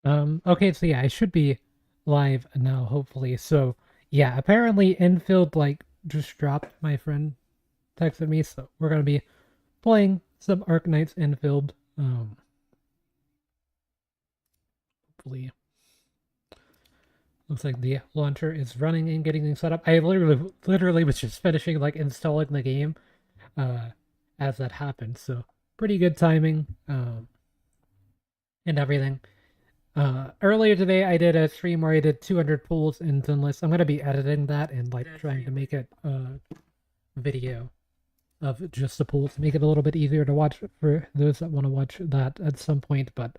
Okay, so yeah, I should be live now, hopefully. So yeah, apparently Enfield like just dropped. My friend texted me, so we're gonna be playing some Arknights Enfield. Hopefully, looks like the launcher is running and getting things set up. I literally was just finishing like installing the game, uh, as that happened. So pretty good timing, and everything. Earlier today, I did a stream where I did 200 pulls in Zenless. I'm gonna be editing that and like trying to make it a video of just the pulls to make it a little bit easier to watch for those that want to watch that at some point. But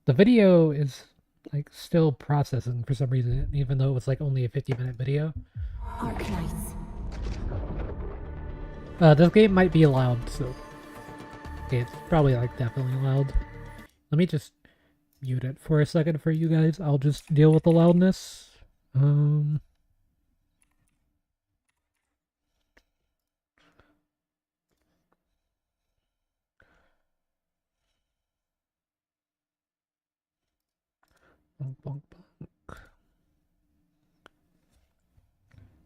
the video is like still processing for some reason, even though it was like only a 50-minute video. Arknights. This game might be loud, so okay, it's probably like definitely loud. Let me just mute it for a second for you guys. I'll just deal with the loudness. Um. Bonk, bonk, bonk.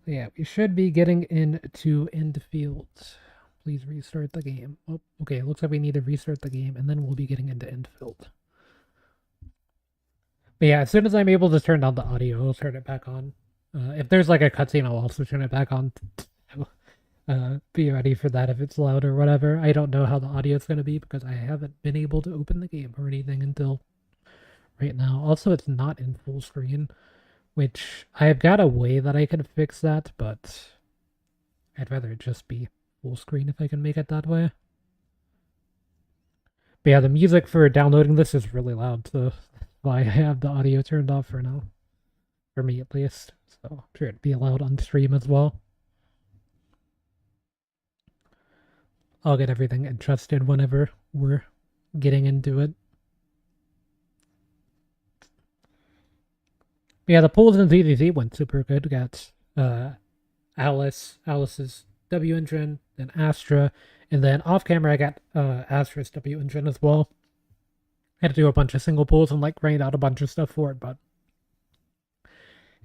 Yeah, we should be getting into Endfield. Please restart the game. Oh, okay, looks like we need to restart the game, and then we'll be getting into Endfield. But yeah, as soon as I'm able to turn down the audio, I'll turn it back on. If there's like a cutscene, I'll also turn it back on. Be ready for that if it's loud or whatever. I don't know how the audio is going to be because I haven't been able to open the game or anything until right now. Also, it's not in full screen, which I've got a way that I can fix that, but I'd rather it just be full screen if I can make it that way. But yeah, the music for downloading this is really loud, so that's why I have the audio turned off for now. For me, at least. So I'm sure it'd be loud on stream as well. I'll get everything adjusted whenever we're getting into it. But yeah, the pulls in ZZZ went super good. We got Alice's W engine, then Astra, and then off camera I got Astra's W engine as well. I had to do a bunch of single pulls and like grind out a bunch of stuff for it, but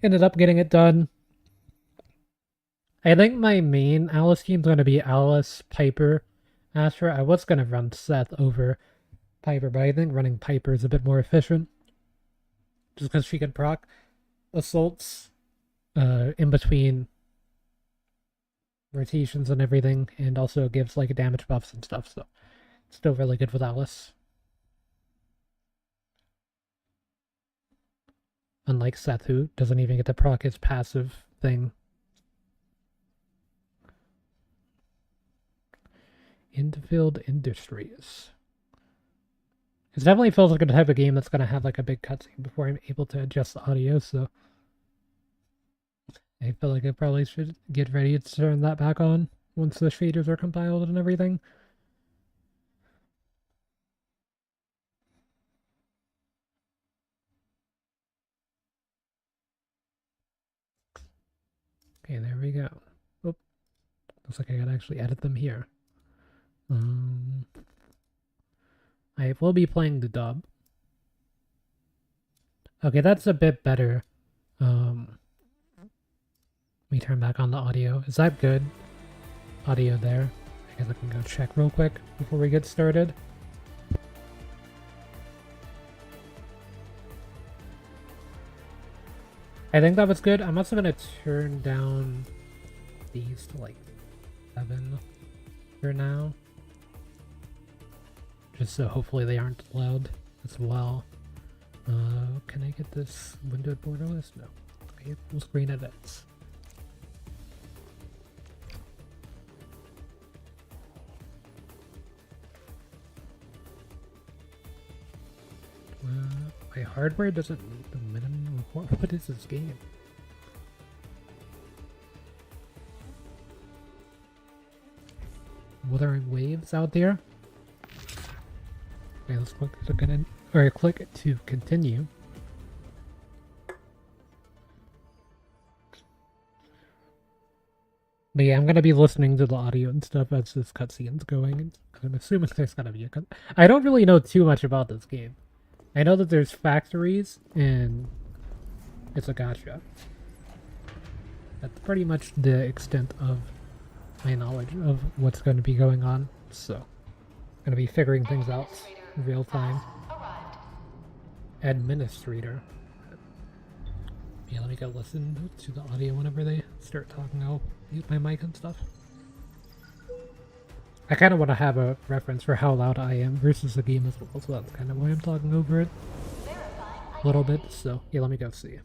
ended up getting it done. I think my main Alice team's gonna be Alice, Piper, Astra. I was gonna run Seth over Piper, but I think running Piper is a bit more efficient. Just because she can proc assaults in between rotations and everything, and also gives like damage buffs and stuff, so it's still really good with Alice. Unlike Seth, who doesn't even get to proc his passive thing. Endfield Industries. It definitely feels like a type of game that's going to have like a big cutscene before I'm able to adjust the audio, so I feel like I probably should get ready to turn that back on once the shaders are compiled and everything. Okay, there we go. Oh, looks like I gotta actually edit them here. I will be playing the dub. Okay, that's a bit better. Let me turn back on the audio. Is that good? Audio there. I guess I can go check real quick before we get started. I think that was good. I'm also gonna turn down these to like 7 for now. Just so hopefully they aren't loud as well. Can I get this windowed borderless? No. Okay, full screen edits. My hardware doesn't meet the minimum requirement. What is this game? Wuthering Waves out there? Okay, let's click to continue. But yeah, I'm gonna be listening to the audio and stuff as this cutscene's going. I'm assuming there's gonna be a cut. I don't really know too much about this game. I know that there's factories and it's a gacha. That's pretty much the extent of my knowledge of what's going to be going on. So, I'm going to be figuring things out in real time. Administrator. Yeah, let me go listen to the audio whenever they start talking. I'll mute my mic and stuff. I kind of want to have a reference for how loud I am versus the game as well, so that's kind of why I'm talking over it a little bit. So, yeah, let me go see.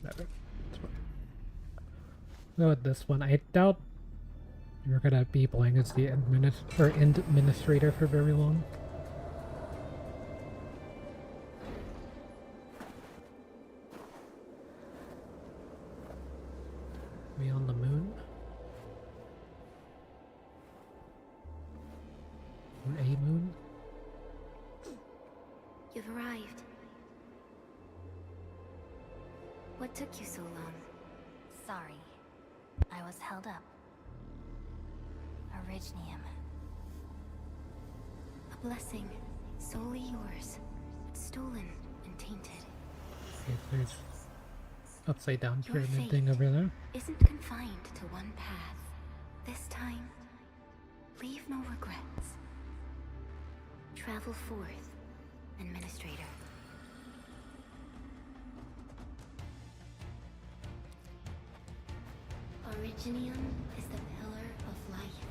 Better. Go with this one. I doubt you're gonna be playing as the administrator for very long. We on the moon? On a moon? You've arrived. What took you so long? Sorry. I was held up. Originium. A blessing, solely yours, but stolen and tainted. Okay, there's upside down Your pyramid thing over there. Isn't confined to one path. This time, leave no regrets. Travel forth, Administrator. Originium is the pillar of life,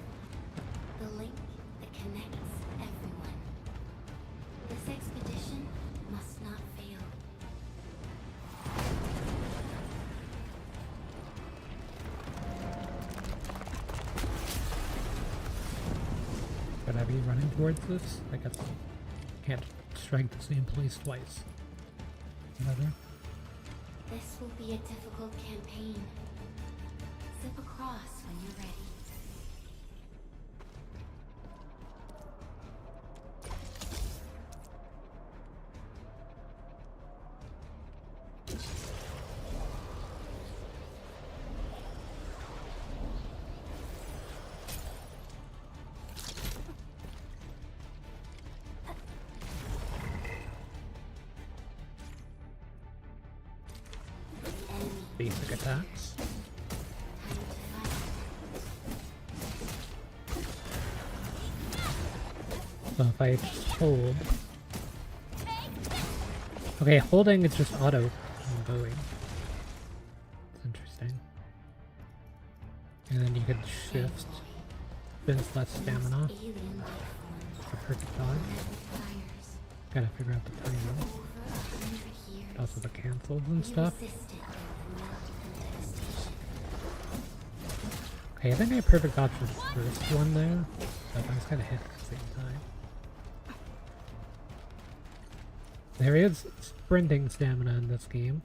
the link that connects everyone. This expedition must not fail. Should I be running towards this? I guess I can't strike the same place twice. Whatever. This will be a difficult campaign. Zip across when you're ready. Basic attacks. So if I hold... Okay, holding is just auto going. It's interesting. And then you can shift. Spends less stamina. It's a perfect dodge. Gotta figure out the timing. Also the cancels and stuff. Okay, I think I perfect dodged the first one there. But I was kind of hit at the same time. There is sprinting stamina in this game.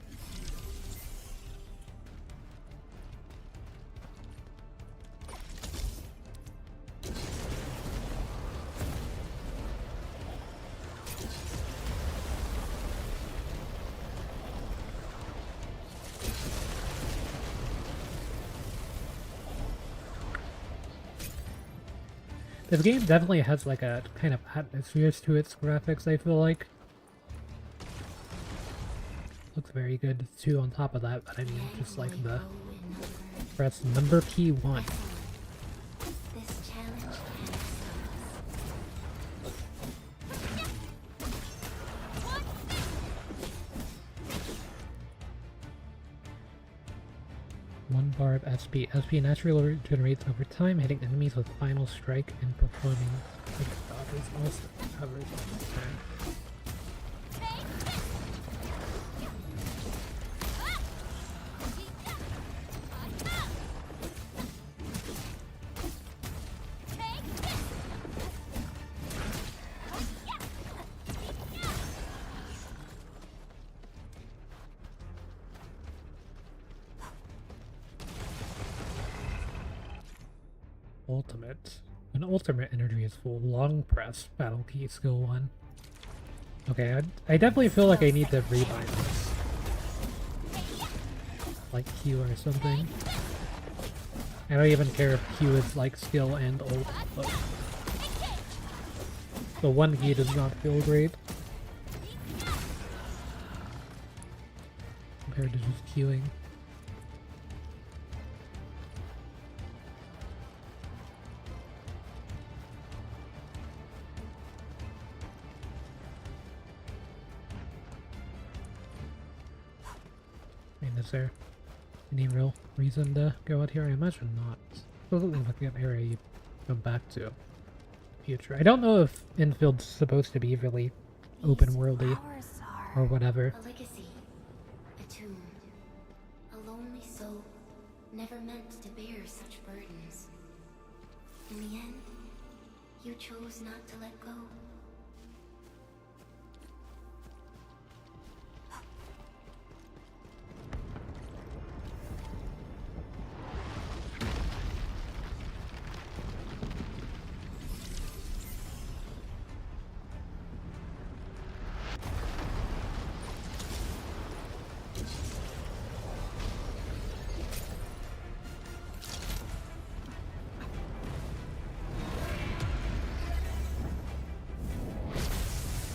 This game definitely has like a kind of atmosphere to its graphics, I feel like. Looks very good too on top of that, but I mean just like the press number P1. This challenge One bar of SP. SP naturally regenerates over time, hitting enemies with final strike and performing quick dodges also covers on turn. Ultimate. When ultimate energy is full, long press, battle key, skill 1. Okay, I definitely feel like I need to rebind this. Like Q or something. I don't even care if Q is like skill and ult, but the one key does not feel great compared to just queuing. I mean, is there any real reason to go out here? I imagine not. Doesn't look like an area you come back to in the future. I don't know if Enfield's supposed to be really open worldy Flowers or are... whatever. A legacy. A tomb. A lonely soul. Never meant to bear such burdens. In the end, you chose not to let go.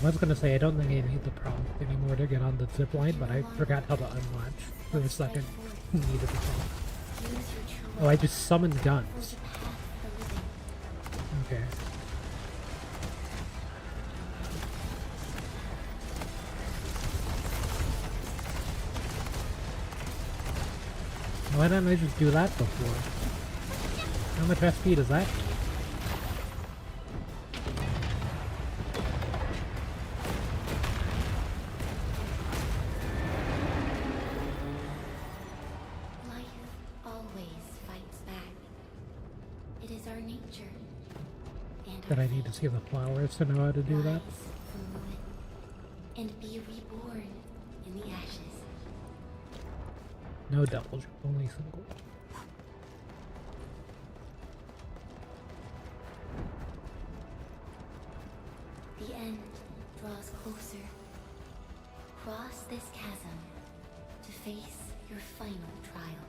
I was gonna say I don't think I need the prompt anymore to get on the zip line, but I forgot how to unlatch for a second. Needed the prompt. Use your true Oh, I just summoned for guns. the path of the living. Okay. Why didn't I just do that before? How much SP does that do? Life always fights back. It is our nature. And That our I need to fate. see the flowers to know how to do that? Rise from ruin and be reborn in the ashes. No double jump, only single. The end draws closer. Cross this chasm to face your final trial.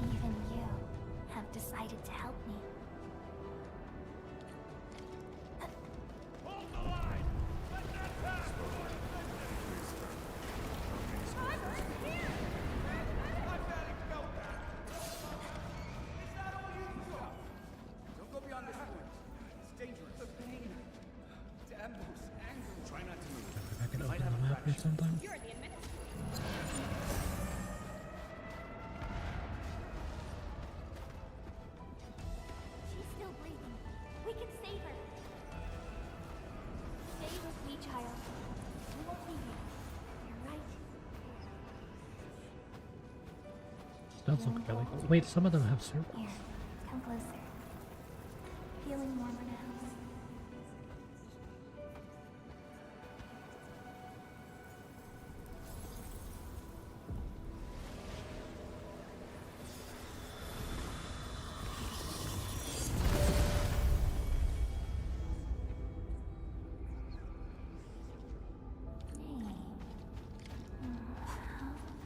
Even you have decided to help me. Don't go beyond this point. It's dangerous. The pain. Dambos, anger. Try not to move. If I can open the map or something. She's still breathing. We can save her. Stay with me, child. We won't leave you. You're right. Does look really cool. Wait, some of them have circles. Here, come closer. Feeling warmer now. Hey. How about Arlica?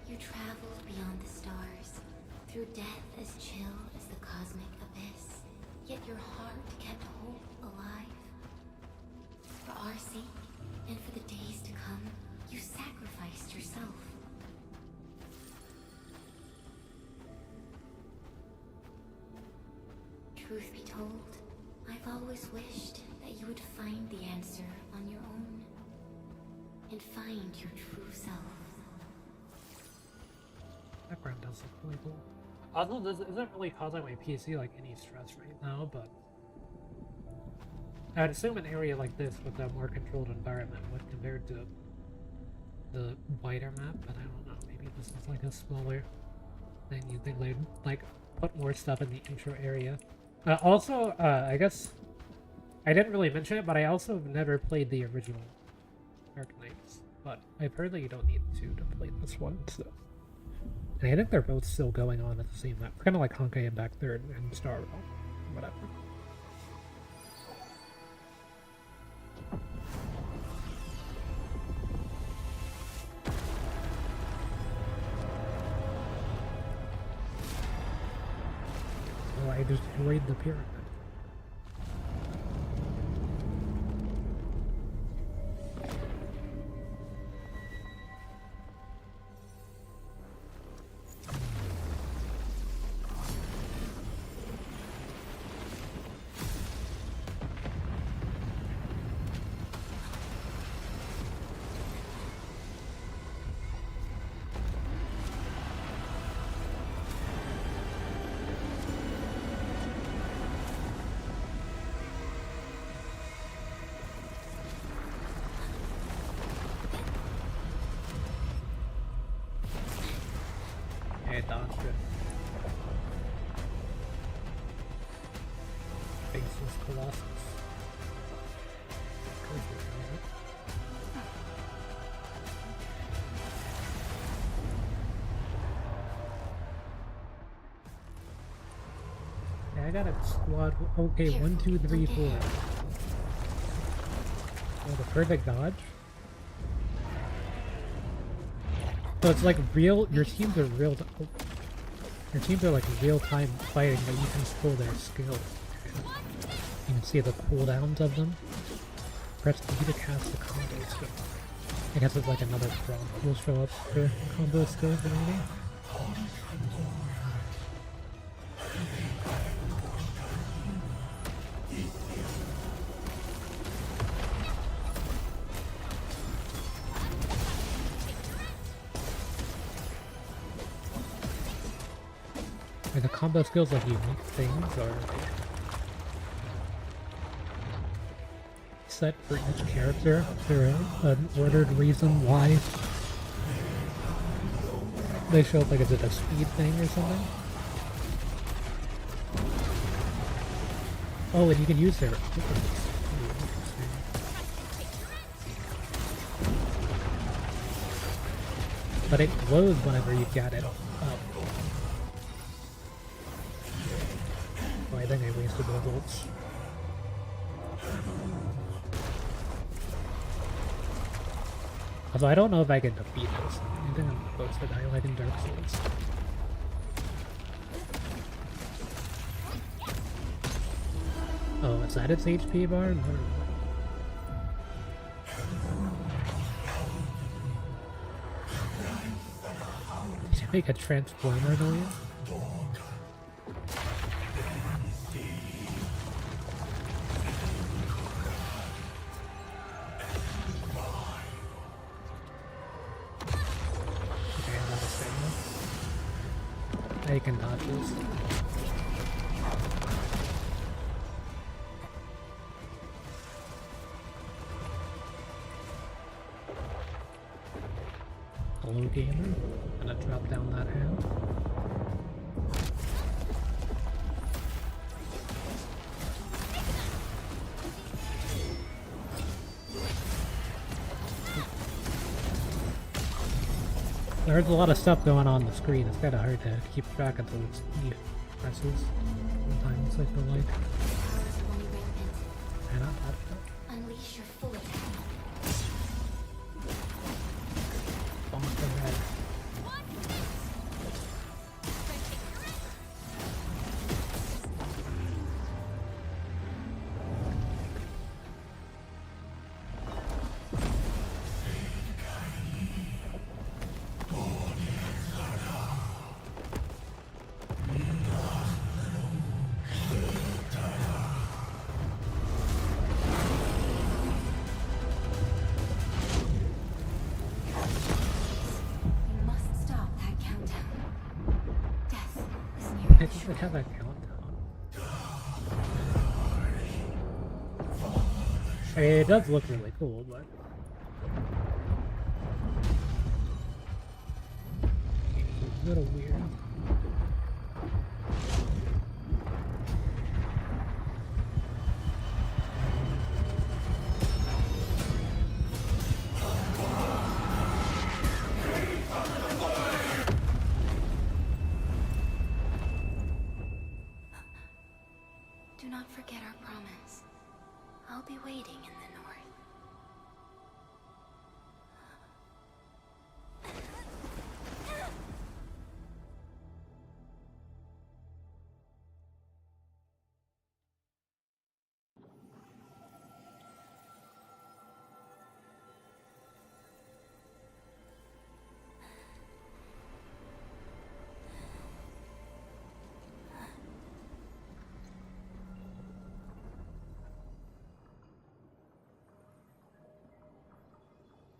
You traveled beyond the stars, through death as chill as the cosmic abyss. Yet your heart kept hope alive. For our sake, and for the days to come, you sacrificed yourself. Truth be told, I've always wished that you would find the answer on your own. And find your true self. Background does look really cool. Also, this isn't really causing my PC like any stress right now, but I'd assume an area like this with a more controlled environment would compared to the wider map, but I don't know. Maybe this is like a smaller thing. You think they'd like put more stuff in the intro area. Also, I guess I didn't really mention it, but I also never played the original Arknights, but I've heard that you don't need to play this one, so. And I think they're both still going on at the same time. It's kind of like Honkai and Back Third and Star Realm, whatever. Oh, I destroyed the pyramid. Dodged it. Faceless Colossus. Yeah, I got a squad. Okay, 1, 2, 3, 4. Oh, the perfect dodge. So it's like real, your teams are real, your teams are like real-time fighting, but you can pull their skills. You can see the cooldowns of them. Press B to cast the combo skill. I guess it's like another prompt will show up for combo skills maybe. Are the combo skills like unique things, or set for each character? Is there an ordered reason why they show up? Like, is it a speed thing or something? Oh, and you can use their abilities. But it glows whenever you get it up. Oh, I think I wasted the bolts. Although I don't know if I can defeat this. I think I'm supposed to die like in Dark Souls. Oh, is that its HP bar? No. Did you make a transformer noise? I can dodge this. Hello, gamer. I'm gonna drop down that hand. There's a lot of stuff going on the screen. It's kind of hard to keep track until it's presses. Sometimes I feel like. And Unleash your full attack. bonk the head. I think they have a countdown. I mean, it does look really cool, but it's a little weird. Do not forget our promise. I'll be waiting in the north.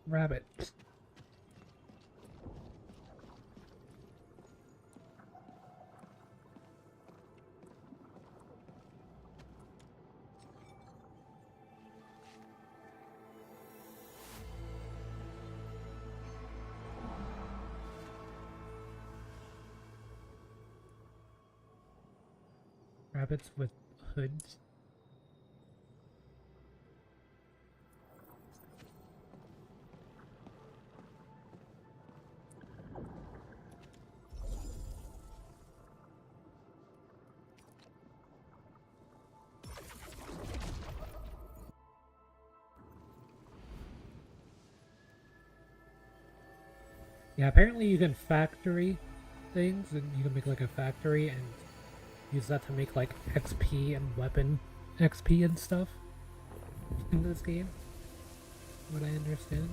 Rabbit. Rabbits with hoods. Yeah, apparently you can factory things, and you can make like a factory and use that to make like XP and weapon XP and stuff in this game. What I understand.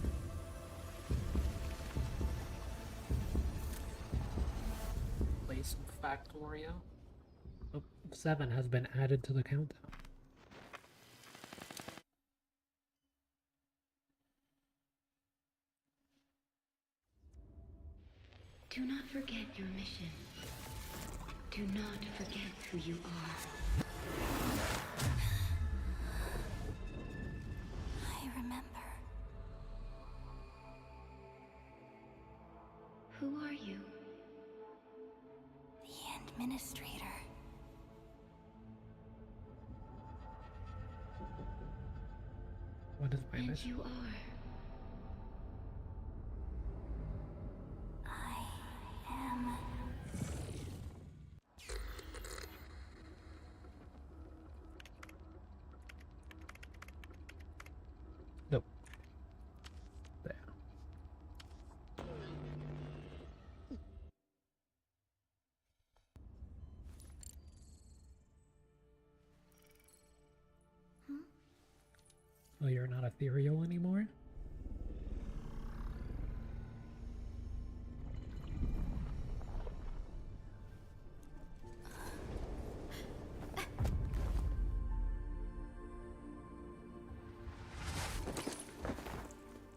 Place Factorio. Oh, 7 has been added to the countdown. Do not forget your mission. Do not forget who you are. I remember. Who are you? The Administrator. What is my And mission? you are. I am... Nope. There. Oh, you're not ethereal anymore?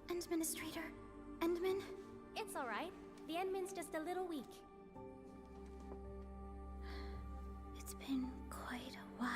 Administrator? Endman? It's alright. The Endman's just a little weak. It's been quite a while.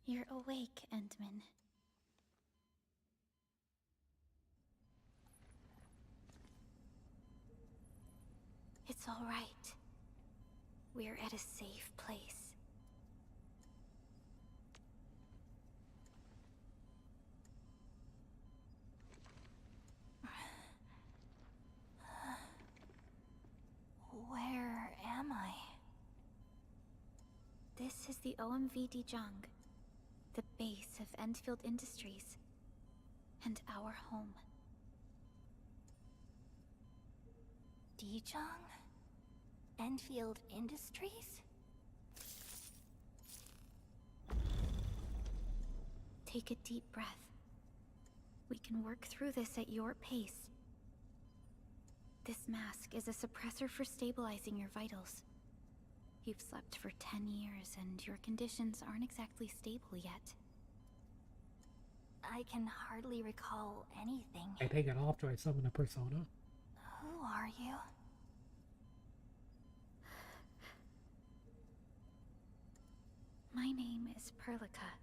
You're awake, Endman. It's all right. We're at a safe place. Where am I? This is the OMV Dijang. the base of Endfield Industries and our home. Dijong? Endfield Industries? Take a deep breath. We can work through this at your pace. This mask is a suppressor for stabilizing your vitals. You've slept for 10 years and your conditions aren't exactly stable yet. I can hardly recall anything. I take it off to I summon a persona. Who are you? My name is Perlica.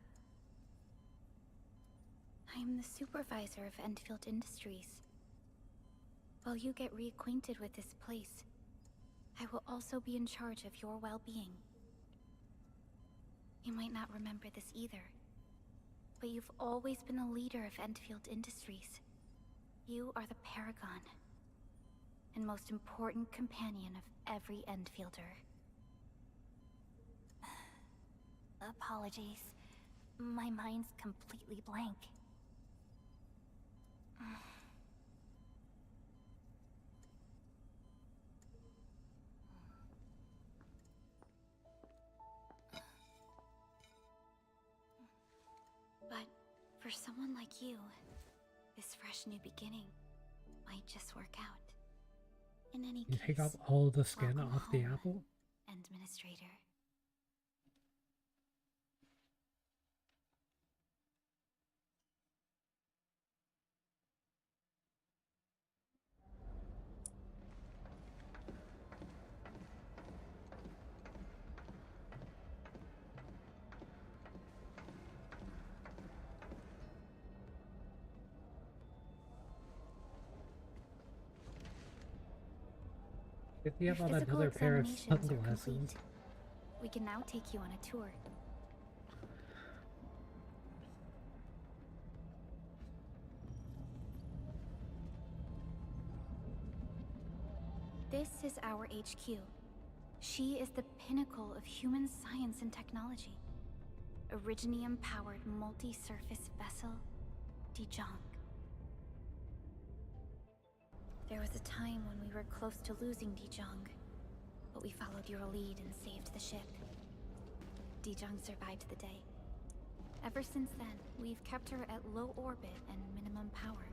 I am the supervisor of Endfield Industries. While you get reacquainted with this place, I will also be in charge of your well-being. You might not remember this either, but you've always been the leader of Endfield Industries. You are the paragon and most important companion of every Endfielder. Apologies. My mind's completely blank. But for someone like you, this fresh new beginning might just work out. In any You case, take off all the skin welcome off the home, apple? Administrator. If you have Your on physical another pair of examinations are sunglasses. complete. We can now take you on a tour. This is our HQ. She is the pinnacle of human science and technology. Originium-powered multi-surface vessel, Dijong. There was a time when we were close to losing Dijong, but we followed your lead and saved the ship. Dijong survived the day. Ever since then, we've kept her at low orbit and minimum power.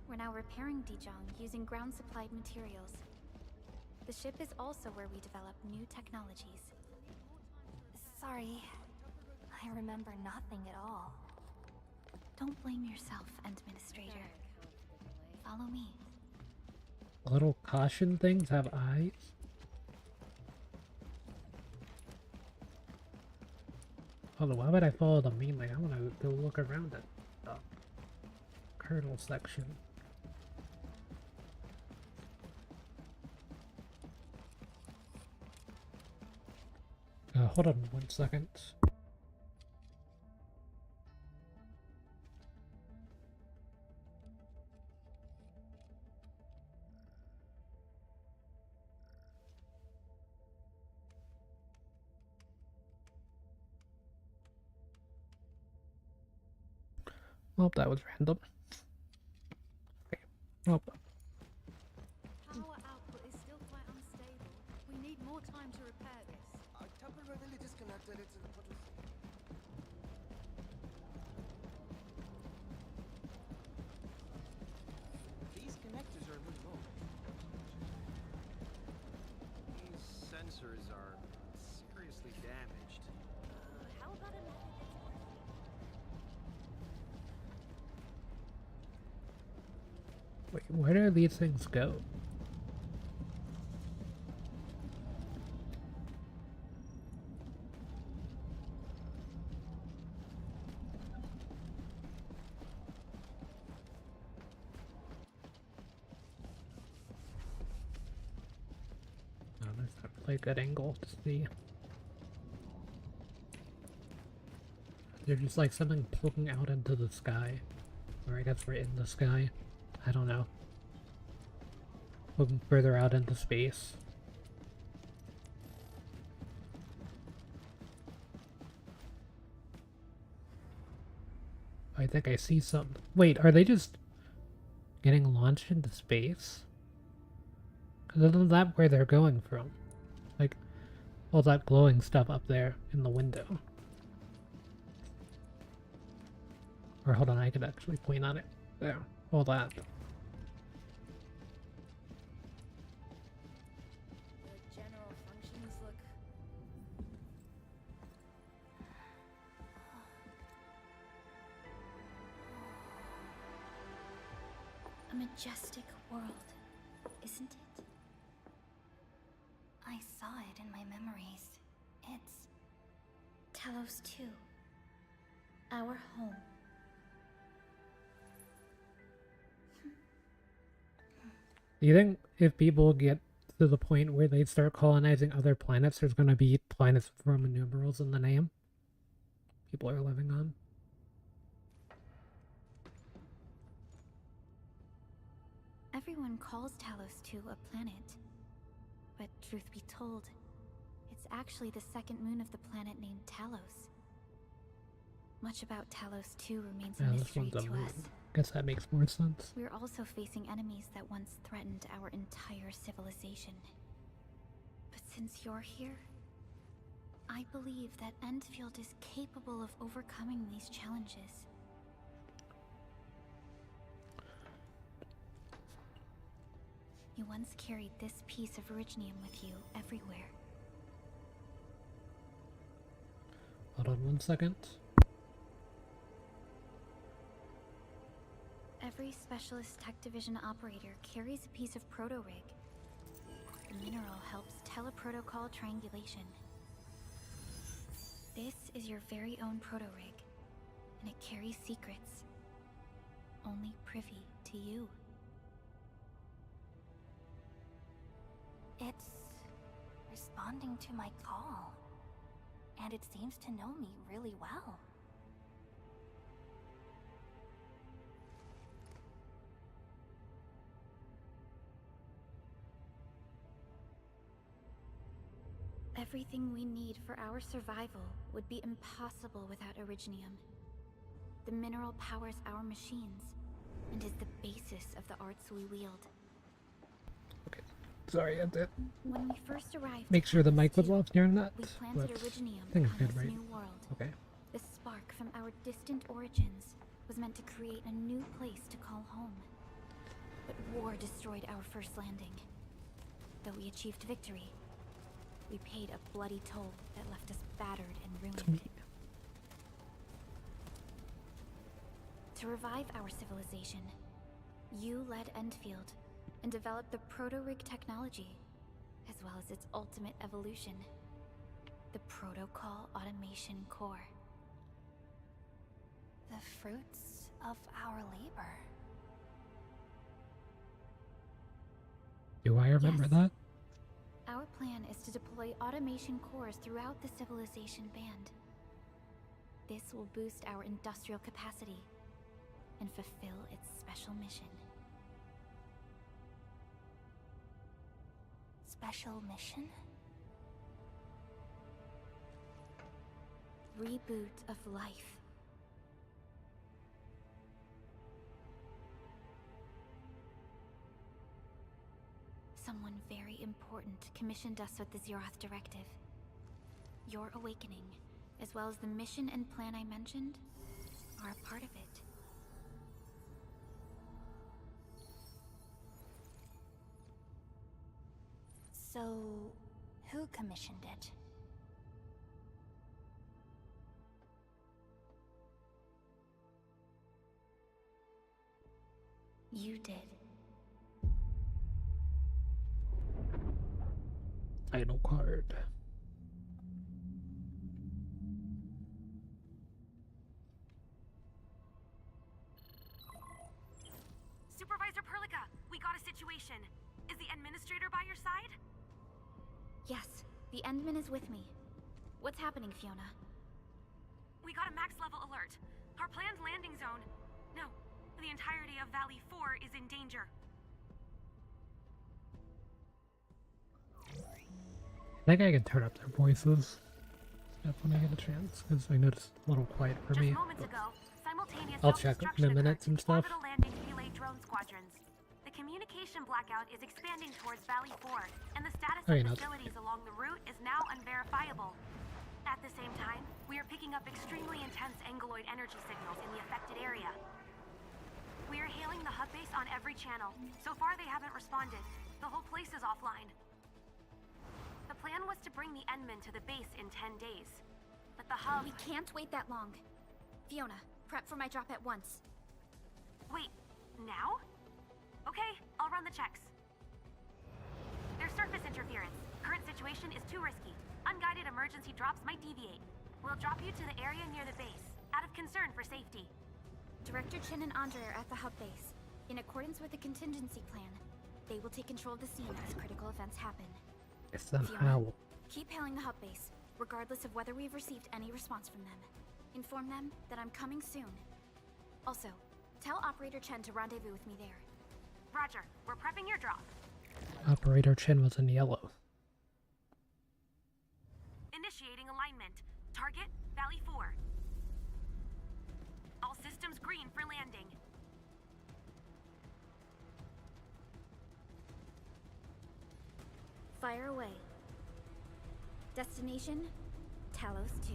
We're now repairing Dijong using ground-supplied materials. The ship is also where we develop new technologies. Sorry. I remember nothing at all. Don't blame yourself, Administrator. Follow me. Little caution things have eyes. Hold on, why would I follow the main lane? I want to go look around at the kernel section. Hold on 1 second. Well, that was random. Okay. Well, Power output is still quite unstable. We need more time to repair this. I temporarily disconnected it to the portal. These connectors are remote. These sensors are seriously damaged. How about a method that's wait, where do these things go? Oh, there's not really a good angle to see. They're just like something poking out into the sky. Or I guess we're in the sky. I don't know. Looking further out into space. I think I see some. Wait, are they just getting launched into space? Because isn't that where they're going from? Like, all that glowing stuff up there in the window. Or hold on, I could actually point on it. There, all that. The general functions look A majestic world, isn't it? I saw it in my memories. It's Talos 2. Our home. Do you think if people get to the point where they start colonizing other planets, there's going to be planets with Roman numerals in the name? People are living on? Everyone calls Talos 2 a planet. But truth be told, it's actually the second moon of the planet named Talos. Much about Talos 2 remains a Yeah, this mystery one's a to moon. us. Guess that makes more sense. We're also facing enemies that once threatened our entire civilization. But since you're here, I believe that Endfield is capable of overcoming these challenges. You once carried this piece of Originium with you everywhere. Hold on 1 second. Every Specialist Tech Division operator carries a piece of proto-rig. The mineral helps teleprotocol triangulation. This is your very own proto-rig, and it carries secrets. Only privy to you. It's responding to my call. And it seems to know me really well. Everything we need for our survival would be impossible without Originium. The mineral powers our machines, and is the basis of the arts we wield. Okay. Sorry, I had to When we first arrived, make sure the mic was Talos 2, off during that. we But planted Originium I think it's on good, this right? new world. Okay. The spark from our distant origins was meant to create a new place to call home. But war destroyed our first landing. Though we achieved victory, we paid a bloody toll that left us battered and ruined. To revive our civilization, you led Endfield and developed the proto-rig technology, as well as its ultimate evolution, the Protocol Automation Core. The fruits of our labor. Do I remember Yes. that? Our plan is to deploy automation cores throughout the civilization band. This will boost our industrial capacity and fulfill its special mission. Special mission? Reboot of life. Someone very important commissioned us with the Zeroth Directive. Your awakening, as well as the mission and plan I mentioned, are a part of it. So, who commissioned it? You did. Title card. Supervisor Perlica, we got a situation. Is the administrator by your side? Yes, the Endman is with me. What's happening, Fiona? We got a max level alert. Our planned landing zone. No, the entirety of Valley 4 is in danger. I think I can turn up their voices. That's when I get a chance, because I noticed a little quiet for Just me. moments but- ago, simultaneous I'll check in a minute some stuff. Orbital landing relay drone squadrons. The communication blackout is expanding towards Valley 4, and the status Oh, of you're not. facilities along the route is now unverifiable. At the same time, we are picking up extremely intense angeloid energy signals in the affected area. We are hailing the hub base on every channel. So far, they haven't responded. The whole place is offline. The plan was to bring the Endmen to the base in 10 days. But the hub... We can't wait that long. Fiona, prep for my drop at once. Wait, now? Okay, I'll run the checks. There's surface interference. Current situation is too risky. Unguided emergency drops might deviate. We'll drop you to the area near the base, out of concern for safety. Director Chen and Andre are at the hub base. In accordance with the contingency plan, they will take control of the scene as critical events happen. It's them Fiona, howl. keep hailing the hub base, regardless of whether we've received any response from them. Inform them that I'm coming soon. Also, tell Operator Chen to rendezvous with me there. Roger, we're prepping your drop. Operator Chen was in yellow. Initiating alignment. Target, Valley 4. All systems green for landing. Fire away. Destination, Talos 2.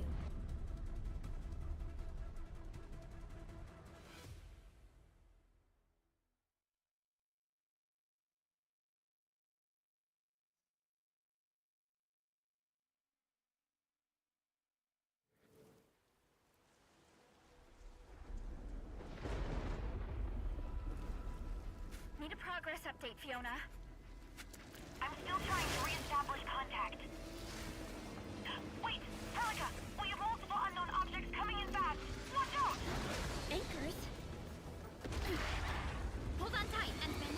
Need a progress update, Fiona. I'm still trying to re-establish contact. Wait, Pelica! We have multiple unknown objects coming in fast! Watch out! Anchors? Hold on tight, Endman.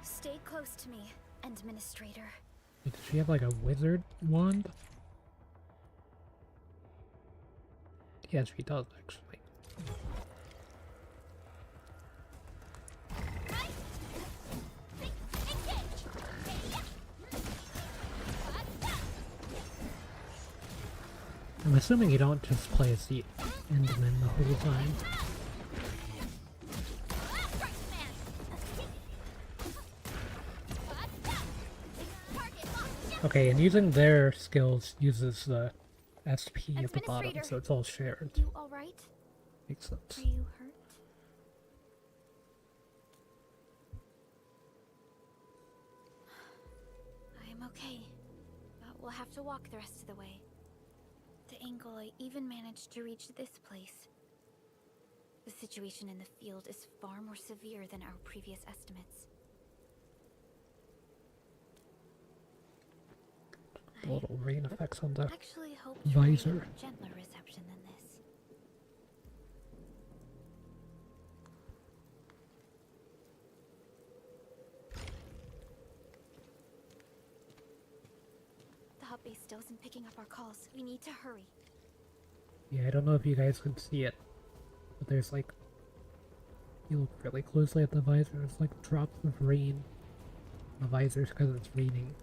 Stay close to me, Administrator. Does she have like a wizard wand? Yes, she does actually. I'm assuming you don't just play as the Endman the whole time. Okay, and using their skills uses the SP at the bottom, so it's all shared. You alright? Makes sense. Are you hurt? I am okay, but we'll have to walk the rest of the way. The angle I even managed to reach this place. The situation in the field is far more severe than our previous estimates. Little rain effects on the Actually hope visor. gentler reception than this. The hub base still isn't picking up our calls. We need to hurry. Yeah, I don't know if you guys can see it, but there's like, you look really closely at the visor, there's like drops of rain on the visors because it's raining.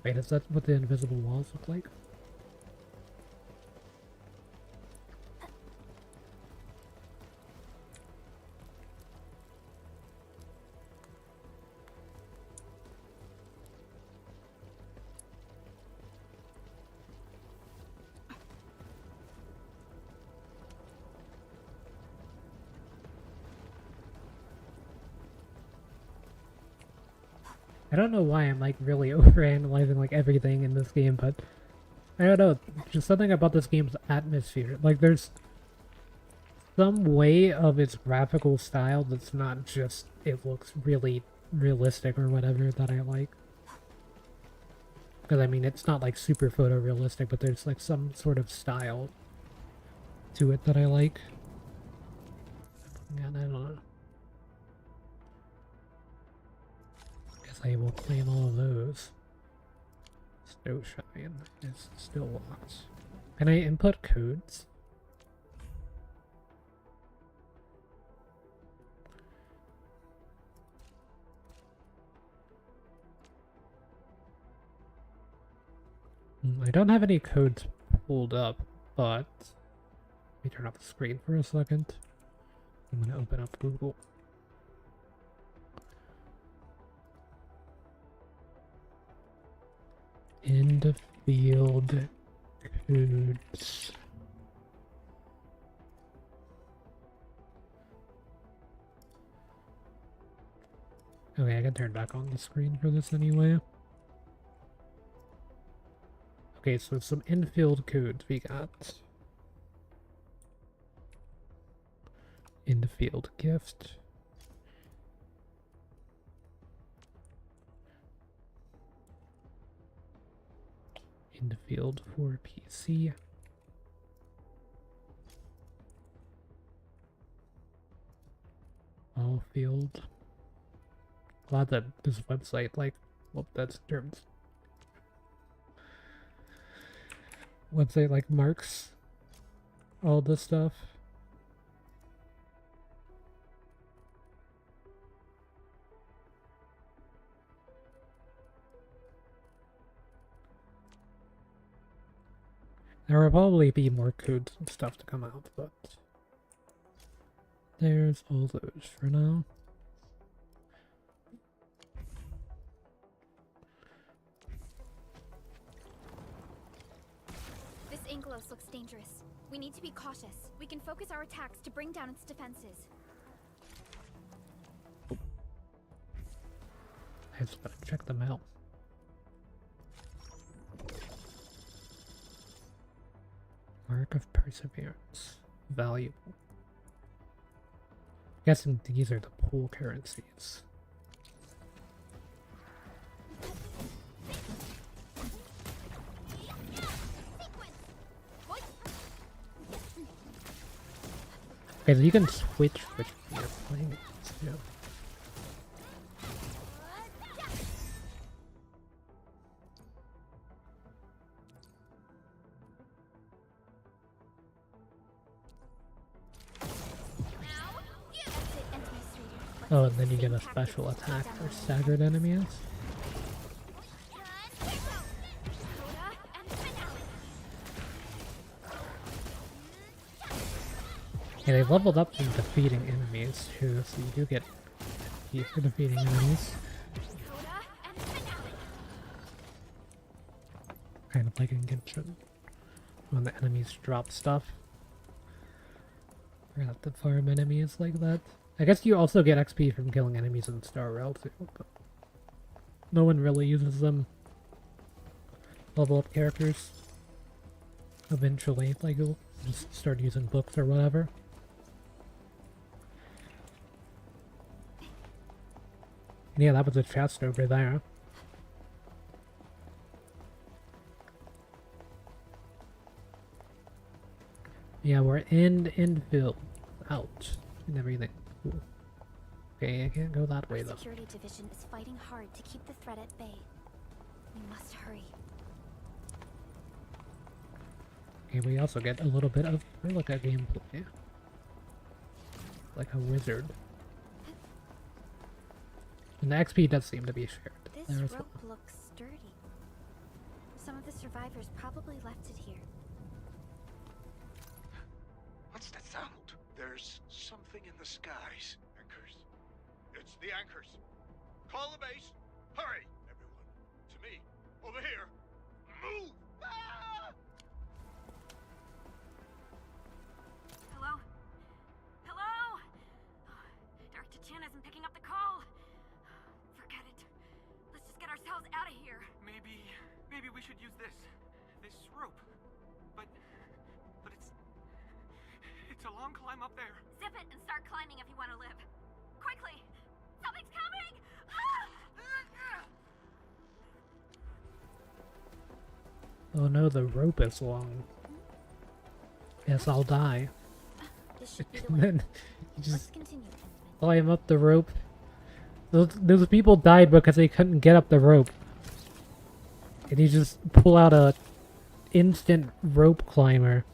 Wait, is that what the invisible walls look like? I don't know why I'm like really overanalyzing like everything in this game, but I don't know, just something about this game's atmosphere. Like there's some way of its graphical style that's not just it looks really realistic or whatever that I like. Because I mean, it's not like super photorealistic, but there's like some sort of style to it that I like. And I don't know. Guess I will claim all of those. Snow Shine is still locked. Can I input codes? I don't have any codes pulled up, but let me turn off the screen for a second. I'm going to open up Google. Endfield codes. Okay, I can turn back on the screen for this anyway. Okay, so some Endfield codes we got. Endfield gift. Endfield for PC. All field. Glad that this website, like, well, that's terms. Website, like, marks all this stuff. There will probably be more codes and stuff to come out, but there's all those for now. This Angelos looks dangerous. We need to be cautious. We can focus our attacks to bring down its defenses. I just gotta check them out. Mark of Perseverance. Valuable. Guessing these are the pool currencies. Okay, so you can switch which you're playing against, yeah. Oh, and then you get a special attack for staggered enemies. Yeah, they leveled up from defeating enemies too, so you do get XP for defeating enemies. Kind of like in Genshin, when the enemies drop stuff. We're gonna have to farm enemies like that. I guess you also get XP from killing enemies in Star Rail too, but no one really uses them. Level up characters. Eventually, like you'll just start using books or whatever. Yeah, that was a chest over there. Yeah, we're in Endfield. Out. And everything. Cool. Okay, I can't go that way though. Security division is fighting hard to keep the threat at bay. We must hurry. Okay, we also get a little bit of Relica gameplay. Like a wizard. And the XP does seem to be shared. This There's rope looks sturdy. Some of the survivors probably left it here. What's that sound? There's something in the skies. Anchors. It's the anchors. Call the base. Hurry, everyone. To me. Over here. Move! Ah! Hello? Hello? Dr. Chin isn't picking up the call. Forget it. Let's just get ourselves out of here. Maybe we should use this rope. But it's It's a long climb up there. Zip it and start climbing if you want to live. Quickly! Something's coming! Oh no, the rope is long. Guess I'll die. This should be the And way. then you Let's just continue, Endman. climb up the rope. Those people died because they couldn't get up the rope. And you just pull out a instant rope climber.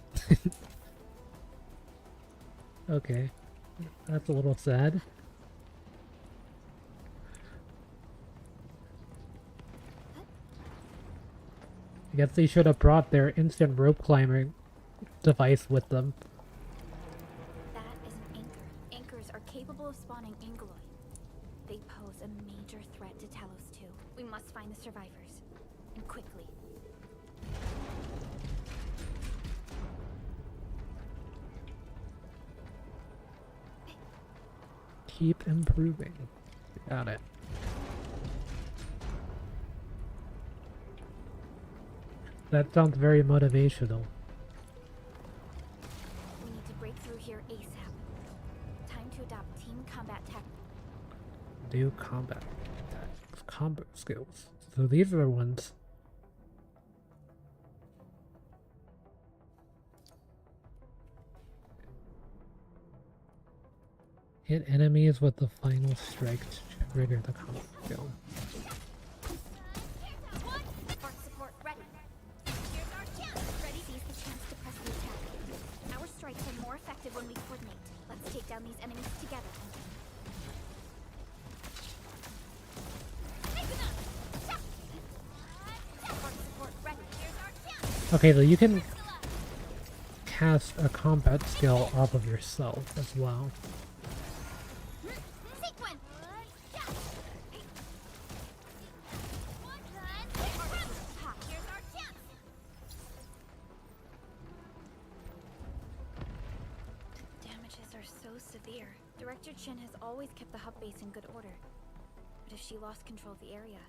Okay. That's a little sad. I guess they should have brought their instant rope climber device with them. That is an anchor. Anchors are capable of spawning Angoloi. They pose a major threat to Talos too. We must find the survivors. And quickly. Keep improving. Got it. That sounds very motivational. We need to break through here ASAP. Time to adopt team combat tech. New combat tactics, combo skills. So these are the ones. Hit enemies with the final strike to trigger the combo skill. Spark support ready. Here's our chance. Ready? Seize the chance to press the attack. Our strikes are more effective when we coordinate. Let's take down these enemies together. Spark support ready. Here's our chance. Okay, so you can cast a combat skill off of yourself as well. Sequence. Here's our chance. Damages are so severe. Director Chin has always kept the hub base in good order. But if she lost control of the area,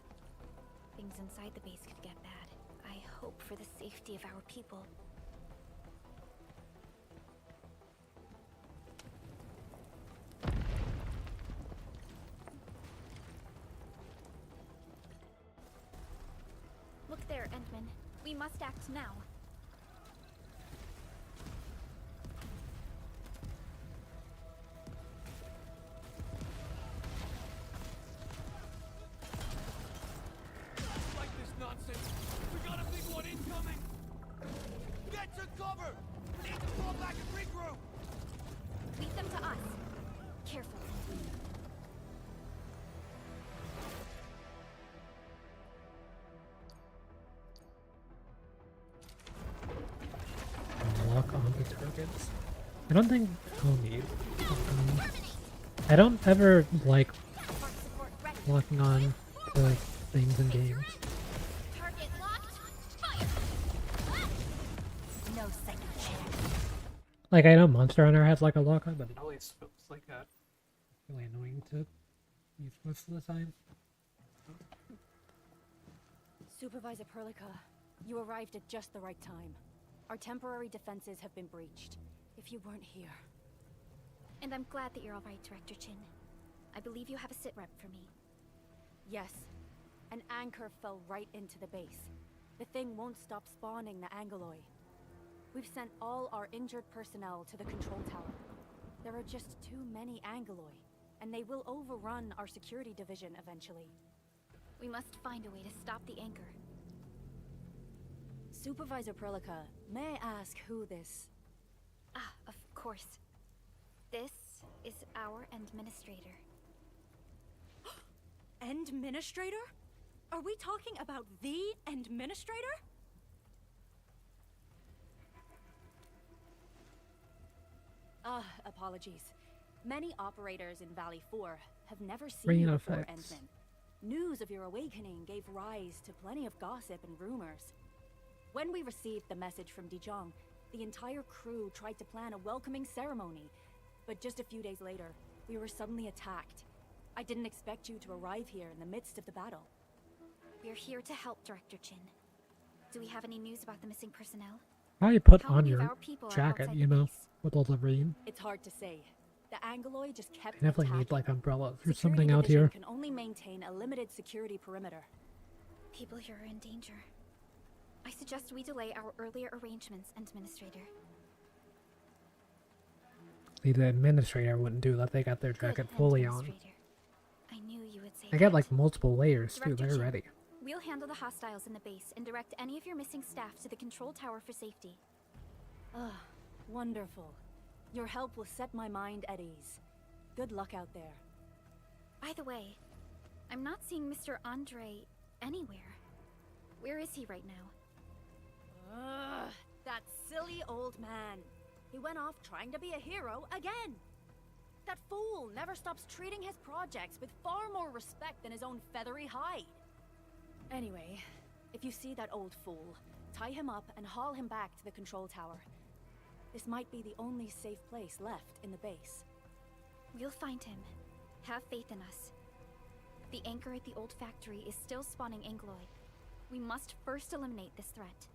things inside the base could get bad. I hope for the safety of our people. Look there, Endman. We must act now. Like this nonsense. We got a big one incoming. Get to cover. Need to fall back and regroup. Lead them to us. Careful. Lock on the targets. I don't think I'll need. I don't ever like Spark support ready. locking on to things in games. Target locked. Fire. No second chance. Like, I know Monster Hunter has like a lock on, but it always feels like really annoying to use most of the time. Supervisor Perlica, you arrived at just the right time. Our temporary defenses have been breached. If you weren't here... And I'm glad that you're all right, Director Chin. I believe you have a sit rep for me. Yes, an anchor fell right into the base. The thing won't stop spawning the Angoloi. We've sent all our injured personnel to the control tower. There are just too many Angoloi, and they will overrun our security division eventually. We must find a way to stop the anchor. Supervisor Perlica, may I ask who this... Ah, of course. This is our administrator. Endministrator? Are we talking about the Endministrator? Apologies. Many operators in Valley 4 have never seen Rain you before, effects. Endman. News of your awakening gave rise to plenty of gossip and rumors. When we received the message from Dijong, the entire crew tried to plan a welcoming ceremony. But just a few days later, we were suddenly attacked. I didn't expect you to arrive here in the midst of the battle. We're here to help, Director Chin. Do we have any news about the missing personnel? Probably put How on many of your our people are jacket, outside you the know. base? with all the rain. It's hard to say. The Angloid just kept I definitely need attacking. like umbrellas or Security something out division here. can only maintain a limited security perimeter. People here are in danger. I suggest we delay our earlier arrangements, Administrator. See, the administrator wouldn't do that. They got their Good, jacket fully on. Administrator. I knew you would say I got that. like multiple layers too. Director They're Chin, ready. We'll handle the hostiles in the base and direct any of your missing staff to the control tower for safety. Ah, wonderful. Your help will set my mind at ease. Good luck out there. By the way, I'm not seeing Mr. Andre anywhere. Where is he right now? Ugh, that silly old man. He went off trying to be a hero again. That fool never stops treating his projects with far more respect than his own feathery hide. Anyway, if you see that old fool, tie him up and haul him back to the control tower. This might be the only safe place left in the base. We'll find him. Have faith in us. The anchor at the old factory is still spawning Angloid. We must first eliminate this threat.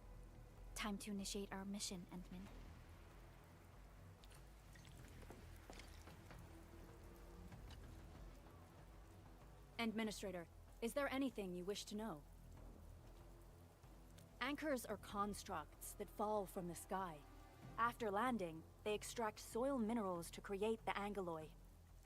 Time to initiate our mission, Endman. Administrator, is there anything you wish to know? Anchors are constructs that fall from the sky. After landing, they extract soil minerals to create the Angloid.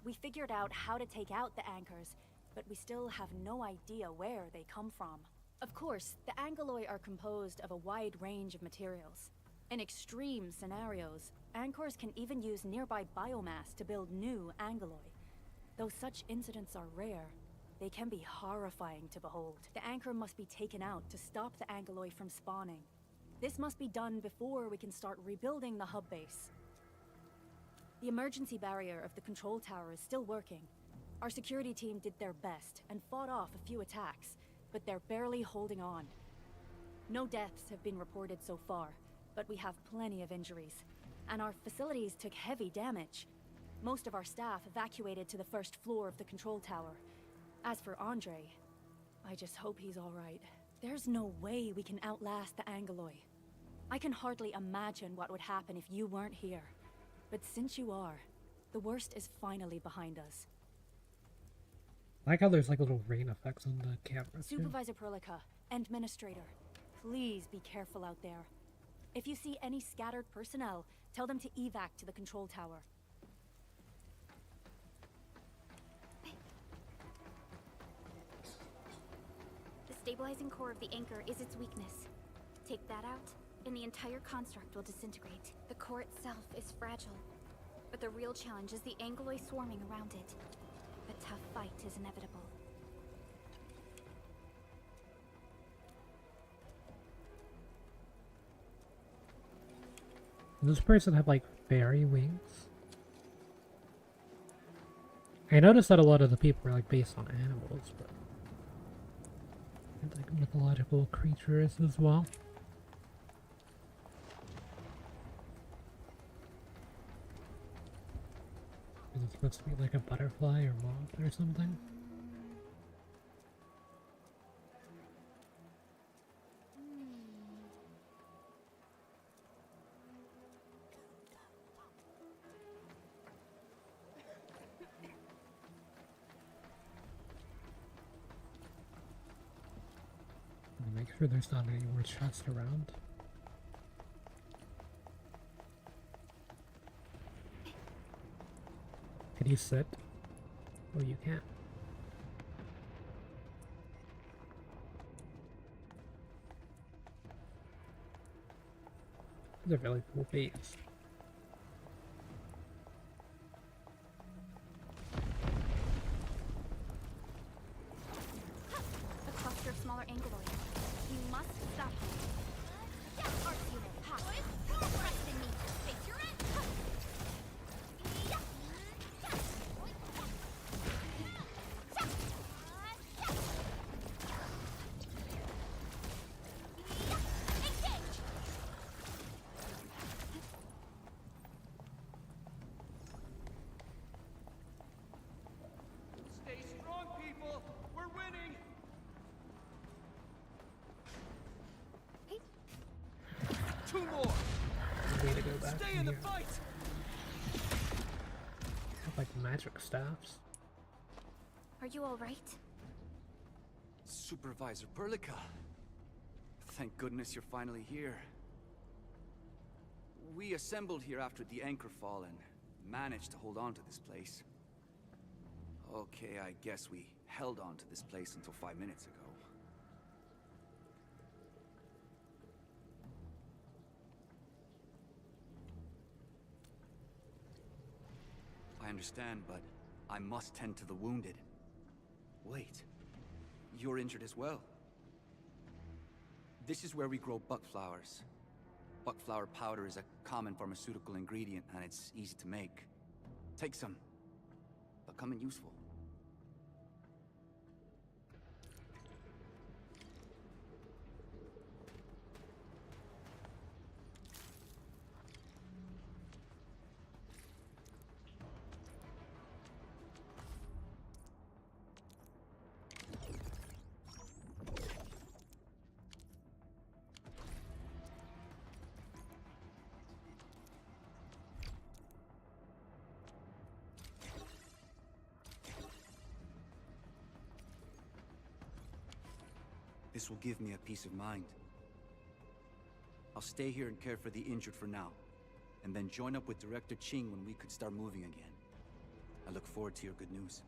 We figured out how to take out the anchors, but we still have no idea where they come from. Of course, the Angloid are composed of a wide range of materials. In extreme scenarios, anchors can even use nearby biomass to build new Angloid. Though such incidents are rare, they can be horrifying to behold. The anchor must be taken out to stop the Angloid from spawning. This must be done before we can start rebuilding the hub base. The emergency barrier of the control tower is still working. Our security team did their best and fought off a few attacks, but they're barely holding on. No deaths have been reported so far, but we have plenty of injuries, and our facilities took heavy damage. Most of our staff evacuated to the first floor of the control tower. As for Andre, I just hope he's all right. There's no way we can outlast the Angloid. I can hardly imagine what would happen if you weren't here. But since you are, the worst is finally behind us. I like how there's like little rain effects on the camera too. Supervisor Perlica, Administrator, please be careful out there. If you see any scattered personnel, tell them to evac to the control tower. The stabilizing core of the anchor is its weakness. Take that out, and the entire construct will disintegrate. The core itself is fragile, but the real challenge is the Angloid swarming around it. A tough fight is inevitable. Does this person have like fairy wings? I noticed that a lot of the people were like based on animals, but like mythological creatures as well. Is it supposed to be like a butterfly or moth or something? Make sure there's not any more chests around. Can you sit? Oh, you can't. These are really cool bees. A cluster of smaller Angloids. You must stop them. Arc unit, hot. Trust in me. Face your end. Stay strong, people! We're winning! Two more! Way to go back Stay in in the here. fight! Have like magic staffs. Are you alright? Supervisor Perlica. Thank goodness you're finally here. We assembled here after the anchor fall and managed to hold on to this place. Okay, I guess we held on to this place until 5 minutes ago. I understand, but I must tend to the wounded. Wait, you're injured as well. This is where we grow buckflowers. Buckflower powder is a common pharmaceutical ingredient, and it's easy to make. Take some. They'll come in useful. This will give me a peace of mind. I'll stay here and care for the injured for now, and then join up with Director Ching when we could start moving again. I look forward to your good news.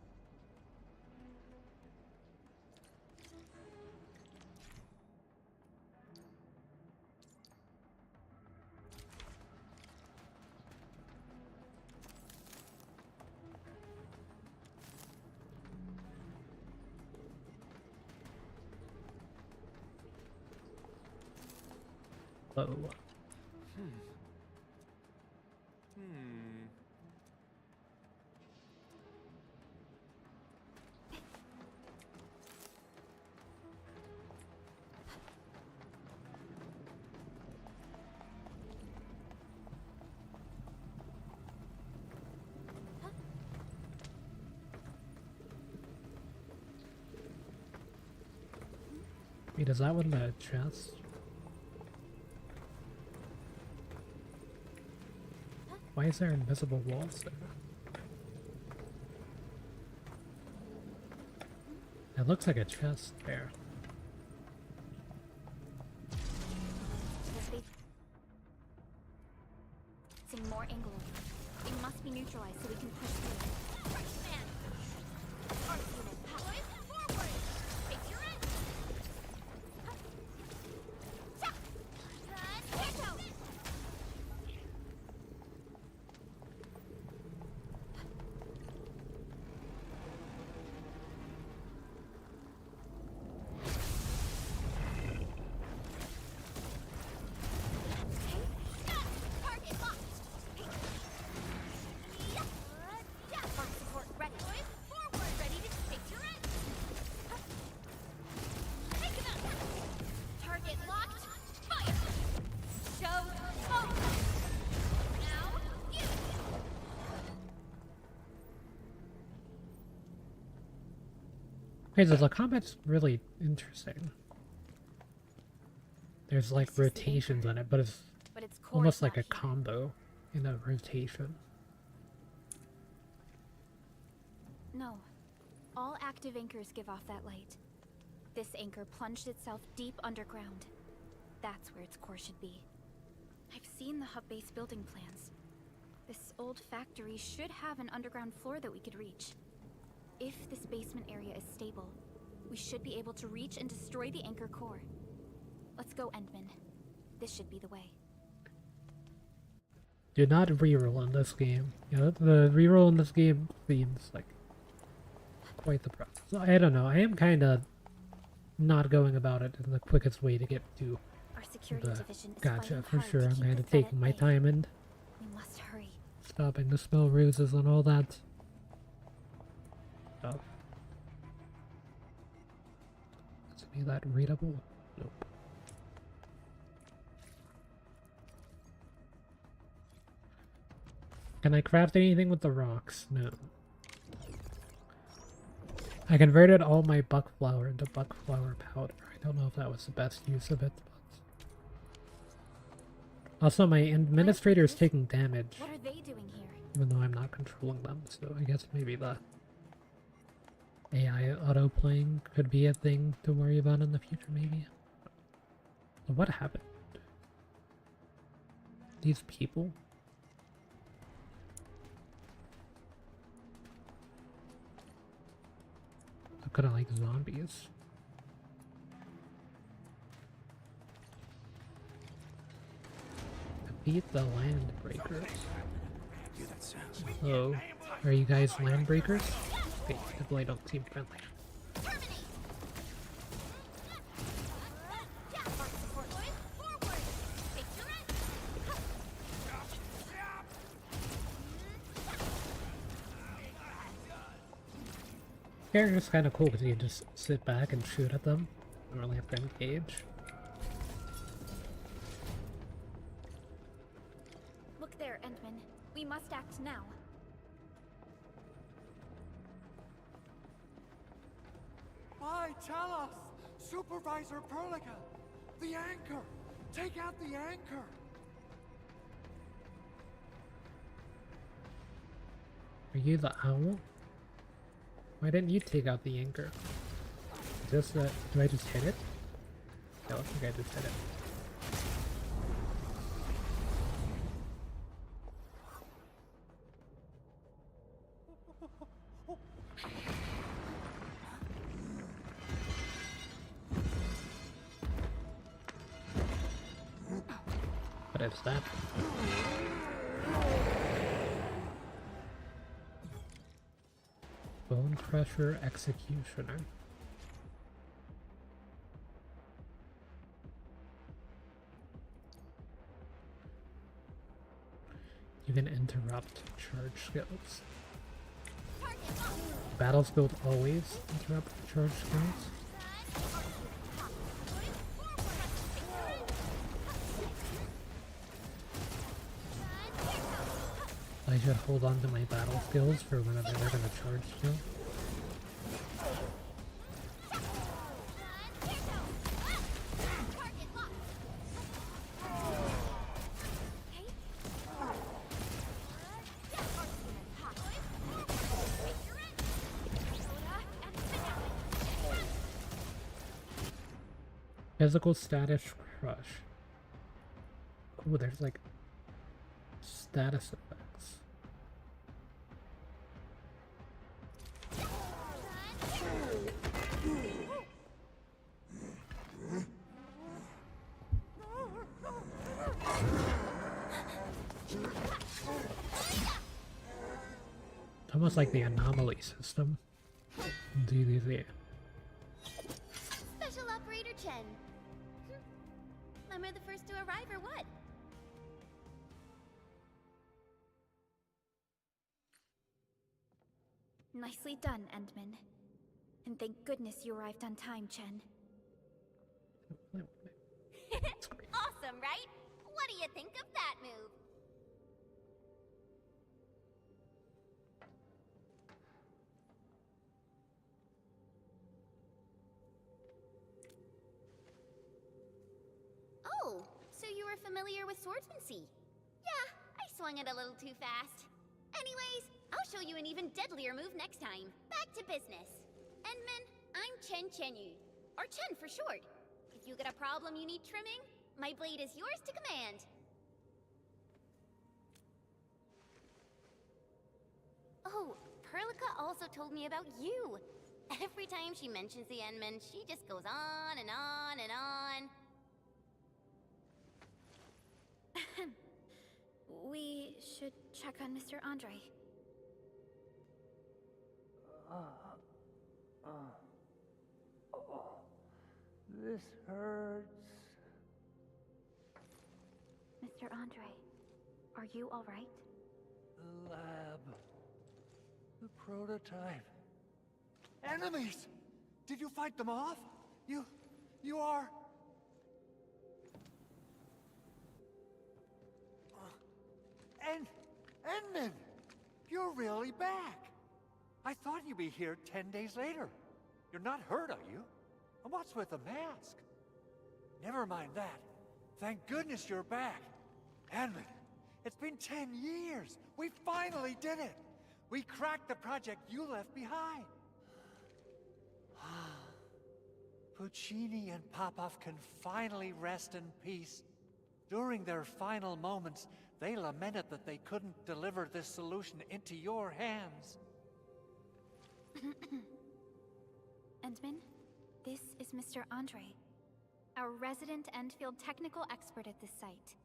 Whoa. Wait, is that one the chest? Why is there invisible walls there? It looks like a chest there. Seeing more angle. It must be neutralized so we can push through. Okay, so the combat's really interesting. There's like rotations in it, but it's almost like a combo in a rotation. No. All active anchors give off that light. This anchor plunged itself deep underground. That's where its core should be. I've seen the hub base building plans. This old factory should have an underground floor that we could reach. If this basement area is stable, we should be able to reach and destroy the anchor core. Let's go, Endman. This should be the way. Do not reroll in this game. Yeah, the reroll in this game seems like quite the process. I don't know. I am kind of not going about it in the quickest way to get to Our security the division is gotcha fighting for hard sure. to I'm keep kind the of threat taking at my bay. time and We must hurry. stopping the spell ruses and all that stuff. Is any of that readable? Nope. Can I craft anything with the rocks? No. I converted all my buckflower into buckflower powder. I don't know if that was the best use of it. But... Also, my administrator is taking damage. What are they doing here? Even though I'm not controlling them, so I guess maybe the AI auto-playing could be a thing to worry about in the future, maybe. So what happened? These people? They're kind of like zombies. Defeat the land breakers. Hear that sound? Oh, are you guys land breakers? Okay, definitely don't seem friendly. Character's kind of cool because you can just sit back and shoot at them. You don't really have to engage. Look there, Endman. We must act now. Why, tell us! Supervisor Perlica! The anchor! Take out the anchor! Are you the owl? Why didn't you take out the anchor? Is this do I just hit it? No, I think I just hit it. What is that? Bone Crusher Executioner. You can interrupt charge skills. Battle skills always interrupt charge skills. I should hold on to my battle skills for whenever they're gonna charge skill. Physical status crush. Oh, there's like status effects. It's almost like the anomaly system. DDZ. Special Operator Chen. Am I the first to arrive or what? Nicely done, Endman. And thank goodness you arrived on time, Chen. Awesome, right? What do you think of that move? Oh, so you were familiar with swordsmancy? Yeah, I swung it a little too fast. Anyways, I'll show you an even deadlier move next time. Back to business. Endman, I'm Chen Chenyu, or Chen for short. If you got a problem you need trimming, my blade is yours to command. Oh, Perlica also told me about you. Every time she mentions the Endman, she just goes on and on and on. We should check on Mr. Andre. This hurts. Mr. Andre, are you all right? The lab. The prototype. Enemies! Did you fight them off? You are... Endman! You're really back! I thought you'd be here 10 days later. You're not hurt, are you? And what's with the mask? Never mind that. Thank goodness you're back. Endman, It's been 10 years! We finally did it! We cracked the project you left behind! Puccini and Popov can finally rest in peace. During their final moments, they lamented that they couldn't deliver this solution into your hands. Endman, this is Mr. Andre, our resident Endfield technical expert at this site.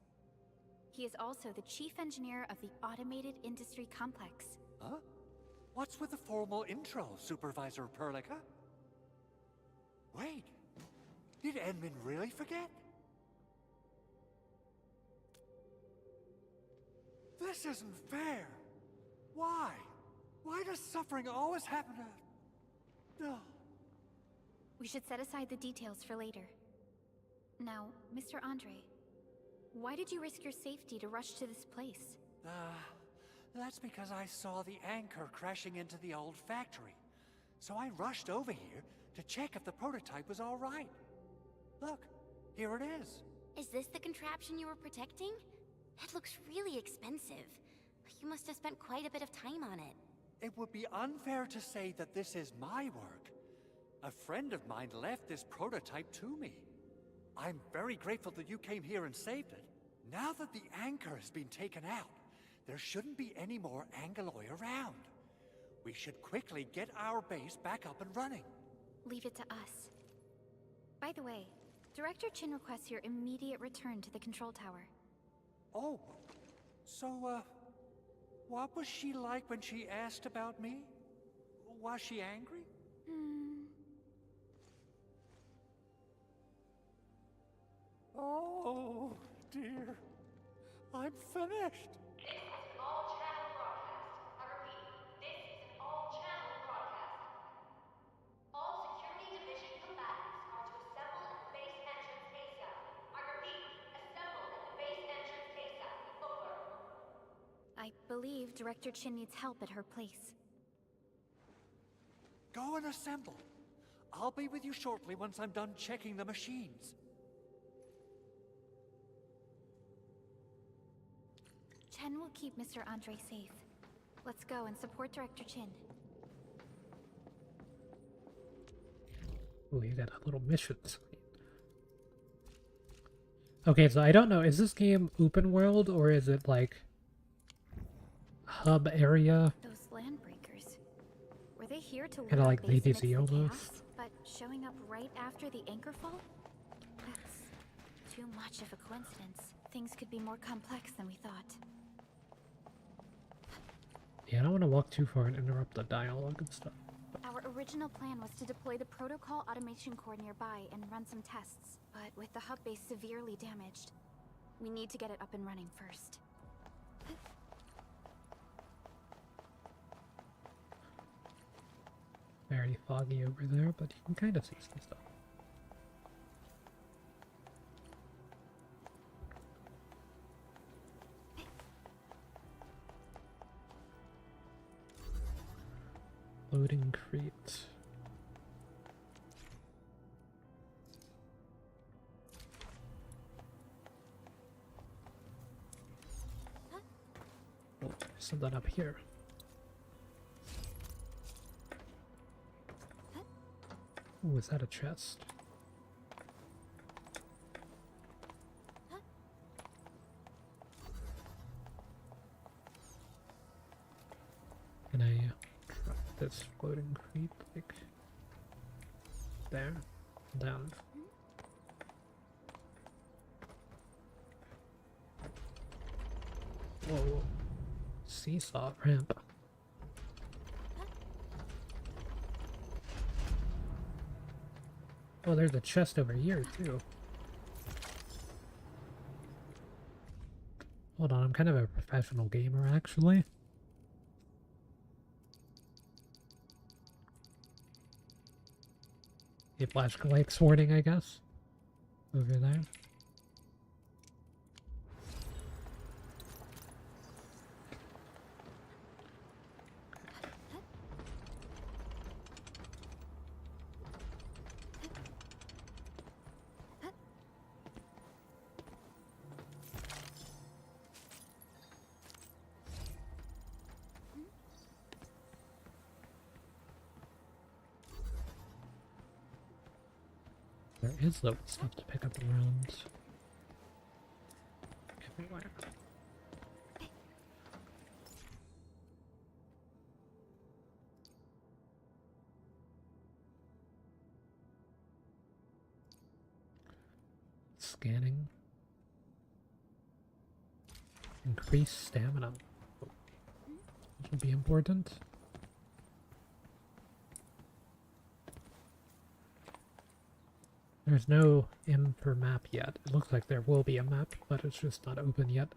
He is also the chief engineer of the Automated Industry Complex. Huh? What's with the formal intro, Supervisor Perlica? Wait, did Edmund really forget? This isn't fair. Why? Why does suffering always happen to... No. We should set aside the details for later. Now, Mr. Andre, why did you risk your safety to rush to this place? That's because I saw the anchor crashing into the old factory. So I rushed over here to check if the prototype was all right. Look, here it is. Is this the contraption you were protecting? It looks really expensive. You must have spent quite a bit of time on it. It would be unfair to say that this is my work. A friend of mine left this prototype to me. I'm very grateful that you came here and saved it. Now that the anchor has been taken out, there shouldn't be any more Angeloi around. We should quickly get our base back up and running. Leave it to us. By the way, Director Chin requests your immediate return to the control tower. Oh, so, what was she like when she asked about me? Was she angry? Oh, dear. I'm finished. This is an all-channel broadcast. I repeat, this is an all-channel broadcast. All security division combatants are to assemble at the base entrance ASAP. I repeat, assemble at the base entrance ASAP. Over. I believe Director Chin needs help at her place. Go and assemble. I'll be with you shortly once I'm done checking the machines. Chen will keep Mr. Andre safe. Let's go and support Director Chin. Oh, you got a little mission screen. Okay, so I don't know. Is this game open world or is it like hub area? Those land breakers. Were they here to Kinda like base amidst DayZ the almost. chaos, but showing up right after the anchor fall? That's too much of a coincidence. Things could be more complex than we thought. Yeah, I don't want to walk too far and interrupt the dialogue and stuff. Our original plan was to deploy the protocol automation core nearby and run some tests, but with the hub base severely damaged, we need to get it up and running first. Very foggy over there, but you can kind of see some stuff. Loading crate. Oh, there's something up here. Oh, is that a chest? Can I drop this floating crate like there? Down. Whoa. Seesaw ramp. Oh, there's a chest over here, too. Hold on, I'm kind of a professional gamer, actually. A flashlight warning, I guess. Over there. There is though stuff to pick up around everywhere. Scanning. Increase stamina. Which will be important. There's no M per map yet. It looks like there will be a map, but it's just not open yet.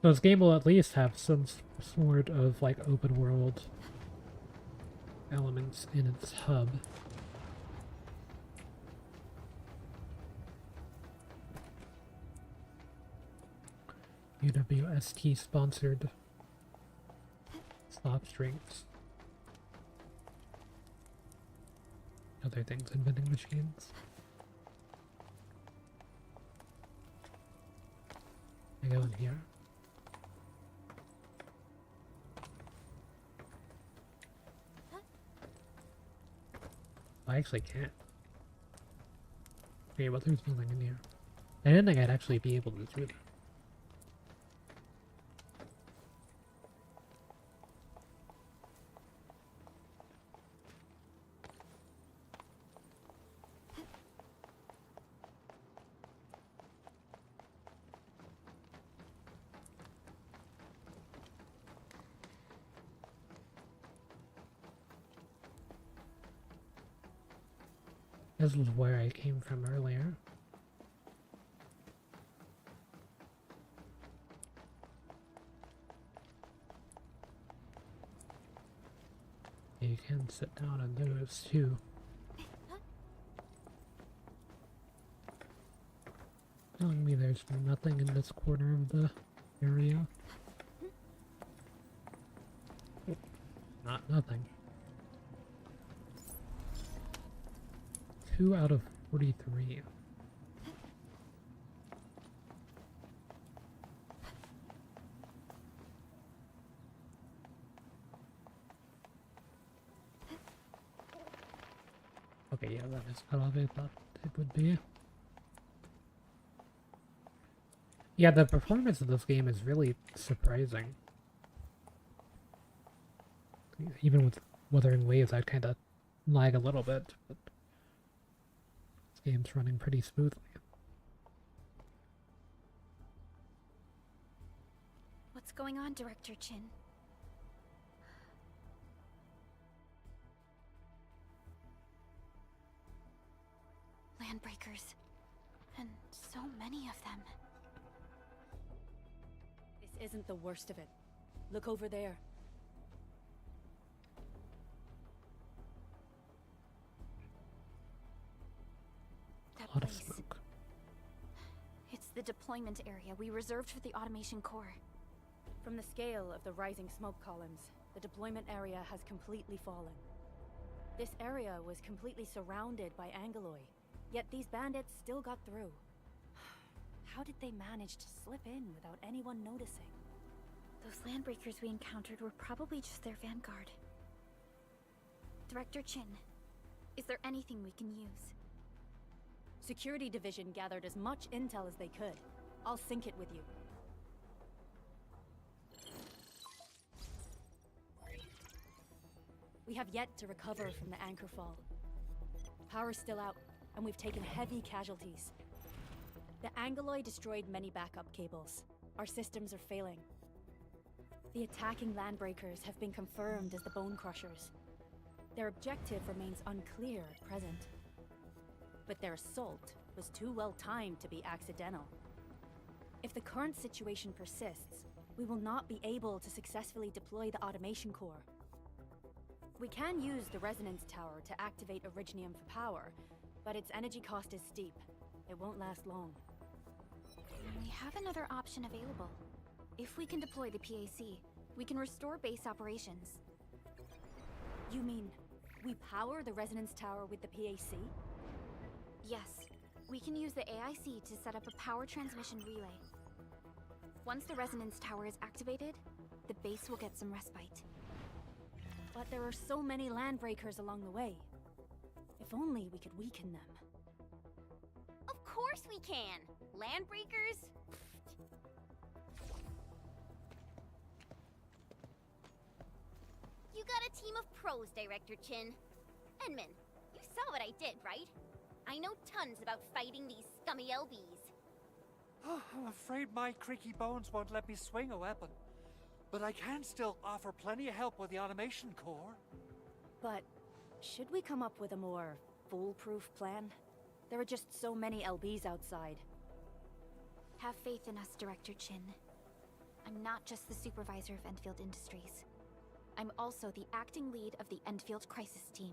So this game will at least have some sort of like open world elements in its hub. UWST sponsored slop strings. Other things in vending machines. I go in here. I actually can't. Okay, but there's nothing in here. I didn't think I'd actually be able to do that. This was where I came from earlier. You can sit down on those too. Telling me there's nothing in this corner of the area. Not nothing. 2 out of 43. Okay, yeah, that is what I thought it would be. Yeah, the performance of this game is really surprising. Even with Wuthering Waves, I'd kind of lag a little bit, but this game's running pretty smoothly. What's going on, Director Chin? Landbreakers. And so many of them. This isn't the worst of it. Look over there. That A lot of place. smoke. It's the deployment area we reserved for the automation core. From the scale of the rising smoke columns, the deployment area has completely fallen. This area was completely surrounded by Angoloi, yet these bandits still got through. How did they manage to slip in without anyone noticing? Those landbreakers we encountered were probably just their vanguard. Director Chin, is there anything we can use? Security Division gathered as much intel as they could. I'll sync it with you. We have yet to recover from the anchor fall. Power's still out, and we've taken heavy casualties. The Angoloi destroyed many backup cables. Our systems are failing. The attacking landbreakers have been confirmed as the Bone Crushers. Their objective remains unclear at present. But their assault was too well timed to be accidental. If the current situation persists, we will not be able to successfully deploy the automation core. We can use the resonance tower to activate Originium for power, but its energy cost is steep. It won't last long. We have another option available. If we can deploy the PAC, we can restore base operations. You mean, we power the resonance tower with the PAC? Yes, we can use the AIC to set up a power transmission relay. Once the resonance tower is activated, the base will get some respite. But there are so many landbreakers along the way. If only we could weaken them. course we can. Landbreakers? You got a team of pros, Director Chin. Enman, you saw what I did, right? I know tons about fighting these scummy LBs. I'm afraid my creaky bones won't let me swing a weapon. But I can still offer plenty of help with the automation core. But should we come up with a more foolproof plan? There are just so many LBs outside. Have faith in us, Director Chin. I'm not just the supervisor of Endfield Industries. I'm also the acting lead of the Endfield Crisis Team.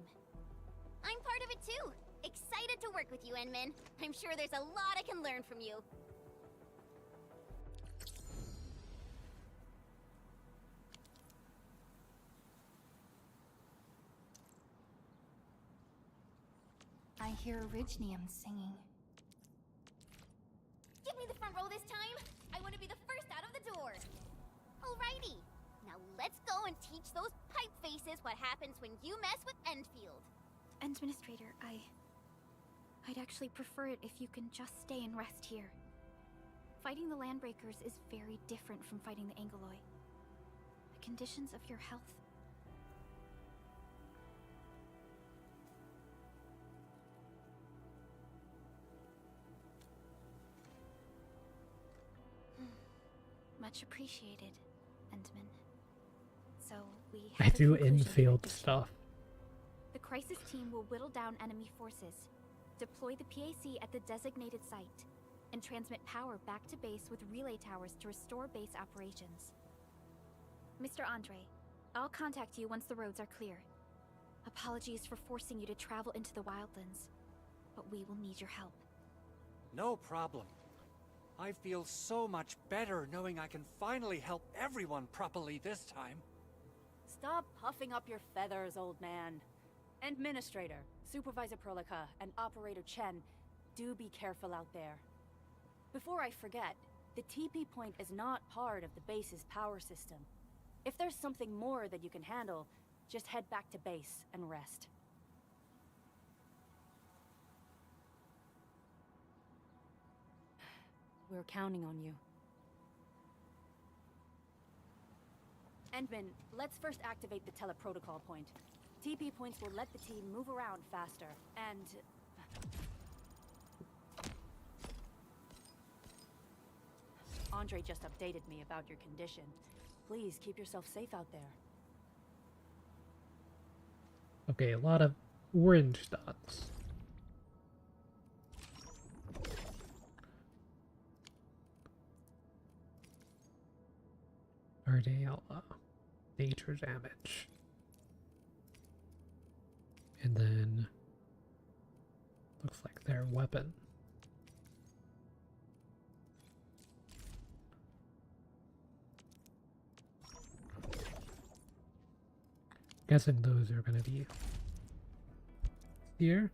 I'm part of it too. Excited to work with you, Enman. I'm sure there's a lot I can learn from you. I hear Orignium singing. Give me the front row this time. I want to be the first out of the door. Alrighty. Now let's go and teach those pipe faces what happens when you mess with Endfield. Administrator, I'd actually prefer it if you can just stay and rest here. Fighting the Landbreakers is very different from fighting the Angoloi. The conditions of your health... Much appreciated, Endman. So, we I have a do conclusion, infield Director Chin. stuff. The Crisis Team will whittle down enemy forces, deploy the PAC at the designated site, and transmit power back to base with relay towers to restore base operations. Mr. Andre, I'll contact you once the roads are clear. Apologies for forcing you to travel into the wildlands, but we will need your help. No problem. I feel so much better knowing I can finally help everyone properly this time. Stop puffing up your feathers, old man. Administrator, Supervisor Perlica, and Operator Chen, do be careful out there. Before I forget, the TP point is not part of the base's power system. If there's something more that you can handle, just head back to base and rest. We're counting on you. Endman, let's first activate the teleprotocol point. TP points will let the team move around faster, and... Andre just updated me about your condition. Please keep yourself safe out there. Okay, a lot of orange dots. Ardala. Nature damage. And then looks like their weapon. Guessing those are gonna be here.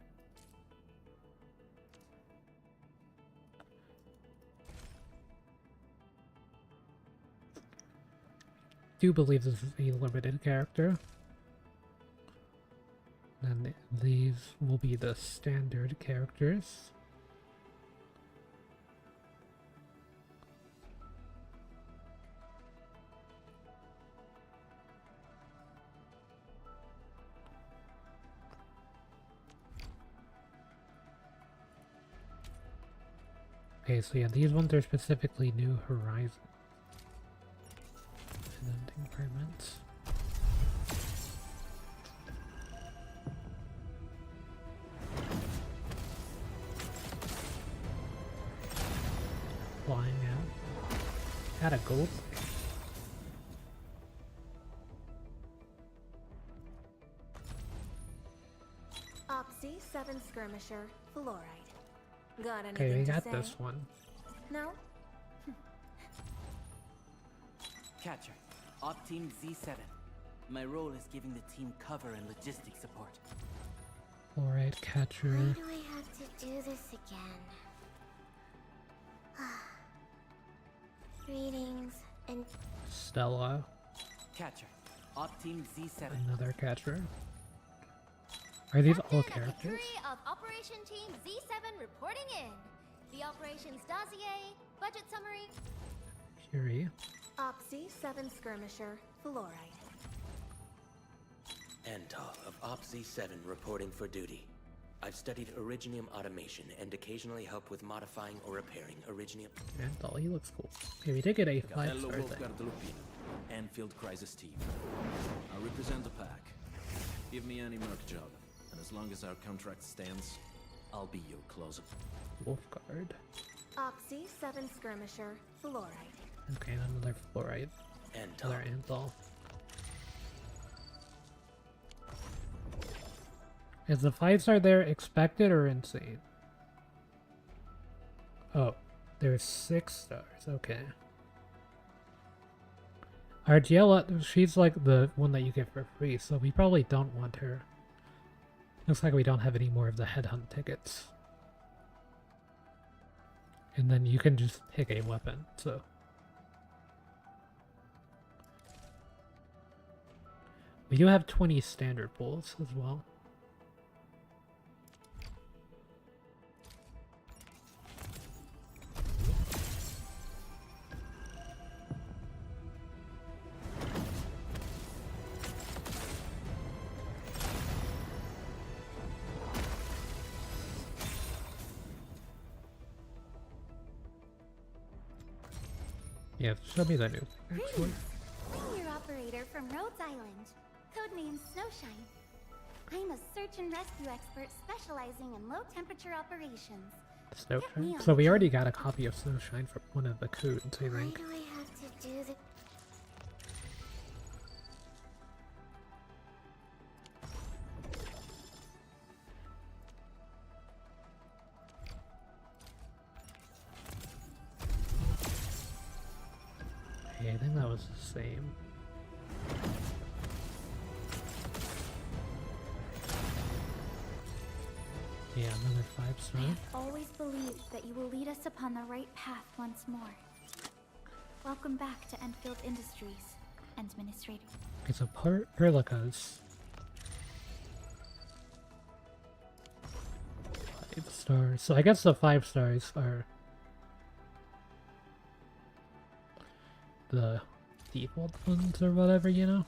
Do believe this is a limited character. Then these will be the standard characters. Okay, so yeah, these ones are specifically New Horizons. And then increments. Flying out. Had a gold. Op C7 Skirmisher, Fluoride. Got anything Okay, we to got say? this one. No? Catcher, Op Team Z7. My role is giving the team cover and logistics support. Alright, catcher. Why do I have to do this again? Greetings and Stella. Catcher, Op Team Z7. Another catcher. Are these all Captain of the characters? crew of Operation Team Z7 reporting in. The operations dossier, budget summary. Curie. Opsy 7 Skirmisher, Fluoride. Antal of Opsy 7 reporting for duty. I've studied Originium automation and occasionally help with modifying or repairing Originium. Antal, he looks cool. Okay, we did get a 5-star thing. Endfield Crisis Team. I represent the pack. Give me any merc job, and as long as our contract stands, I'll be your closer. Wolfguard. Opsy 7 Skirmisher, Fluoride. Okay, another fluoride. Another Antal. Is the 5-star there expected or insane? Oh, there's 6 stars. Okay. Argiela, she's like the one that you get for free, so we probably don't want her. Looks like we don't have any more of the headhunt tickets. And then you can just pick a weapon, so. We do have 20 standard pulls as well. Yeah, show me that new thing, actually. I'm your operator from Rhodes Island. Codename Snowshine. I'm a search and rescue expert specializing in low-temperature operations. Snowshine? So we already got a copy of Snowshine from one of the codes, I think. Why do I have to do the... Hey, I think that was the same. Yeah, another 5-star. I have always believed that you will lead us upon the right path once more. Welcome back to Endfield Industries, Administrator. It's a Perlicas. 5 stars. So I guess the 5 stars are the default ones or whatever, you know?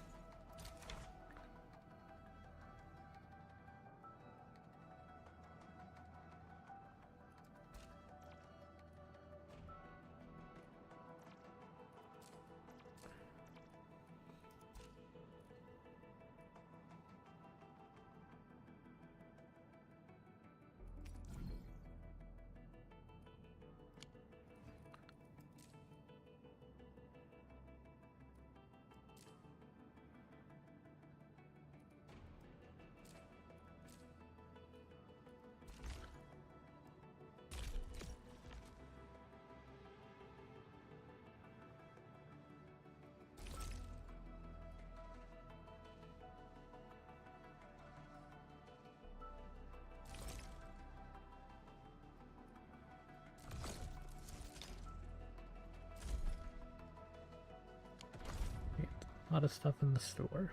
A lot of stuff in the store.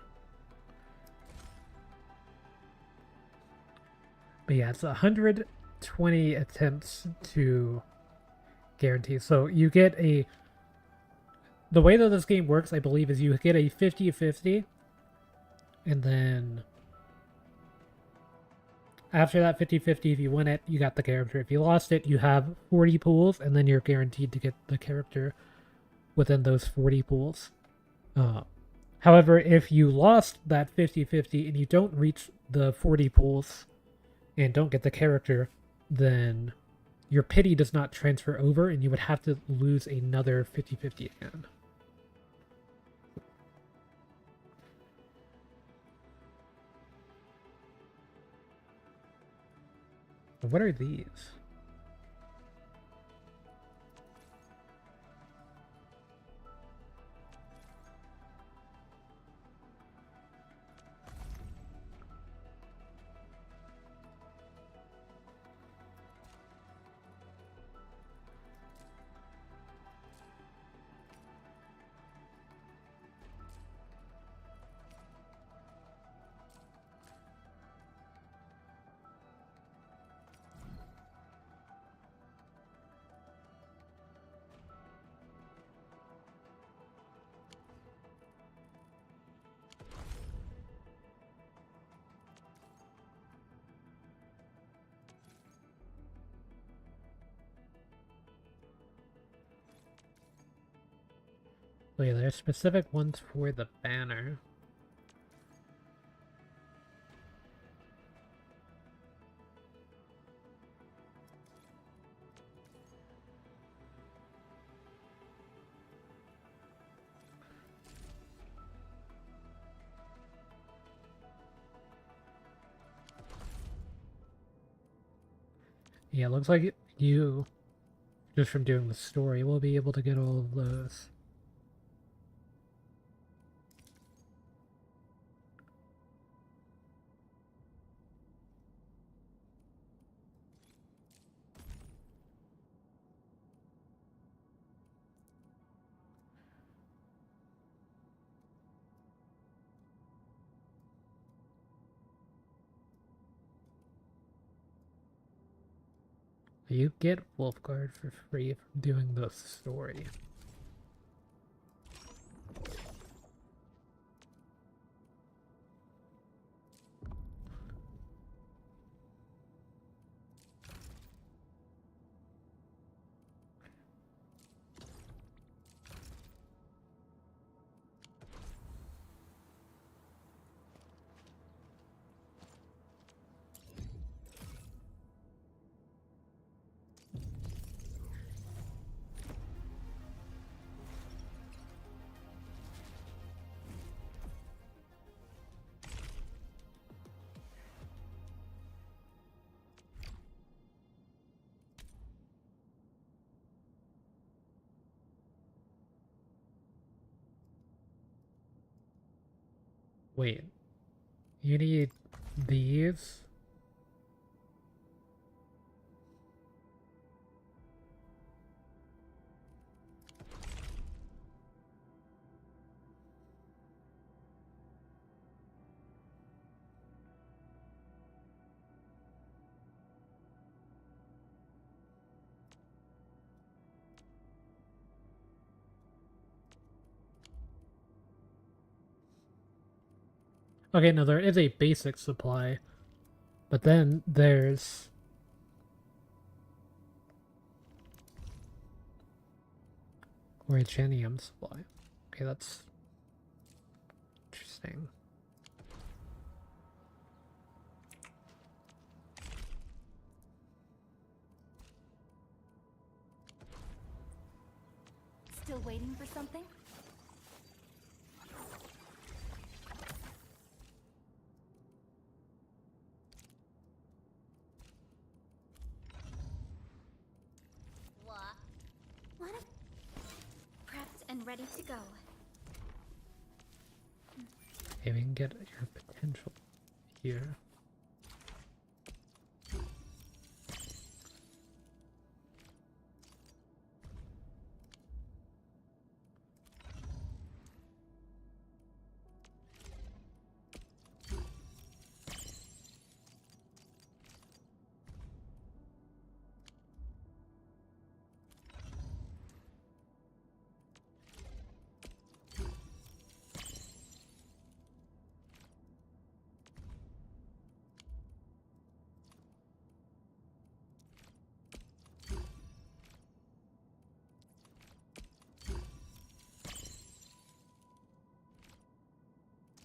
But yeah, it's 120 attempts to guarantee. So you get a... The way that this game works, I believe, is you get a 50-50. And then... After that 50-50, if you win it, you got the character. If you lost it, you have 40 pools, and then you're guaranteed to get the character within those 40 pools. However, if you lost that 50-50 and you don't reach the 40 pools and don't get the character, then your pity does not transfer over and you would have to lose another 50-50 again. What are these? Oh yeah, there's specific ones for the banner. Yeah, it looks like you, just from doing the story, will be able to get all of those. You get Wolfguard for free from doing the story. Wait, you need these? Okay, no, there is a basic supply, but then there's Originium supply. Okay, that's interesting. Still waiting for something? What if... Prepped and ready to go. Okay, we can get your potential here.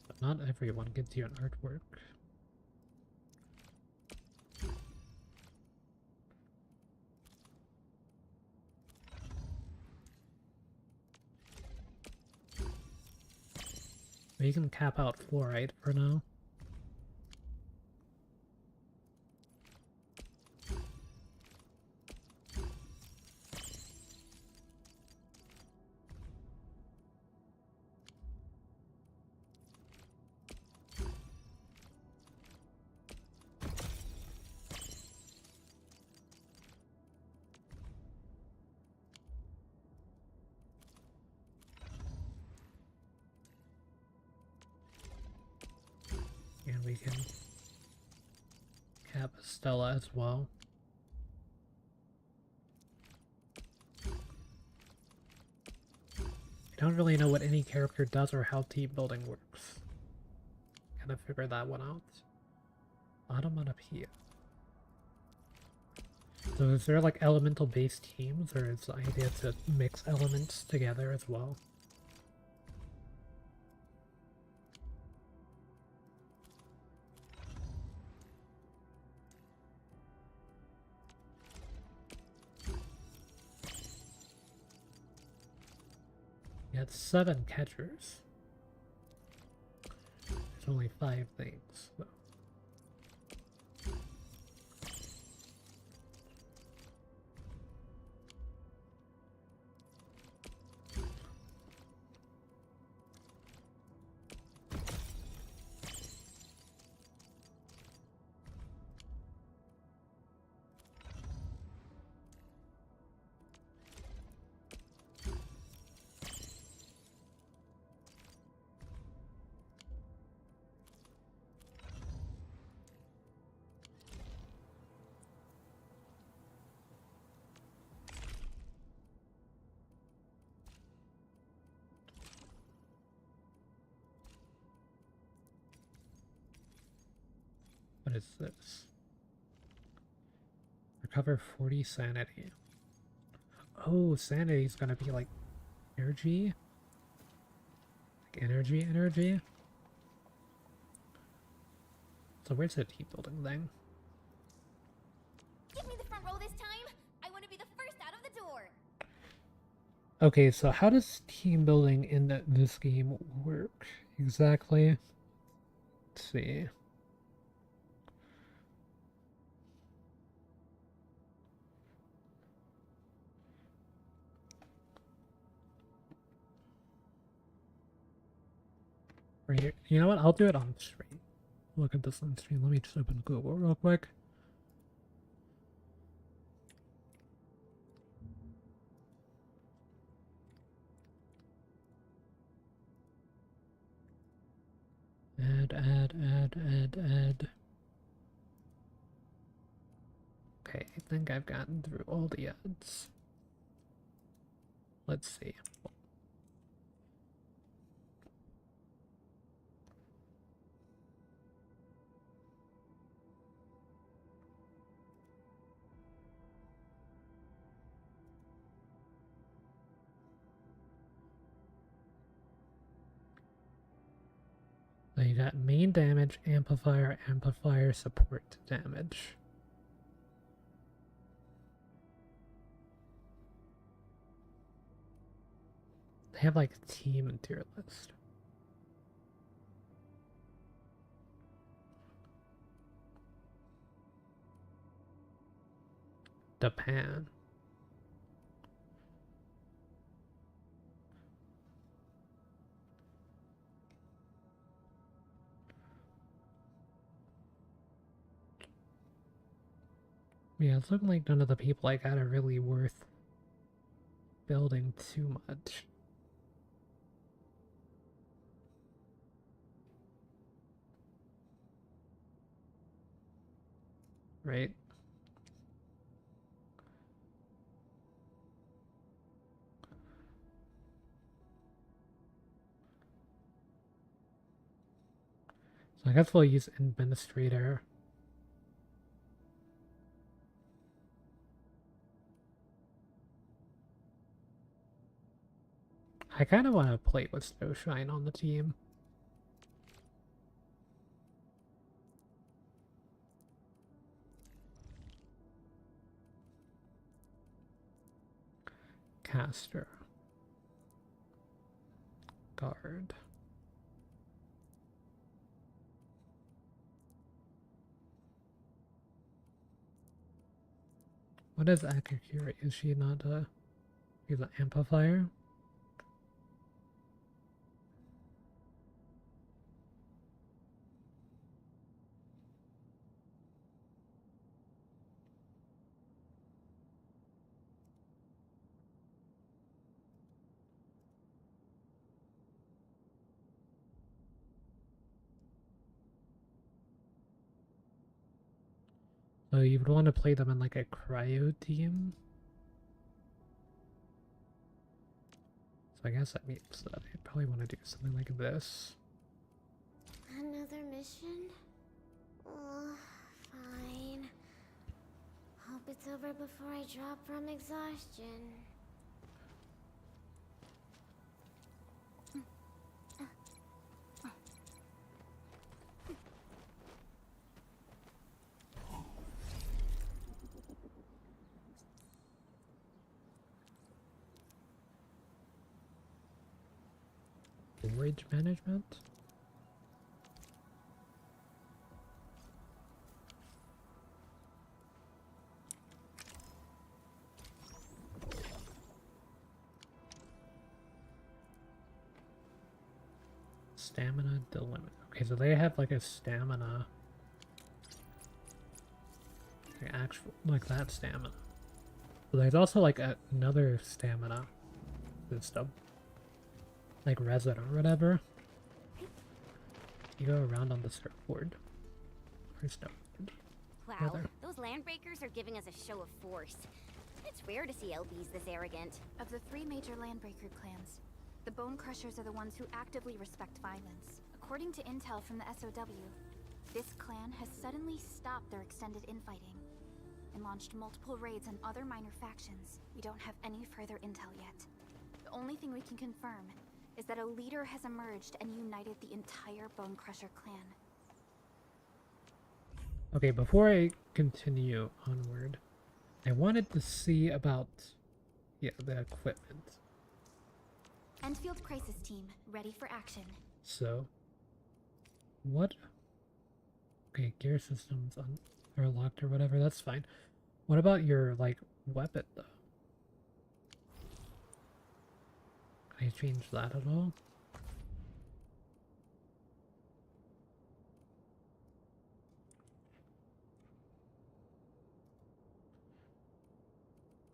But not everyone gets you an artwork. We can cap out fluorite for now. And we can cap Stella as well. I don't really know what any character does or how team building works. Gotta figure that one out. Onomatopoeia. So is there like elemental based teams, or is the idea to mix elements together as well? That's 7 catchers. There's only 5 things, though. What is this? Recover 40 sanity. Oh, sanity's gonna be like energy? Like energy? So where's the team building thing? Give me the front row this time. I want to be the first out of the door. Okay, so how does team building in this game work exactly? Let's see. Right here. You know what? I'll do it on stream. Look at this on stream. Let me just open Google real quick. Add. Okay, I think I've gotten through all the ads. Let's see. So you got main damage, amplifier, support damage. They have like a team and tier list. Japan. Yeah, it's looking like none of the people I got are really worth building too much. Right? So I guess we'll use administrator. I kind of want to play with Snowshine on the team. Caster. Guard. What is Akakiri? Is she not a... She's an amplifier? So you would want to play them in like a cryo team? So I guess that means that I probably want to do something like this. Another mission? Oh, fine. Hope it's over before I drop from exhaustion. storage management? Stamina delimit. Okay, so they have like a stamina. Like actual, like that stamina. But there's also like another stamina system. Like resin or whatever. You go around on the surfboard. Or snowboard. Wow, Rather. those landbreakers are giving us a show of force. It's rare to see LBs this arrogant. Of the three major landbreaker clans, the Bone Crushers are the ones who actively respect violence. According to intel from the SOW, this clan has suddenly stopped their extended infighting and launched multiple raids on other minor factions. We don't have any further intel yet. The only thing we can confirm is that a leader has emerged and united the entire Bone Crusher clan. Okay, before I continue onward, I wanted to see about, yeah, the equipment. Endfield Crisis Team, ready for action. So, what? Okay, gear systems are locked or whatever, that's fine. What about your, like, weapon, though? Can I change that at all?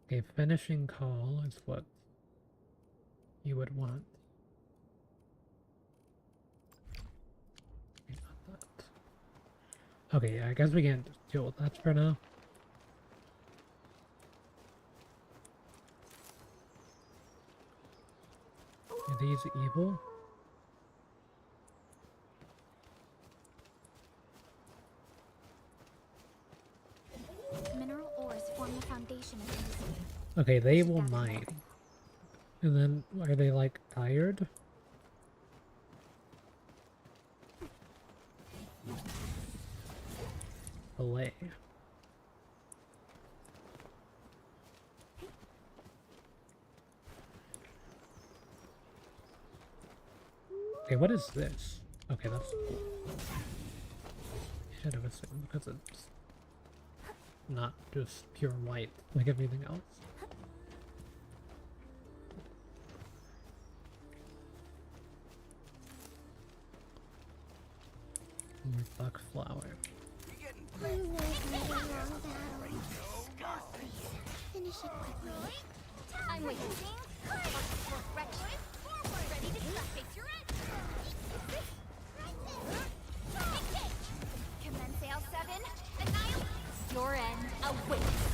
Okay, finishing call is what you would want. Okay, not that. Okay, yeah, I guess we can deal with that for now. Are these evil? Mineral ores form the foundation of these. Okay, they will mine. And then, are they like tired? Belay. Okay, what is this? Okay, that's cool. Should have assumed because it's not just pure white like everything else. More buck flower. Finish it quickly. I'm with you. Ready to face your end. Commence L7. Annihilate. Your end awaits.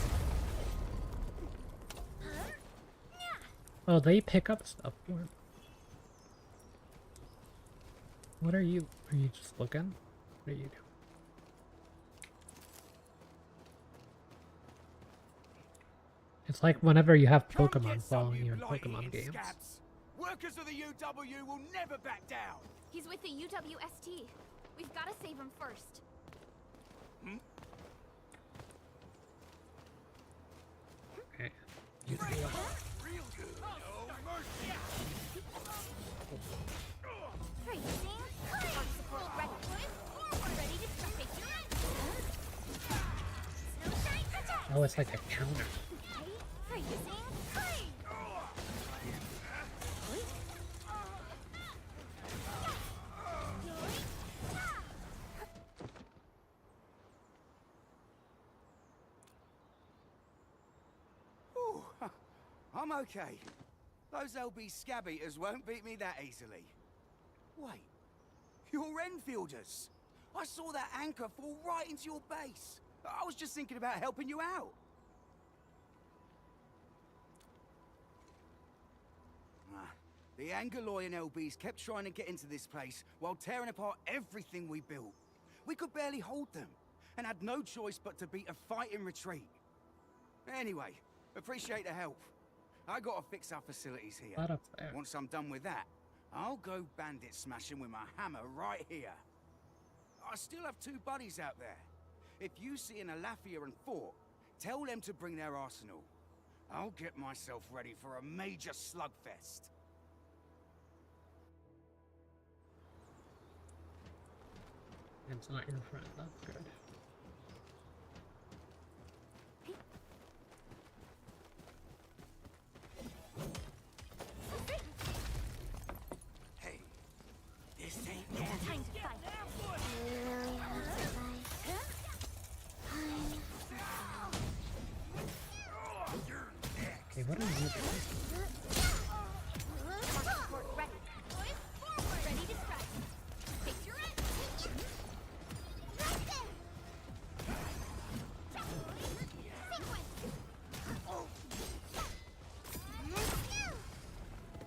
Oh, they pick up stuff for him. What are you? Are you just looking? What are you doing? It's like whenever you have Pokemon following you in Pokemon games. Workers of the UW will never back down. He's with the UWST. We've got to save him first. Okay. Real good. No mercy. Oh, it's like a counter. Ooh, I'm okay. Those LB scab eaters won't beat me that easily. Wait, you're Enfielders. I saw that anchor fall right into your base. I was just thinking about helping you out. The Angoloyan LBs kept trying to get into this place while tearing apart everything we built. We could barely hold them, and had no choice but to beat a fight in retreat. Anyway, appreciate the help. I gotta fix our facilities here. Right up there. Once I'm done with that, I'll go bandit smashing with my hammer right here. I still have two buddies out there. If you see an Alafia and Fort, tell them to bring their arsenal. I'll get myself ready for a major slugfest. It's not your friend, that's good. Hey, this ain't normal. Time to fight. We really have to fight. Okay, what are you doing? Ready. Ready to strike. Picture it.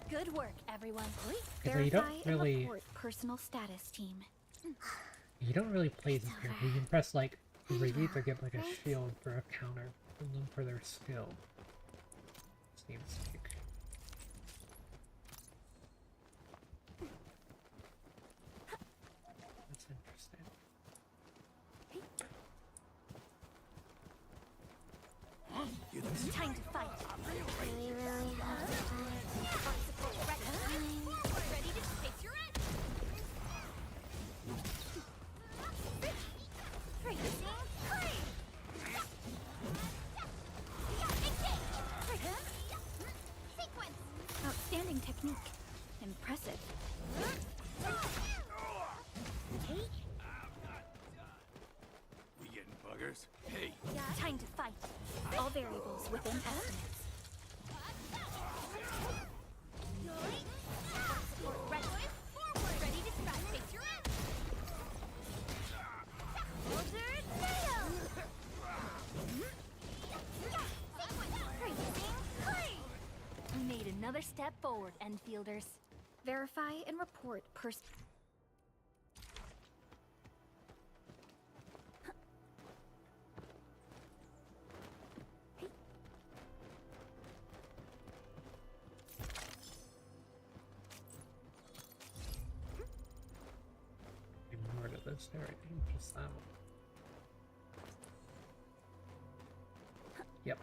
Good work, everyone. Okay, so you don't Verify and really- report personal status, team. You don't really play them here. You can press like read to get like a shield for a counter, and then for their skill. Seems like. That's interesting. Time to fight. We really have to fight. Ready to face your end. Outstanding technique. Impressive. We getting buggers? Hey, Time to fight. All variables within estimates. Ready to strike. Face your end. We made another step forward, Enfielders. Verify and report More to this area, just that one. Yep.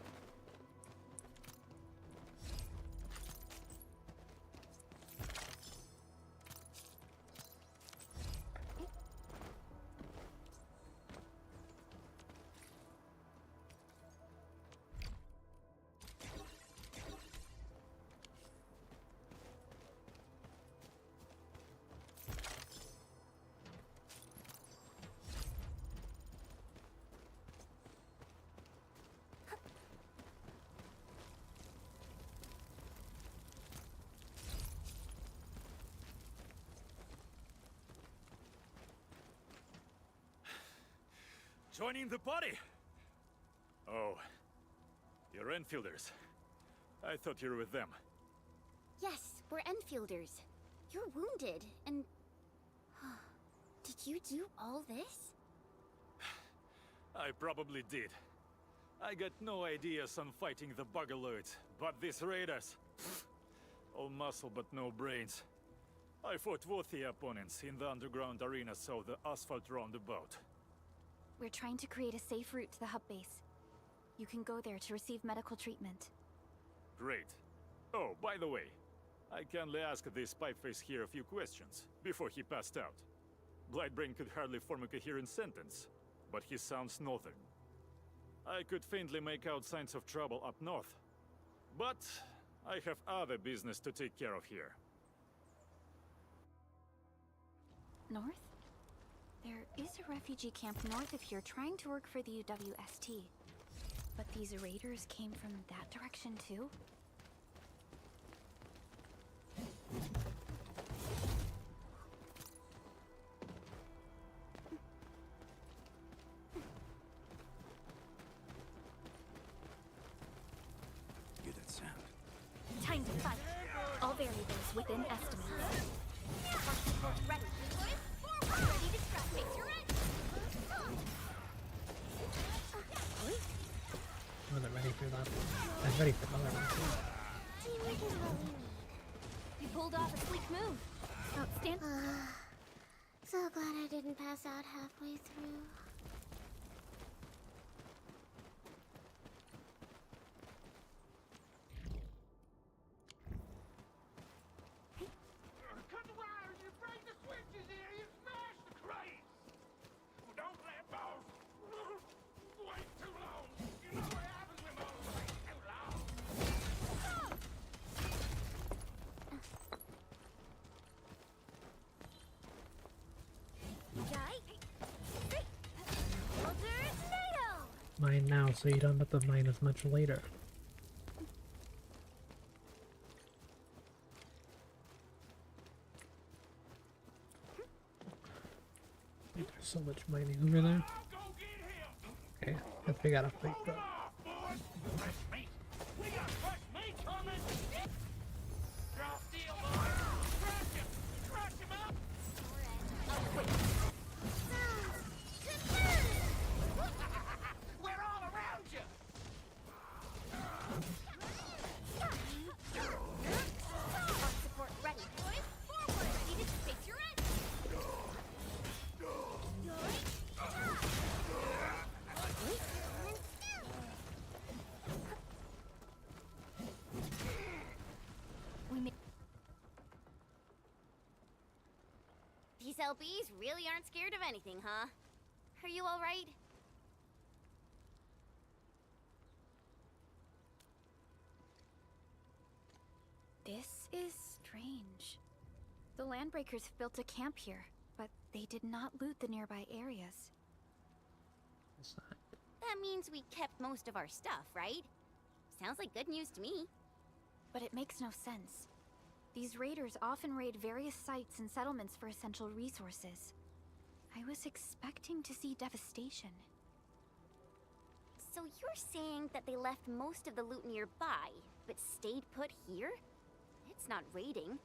joining the party. Oh, you're Enfielders. I thought you were with them. Yes, we're Enfielders. You're wounded, and... Did you do all this? I probably did. I got no ideas on fighting the Buggerloids, but these raiders... all muscle but no brains. I fought worthy opponents in the underground arena so the asphalt roundabout. We're trying to create a safe route to the hub base. You can go there to receive medical treatment. Great. Oh, by the way, I kindly asked this pipeface here a few questions before he passed out. Blightbrain could hardly form a coherent sentence, but he sounds northern. I could faintly make out signs of trouble up north, but I have other business to take care of here. North? There is a refugee camp north of here trying to work for the UWST. But these raiders came from that direction too? Hear that sound? Time to fight. All variables within estimates. Ready. Ready to strike. Face your end. Oh, they're ready for that. I'm ready for another one too. Teamwork is what we need. You pulled off a sleek move. Outstanding. So glad I didn't pass out halfway through. Cut the wires, you break the switches here, you smash the crates! mine now so you don't have to mine as much later. There's so much mining over there. Okay, guess we gotta fight though. These LBs really aren't scared of anything, huh? Are you alright? This is strange. The Landbreakers built a camp here, but they did not loot the nearby areas. That means we kept most of our stuff, right? Sounds like good news to me. But it makes no sense. These raiders often raid various sites and settlements for essential resources. I was expecting to see devastation. So you're saying that they left most of the loot nearby, but stayed put here? It's not raiding.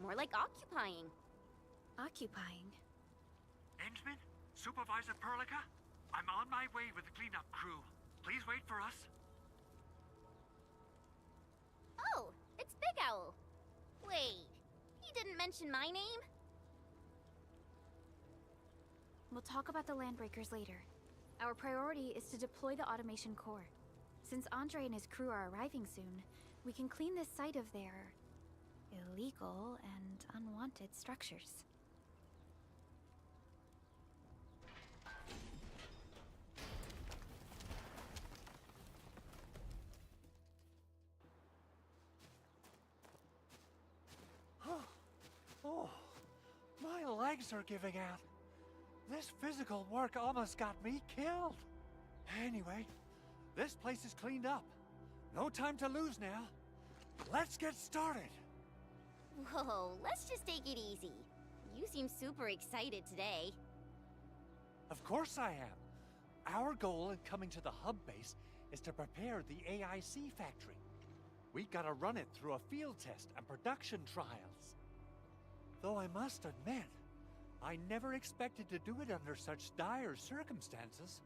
More like occupying. Occupying? Endman? Supervisor Perlica? I'm on my way with the cleanup crew. Please wait for us. Oh, it's Big Owl. Wait, he didn't mention my name? We'll talk about the Landbreakers later. Our priority is to deploy the automation core. Since Andre and his crew are arriving soon, we can clean this site of their illegal and unwanted structures. Oh, my legs are giving out. This physical work almost got me killed. Anyway, this place is cleaned up. No time to lose now. Let's get started. Whoa, let's just take it easy. You seem super excited today. Of course I am. Our goal in coming to the hub base is to prepare the AIC factory. We gotta run it through a field test and production trials. Though I must admit, I never expected to do it under such dire circumstances.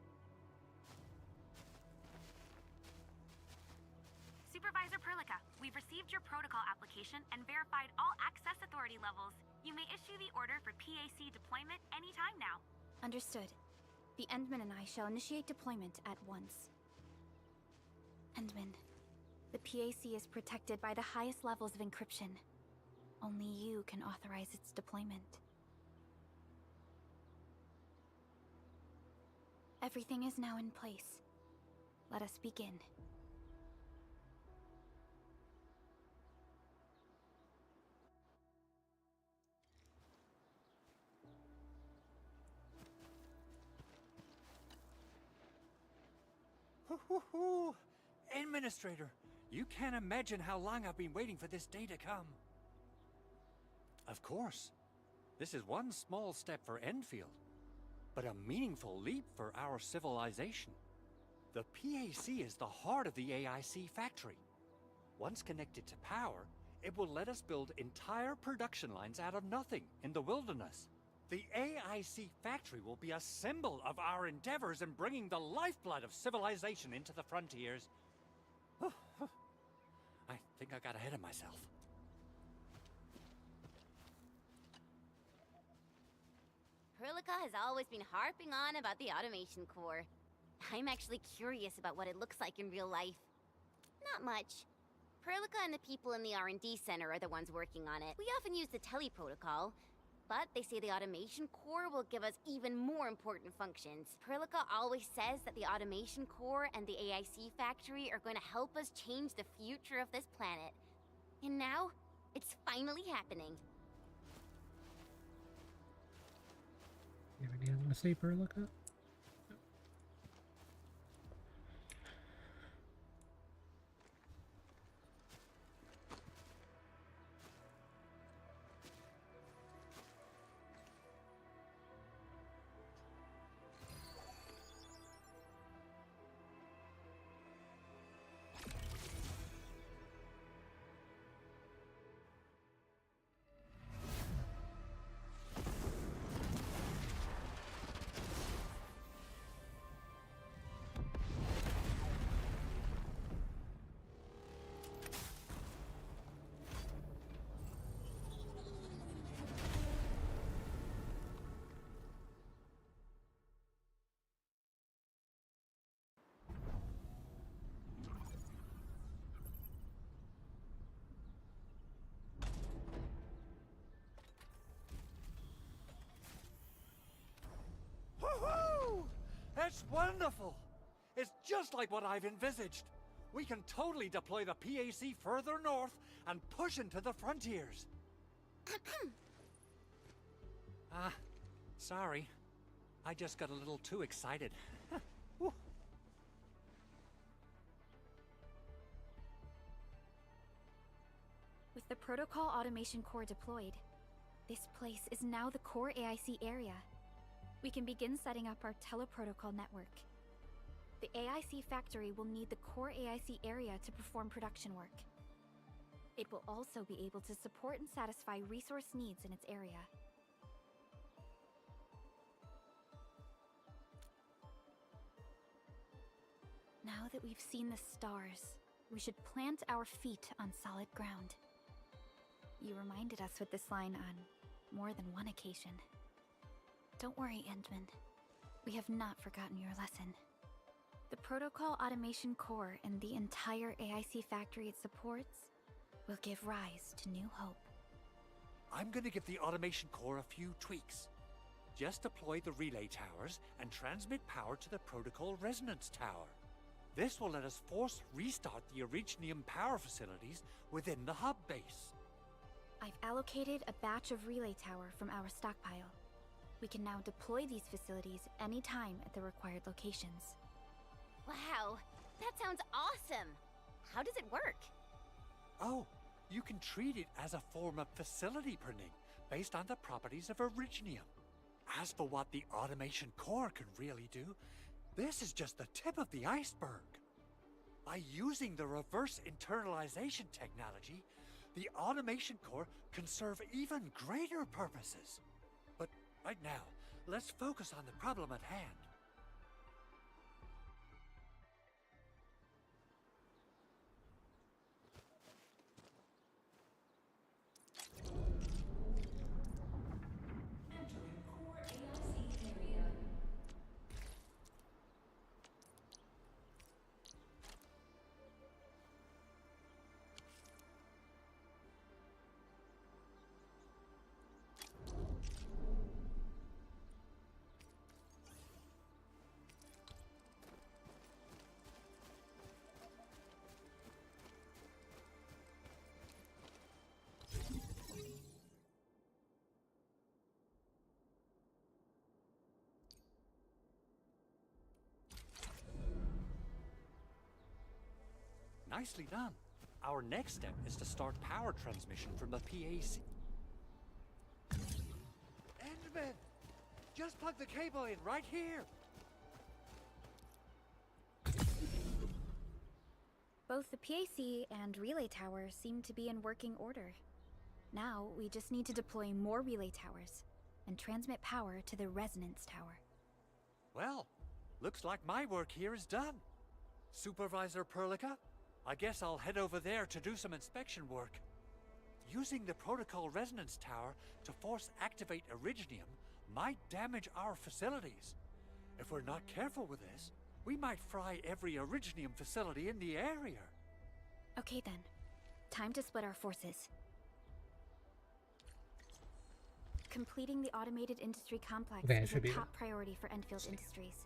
Supervisor Perlica, we've received your protocol application and verified all access authority levels. You may issue the order for PAC deployment anytime now. Understood. The Endman and I shall initiate deployment at once. Endman, the PAC is protected by the highest levels of encryption. Only you can authorize its deployment. Everything is now in place. Let us begin. Hoo-hoo-hoo! Administrator, you can't imagine how long I've been waiting for this day to come. Of course, this is one small step for Endfield, but a meaningful leap for our civilization. The PAC is the heart of the AIC factory. Once connected to power, it will let us build entire production lines out of nothing in the wilderness. The AIC factory will be a symbol of our endeavors in bringing the lifeblood of civilization into the frontiers. I think I got ahead of myself. Perlica has always been harping on about the automation core. I'm actually curious about what it looks like in real life. Not much. Perlica and the people in the R&D center are the ones working on it. We often use the tele protocol, but they say the automation core will give us even more important functions. Perlica always says that the automation core and the AIC factory are going to help us change the future of this planet. And now, it's finally happening. You have anything to say, Perlica? wonderful! It's just like what I've envisaged. We can totally deploy the PAC further north and push into the frontiers. Sorry. I just got a little too excited. Whew. With the Protocol Automation Core deployed, this place is now the core AIC area. We can begin setting up our teleprotocol network. The AIC factory will need the core AIC area to perform production work. It will also be able to support and satisfy resource needs in its area. Now that we've seen the stars, we should plant our feet on solid ground. You reminded us with this line on more than one occasion. Don't worry, Endman. We have not forgotten your lesson. The Protocol Automation Core and the entire AIC factory it supports will give rise to new hope. I'm gonna give the Automation Core a few tweaks. Just deploy the relay towers and transmit power to the Protocol Resonance Tower. This will let us force restart the Originium power facilities within the hub base. I've allocated a batch of relay tower from our stockpile. We can now deploy these facilities anytime at the required locations. Wow, that sounds awesome! How does it work? Oh, you can treat it as a form of facility printing based on the properties of Originium. As for what the Automation Core can really do, this is just the tip of the iceberg. By using the reverse internalization technology, the Automation Core can serve even greater purposes. But right now, let's focus on the problem at hand. Nicely done. Our next step is to start power transmission from the PAC. Endman! Just plug the cable in right here! Both the PAC and relay tower seem to be in working order. Now, we just need to deploy more relay towers and transmit power to the resonance tower. Well, looks like my work here is done. Supervisor Perlica, I guess I'll head over there to do some inspection work. Using the Protocol Resonance Tower to force activate Originium might damage our facilities. If we're not careful with this, we might fry every Originium facility in the area. Okay then. Time to split our forces. Completing the automated industry complex is a top priority for Endfield Industries.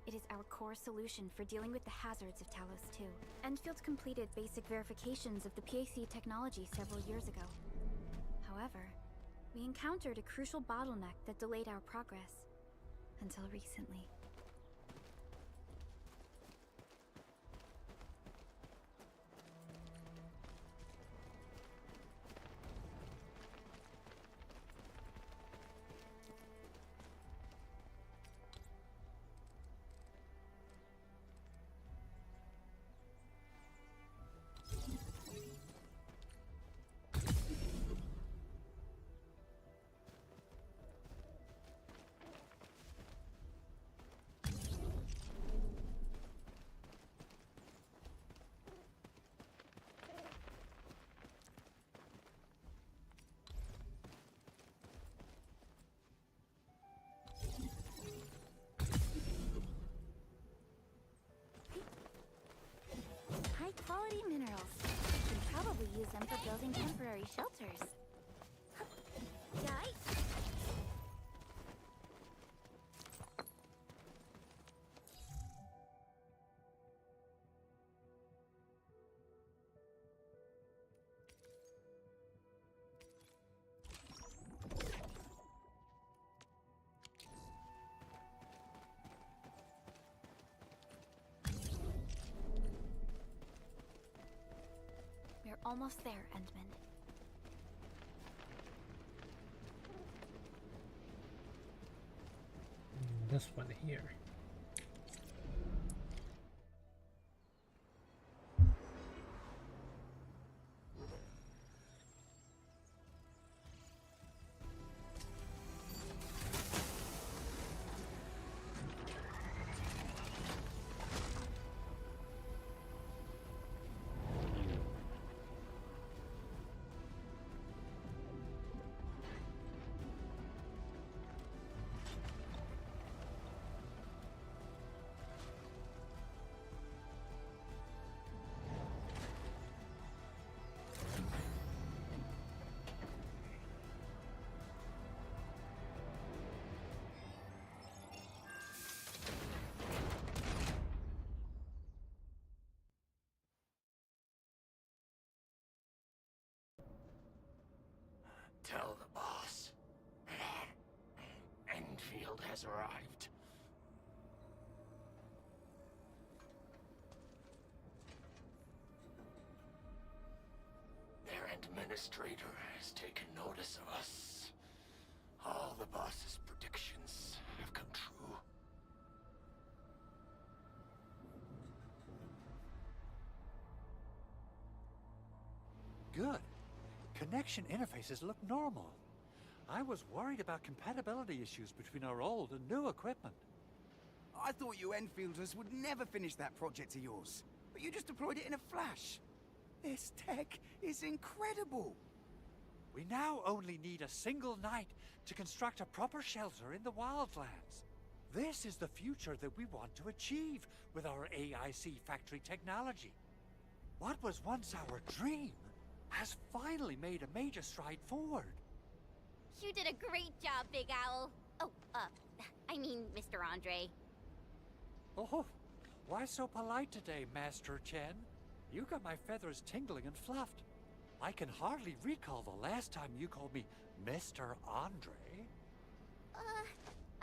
It is our core solution for dealing with the hazards of Talos 2. Endfield completed basic verifications of the PAC technology several years ago. However, we encountered a crucial bottleneck that delayed our progress. Until recently. High-quality minerals. You can probably use them for building temporary shelters. Almost there, Endman. This one here. Tell the boss. Enfield has arrived. Their administrator has taken notice of us. All the boss's predictions have come true. Good. Connection interfaces look normal. I was worried about compatibility issues between our old and new equipment. I thought you Enfielders would never finish that project of yours, but you just deployed it in a flash. This tech is incredible. We now only need a single night to construct a proper shelter in the wildlands. This is the future that we want to achieve with our AIC factory technology. What was once our dream has finally made a major stride forward. You did a great job, Big Owl. Oh, I mean, Mr. Andre. Oh, why so polite today, Master Chen? You got my feathers tingling and fluffed. I can hardly recall the last time you called me Mr. Andre.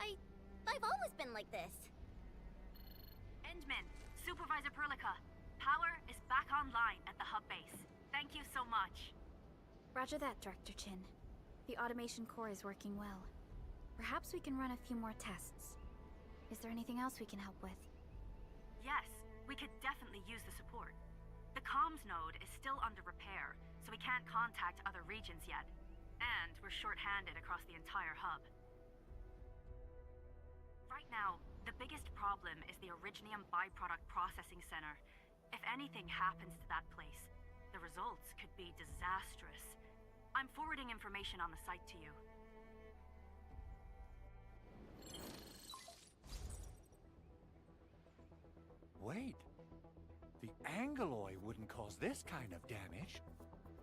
I've always been like this. Endman, Supervisor Perlica, power is back online at the hub base. Thank you so much. Roger that, Director Chin. The automation core is working well. Perhaps we can run a few more tests. Is there anything else we can help with? Yes, we could definitely use the support. The comms node is still under repair, so we can't contact other regions yet. And we're short-handed across the entire hub. Right now, the biggest problem is the Originium byproduct processing center. If anything happens to that place, the results could be disastrous. I'm forwarding information on the site to you. Wait. The Angeloy wouldn't cause this kind of damage.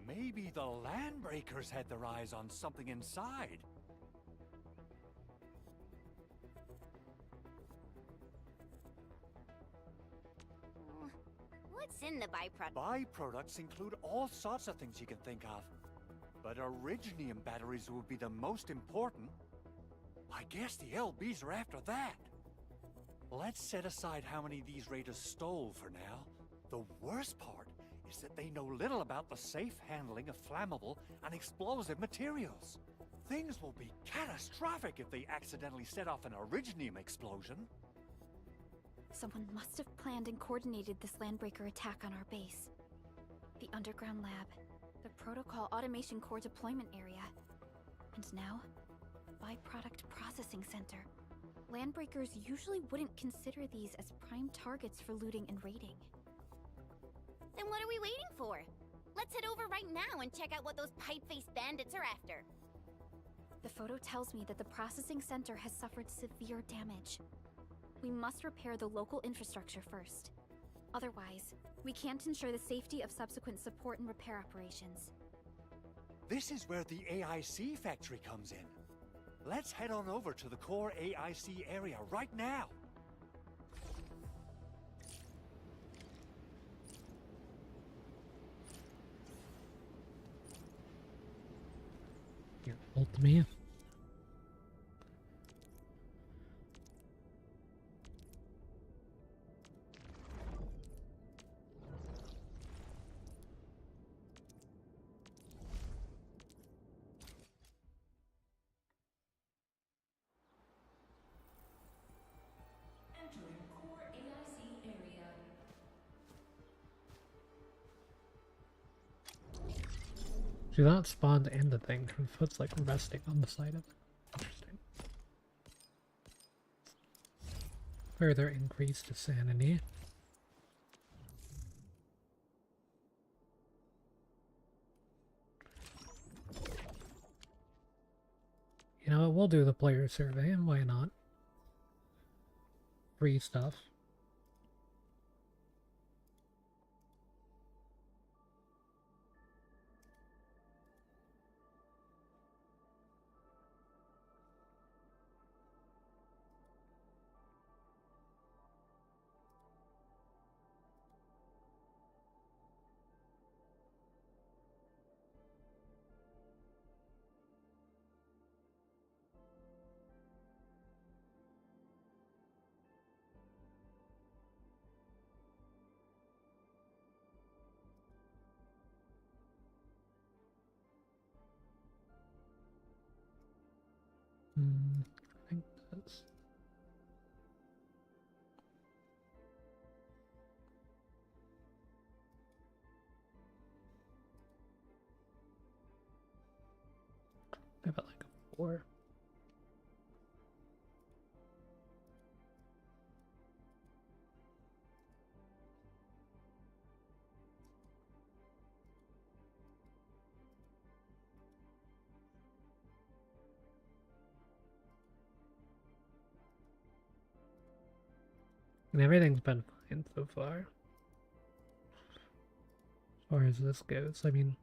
Maybe the Landbreakers had their eyes on something inside. What's in the byproduct? Byproducts include all sorts of things you can think of. But Originium batteries would be the most important. I guess the LBs are after that. Let's set aside how many these raiders stole for now. The worst part is that they know little about the safe handling of flammable and explosive materials. Things will be catastrophic if they accidentally set off an Originium explosion. Someone must have planned and coordinated this Landbreaker attack on our base. The underground lab, the Protocol Automation Core deployment area, and now, Byproduct Processing Center. Landbreakers usually wouldn't consider these as prime targets for looting and raiding. Then what are we waiting for? Let's head over right now and check out what those pipe-faced bandits are after. The photo tells me that the processing center has suffered severe damage. We must repair the local infrastructure first. Otherwise, we can't ensure the safety of subsequent support and repair operations. This is where the AIC factory comes in. Let's head on over to the core AIC area right now. Your ultimate. Do not spawn in the thing. Her foot's like resting on the side of it. Interesting. Further increase to sanity. You know what, we'll do the player survey, and why not? Free stuff. I think that's... I felt like a 4. And everything's been fine so far. As far as this goes, I mean...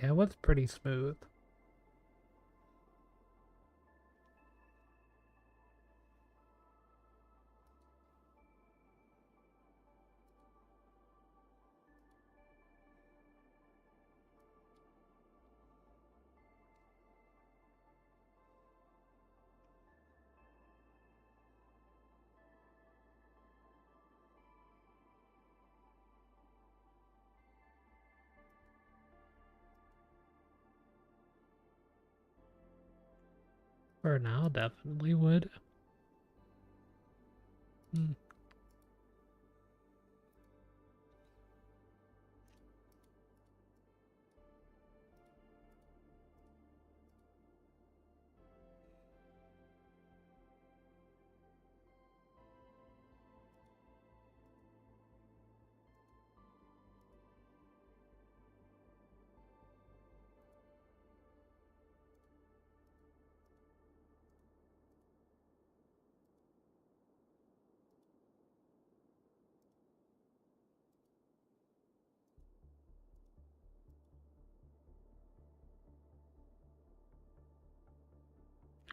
Yeah, it was pretty smooth. For now, definitely would.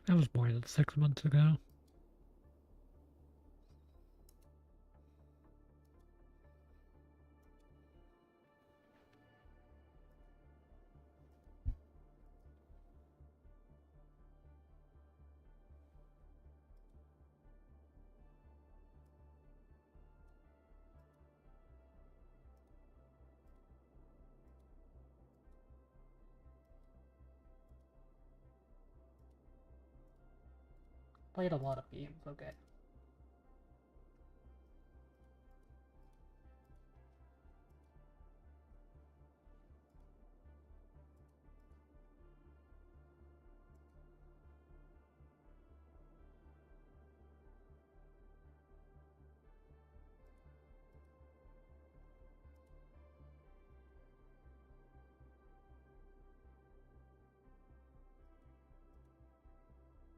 That was more than 6 months ago. Played a lot of games, okay.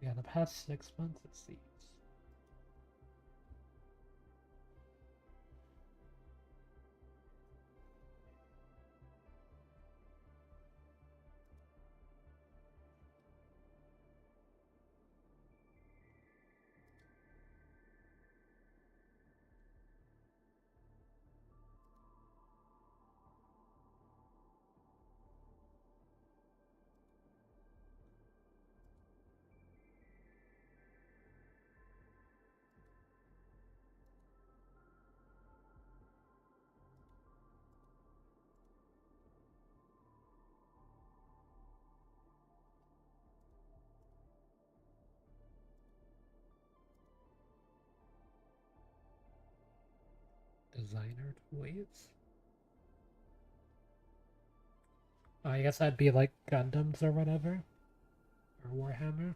Yeah, the past 6 months it seems. Designer toys. I guess that'd be like Gundams or whatever. Or Warhammer.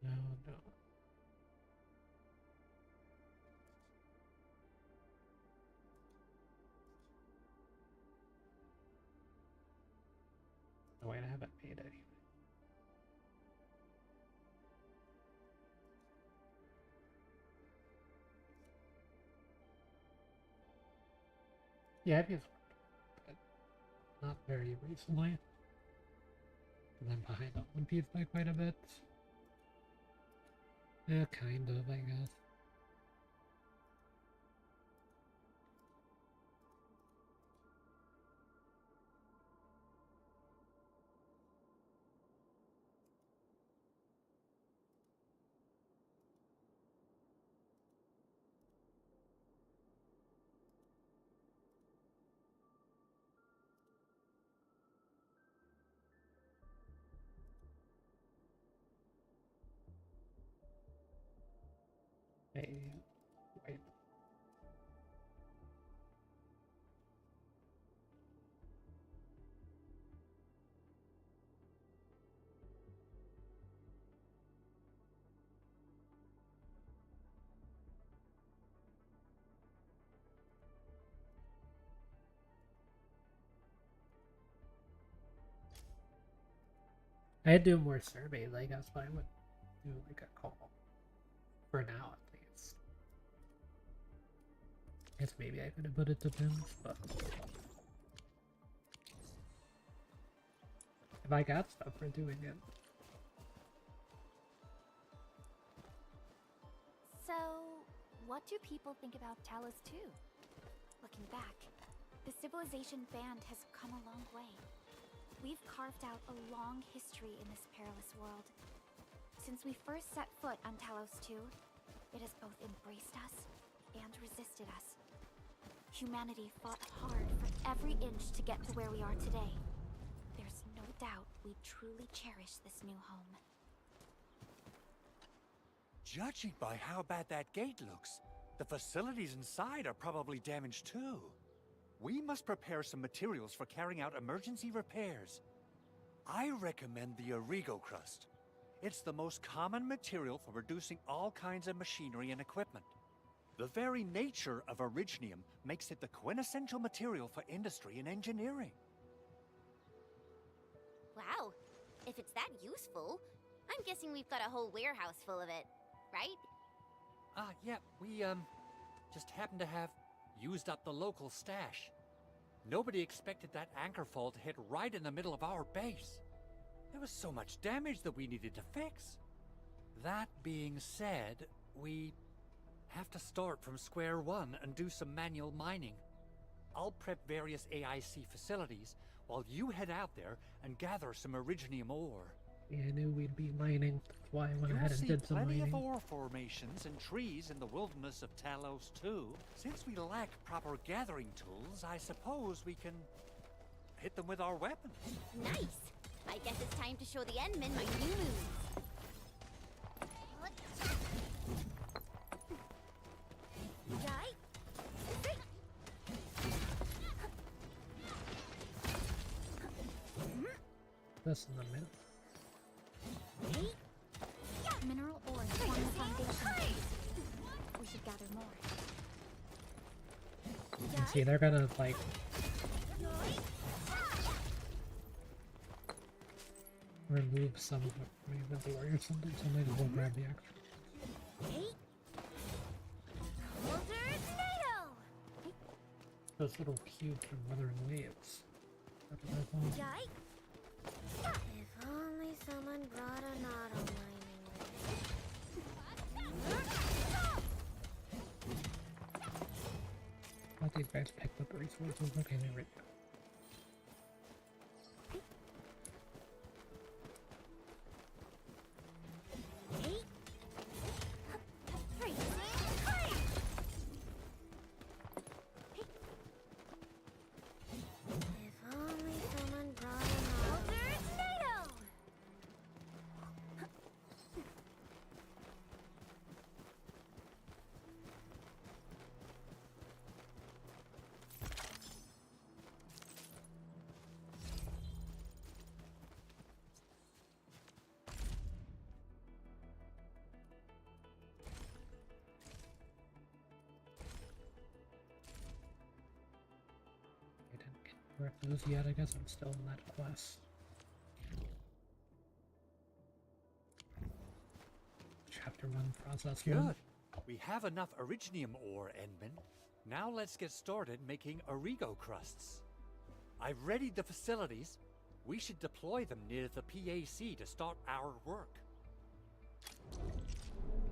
No, no. Oh wait, I haven't made any. Yeah, I've used one, but not very recently. And I'm behind on One Piece by quite a bit. Yeah, kind of, I guess. Hey, wait. I'd do more surveys, I guess, but I would do like a call. For now, at least. I guess maybe I could have put it to pins, but... if I got stuff for doing it. So, what do people think about Talos 2? Looking back, the Civilization band has come a long way. We've carved out a long history in this perilous world. Since we first set foot on Talos 2, it has both embraced us and resisted us. Humanity fought hard for every inch to get to where we are today. There's no doubt we truly cherish this new home. Judging by how bad that gate looks, the facilities inside are probably damaged too. We must prepare some materials for carrying out emergency repairs. I recommend the Origo crust. It's the most common material for producing all kinds of machinery and equipment. The very nature of originium makes it the quintessential material for industry and engineering. Wow, if it's that useful, I'm guessing we've got a whole warehouse full of it, right? Yeah, we, just happen to have used up the local stash. Nobody expected that anchor fall to hit right in the middle of our base. There was so much damage that we needed to fix. That being said, we have to start from square one and do some manual mining. I'll prep various AIC facilities while you head out there and gather some originium ore. Yeah, I knew we'd be mining. That's why I went ahead and did some plenty mining. of ore formations and trees in the wilderness of Talos too. Since we lack proper gathering tools, I suppose we can hit them with our weapons. Nice! I guess it's time to show the Endmen my new moves. This in the middle. Mineral ore form the foundation. We should gather more. You can see they're gonna like remove some of it from my inventory or something, so I might as well grab the extra. Those little cubes from Wuthering Waves. That's what I thought. If only someone brought an auto mining I thought these guys picked up resources. Okay, there we go. correct those yet. I guess I'm still in that quest. Chapter 1 process. Good. We have enough Originium ore, Endman. Now let's get started making Origo crusts. I've readied the facilities. We should deploy them near the PAC to start our work.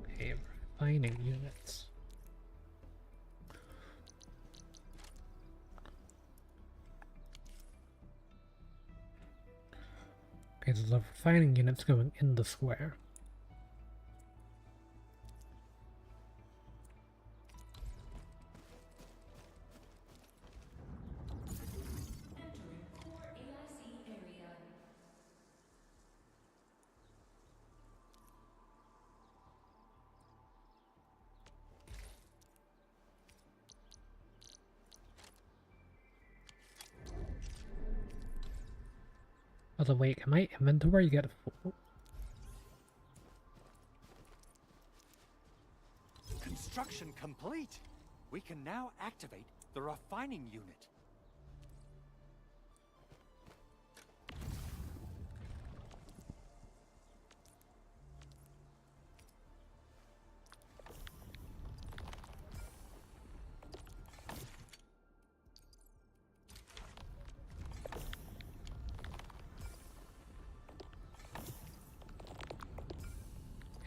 Okay, refining units. Okay, so the refining unit's going in the square. Although wait, can my inventory get full? Construction complete. We can now activate the refining unit.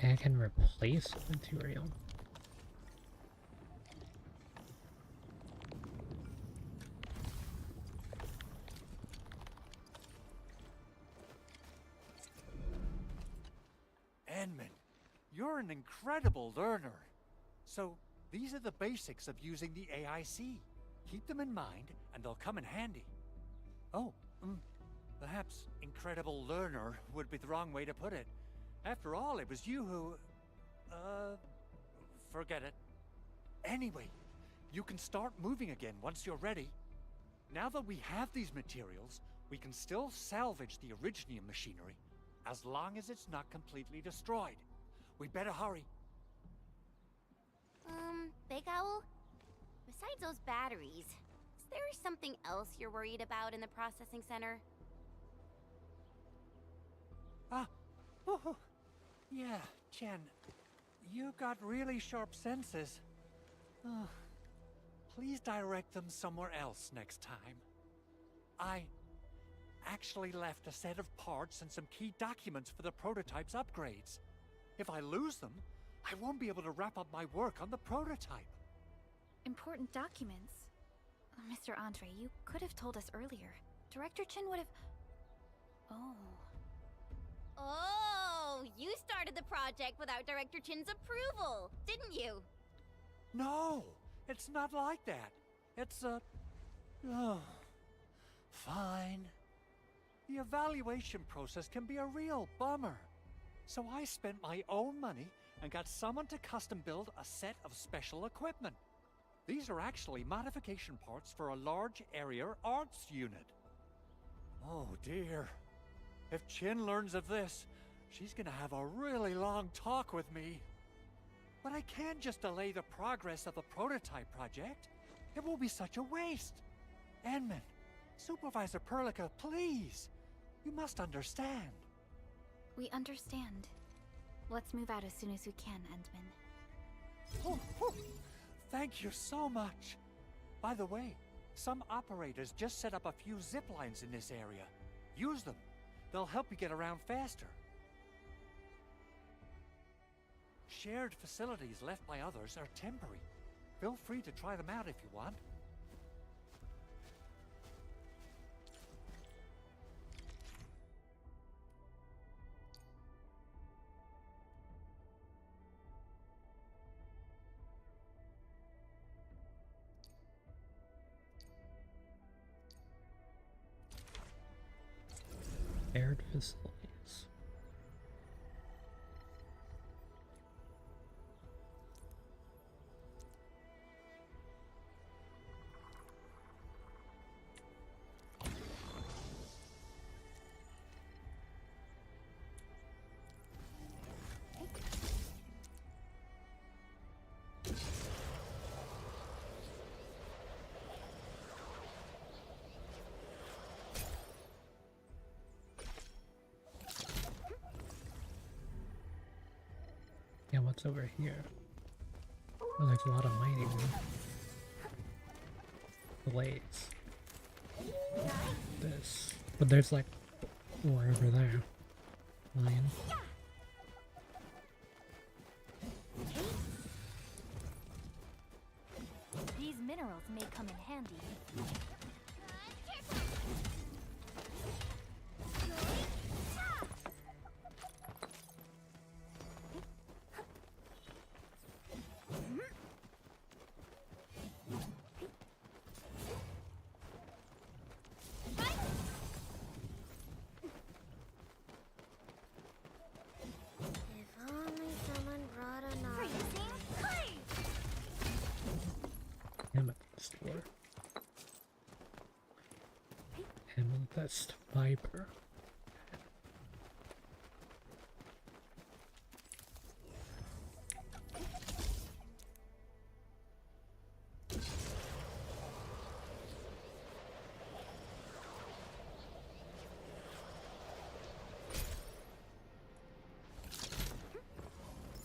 I can replace material. Endman, you're an incredible learner. So, these are the basics of using the AIC. Keep them in mind, and they'll come in handy. Oh, perhaps incredible learner would be the wrong way to put it. After all, it was you who... forget it. Anyway, you can start moving again once you're ready. Now that we have these materials, we can still salvage the Originium machinery, as long as it's not completely destroyed. We better hurry. Big Owl? Besides those batteries, is there something else you're worried about in the processing center? Yeah, Jen. You got really sharp senses. Please direct them somewhere else next time. I actually left a set of parts and some key documents for the prototype's upgrades. If I lose them, I won't be able to wrap up my work on the prototype. Important documents? Mr. Andre, you could have told us earlier. Director Chin would have... Oh, you started the project without Director Chin's approval, didn't you? No, it's not like that. It's fine. The evaluation process can be a real bummer. So I spent my own money and got someone to custom build a set of special equipment. These are actually modification parts for a large area arts unit. Oh dear. If Chin learns of this, she's gonna have a really long talk with me. But I can't just delay the progress of the prototype project. It will be such a waste. Endman, Supervisor Perlica, please. You must understand. We understand. Let's move out as soon as we can, Endman. Thank you so much. By the way, some operators just set up a few zip lines in this area. Use them. They'll help you get around faster. Shared facilities left by others are temporary. Feel free to try them out if you want. Shared facilities. what's over here. Oh, there's a lot of mining blades. This. But there's like more over there. Mine. These minerals may come in handy. If only someone brought a knife. Amethyst ore. Amethyst viper.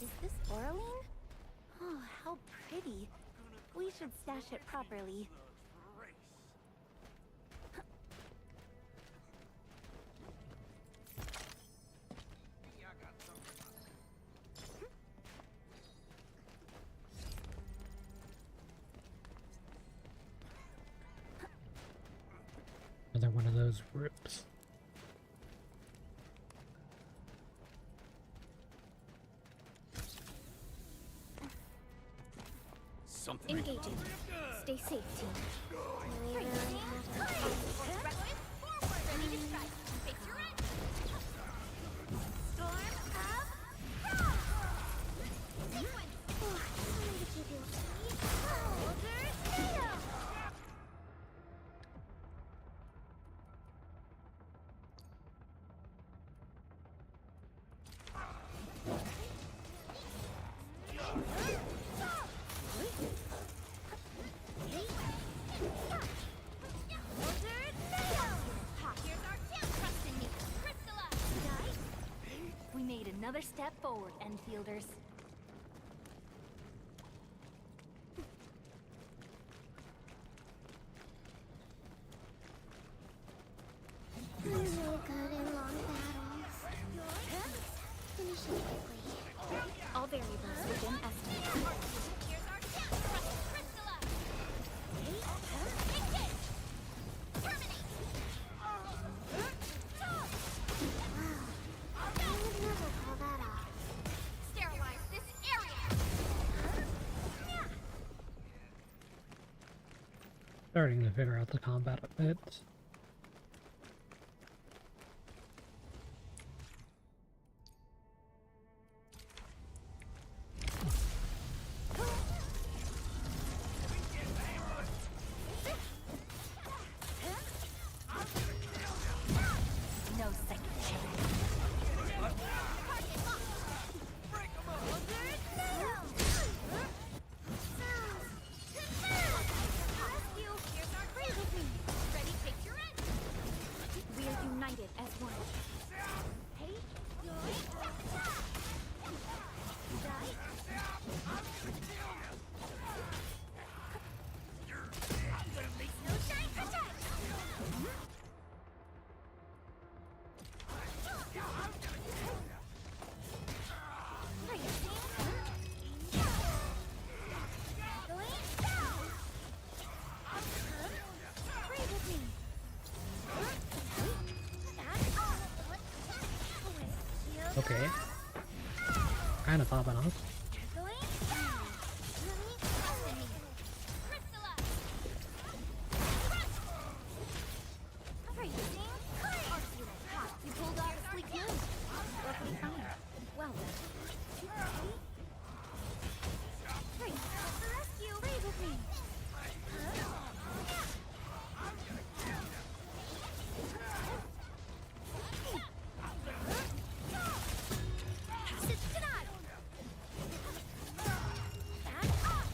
Is this Oraline? Oh, how pretty. We should stash it properly. Another one of those groups. Something. Engaging. Stay safe, team. We really have to. Ready to strike. Face your end. Storm up. Sequence. Something to keep you. We made another step forward, Endfielders. I'm no good in long battles. Finish it quickly. All variables within estimate. Here's our chance. Crystalla. Engage. Terminate. I would never pull that off. Sterilize this area. Starting to figure out the combat a bit. No second chance. We are united as one. Hey? No shine protect! Okay. Kind of popping off. You pulled off a sleek move. Perfectly fine. Well done. Hey, for rescue! Brave with me! Pass it to that! Back off!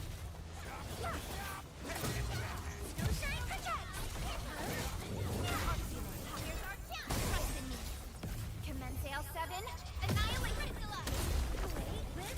No shine protect! Here's our chance! Trust in me! Commence L7, annihilate Crystalla! Away with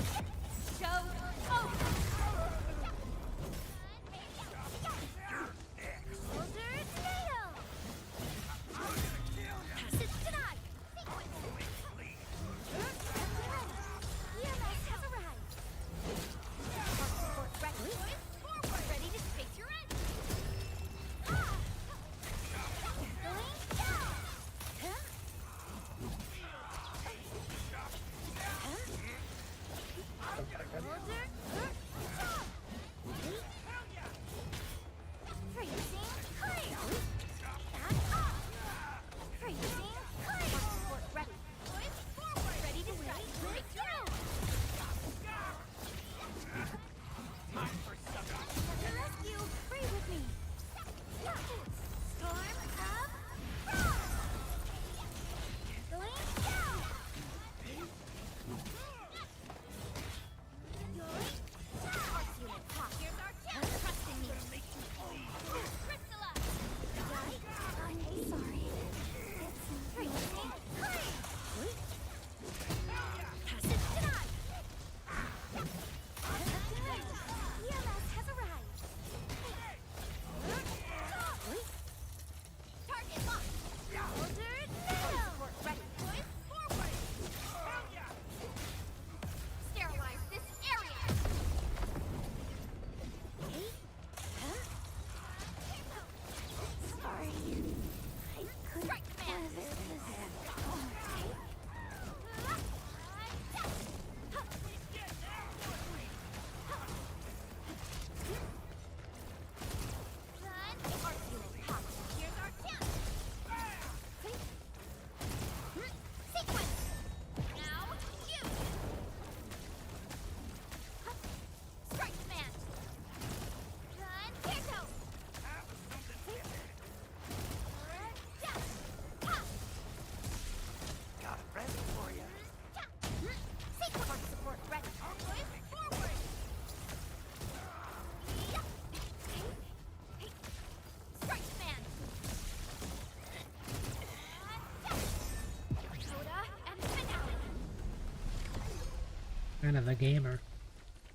Kind of a gamer,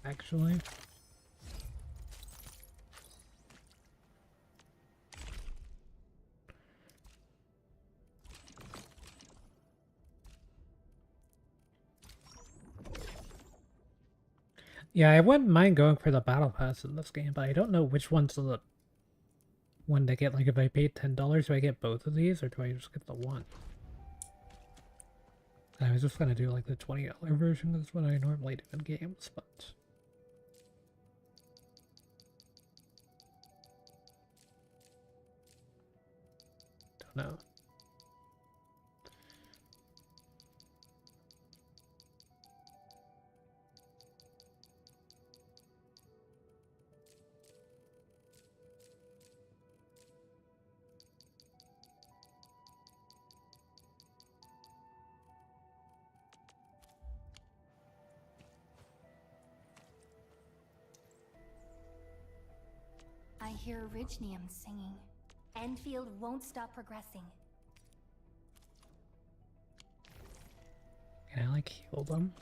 actually. Yeah, I wouldn't mind going for the battle pass in this game, but I don't know which one's the one to get. Like, if I paid $10, do I get both of these, or do I just get the one? I was just gonna do like the $20 version, that's what I normally do in games, but don't know. I hear Orignium singing. Endfield won't stop progressing. Can I like heal them?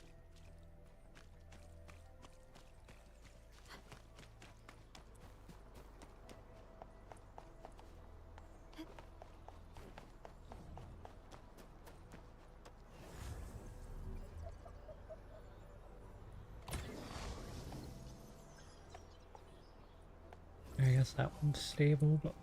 I guess that one's stable, but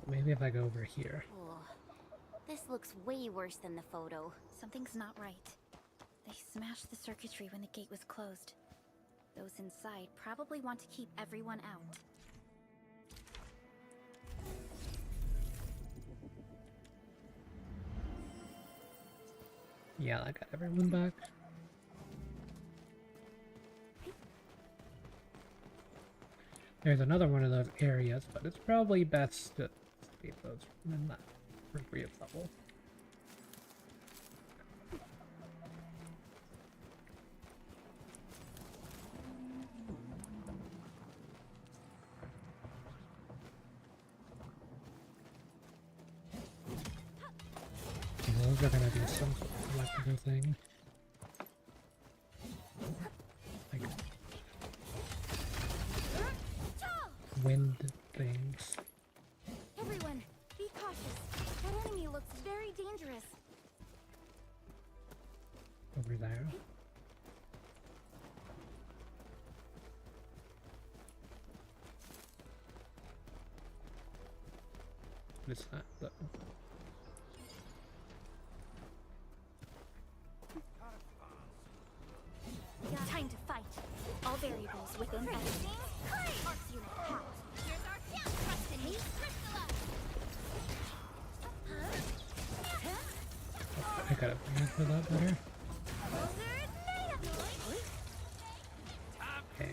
maybe if I go over here. Oh, this looks way worse than the photo. Something's not right. They smashed the circuitry when the gate was closed. Those inside probably want to keep everyone out. Yeah, I got everyone back. There's another one of those areas, but it's probably best to save those in that appropriate level. Those are gonna do some sort of electrical thing. Like wind things. Everyone, be cautious. That enemy looks very dangerous. Over there. What is that though? Time to fight. All variables within editing. Arc unit out. Here's our chance. Trust in me. I gotta plan for that better. Okay.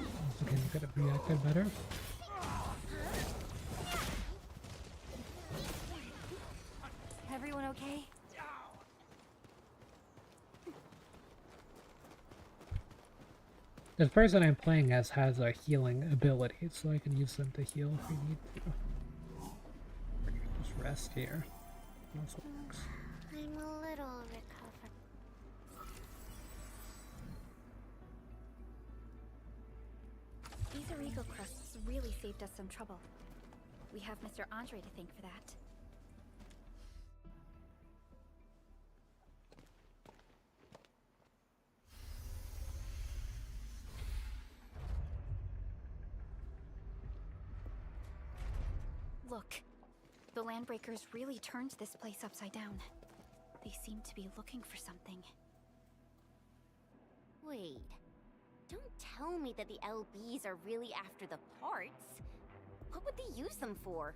Once again, you gotta react better. Everyone okay? The person I'm playing as has a healing ability, so I can use them to heal if we need to. Or you can just rest here. Also works. I'm a little recovered. These Origo crusts really saved us some trouble. We have Mr. Andre to thank for that. Look, the Landbreakers really turned this place upside down. They seem to be looking for something. Wait, don't tell me that the LBs are really after the parts. What would they use them for?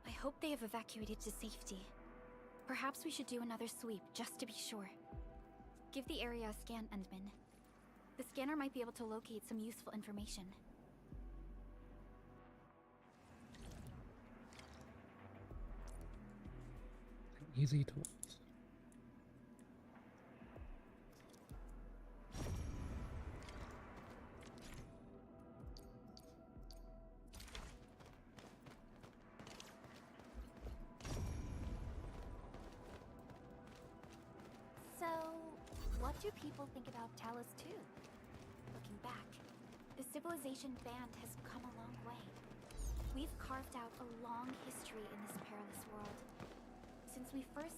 I hope they have evacuated to safety. Perhaps we should do another sweep, just to be sure. Give the area a scan, Endman. The scanner might be able to locate some useful information. Easy tools. So, what do people think about Talos 2? Looking back, the civilization band has come a long way. We've carved out a long history in this perilous world. Since we first...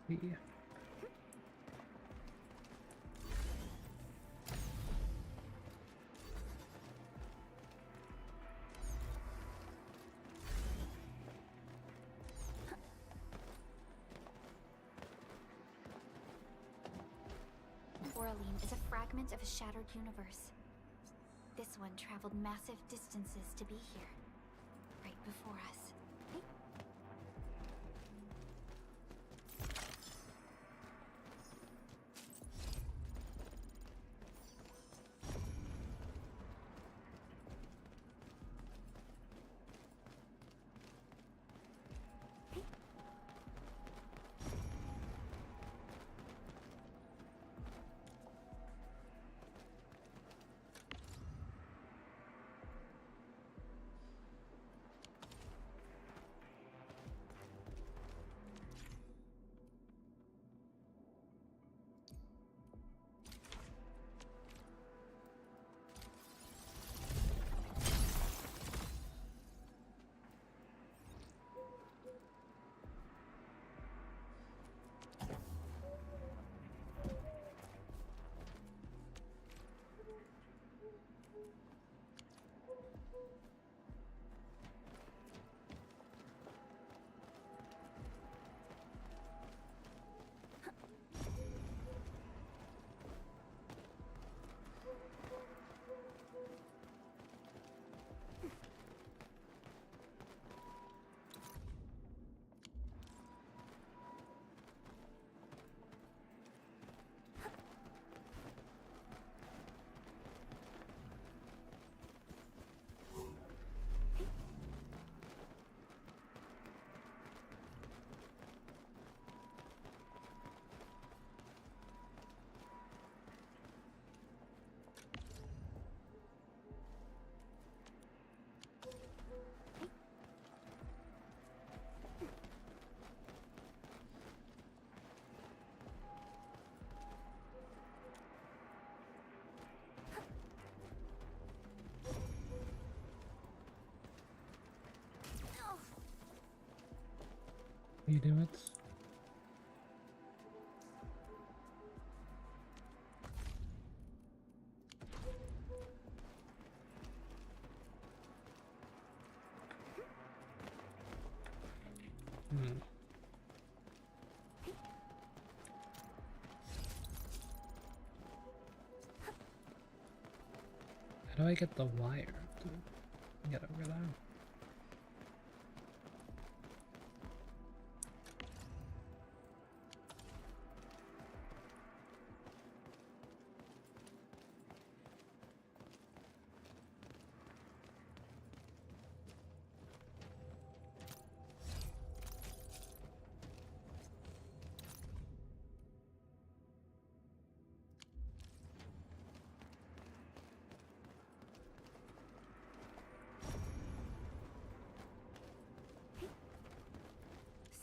Let's see. Oraline is a fragment of a shattered universe. This one traveled massive distances to be here, right before us. You do it. How do I get the wire to get over there?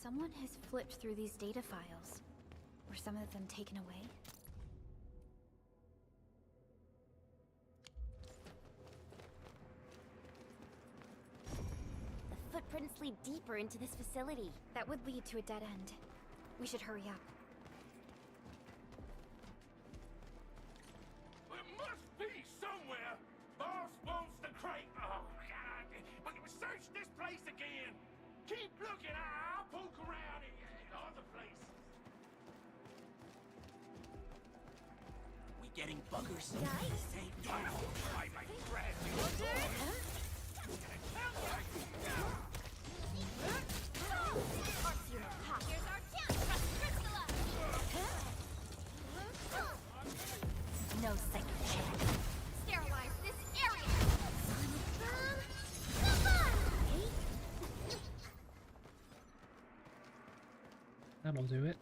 Someone has flipped through these data files. Were some of them taken away? couldn't sleep deeper into this facility. That would lead to a dead end. We should hurry up. There must be somewhere. Boss wants the crate. Oh, God. But search this place again. Keep looking. I'll poke around in other places. We getting buggers? Guys? I might grab you. Here's our chance. Trust Crystalla. No second chance. Sterilize this area. Come on. That'll do it.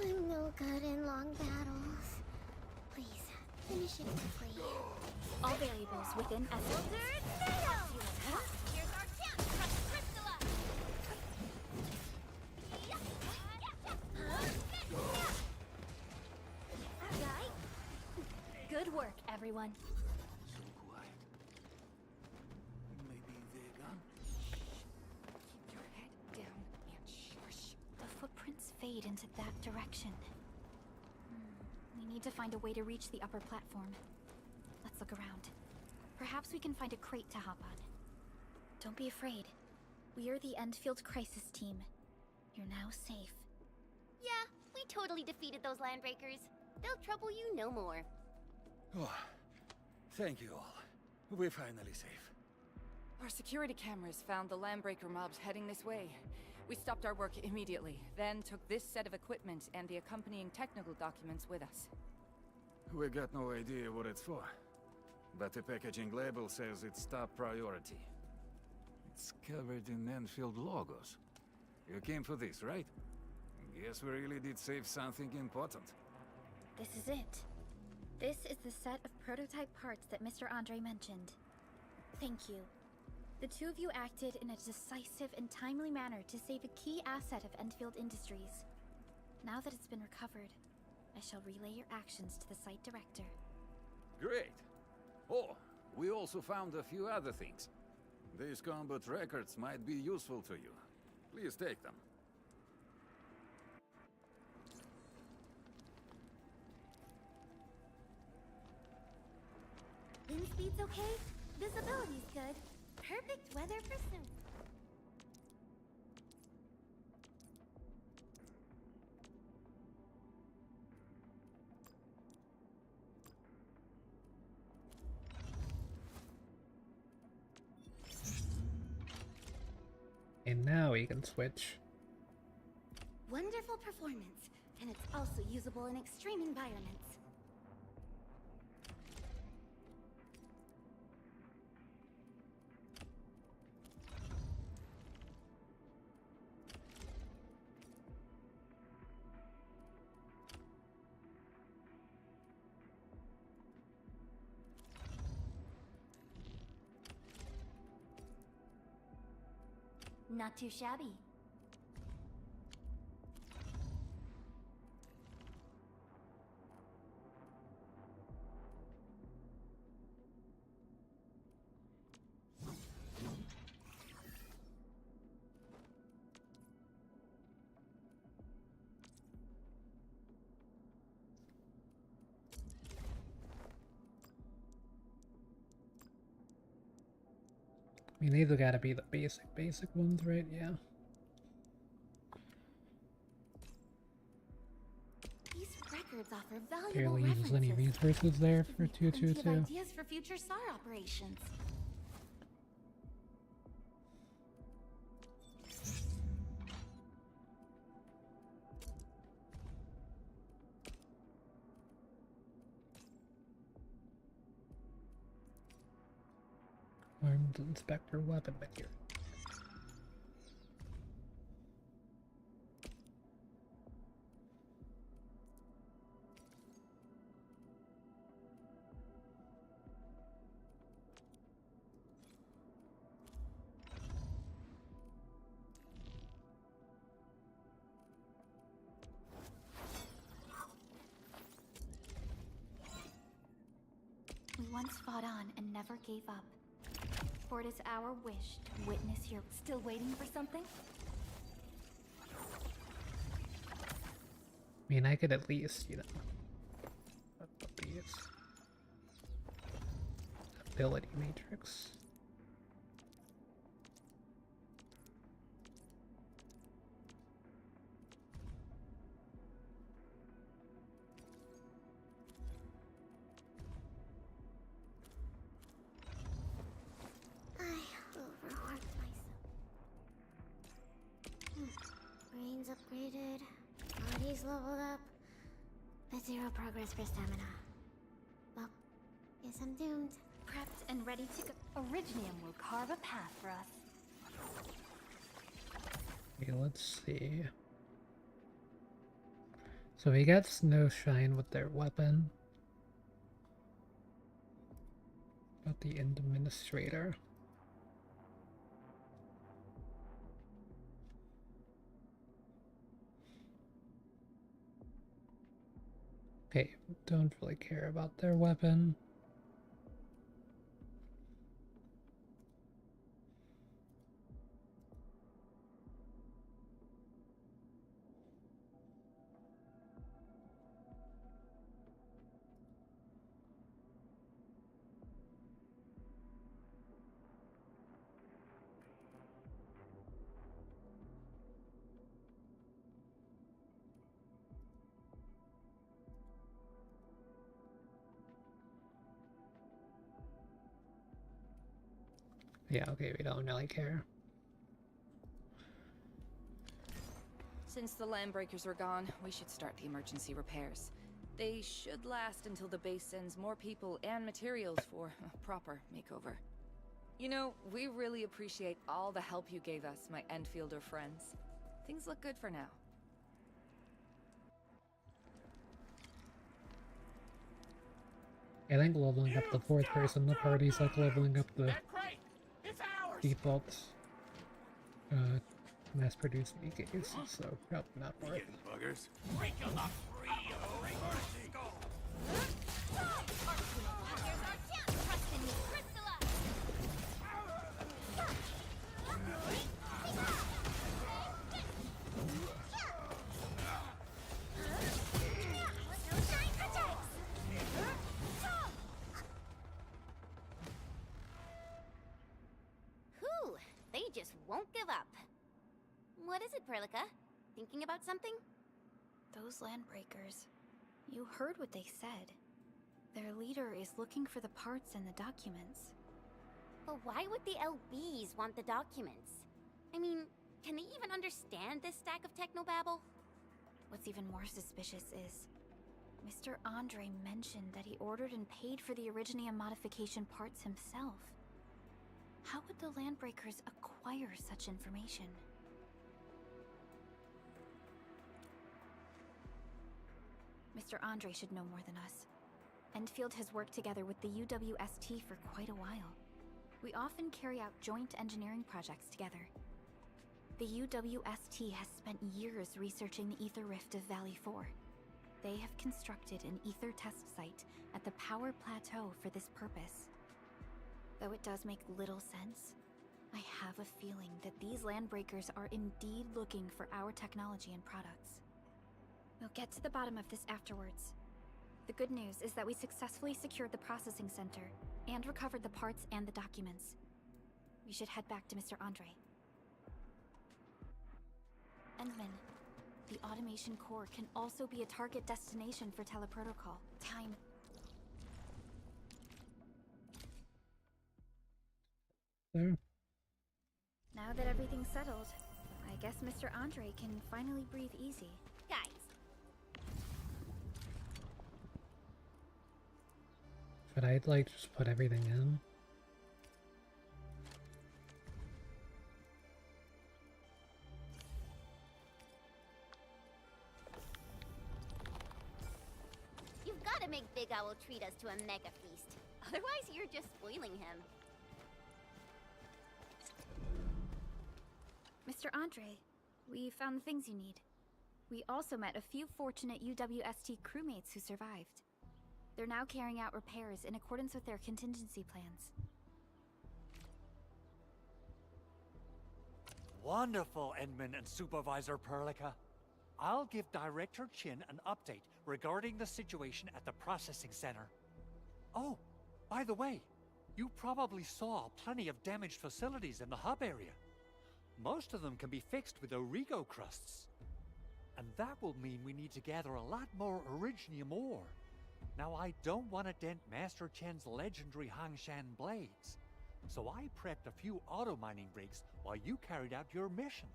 I'm no good in long battles. Please, finish it quickly. All variables within essence. Here's our chance. Trust Crystalla. Good work, everyone. So quiet. Maybe they're gone. Keep your head down and shush. The footprints fade into that direction. We need to find a way to reach the upper platform. Let's look around. Perhaps we can find a crate to hop on. Don't be afraid. We are the Endfield crisis team. You're now safe. Yeah, we totally defeated those landbreakers. They'll trouble you no more. Oh, thank you all. We're finally safe. Our security cameras found the landbreaker mobs heading this way. We stopped our work immediately, then took this set of equipment and the accompanying technical documents with us. We got no idea what it's for, but the packaging label says it's top priority. It's covered in Enfield logos. You came for this, right? Guess we really did save something important. This is it. This is the set of prototype parts that Mr. Andre mentioned. Thank you. The two of you acted in a decisive and timely manner to save a key asset of Endfield Industries. Now that it's been recovered, I shall relay your actions to the site director. Great. Oh, we also found a few other things. These combat records might be useful to you. Please take them. Wind speed's okay. Visibility's good. Perfect weather for soon. And now we can switch. Wonderful performance, and it's also usable in extreme environments. Not too shabby. I mean, these have got to be the basic ones, right? Yeah. These records offer valuable Barely references. uses any resources there for Plenty of 222. ideas for future SAR operations. Armed Inspector weapon material. We once fought on and never gave up. For it is our wish to witness your... Still waiting for something? I mean, I could at least, you know, up these ability matrix. I overworked myself. Brains upgraded, bodies leveled up, but zero progress for stamina. Well, guess I'm doomed. Prepped and ready to go. Originium will carve a path for us. Okay, let's see. So we got Snow Shine with their weapon. About the Administrator. Okay, don't really care about their weapon. Yeah, okay, we don't really care. Since the Landbreakers are gone, we should start the emergency repairs. They should last until the base sends more people and materials for a proper makeover. You know, we really appreciate all the help you gave us, my Endfielder friends. Things look good for now. I think leveling up the fourth person in the party is like leveling up the default mass-produced EKs, so probably not worth it. Buggers. Whew, they just won't give up. What is it, Perlica? Thinking about something? Those Landbreakers. You heard what they said. Their leader is looking for the parts and the documents. But why would the LBs want the documents? I mean, can they even understand this stack of technobabble? What's even more suspicious is Mr. Andre mentioned that he ordered and paid for the Originium modification parts himself. How would the Landbreakers acquire such information? Mr. Andre should know more than us. Endfield has worked together with the UWST for quite a while. We often carry out joint engineering projects together. The UWST has spent years researching the Ether Rift of Valley 4. They have constructed an Ether test site at the Power Plateau for this purpose. Though it does make little sense, I have a feeling that these Landbreakers are indeed looking for our technology and products. We'll get to the bottom of this afterwards. The good news is that we successfully secured the processing center and recovered the parts and the documents. We should head back to Mr. Andre. Endman, the automation core can also be a target destination for teleprotocol. Time. There. Now that everything's settled, I guess Mr. Andre can finally breathe easy. Guys, Should I like just put everything in? you've got to make Big Owl treat us to a mega feast. Otherwise, you're just spoiling him. Mr. Andre, we found the things you need. We also met a few fortunate UWST crewmates who survived. They're now carrying out repairs in accordance with their contingency plans. Wonderful, Edmund and Supervisor Perlica. I'll give Director Chin an update regarding the situation at the processing center. Oh, by the way, you probably saw plenty of damaged facilities in the hub area. Most of them can be fixed with Origo crusts. And that will mean we need to gather a lot more Originium ore. Now, I don't want to dent Master Chen's legendary Hangshan blades, so I prepped a few auto-mining rigs while you carried out your mission.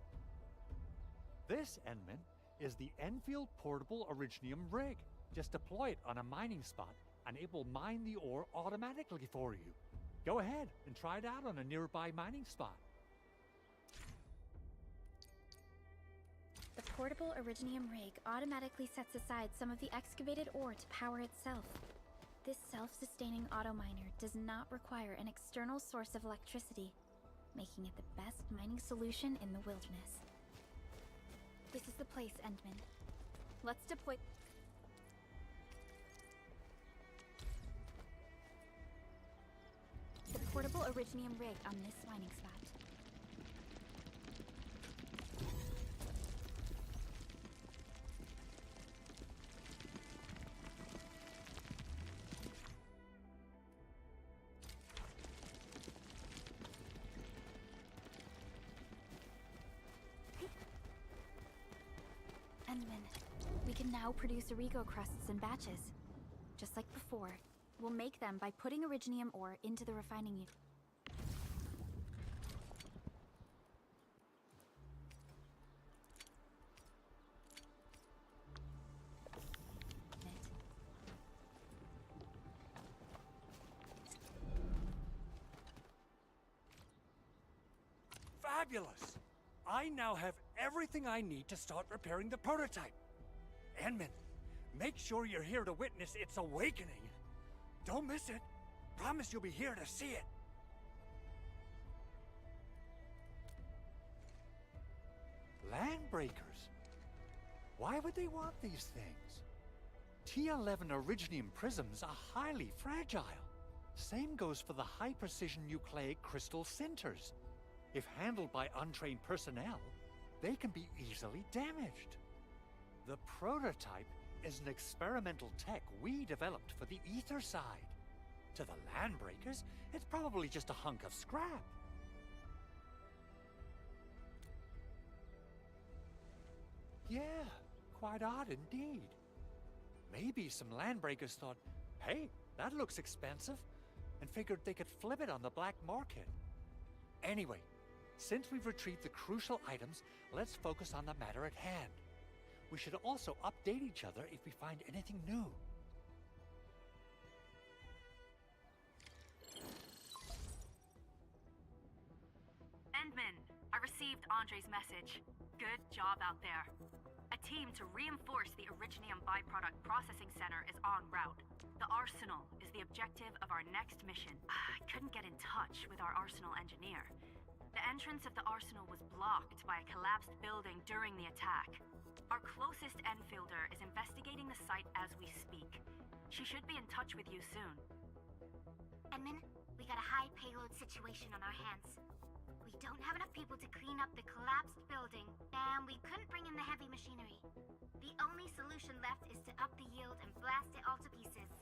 This, Enman, is the Enfield Portable Originium rig. Just deploy it on a mining spot, and it will mine the ore automatically for you. Go ahead and try it out on a nearby mining spot. The portable Originium rig automatically sets aside some of the excavated ore to power itself. This self-sustaining auto-miner does not require an external source of electricity, making it the best mining solution in the wilderness. This is the place, Endman. Let's deploy... the portable Originium rig on this mining spot. Endman, we can now produce Origo crusts in batches. Just like before, we'll make them by putting Originium ore into the refining unit. Fabulous! I now have everything I need to start repairing the prototype. Enman, make sure you're here to witness its awakening. Don't miss it. Promise you'll be here to see it. Landbreakers? Why would they want these things? T11 Originium prisms are highly fragile. Same goes for the high-precision nucleic crystal sinters. If handled by untrained personnel, they can be easily damaged. The prototype is an experimental tech we developed for the ether side. To the Landbreakers, it's probably just a hunk of scrap. Yeah, quite odd indeed. Maybe some Landbreakers thought, hey, that looks expensive, and figured they could flip it on the black market. Anyway, since we've retrieved the crucial items, let's focus on the matter at hand. We should also update each other if we find anything new. Endman, I received Andre's message. Good job out there. A team to reinforce the Originium byproduct processing center is en route. The arsenal is the objective of our next mission. I couldn't get in touch with our arsenal engineer. The entrance of the arsenal was blocked by a collapsed building during the attack. Our closest Enfielder is investigating the site as we speak. She should be in touch with you soon. Edmund, we got a high payload situation on our hands. We don't have enough people to clean up the collapsed building, and we couldn't bring in the heavy machinery. The only solution left is to up the yield and blast it all to pieces.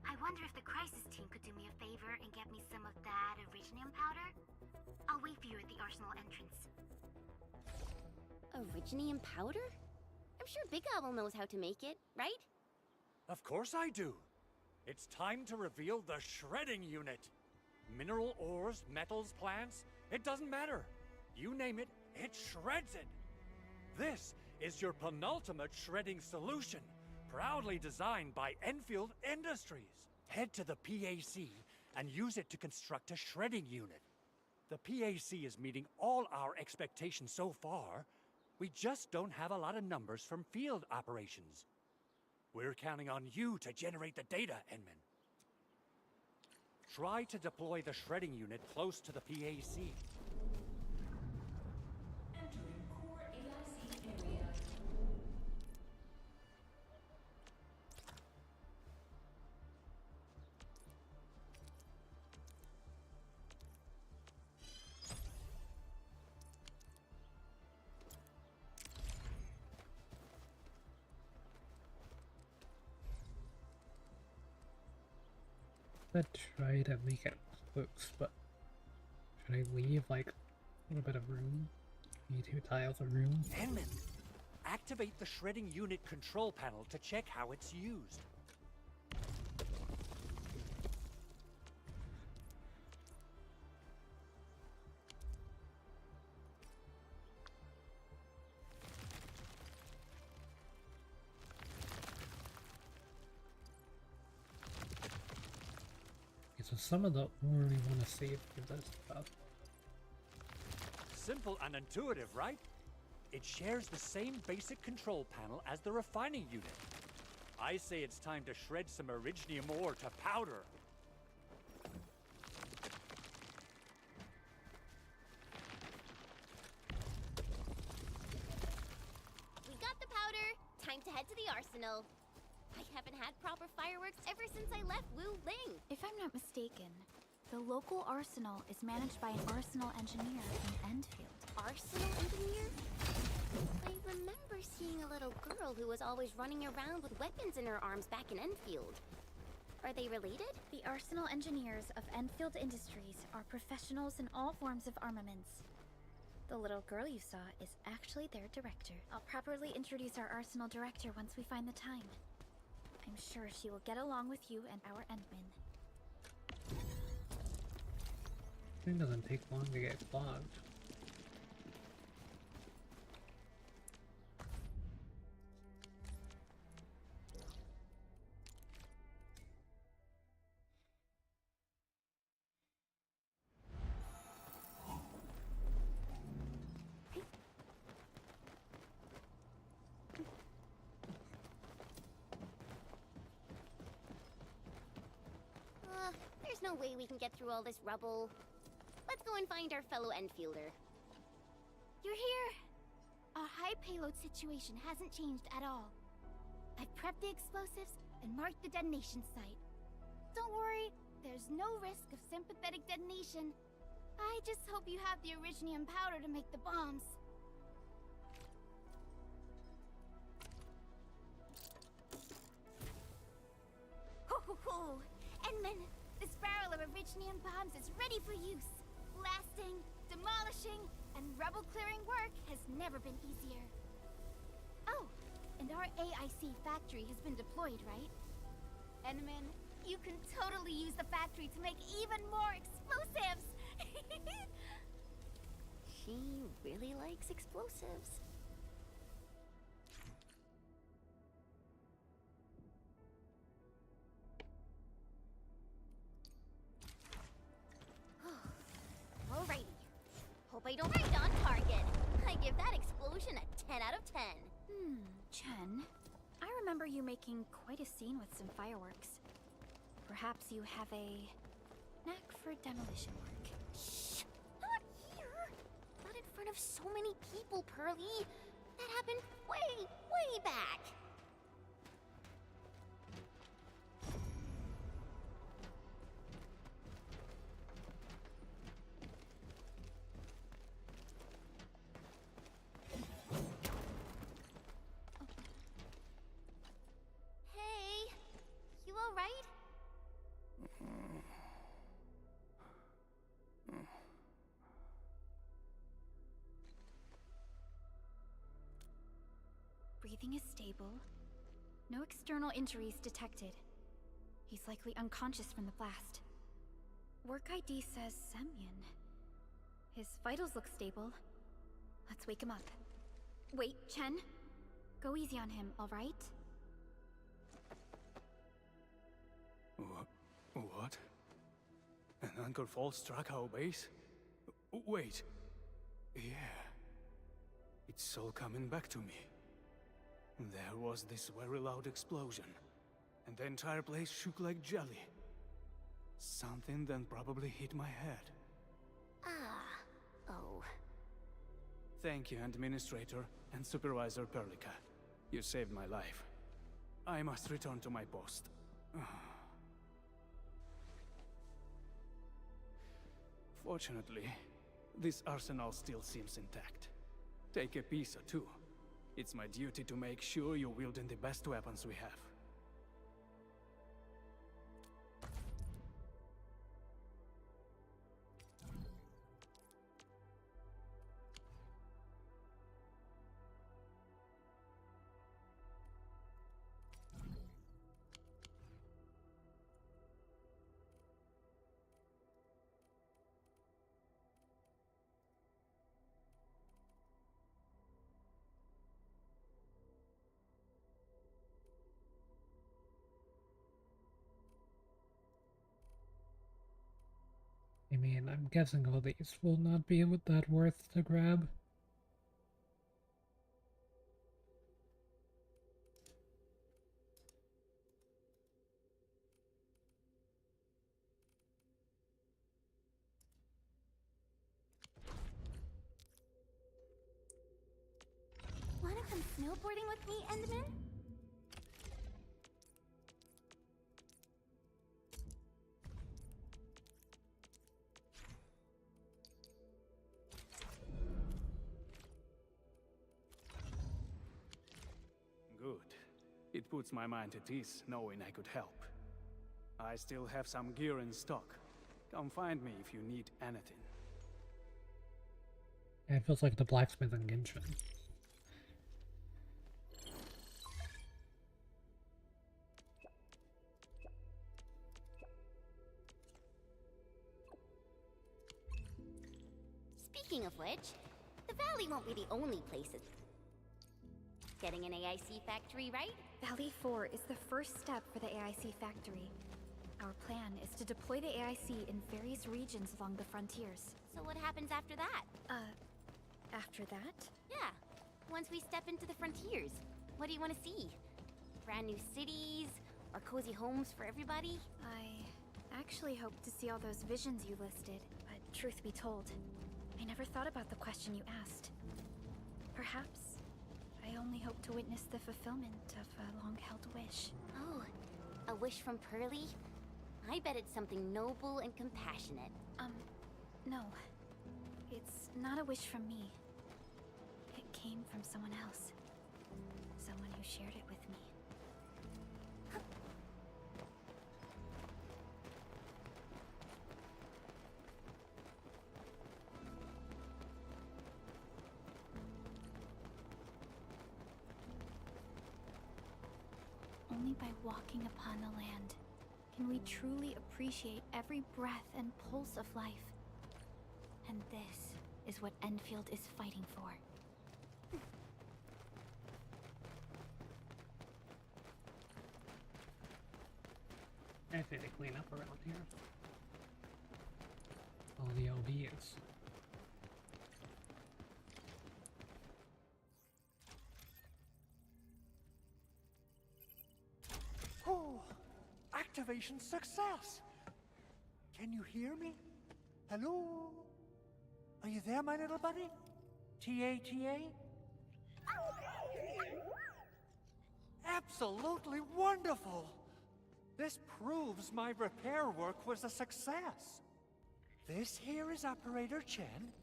I wonder if the crisis team could do me a favor and get me some of that Originium powder? I'll wait for you at the arsenal entrance. Originium powder? I'm sure Big Owl knows how to make it, right? Of course I do. It's time to reveal the shredding unit. Mineral ores, metals, plants, it doesn't matter. You name it, it shreds it. This is your penultimate shredding solution, proudly designed by Enfield Industries. Head to the PAC and use it to construct a shredding unit. The PAC is meeting all our expectations so far. We just don't have a lot of numbers from field operations. We're counting on you to generate the data, Enman. Try to deploy the shredding unit close to the PAC. Entering core AIC area. I'm gonna try to make it close, but should I leave like a little bit of room? Maybe 2 tiles of room? Henman, activate the shredding unit control panel to check how it's used. Okay, so some of the ore we want to save for this stuff. Simple and intuitive, right? It shares the same basic control panel as the refining unit. I say it's time to shred some Originium ore to powder. We got the powder. Time to head to the arsenal. I haven't had proper fireworks ever since I left Wu Ling. If I'm not mistaken, the local arsenal is managed by an arsenal engineer in Endfield. Arsenal engineer? I remember seeing a little girl who was always running around with weapons in her arms back in Enfield. Are they related? The arsenal engineers of Enfield Industries are professionals in all forms of armaments. The little girl you saw is actually their director. I'll properly introduce our arsenal director once we find the time. I'm sure she will get along with you and our Endman. It doesn't take long to get clogged. There's no way we can get through all this rubble. Let's go and find our fellow Enfielder. You're here! Our high payload situation hasn't changed at all. I've prepped the explosives and marked the detonation site. Don't worry, there's no risk of sympathetic detonation. I just hope you have the Originium powder to make the bombs. Ho ho ho! Endman, this barrel of Originium bombs is ready for use. Blasting, demolishing, and rubble-clearing work has never been easier. Oh, and our AIC factory has been deployed, right? Endman, you can totally use the factory to make even more explosives! She really likes explosives. Alrighty. Hope I don't right on target. I give that explosion a 10 out of 10. Chen, I remember you making quite a scene with some fireworks. Perhaps you have a knack for demolition work. Shh! Not here! Not in front of so many people, Pearly. That happened way, way back. Hey, you all right? Breathing is stable. No external injuries detected. He's likely unconscious from the blast. Work ID says Semyon. His vitals look stable. Let's wake him up. Wait, Chen. Go easy on him, alright? What? An anchor fault struck our base? Wait. Yeah. It's all coming back to me. There was this very loud explosion, and the entire place shook like jelly. Something then probably hit my head. Oh. Thank you, Administrator and Supervisor Perlica. You saved my life. I must return to my post. Fortunately, this arsenal still seems intact. Take a piece or two. It's my duty to make sure you're wielding the best weapons we have. mean, I'm guessing all these will not be that worth to grab. Wanna come snowboarding with me, Enderman? Good. It puts my mind at ease knowing I could help. I still have some gear in stock. Come find me if you need anything. Yeah, it feels like the blacksmith in Genshin. Speaking of which, the Valley won't be the only place it's getting an AIC factory, right? Valley 4 is the first step for the AIC factory. Our plan is to deploy the AIC in various regions along the frontiers. So what happens after that? After that? Yeah, once we step into the frontiers, what do you want to see? Brand new cities, or cozy homes for everybody? I actually hoped to see all those visions you listed, but truth be told, I never thought about the question you asked. Perhaps I only hope to witness the fulfillment of a long-held wish. Oh, a wish from Pearly? I bet it's something noble and compassionate. No. It's not a wish from me. It came from someone else. Someone who shared it with me. Only by walking upon the land can we truly appreciate every breath and pulse of life. And this is what Endfield is fighting for. I say they clean up around here. All the LBs. Oh, activation success! Can you hear me? Hello? Are you there, my little buddy? T-A-T-A? Absolutely wonderful! This proves my repair work was a success. This here is Operator Chen,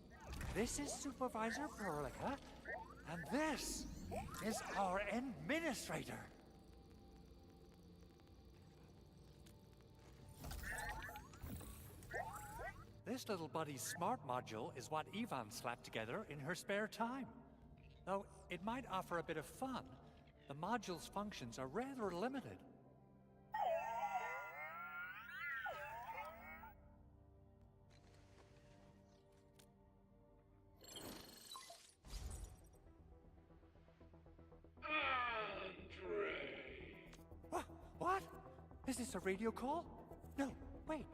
this is Supervisor Perlica, and this is our Administrator. This little buddy's smart module is what Yvonne slapped together in her spare time. Though it might offer a bit of fun, the module's functions are rather limited. What? Is this a radio call? No, wait.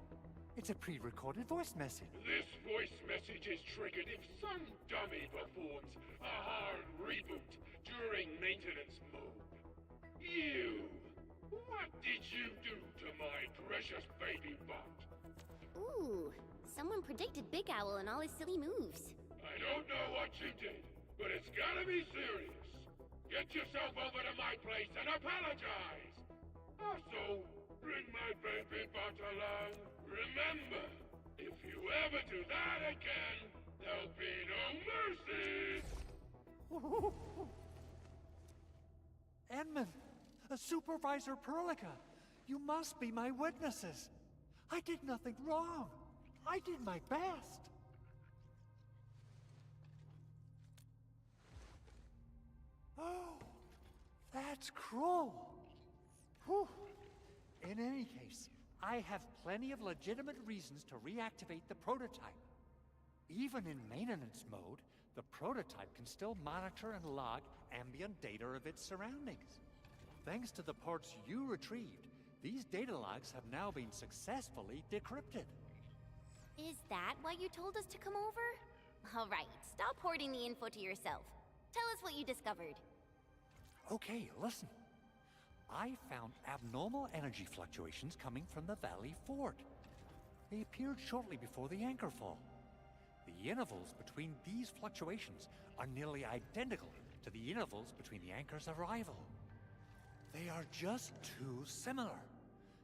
It's a pre-recorded voice message. This voice message is triggered if some dummy performs a hard reboot during maintenance mode. You! What did you do to my precious baby bot? Ooh, someone predicted Big Owl and all his silly moves. I don't know what you did, but it's gotta be serious. Get yourself over to my place and apologize! Also, bring my baby bot along. Remember, if you ever do that again, there'll be no mercy! Edmund, Supervisor Perlica, you must be my witnesses. I did nothing wrong. I did my best. Oh, that's cruel. Whew. In any case, I have plenty of legitimate reasons to reactivate the prototype. Even in maintenance mode, the prototype can still monitor and log ambient data of its surroundings. Thanks to the parts you retrieved, these data logs have now been successfully decrypted. Is that why you told us to come over? Alright, stop hoarding the info to yourself. Tell us what you discovered. Okay, listen. I found abnormal energy fluctuations coming from the Valley Fort. They appeared shortly before the anchor fall. The intervals between these fluctuations are nearly identical to the intervals between the anchor's arrival. They are just too similar.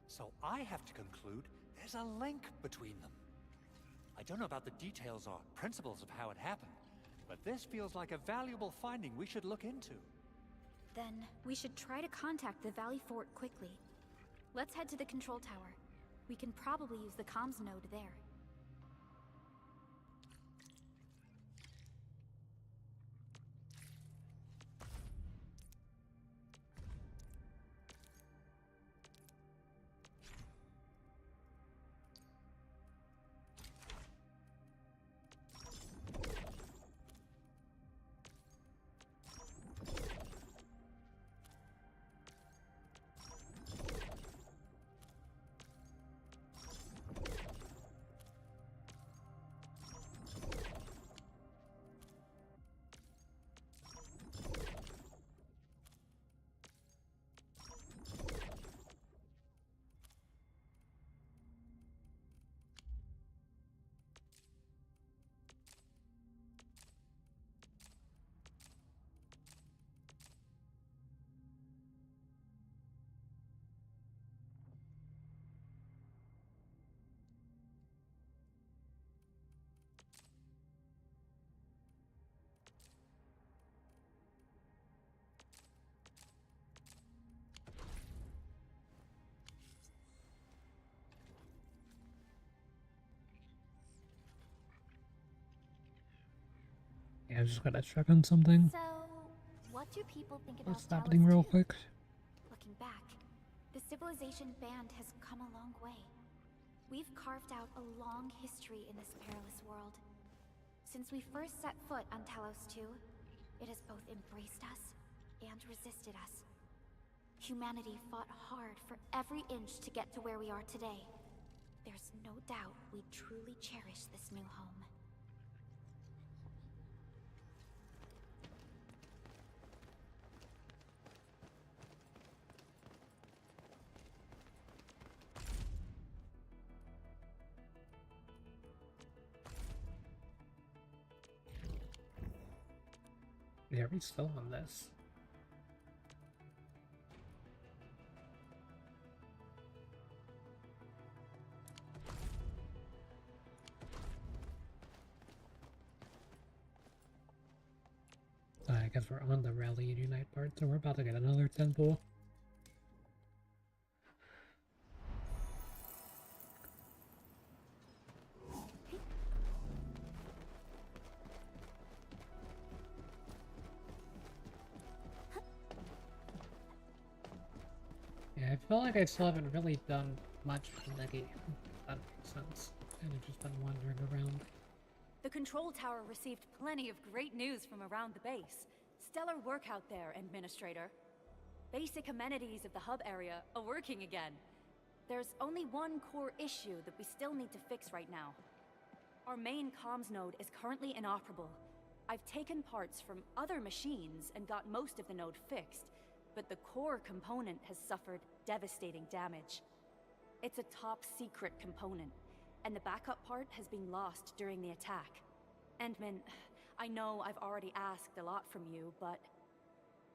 So I have to conclude there's a link between them. I don't know about the details or principles of how it happened, but this feels like a valuable finding we should look into. Then we should try to contact the Valley Fort quickly. Let's head to the control tower. We can probably use the comms node there. Yeah, I just gotta check on something. So, what do people think about What's happening real quick? Looking back, the civilization band has come a long way. We've carved out a long history in this perilous world. Since we first set foot on Talos 2, it has both embraced us and resisted us. Humanity fought hard for every inch to get to where we are today. There's no doubt we truly cherish this new home. Yeah, we still on this. I guess we're on the Rally and Unite part, so we're about to get another temple. Yeah, I feel like I still haven't really done much in the game. That makes sense. Kind of just been wandering around. The control tower received plenty of great news from around the base. Stellar work out there, Administrator. Basic amenities of the hub area are working again. There's only one core issue that we still need to fix right now. Our main comms node is currently inoperable. I've taken parts from other machines and got most of the node fixed, but the core component has suffered devastating damage. It's a top-secret component, and the backup part has been lost during the attack. Endman, I know I've already asked a lot from you, but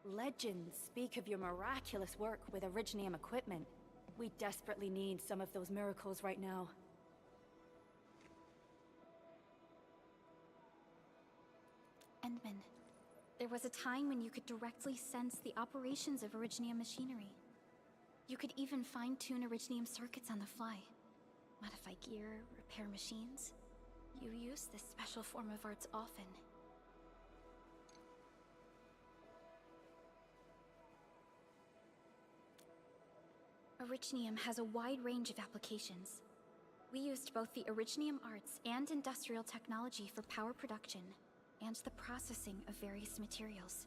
legends speak of your miraculous work with Originium equipment. We desperately need some of those miracles right now. Endman, there was a time when you could directly sense the operations of Originium machinery. You could even fine-tune Originium circuits on the fly. Modify gear, repair machines. You use this special form of arts often. Originium has a wide range of applications. We used both the Originium arts and industrial technology for power production, and the processing of various materials.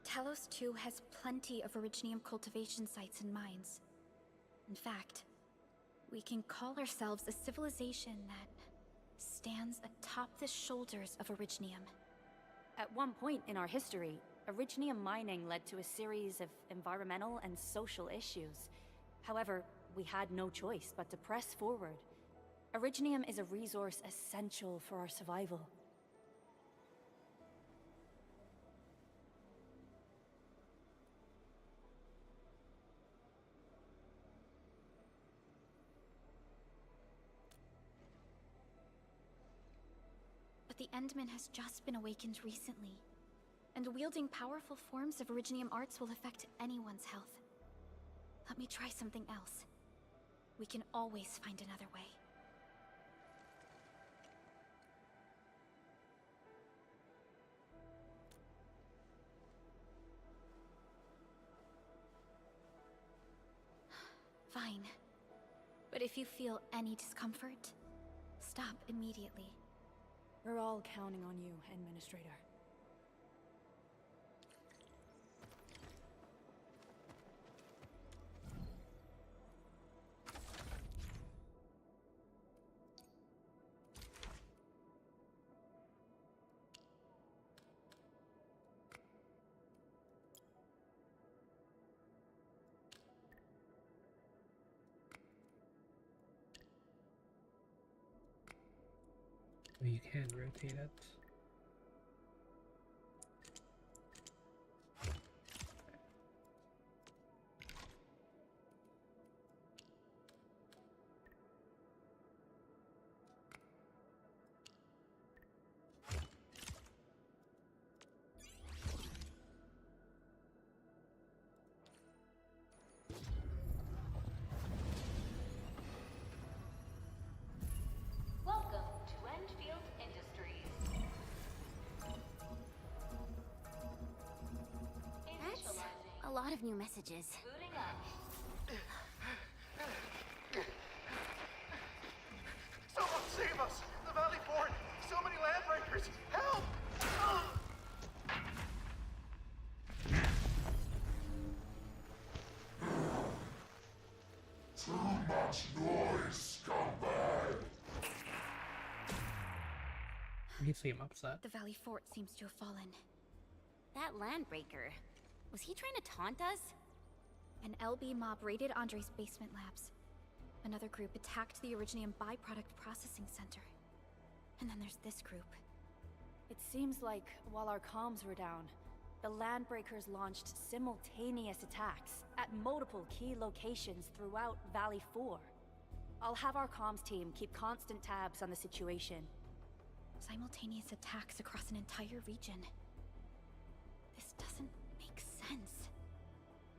Talos 2 has plenty of Originium cultivation sites and mines. In fact, we can call ourselves a civilization that stands atop the shoulders of Originium. At one point in our history, Originium mining led to a series of environmental and social issues. However, we had no choice but to press forward. Originium is a resource essential for our survival. But the Endman has just been awakened recently, and wielding powerful forms of Originium arts will affect anyone's health. Let me try something else. We can always find another way. Fine. But if you feel any discomfort, stop immediately. We're all counting on you, Administrator. You can rotate it. Welcome to Endfield Industries. That's a lot of new messages. Booting up. Someone save us! The Valley Fort! So many landbreakers! Help! Too much noise, scumbag! You seem upset. The Valley Fort seems to have fallen. That landbreaker, was he trying to taunt us? An LB mob raided Andre's basement labs. Another group attacked the Originium byproduct processing center. And then there's this group. It seems like while our comms were down, the Landbreakers launched simultaneous attacks at multiple key locations throughout Valley 4. I'll have our comms team keep constant tabs on the situation. Simultaneous attacks across an entire region. This doesn't make sense.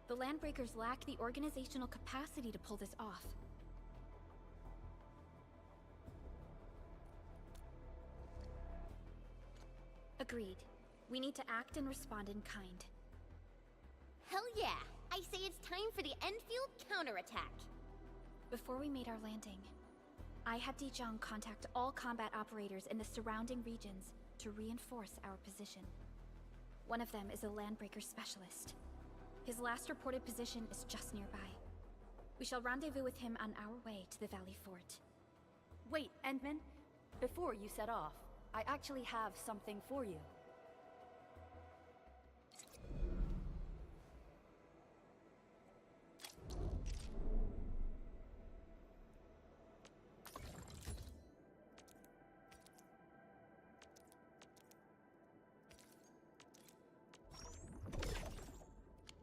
The Landbreakers lack the organizational capacity to pull this off. Agreed. We need to act and respond in kind. Hell yeah! I say it's time for the Endfield counterattack. Before we made our landing, I had Dijong contact all combat operators in the surrounding regions to reinforce our position. One of them is a Landbreaker specialist. His last reported position is just nearby. We shall rendezvous with him on our way to the Valley Fort. Wait, Endman. Before you set off, I actually have something for you.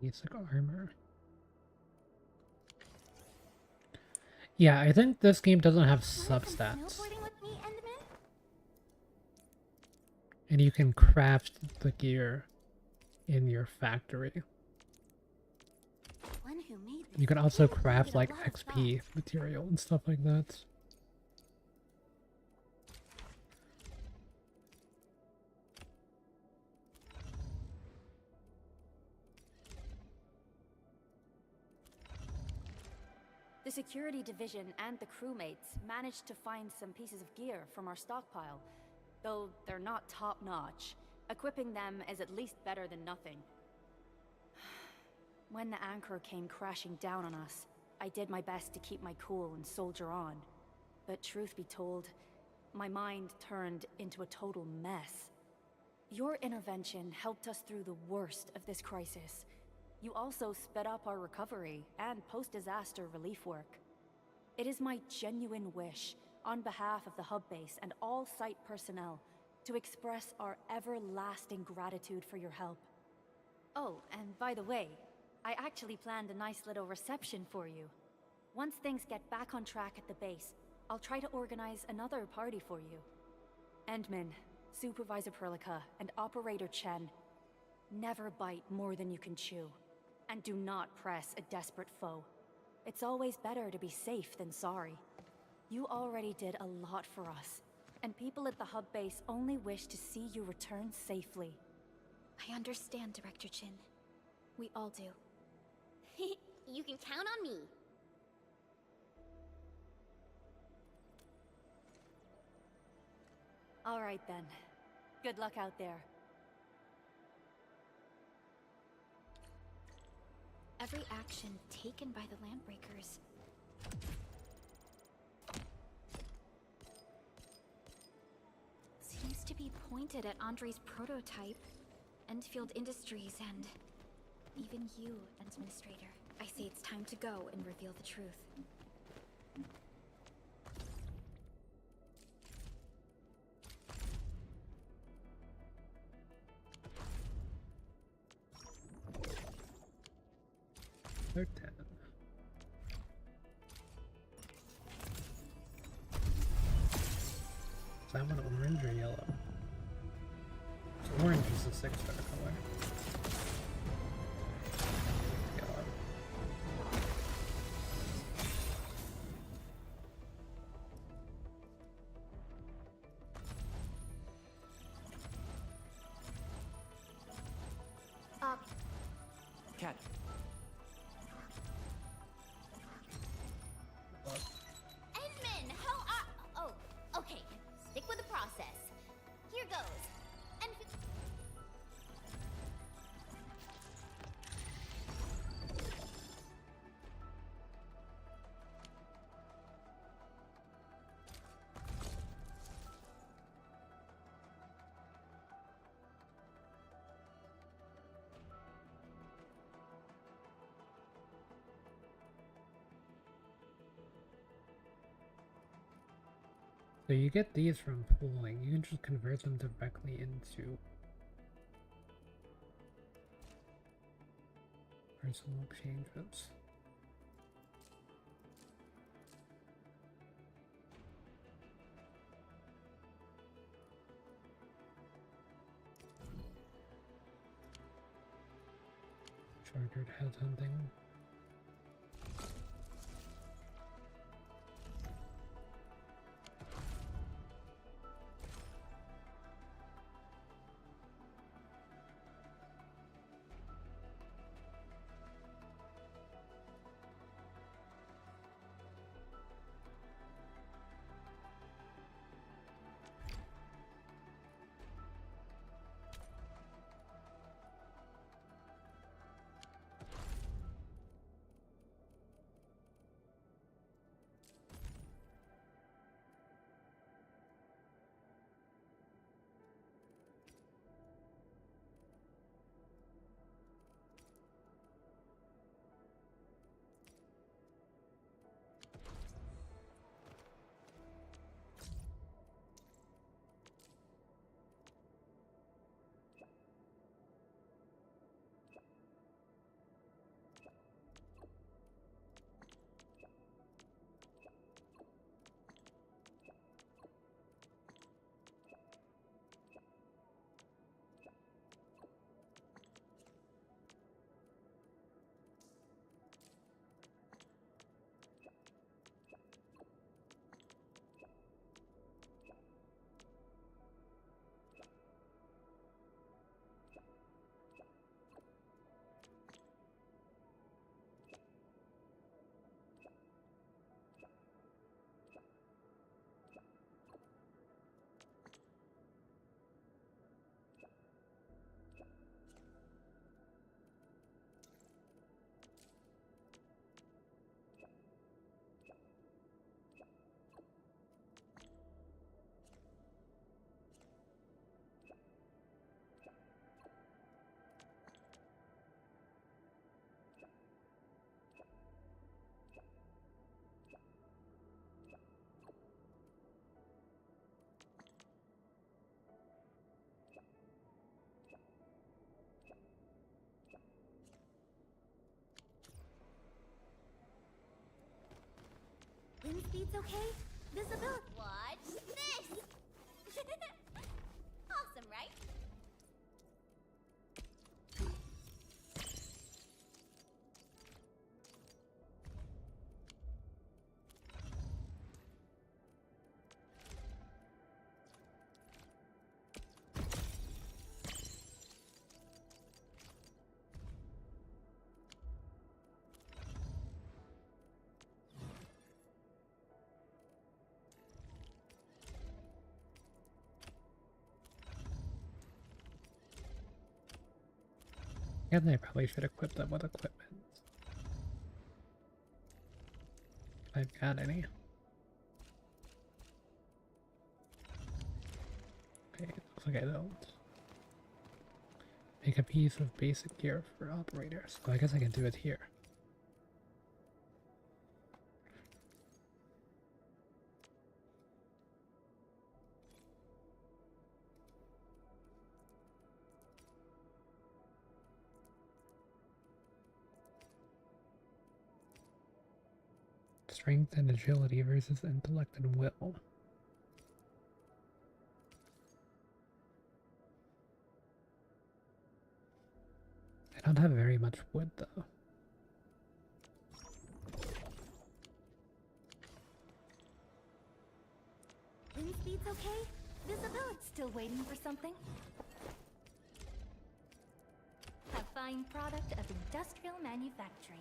Basic armor. Yeah, I think this game doesn't have substats. And you can craft the gear in your factory. You can also craft like XP material and stuff like that. The security division and the crewmates managed to find some pieces of gear from our stockpile, though they're not top-notch. Equipping them is at least better than nothing. When the anchor came crashing down on us, I did my best to keep my cool and soldier on. But truth be told, my mind turned into a total mess. Your intervention helped us through the worst of this crisis. You also sped up our recovery and post-disaster relief work. It is my genuine wish, on behalf of the hub base and all site personnel, to express our everlasting gratitude for your help. Oh, and by the way, I actually planned a nice little reception for you. Once things get back on track at the base, I'll try to organize another party for you. Endman, Supervisor Perlica, and Operator Chen, never bite more than you can chew. And do not press a desperate foe. It's always better to be safe than sorry. You already did a lot for us, and people at the hub base only wish to see you return safely. I understand, Director Chin. We all do. You can count on me. All right then. Good luck out there. Every action taken by the Landbreakers seems to be pointed at Andre's prototype, Endfield Industries, and even you, Administrator. I say it's time to go and reveal the truth. They're 10. Is that one orange or yellow? So orange is the 6-star color. Yellow. Cat. Endman, how are... Oh, okay. Stick with the process. Here goes. And... So you get these from pooling. You can just convert them directly into personal changes. Chartered headhunting. Wind speed's okay? Visibility. Watch this! Awesome, right? And they probably should equip them with equipment. If I've got any. Okay, looks like I don't. Make a piece of basic gear for operators. So I guess I can do it here. Strength and agility versus intellect and will. I don't have very much wood though. Wind speed's okay? Visibility. Still waiting for something? A fine product of industrial manufacturing.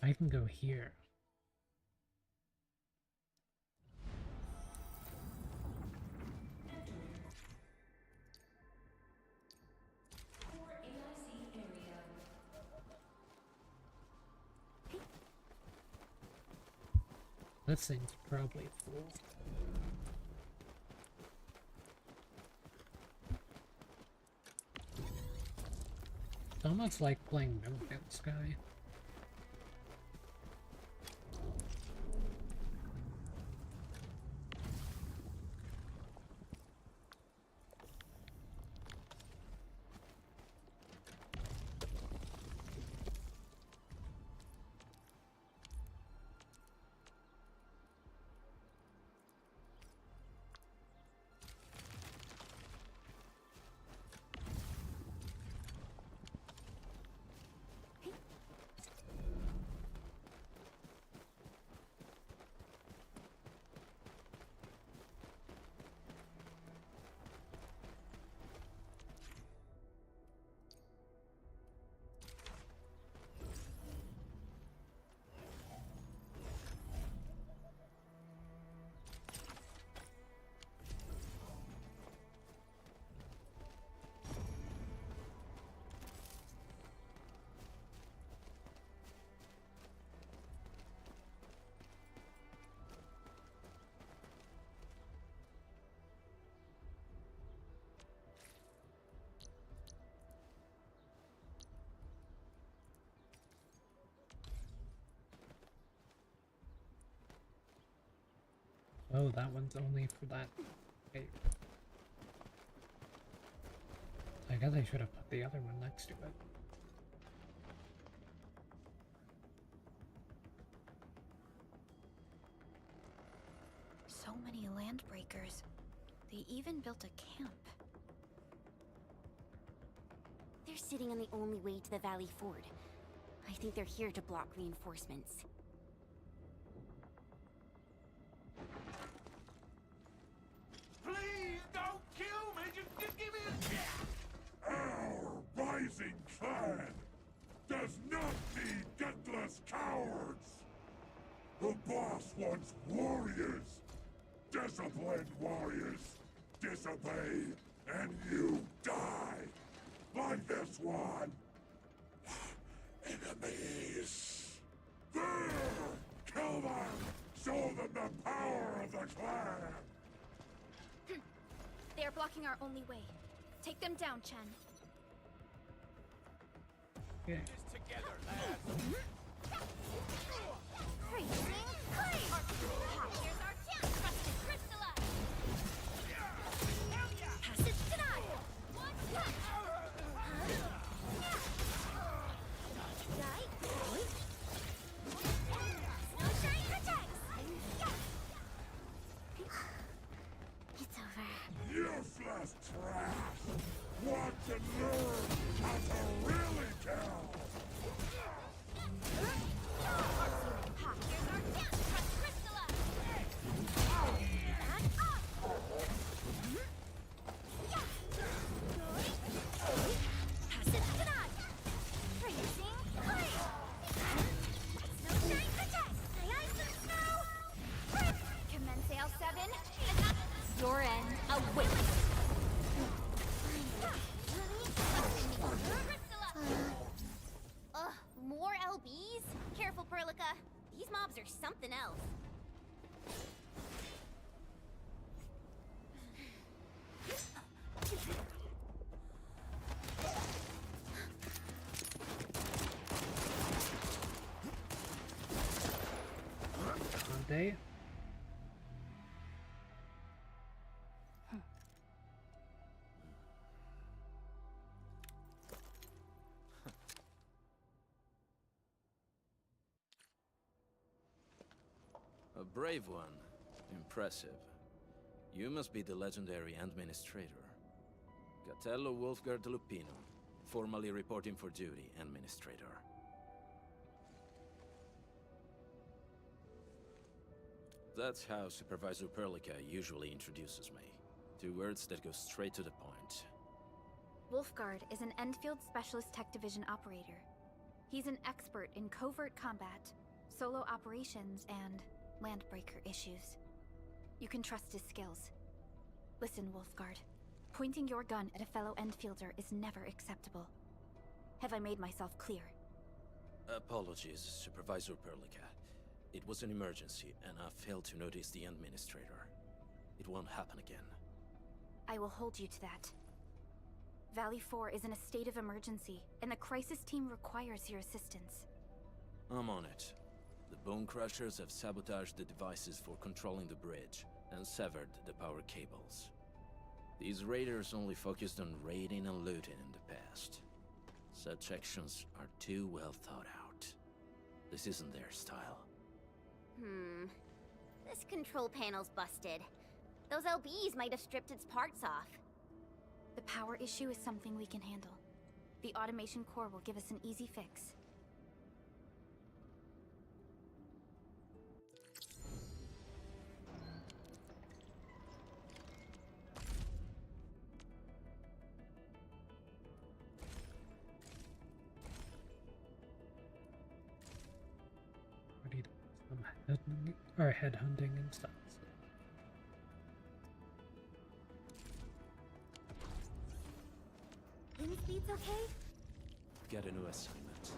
I can go here. This thing's probably full. It's almost like playing No Man's Sky. Oh, that one's only for that. Okay. I guess I should have put the other one next to it. So many landbreakers. They even built a camp. They're sitting on the only way to the Valley Ford. I think they're here to block reinforcements. Please don't kill me! Just give me a chance! Our rising clan! Does does not need gutless cowards! The boss wants warriors! Disciplined warriors! Disobey, and you die! Like this one! Enemies! There! Kill them! Show them the power of the clan! They are blocking our only way. Take them down, Chen. Yeah. Together, lads! Here's our chance! Trusted crystallize! Pass it denied! Snowshine protects! It's over. Useless trash! Want to learn how to really kill! Here's our chance! Trust crystallize! And up! Pass it denied! Freezing clear! Snowshine protects! Aye aye, some snow! Commence L7. Your end awaits! Ugh, more LBs? Careful, Perlica. These mobs are something else. Dante. A brave one. Impressive. You must be the legendary administrator. Catello Wolfgard Lupino, formally reporting for duty, administrator. That's how Supervisor Perlica usually introduces me. 2 words that go straight to the point. Wolfgard is an Endfield Specialist Tech Division operator. He's an expert in covert combat, solo operations, and landbreaker issues. You can trust his skills. Listen, Wolfgard. Pointing your gun at a fellow Endfielder is never acceptable. Have I made myself clear? Apologies, Supervisor Perlica. It was an emergency, and I failed to notice the administrator. It won't happen again. I will hold you to that. Valley 4 is in a state of emergency, and the crisis team requires your assistance. I'm on it. The Bone Crushers have sabotaged the devices for controlling the bridge, and severed the power cables. These raiders only focused on raiding and looting in the past. Such actions are too well thought out. This isn't their style. This control panel's busted. Those LBs might have stripped its parts off. The power issue is something we can handle. The automation core will give us an easy fix. Ready to do some headhunting and stuff. Wind speed's okay? Get a new assignment.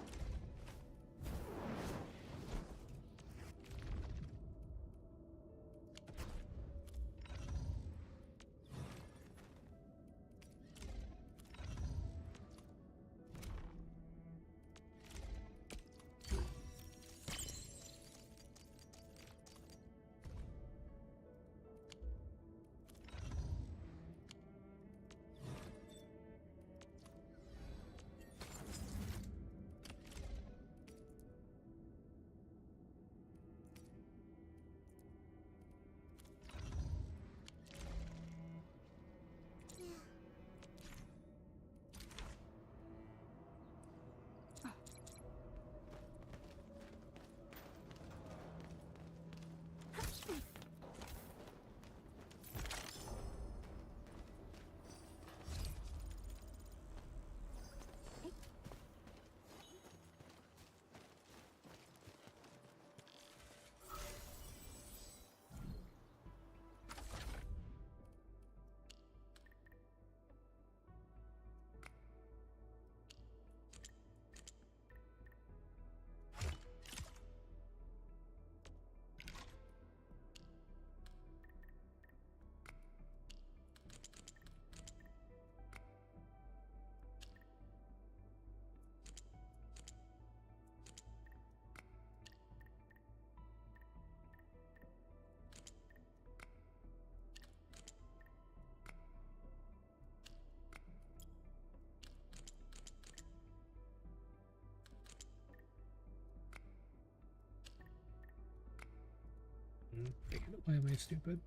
Why am I stupid?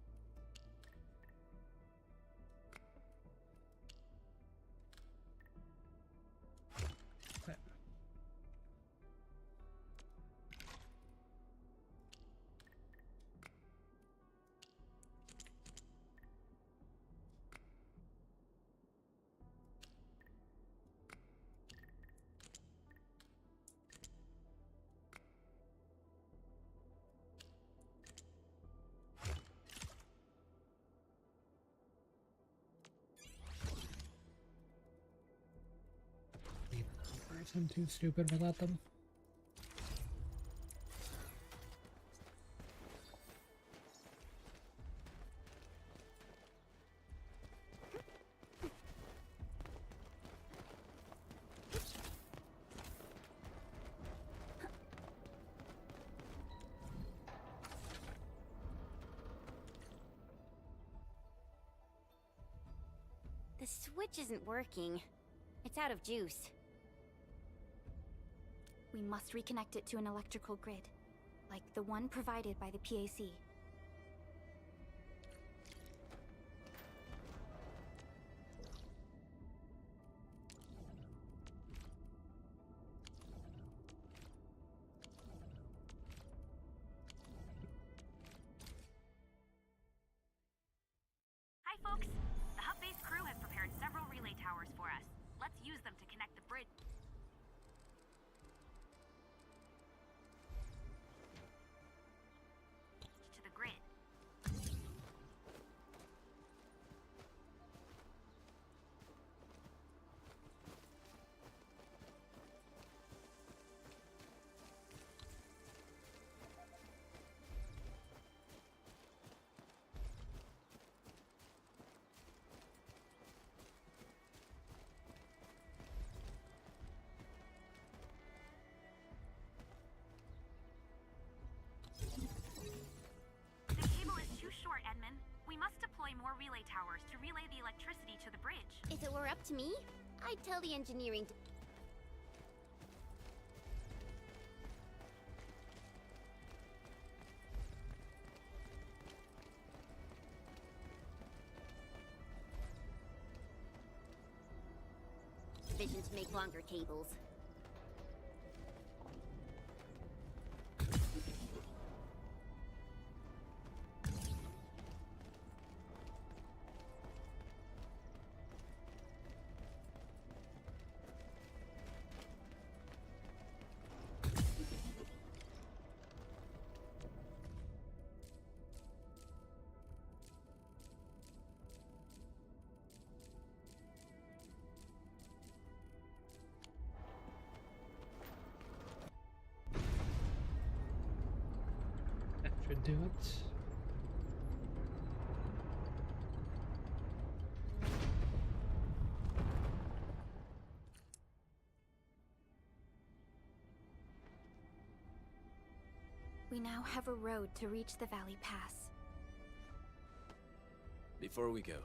I'm too stupid without them. The switch isn't working. It's out of juice. We must reconnect it to an electrical grid, like the one provided by the PAC. Hi, folks. The hub base crew has prepared several relay towers for us. Let's use them to connect the bridge to the grid. The cable is too short, Edmund. We must deploy more relay towers to relay the electricity to the bridge. If it were up to me, I'd tell the engineering to... division to make longer cables. That should do it. We now have a road to reach the Valley Pass. Before we go,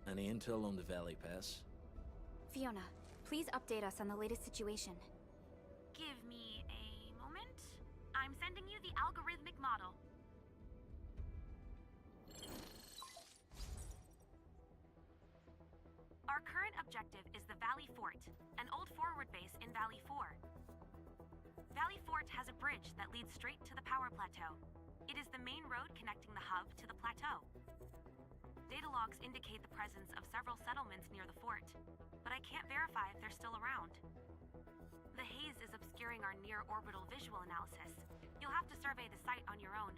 any intel on the Valley Pass? Fiona, please update us on the latest situation. Give me a moment. I'm sending you the algorithmic model. Our current objective is the Valley Fort, an old forward base in Valley 4. Valley Fort has a bridge that leads straight to the power plateau. It is the main road connecting the hub to the plateau. Data logs indicate the presence of several settlements near the fort, but I can't verify if they're still around. The haze is obscuring our near-orbital visual analysis. You'll have to survey the site on your own.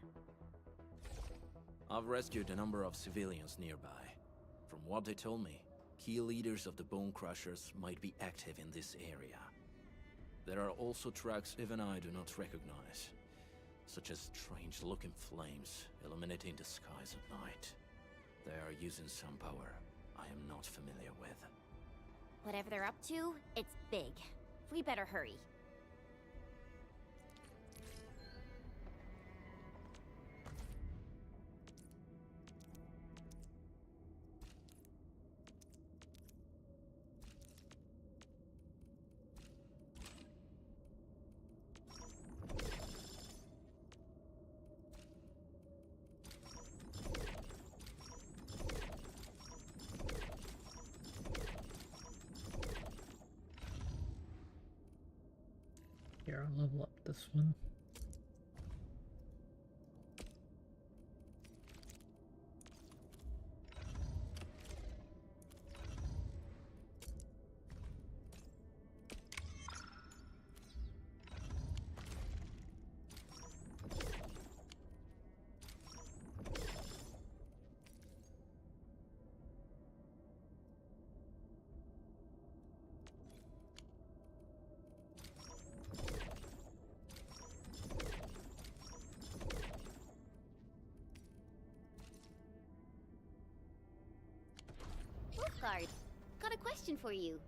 I've rescued a number of civilians nearby. From what they told me, key leaders of the Bone Crushers might be active in this area. There are also tracks even I do not recognize, such as strange-looking flames illuminating the skies at night. They are using some power I am not familiar with. Whatever they're up to, it's big. We better hurry. Here, I'll level up this one. Wolfguard, got a question for you,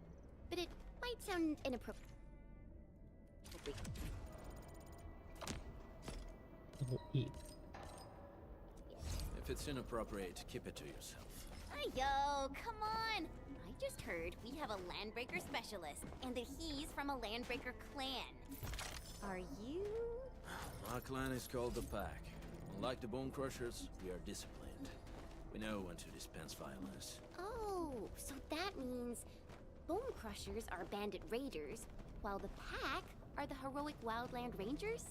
but it might sound inappropriate. Level 8. If it's inappropriate, keep it to yourself. Yo, come on! I just heard we have a Landbreaker specialist, and that he's from a Landbreaker clan. Are you? Our clan is called the Pack. Unlike the Bone Crushers, we are disciplined. We know when to dispense violence. Oh, so that means Bone Crushers are bandit raiders, while the Pack are the heroic Wildland Rangers?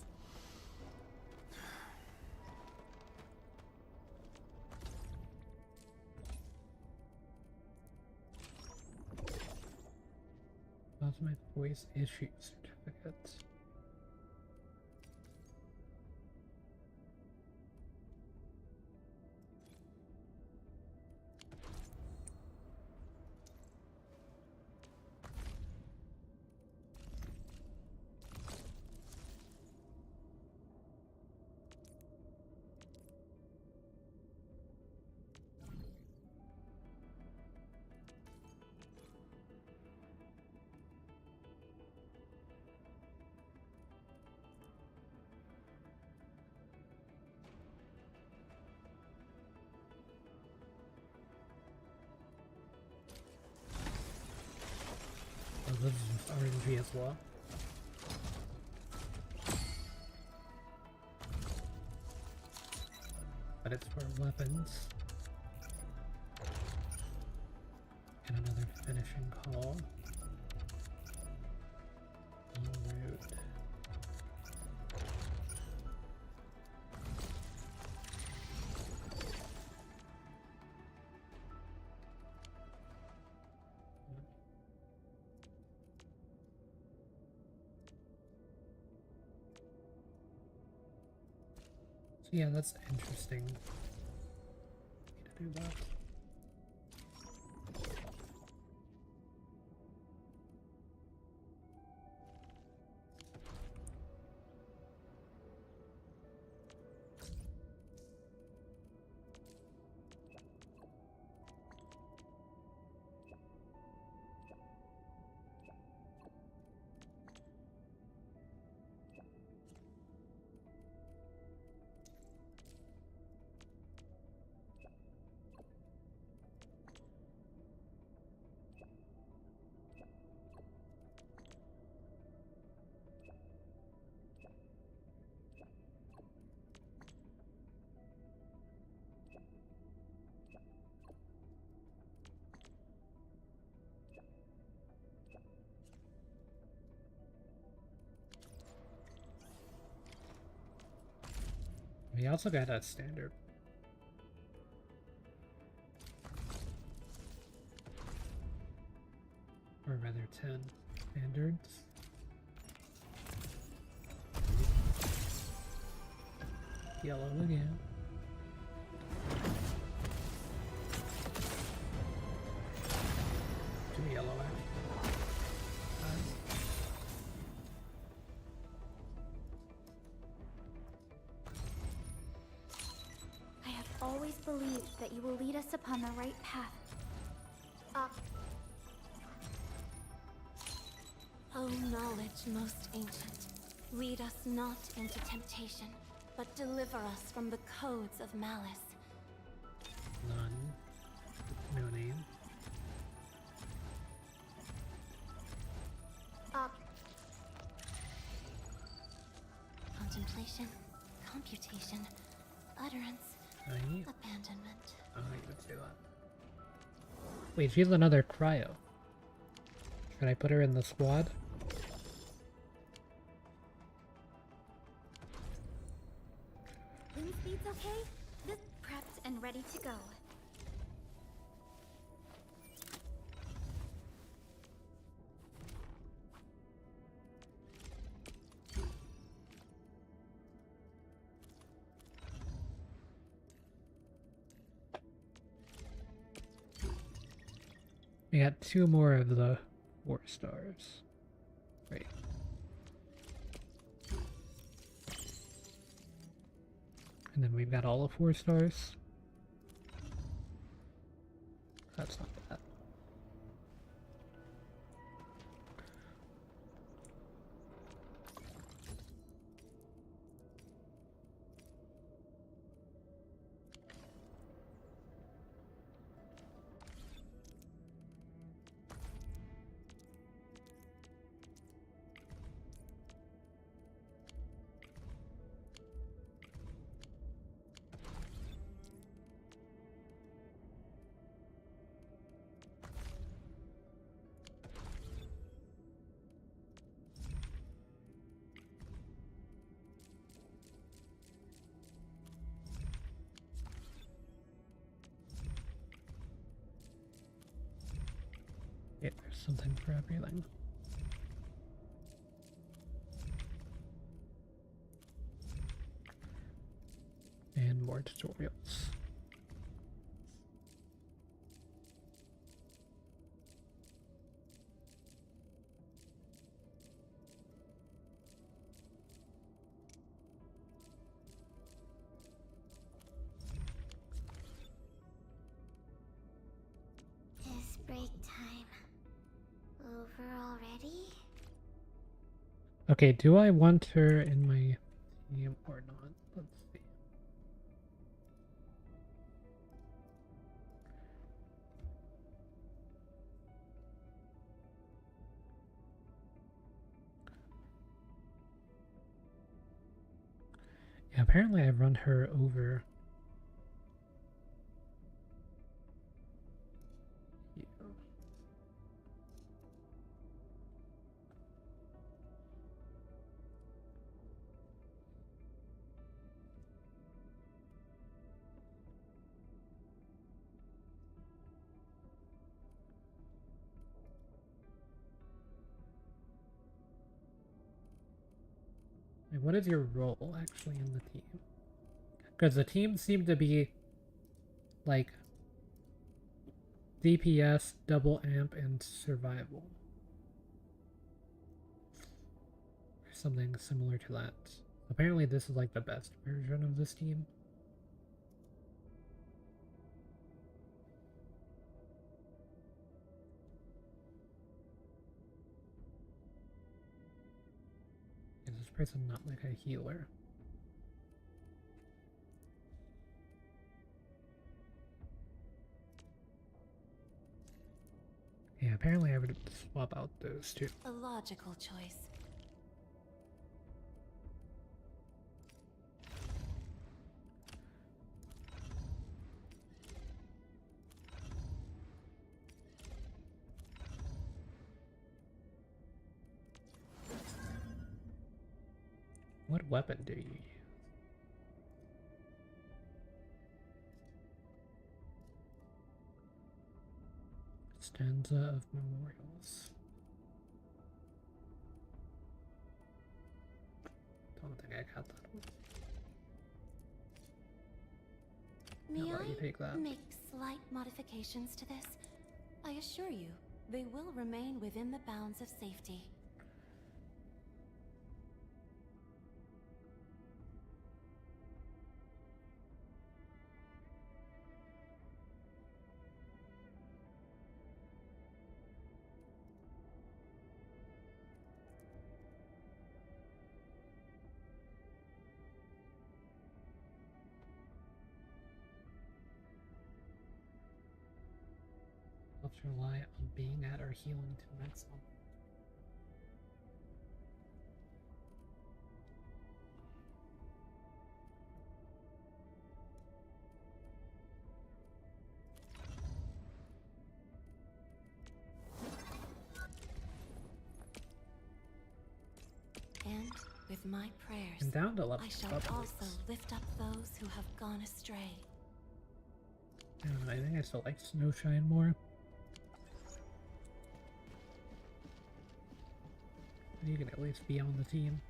Cosmic voice issue certificates. Oh, this is just RNG as well. But it's for weapons. And another finishing call. Route. So yeah, that's interesting. Need to do that. We also got a standard. Or rather 10 standards. Yellow again. Two yellow actually. I have always believed that you will lead us upon the right path. O knowledge most ancient, lead us not into temptation, but deliver us from the codes of malice. None. No name. Contemplation, computation, utterance, Right. abandonment. Oh, you would say that. Wait, she's another cryo. Should I put her in the squad? feed's okay? This prepped and ready to go. We got 2 more of the 4 stars. Right. And then we've got all the 4 stars. That's not bad. Yeah, there's something for everything. And more tutorials. Is break time over already? Okay, do I want her in my team or not? Let's see. Yeah, apparently I run her over. Wait, what is your role actually in the team? Because the team seemed to be like DPS, double amp, and survival. Or something similar to that. Apparently this is like the best version of this team. Is this person not like a healer? Yeah, apparently I would swap out those two. A logical choice. What weapon do you use? Stanza of Memorials. Don't think I got that one. May I'll let you take that. I make slight modifications to this? I assure you, they will remain within the bounds of safety. Let's rely on being at our healing to maximum. And With my prayers, I'm down to level I shall up at also least. lift up those who have gone astray. I don't know, I think I still like Snowshine more. You can at least be on the team.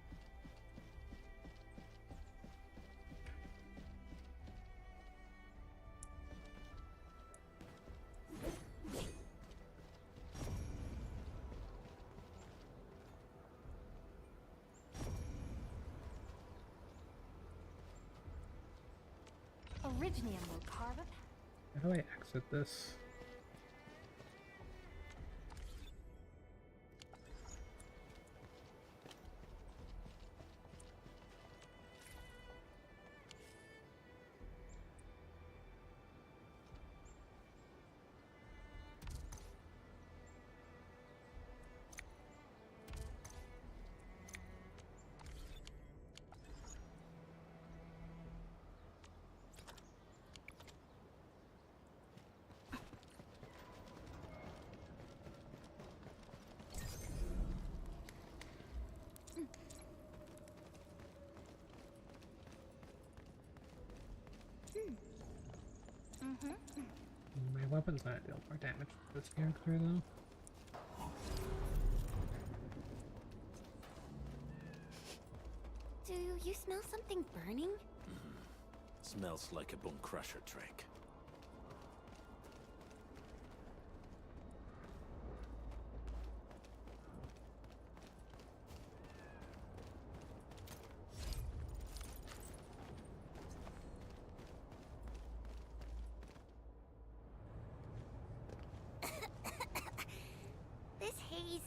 Originium will carve a path. How do I exit this? My weapon's not deal more damage to this character though. Do you smell something burning? Smells like a bone crusher trick. This haze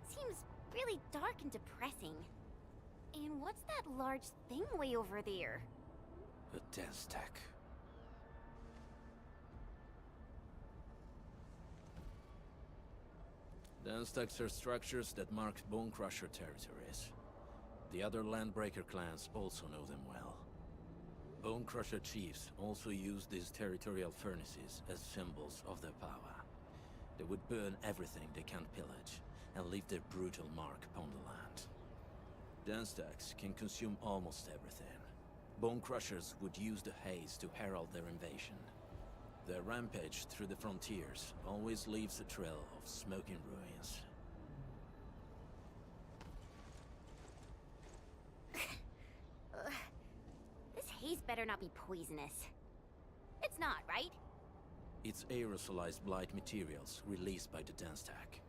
seems really dark and depressing. And what's that large thing way over there? A dense tech. Dense techs are structures that mark Bone Crusher territories. The other Landbreaker clans also know them well. Bone Crusher chiefs also use these territorial furnaces as symbols of their power. They would burn everything they can't pillage, and leave their brutal mark upon the land. Dense techs can consume almost everything. Bone Crushers would use the haze to herald their invasion. Their rampage through the frontiers always leaves a trail of smoking ruins. This haze better not be poisonous. It's not, right? It's aerosolized blight materials released by the dense tech.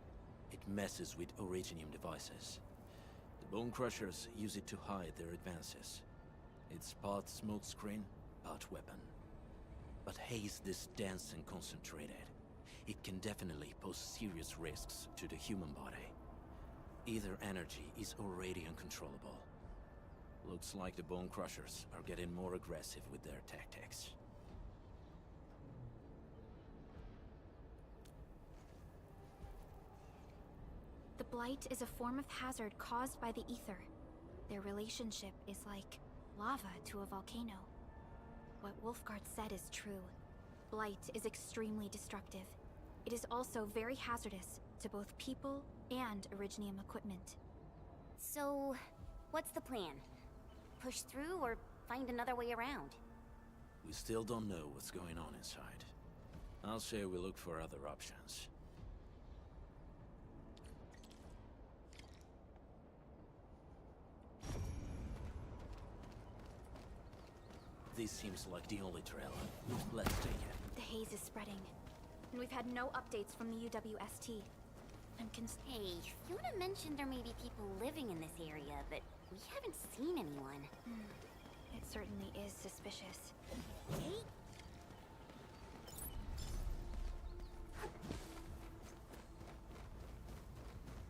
It messes with Originium devices. The Bone Crushers use it to hide their advances. It's part smokescreen, part weapon. But haze this dense and concentrated. It can definitely pose serious risks to the human body. Either energy is already uncontrollable. Looks like the Bone Crushers are getting more aggressive with their tactics. The blight is a form of hazard caused by the ether. Their relationship is like lava to a volcano. What Wolfguard said is true. Blight is extremely destructive. It is also very hazardous to both people and Originium equipment. So, what's the plan? Push through or find another way around? We still don't know what's going on inside. I'll say we look for other options. This seems like the only trail. Let's take it. The haze is spreading, and we've had no updates from the UWST. Hey, Fiona mentioned there may be people living in this area, but we haven't seen anyone. It certainly is suspicious. Hey?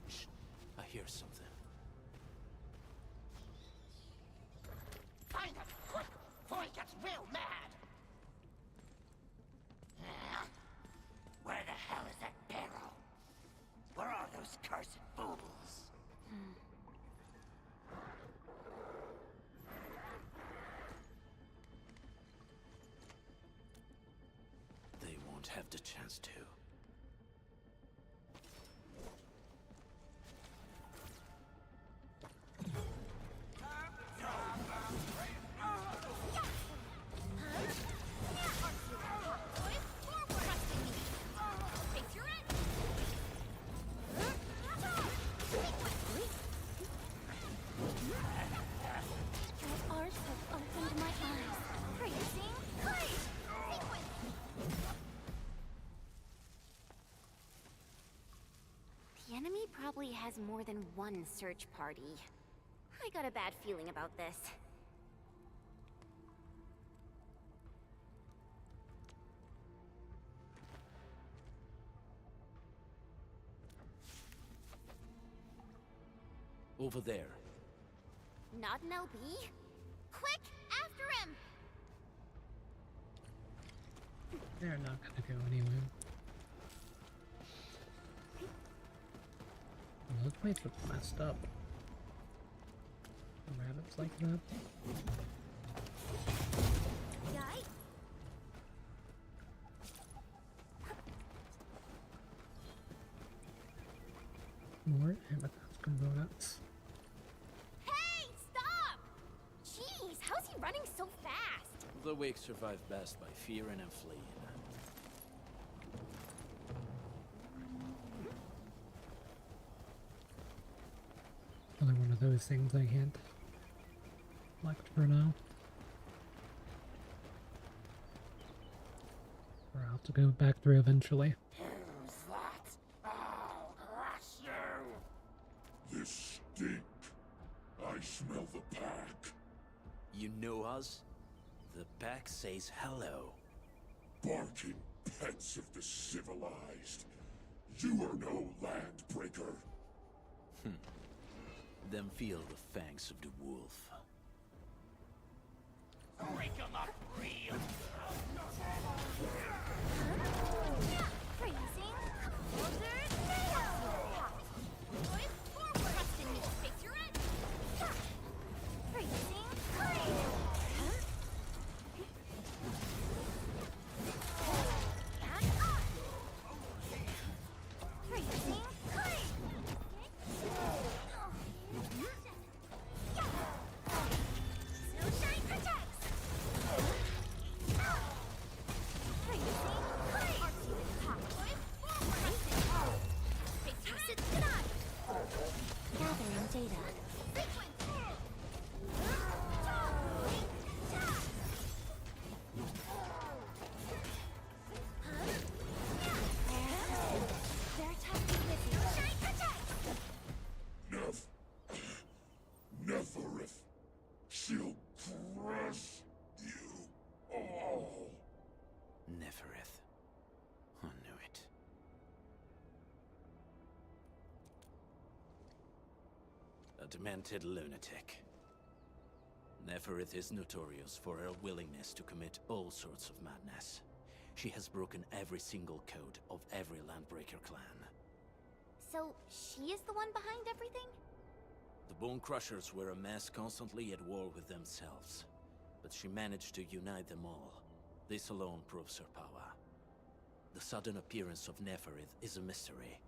Shh. I hear something. Find us quick before he gets real mad! Where the hell is that barrel? Where are those cursed boobles? They won't have the chance to. has more than one search party. I got a bad feeling about this. Over there. Not an LB? Quick, after him! They're not gonna go anywhere. Oh, this place looks messed up. The rabbits like that. Yikes! More amethyst components. Hey, stop! Jeez, how's he running so fast? The weak survive best by fearing and fleeing. Another one of those things I can't select for now. Or I'll have to go back through eventually. Who's that? I'll crush you! This stink. I smell the pack. You know us? The pack says hello. Barking pets of the civilized. You are no landbreaker. Then feel the fangs of the wolf. Break 'em up real Freezing! Ordered nail! Going forward! Trust in me, face your end! Freezing! And up! Freezing! Snowshine protects! Gathering data. They're attacking with you. Neferith. She'll crush you all. Neferith. I knew it. A demented lunatic. Neferith is notorious for her willingness to commit all sorts of madness. She has broken every single code of every Landbreaker clan. So, she is the one behind everything? The Bone Crushers were a mess constantly at war with themselves. But she managed to unite them all. This alone proves her power. The sudden appearance of Neferith is a mystery.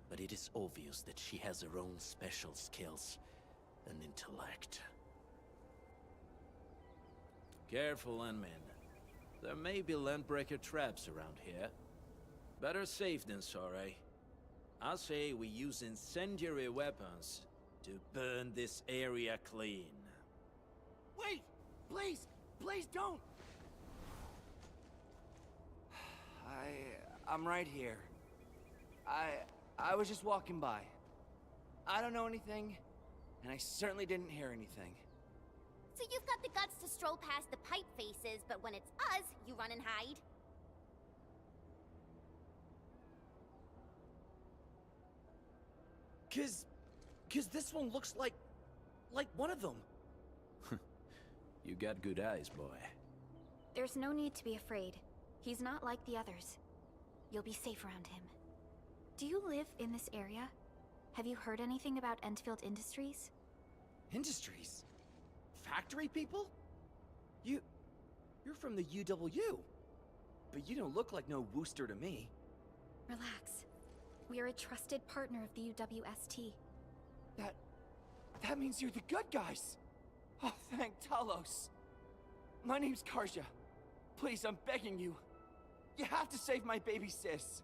But it is obvious that she has her own special skills and intellect. Careful, Landmen. There may be Landbreaker traps around here. Better safe than sorry. I say we use incendiary weapons to burn this area clean. Wait! Please! Please don't! I'm right here. I was just walking by. I don't know anything, and I certainly didn't hear anything. So you've got the guts to stroll past the pipe faces, but when it's us, you run and hide? Cause this one looks like one of them. You got good eyes, boy. There's no need to be afraid. He's not like the others. You'll be safe around him. Do you live in this area? Have you heard anything about Endfield Industries? Industries? Factory people? You're from the UW. But you don't look like no Wooster to me. Relax. We are a trusted partner of the UWST. That means you're the good guys! Oh, thank Talos! My name's Karja. Please, I'm begging you. You have to save my baby sis.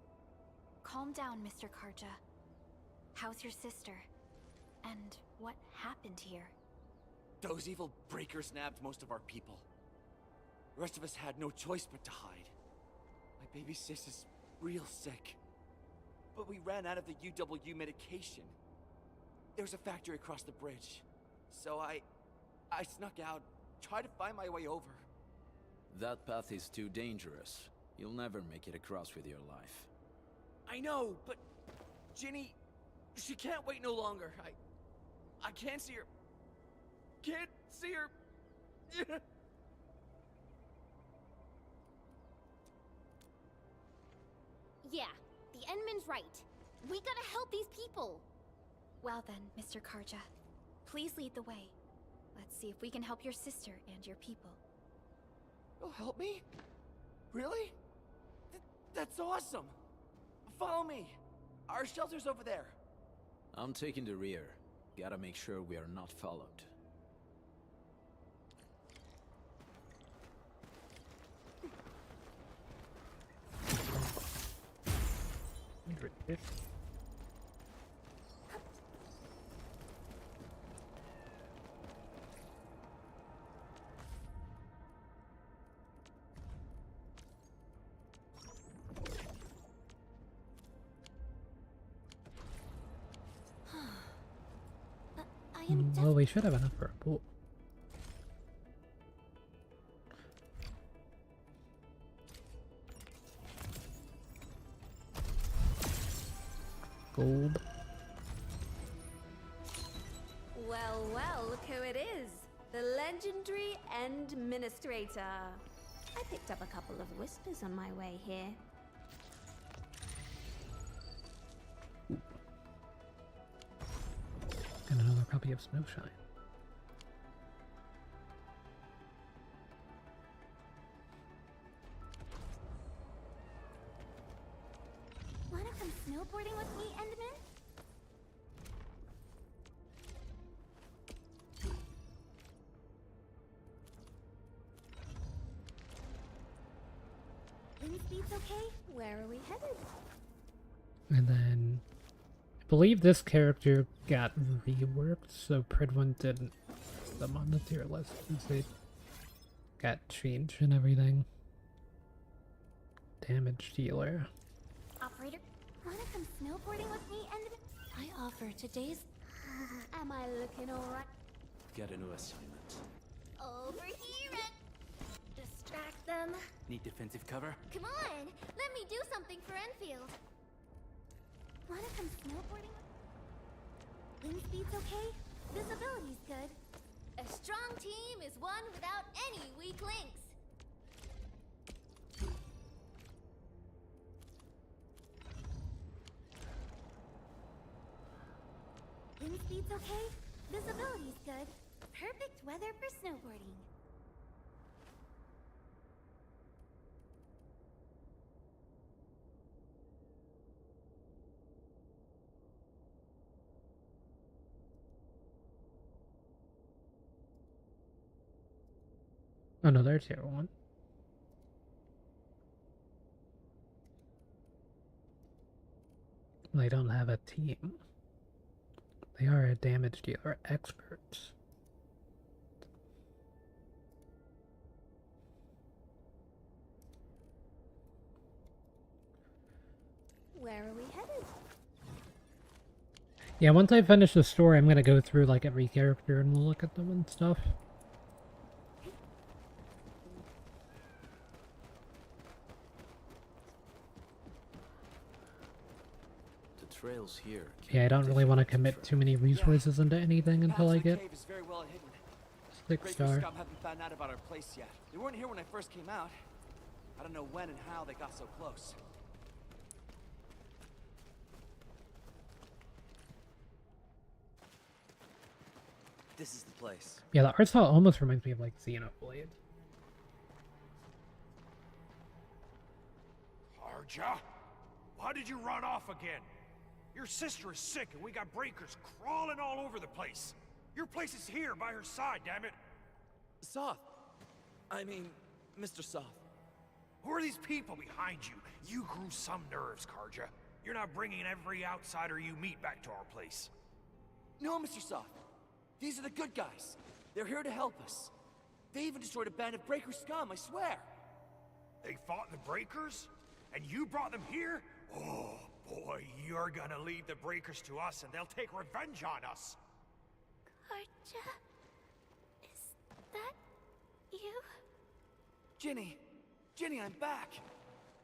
Calm down, Mr. Karja. How's your sister? And what happened here? Those evil breakers nabbed most of our people. The rest of us had no choice but to hide. My baby sis is real sick. But we ran out of the UW medication. there's a factory across the bridge. So I snuck out, tried to find my way over. That path is too dangerous. You'll never make it across with your life. I know, but Ginny, she can't wait no longer. I can't see her. Can't see her. Yeah, the Endman's right. We gotta help these people. Well then, Mr. Karja, please lead the way. Let's see if we can help your sister and your people. You'll help me? Really? That's awesome! Follow me! Our shelter's over there. I'm taking the rear. Gotta make sure we are not followed. Well, we should have enough for a pool. Gold. Well, well, look who it is. The legendary Administrator. I picked up a couple of whispers on my way here. And another copy of Snowshine. Wanna come snowboarding with me, Endman? Wind speed's okay? Where are we headed? And then I believe this character got reworked, so Pridwin didn't put them on the tier list because they got changed and everything. Damage dealer. Operator, wanna come snowboarding with me, Endman? I offer today's... Am I looking alright? Got a new assignment. Over here and... Distract them. Need defensive cover? Come on, let me do something for Enfield. Wanna come snowboarding? Wind speed's okay? Visibility's good. A strong team is one without any weak links. Wind speed's okay? Visibility's good. Perfect weather for snowboarding. Oh no, they're tier 1. They don't have a team. They are a damage dealer experts. Where are we headed? Yeah, once I finish the story, I'm gonna go through like every character and we'll look at them and stuff. The trails here. Yeah, I don't really want to commit too many resources into anything until I get Cave is very well hidden. 6 Breaker star. Scum haven't found out about our place yet. They weren't here when I first came out. I don't know when and how they got so close. This is the place. Yeah, the art style almost reminds me of like Xenoblade. Karja? Why did you run off again? Your sister is sick and we got breakers crawling all over the place. Your place is here by her side, damn it. Soth. I mean, Mr. Soth. Who are these people behind you? You grew some nerves, Karja. You're not bringing every outsider you meet back to our place. No, Mr. Soth. These are the good guys. They're here to help us. They even destroyed a band of Breaker Scum, I swear. They fought the breakers? And you brought them here? Oh, Boy, you're gonna lead the Breakers to us and they'll take revenge on us. Karja? Is that you? Ginny! Ginny, I'm back!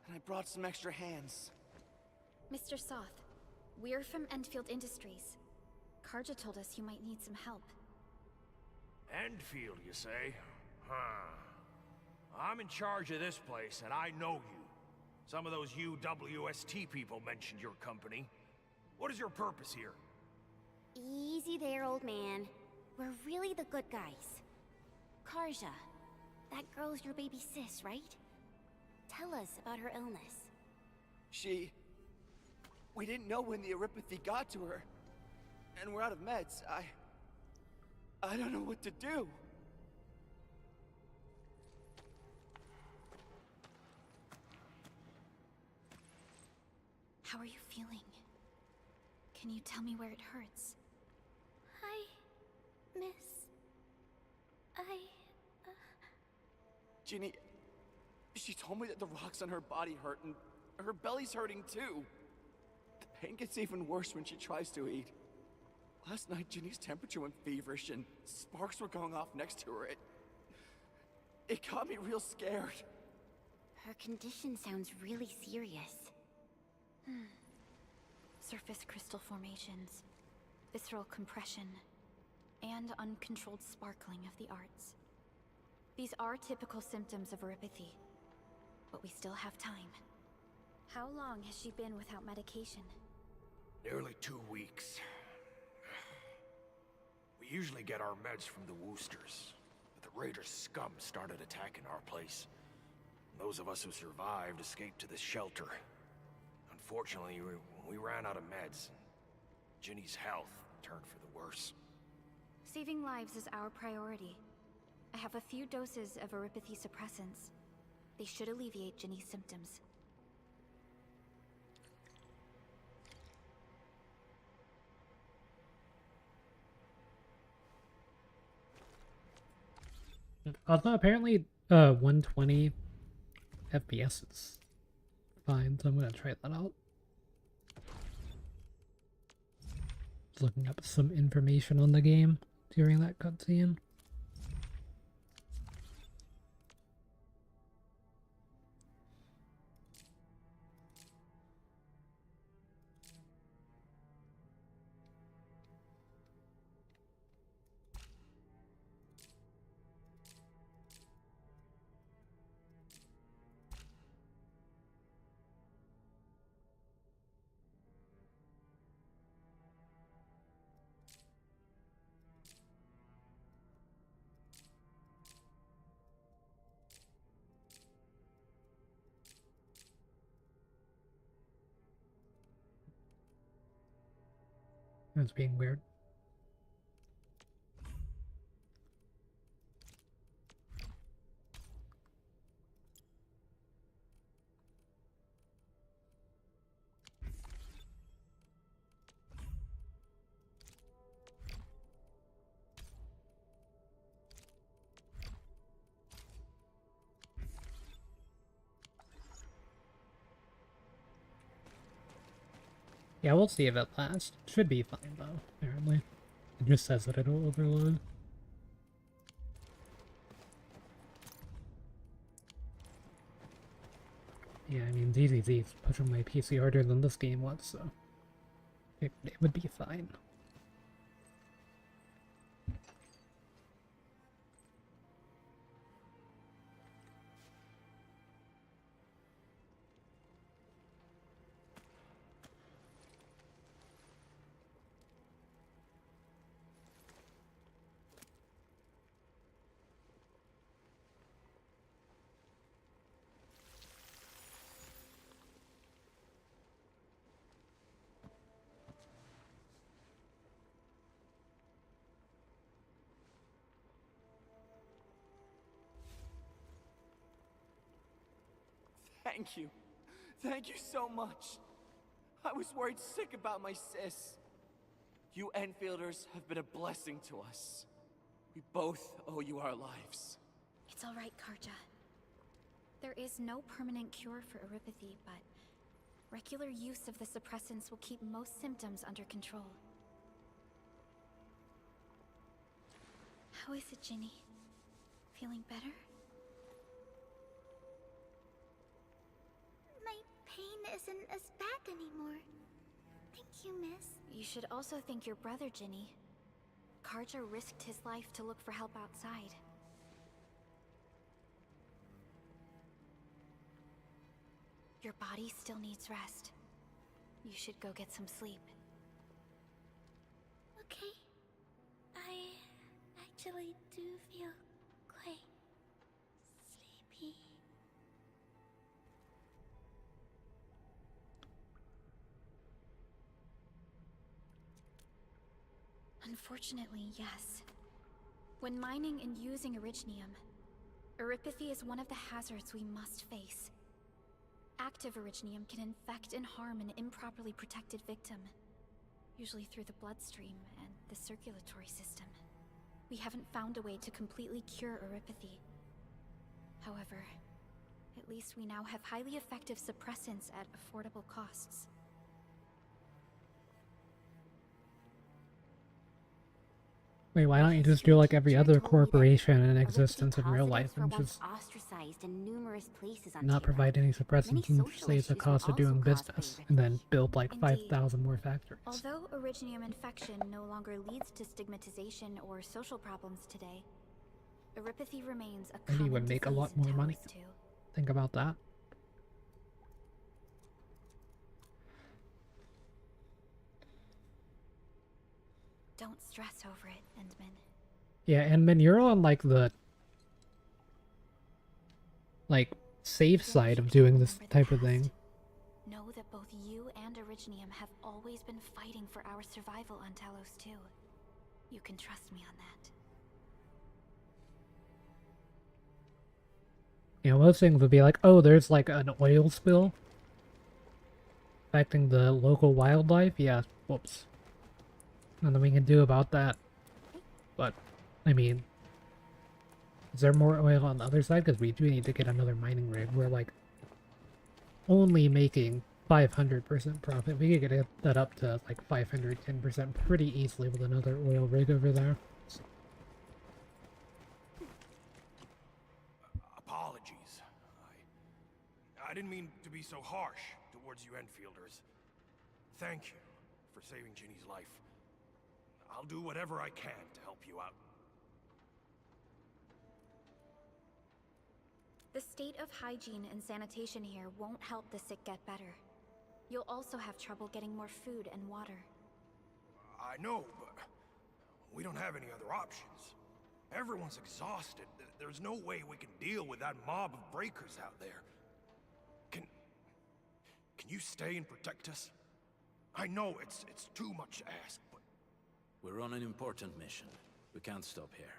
And I brought some extra hands. Mr. Soth, we're from Endfield Industries. Karja told us you might need some help. Endfield, you say? Huh. I'm in charge of this place, and I know you. Some of those UWST people mentioned your company. What is your purpose here? Easy there, old man. We're really the good guys. Karja, that girl's your baby sis, right? Tell us about her illness. We didn't know when the Eripathy got to her. And we're out of meds. I don't know what to do. How are you feeling? Can you tell me where it hurts? Hi, miss. Ginny, she told me that the rocks on her body hurt and her belly's hurting too. The pain gets even worse when she tries to eat. Last night, Ginny's temperature went feverish and sparks were going off next to her. It got me real scared. Her condition sounds really serious. Surface crystal formations, visceral compression, and uncontrolled sparkling of the arts. These are typical symptoms of Eripathy, but we still have time. How long has she been without medication? Nearly 2 weeks. We usually get our meds from the Woosters, but the Raiders' scum started attacking our place. Those of us who survived escaped to this shelter. Unfortunately, we ran out of meds. Ginny's health turned for the worse. Saving lives is our priority. I have a few doses of Eripathy suppressants. They should alleviate Ginny's symptoms. Although apparently 120 FPS is fine, so I'm gonna try that out. Looking up some information on the game during that cutscene. That's being weird. Yeah, we'll see if it lasts. Should be fine though, apparently. It just says that it'll overload. Yeah, I mean, DZZ's pushing my PC harder than this game was, so it would be fine. Thank you. Thank you so much. I was worried sick about my sis. You Enfielders have been a blessing to us. We both owe you our lives. It's all right, Karja. There is no permanent cure for Eripathy, but Regular use of the suppressants will keep most symptoms under control. How is it, Ginny? Feeling better? My pain isn't as bad anymore. Thank you, miss. You should also thank your brother, Ginny. Karja risked his life to look for help outside. Your body still needs rest. You should go get some sleep. Okay. I actually do feel quite sleepy. Unfortunately, yes. When mining and using Originium, Eripathy is one of the hazards we must face. Active Originium can infect and harm an improperly protected victim, usually through the bloodstream and the circulatory system. We haven't found a way to completely cure Eripathy. However, at least we now have highly effective suppressants at affordable costs. Wait, why don't you just do like every other corporation in existence in real life and just ostracized in numerous places on not provide any suppressants and save the cost of doing business, and then build like 5,000 more factories? Although Originium infection no longer leads to stigmatization or social problems today, Eripathy remains a Maybe you common would make a lot disease in more money. Talos too. Think about that. Don't stress over it, Endman. Yeah, and man, you're on like the safe side of doing this type of thing. Know that both you and Originium have always been fighting for our survival on Talos too. You can trust me on that. You know, most things would be like, oh, there's like an oil spill affecting the local wildlife. Yeah, whoops. Nothing we can do about that. But, I mean, is there more oil on the other side? Because we do need to get another mining rig. We're like only making 500% profit. We could get that up to like 510% pretty easily with another oil rig over there. Apologies. I didn't mean to be so harsh towards you Enfielders. Thank you for saving Ginny's life. I'll do whatever I can to help you out. The state of hygiene and sanitation here won't help the sick get better. You'll also have trouble getting more food and water. I know, but we don't have any other options. Everyone's exhausted. There's no way we can deal with that mob of breakers out there. Can you stay and protect us? I know it's too much to ask, but... We're on an important mission. We can't stop here.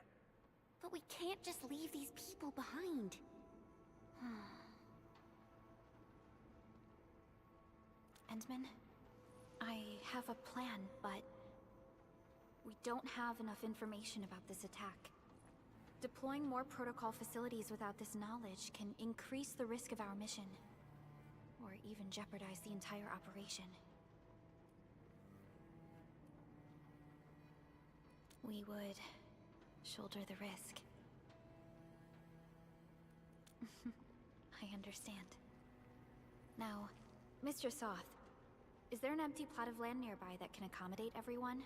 But we can't just leave these people behind. Endman, I have a plan, but we don't have enough information about this attack. Deploying more protocol facilities without this knowledge can increase the risk of our mission, or even jeopardize the entire operation. We would shoulder the risk. I understand. Now, Mr. Soth, is there an empty plot of land nearby that can accommodate everyone?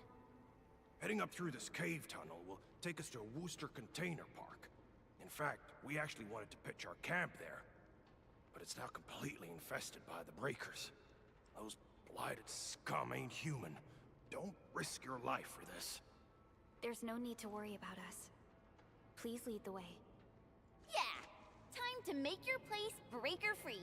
Heading up through this cave tunnel will take us to a Wooster container park. In fact, we actually wanted to pitch our camp there, but it's now completely infested by the breakers. Those blighted scum ain't human. Don't risk your life for this. There's no need to worry about us. Please lead the way. Yeah! Time to make your place breaker-free.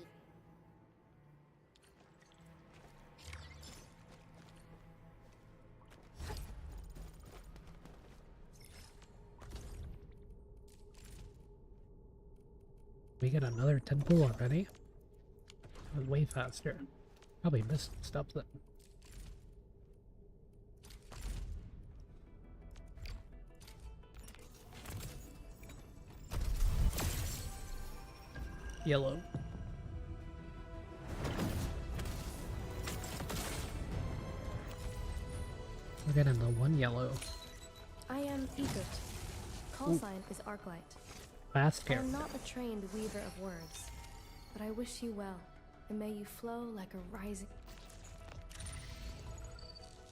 We get another temple already? That was way faster. Probably missed stuff then. Yellow. We're getting the one yellow. I am Egert. Call sign is Arklight. Fast I am character. not a trained weaver of words, but I wish you well, and may you flow like a rising.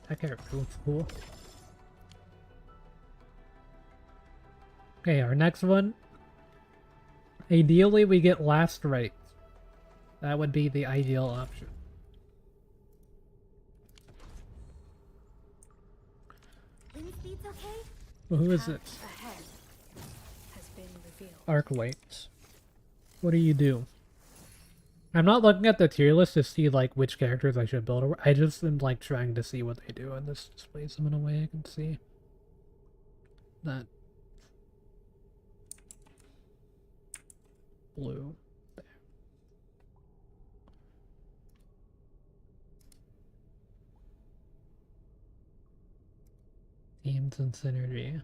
That character looks cool. Okay, our next one. Ideally, we get last rites. That would be the ideal option. Wind speed's okay? Well, who is Path this? ahead has been revealed. Arknights. What do you do? I'm not looking at the tier list to see like which characters I should build. I just am like trying to see what they do, and this displays them in a way I can see that blue. There. Themes and synergy.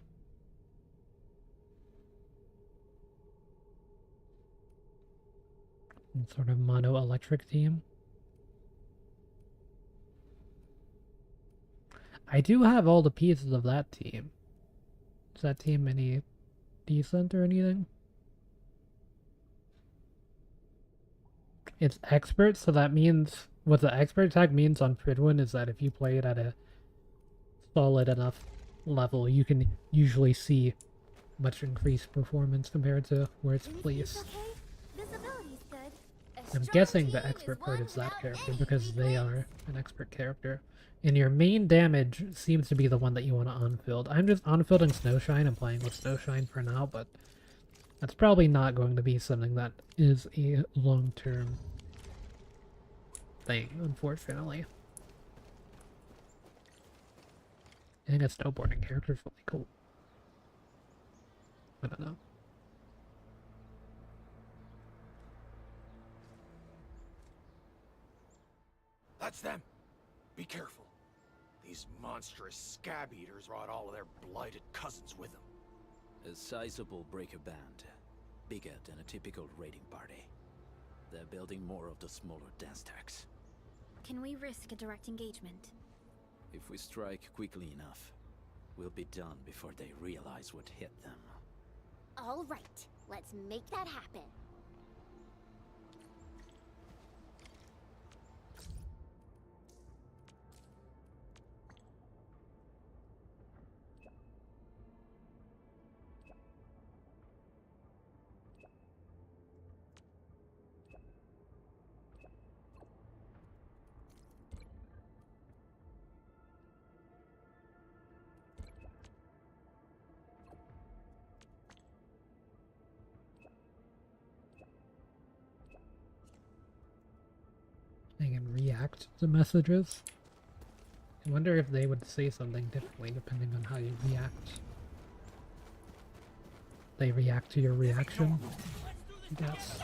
And sort of mono electric team. I do have all the pieces of that team. Is that team any decent or anything? It's expert, so that means what the expert tag means on Pridwin is that if you play it at a solid enough level, you can usually see much increased performance compared to where it's placed. I'm guessing the expert part is that character because they are an expert character. And your main damage seems to be the one that you want to on-field. I'm just on-fielding Snowshine and playing with Snowshine for now, but that's probably not going to be something that is a long-term thing, unfortunately. I think a snowboarding character is really cool. I don't know. That's them. Be careful. These monstrous scab eaters brought all of their blighted cousins with them. A sizable breaker band. Bigger than a typical raiding party. They're building more of the smaller dance tags. Can we risk a direct engagement? If we strike quickly enough, we'll be done before they realize what hit them. All right, let's make that happen. I can react to messages. I wonder if they would say something differently depending on how you react. They react to your reaction, I guess.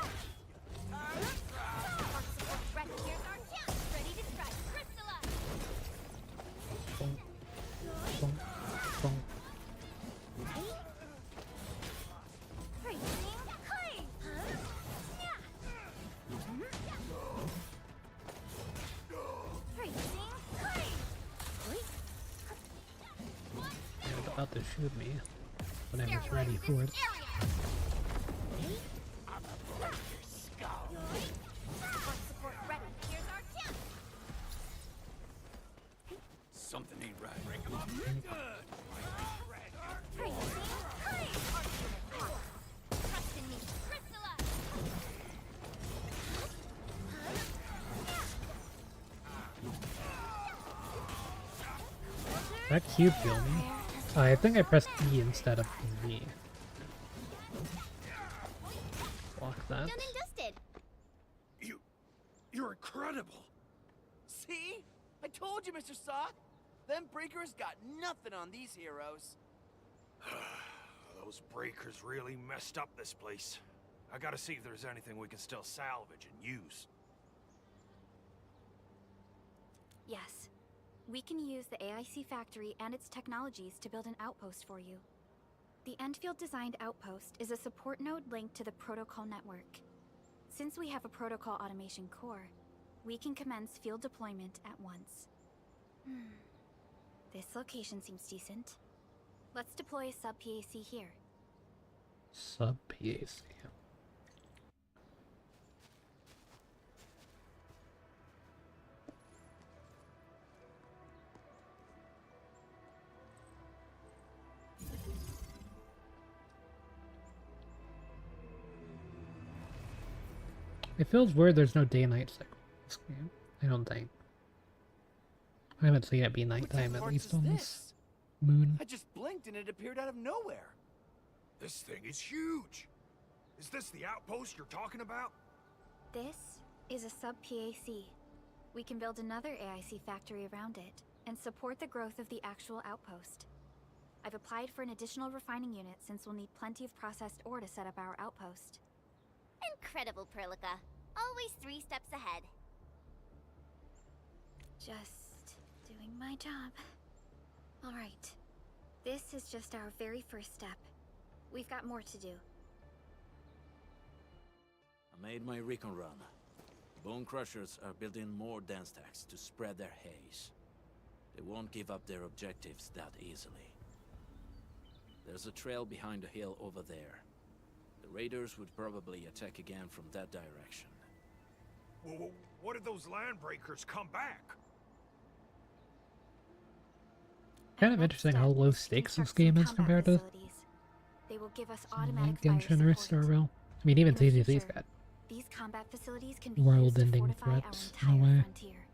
Bonk, bonk, bonk. They're about to shoot me when I was ready for it. Something ain't right. That cube kill me? I think I pressed E instead of V. Block that. Done and dusted. You're incredible. See? I told you, Mr. Sock. Them breakers got nothing on these heroes. Those breakers really messed up this place. I gotta see if there's anything we can still salvage and use. Yes. We can use the AIC factory and its technologies to build an outpost for you. The Endfield designed outpost is a support node linked to the protocol network. Since we have a protocol automation core, we can commence field deployment at once. This location seems decent. Let's deploy a sub-PAC here. Sub-PAC. It feels weird there's no day-night cycle in this game. I don't think. I haven't seen it be nighttime, at least on this moon. I just blinked and it appeared out of nowhere. This thing is huge. Is this the outpost you're talking about? This is a sub-PAC. We can build another AIC factory around it and support the growth of the actual outpost. I've applied for an additional refining unit since we'll need plenty of processed ore to set up our outpost. Incredible, Perlica. Always 3 steps ahead. Just doing my job. Alright. This is just our very first step. We've got more to do. I made my recon run. Bone Crushers are building more dance stacks to spread their haze. They won't give up their objectives that easily. There's a trail behind the hill over there. The raiders would probably attack again from that direction. Well, what if those landbreakers come back? Kind of interesting how low stakes this game is compared to They will give us like automatic Genshin fire or support. Starville. I mean, even In the CZZ's future, got these combat facilities can be used to world-ending fortify our threats in a entire way. frontier.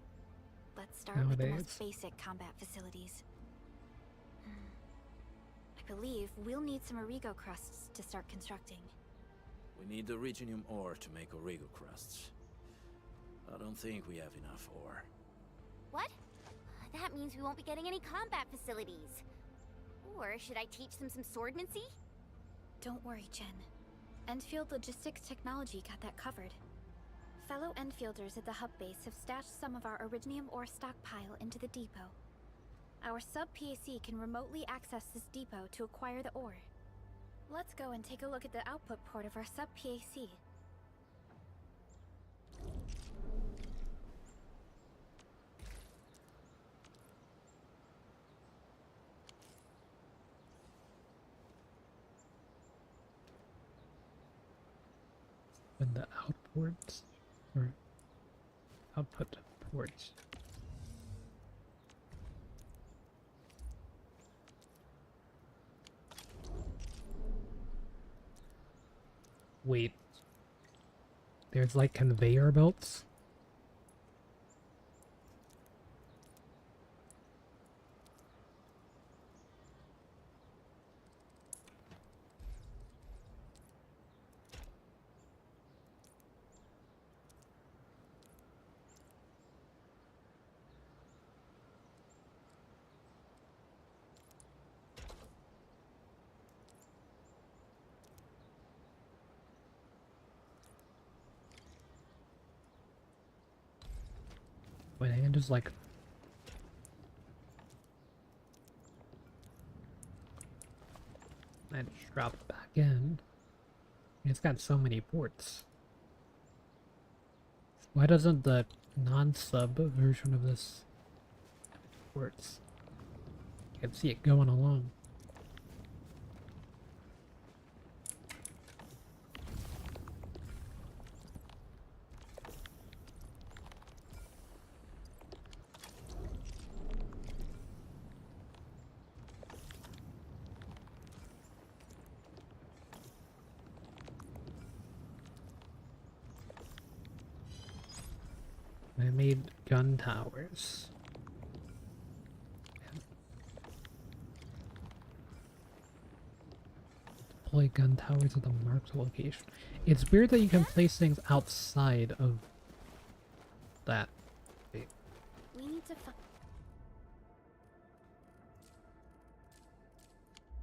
Let's start with the Nowadays. most basic combat facilities. I believe we'll need some Origo crusts to start constructing. We need the Reginium ore to make Origo crusts. I don't think we have enough ore. What? That means we won't be getting any combat facilities. Or should I teach them some swordmancy? Don't worry, Jen. Endfield Logistics Technology got that covered. Fellow Enfielders at the hub base have stashed some of our Originium ore stockpile into the depot. Our sub-PAC can remotely access this depot to acquire the ore. Let's go and take a look at the output port of our sub-PAC. in the outports or output ports. Wait, there's like conveyor belts? Wait, I can just like... I just drop it back in. It's got so many ports. Why doesn't the non-sub version of this ports? I can see it going along. I made gun towers. Deploy gun towers at the marked location. It's weird that you can place things outside of that. Wait. We need to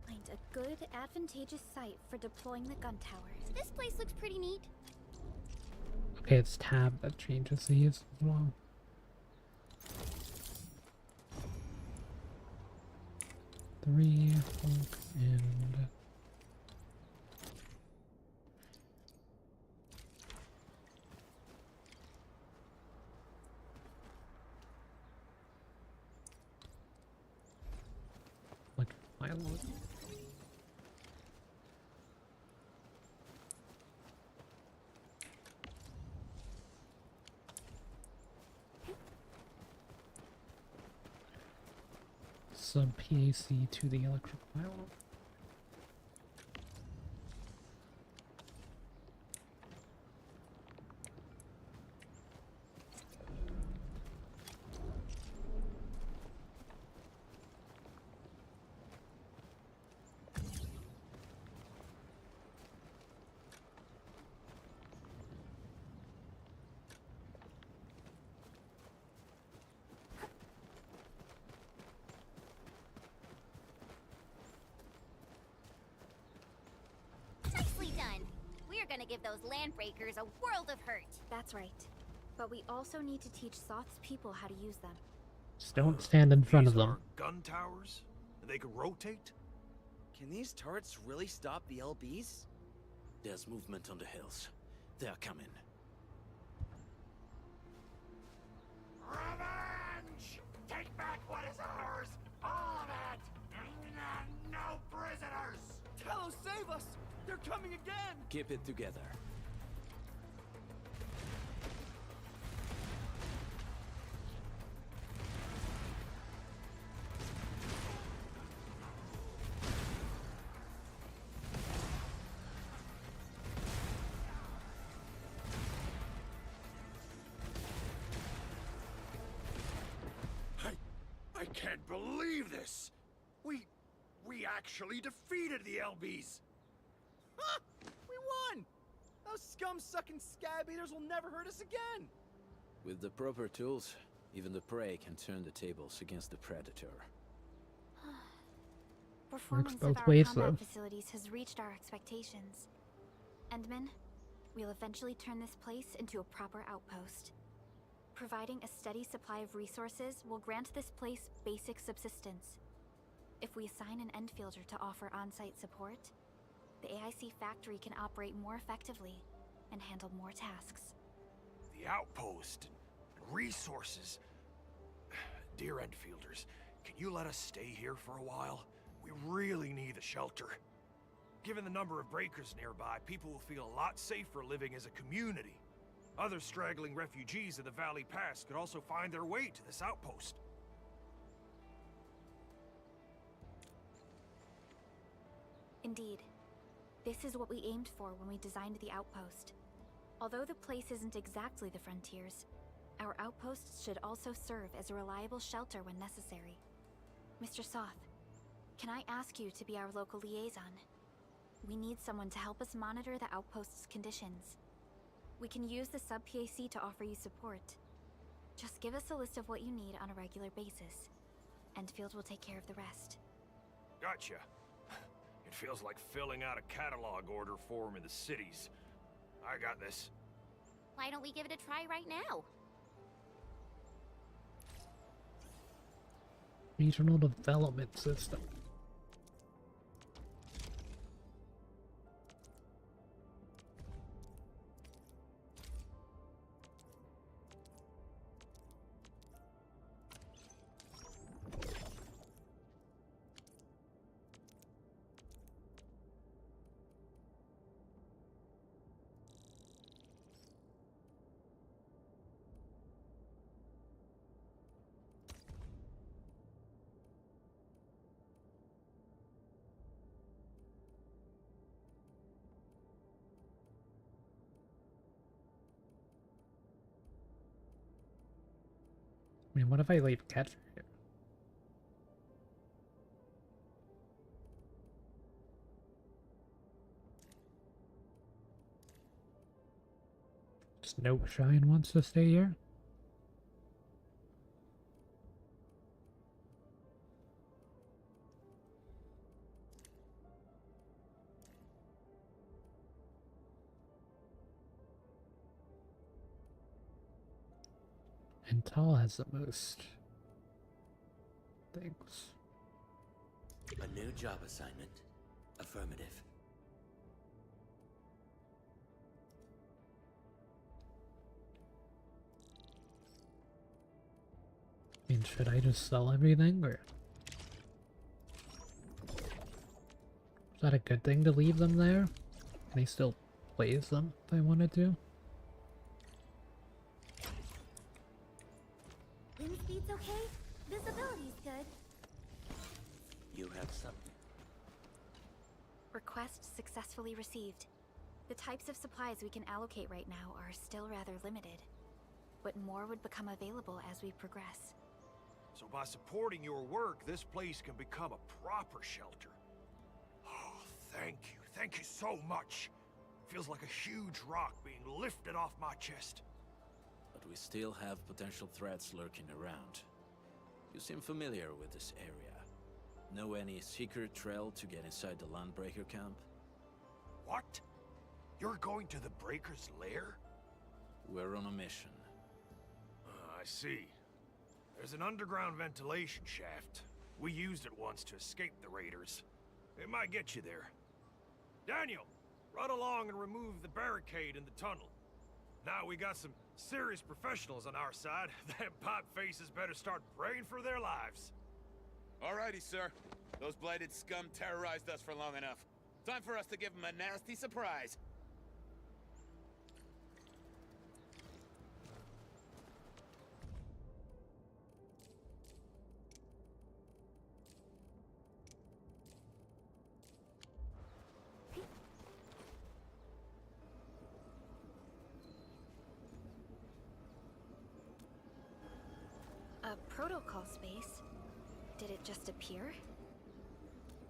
find a good, advantageous site for deploying the gun towers. This place looks pretty neat. Okay, it's tab that changes these as well. Three, Hulk, and... pilot. Sub PAC to the electric pilot. Nicely done. We're gonna give those landbreakers a world of hurt. That's right. But we also need to teach Soth's people how to use them. Just don't stand in front of These them. are gun towers? They can rotate? Can these turrets really stop the LBs? There's movement on the hills. They are coming. Revenge! Take back what is ours! All of it! No prisoners! Talos, save us! They're coming again! Keep it together. I can't believe this! We actually defeated the LBs! Huh! We won! Those scum-sucking scab eaters will never hurt us again! With the proper tools, even the prey can turn the tables against the predator. Performance both of our ways, combat though. facilities has reached our expectations. Endman, we'll eventually turn this place into a proper outpost. Providing a steady supply of resources will grant this place basic subsistence. If we assign an Endfielder to offer on-site support, the AIC factory can operate more effectively and handle more tasks. The outpost and resources. Dear Endfielders, can you let us stay here for a while? We really need the shelter. Given the number of breakers nearby, people will feel a lot safer living as a community. Other straggling refugees of the Valley Pass could also find their way to this outpost. Indeed. This is what we aimed for when we designed the outpost. Although the place isn't exactly the frontiers, our outposts should also serve as a reliable shelter when necessary. Mr. Soth, can I ask you to be our local liaison? We need someone to help us monitor the outpost's conditions. We can use the sub-PAC to offer you support. Just give us a list of what you need on a regular basis. Endfield will take care of the rest. Gotcha. It feels like filling out a catalog order form in the cities. I got this. Why don't we give it a try right now? Regional development system. I mean, what if I leave Catcher here? Just no Shine wants to stay here? And Tal has the most things. A new job assignment. Affirmative. I mean, should I just sell everything, or? Is that a good thing to leave them there? Can he still blaze them if I wanted to? Wind speed's okay? Visibility's good. You have something. Request successfully received. The types of supplies we can allocate right now are still rather limited, but more would become available as we progress. So by supporting your work, this place can become a proper shelter. Oh, thank you. Thank you so much. Feels like a huge rock being lifted off my chest. But we still have potential threats lurking around. You seem familiar with this area. Know any secret trail to get inside the Landbreaker camp? What? You're going to the Breaker's lair? We're on a mission. I see. There's an underground ventilation shaft. We used it once to escape the raiders. It might get you there. Daniel, run along and remove the barricade in the tunnel. Now we got some serious professionals on our side. Them pipe faces better start praying for their lives. Alrighty, sir. Those blighted scum terrorized us for long enough. Time for us to give them a nasty surprise. A protocol space? Did it just appear?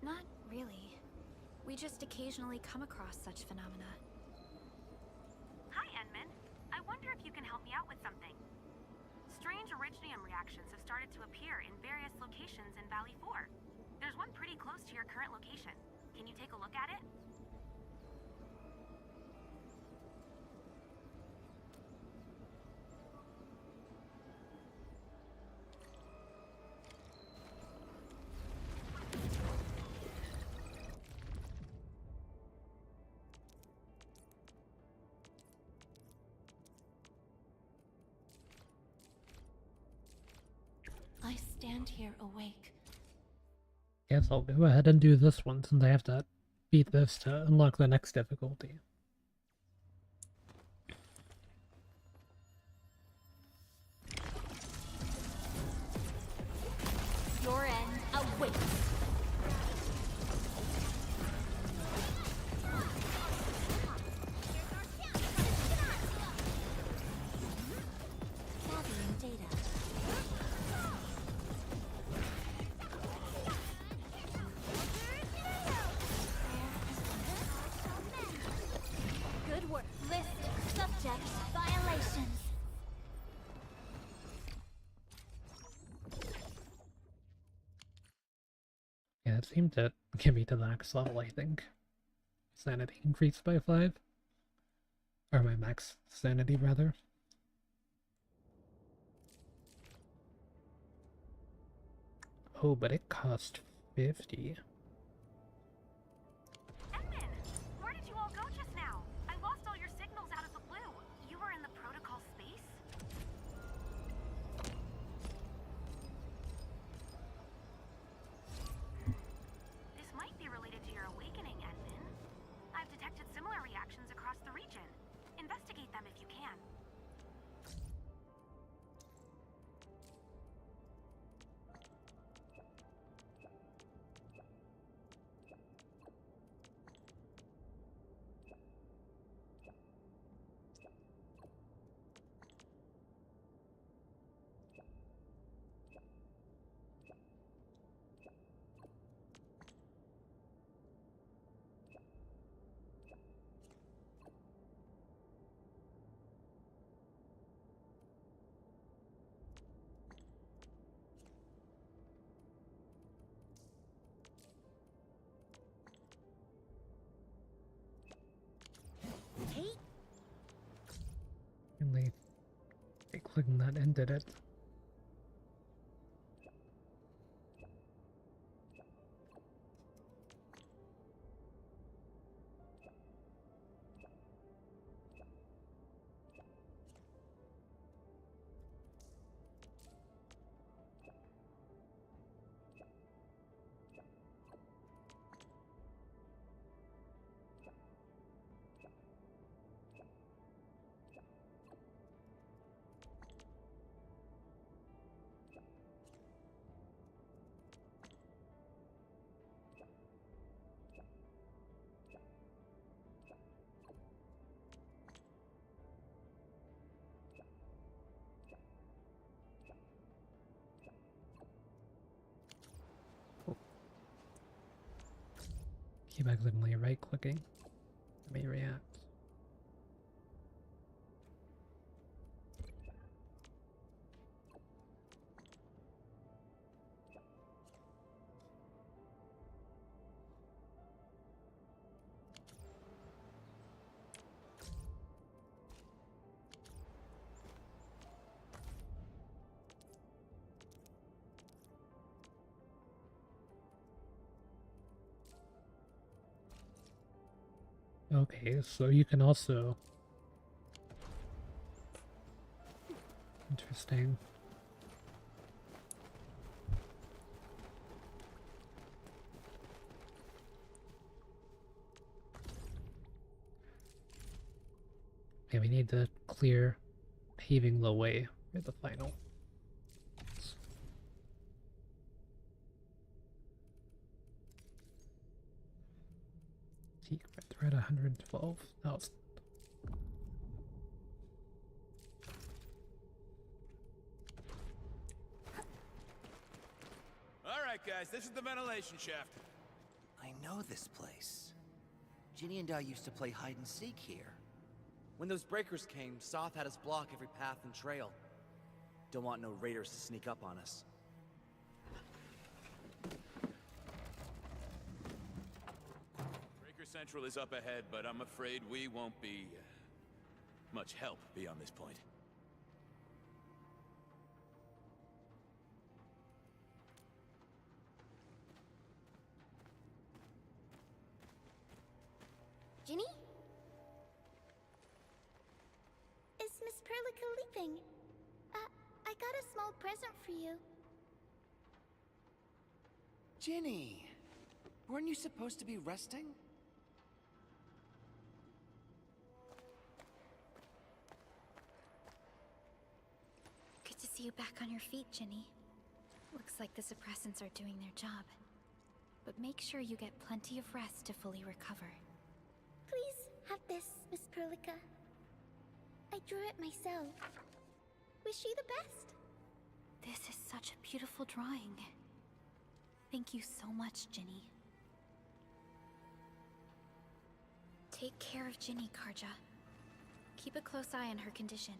Not really. We just occasionally come across such phenomena. Hi, Enman. I wonder if you can help me out with something. Strange originium reactions have started to appear in various locations in Valley 4. There's one pretty close to your current location. Can you take a look at it? I stand here awake. Guess I'll go ahead and do this one since I have to beat this to unlock the next difficulty. Your end awaits. Gathering data. Good work. List subject violations. Yeah, it seemed to get me to the next level, I think. Sanity increased by 5. Or my max sanity, rather. Oh, but it cost 50. Enman! Where did you all go just now? I lost all your signals out of the blue. You were in the protocol space? This might be related to your awakening, Enman. I've detected similar reactions across the region. Investigate them if you can. Really, clicking that ended it. Keep accidentally right-clicking. Let me react. Okay, so you can also... Interesting. Okay, we need to clear paving the way for the final. Secret thread 112. That was... Alright guys, this is the ventilation shaft. I know this place. Ginny and I used to play hide and seek here. When those breakers came, Soth had us block every path and trail. Don't want no raiders to sneak up on us. Breaker Central is up ahead, but I'm afraid we won't be much help beyond this point. Ginny? Is Miss Perlica leaving? I got a small present for you. Ginny! Weren't you supposed to be resting? Good to see you back on your feet, Ginny. Looks like the suppressants are doing their job. But make sure you get plenty of rest to fully recover. Please have this, Miss Perlica. I drew it myself. Wish you the best. This is such a beautiful drawing. Thank you so much, Ginny. Take care of Ginny, Karja. Keep a close eye on her condition.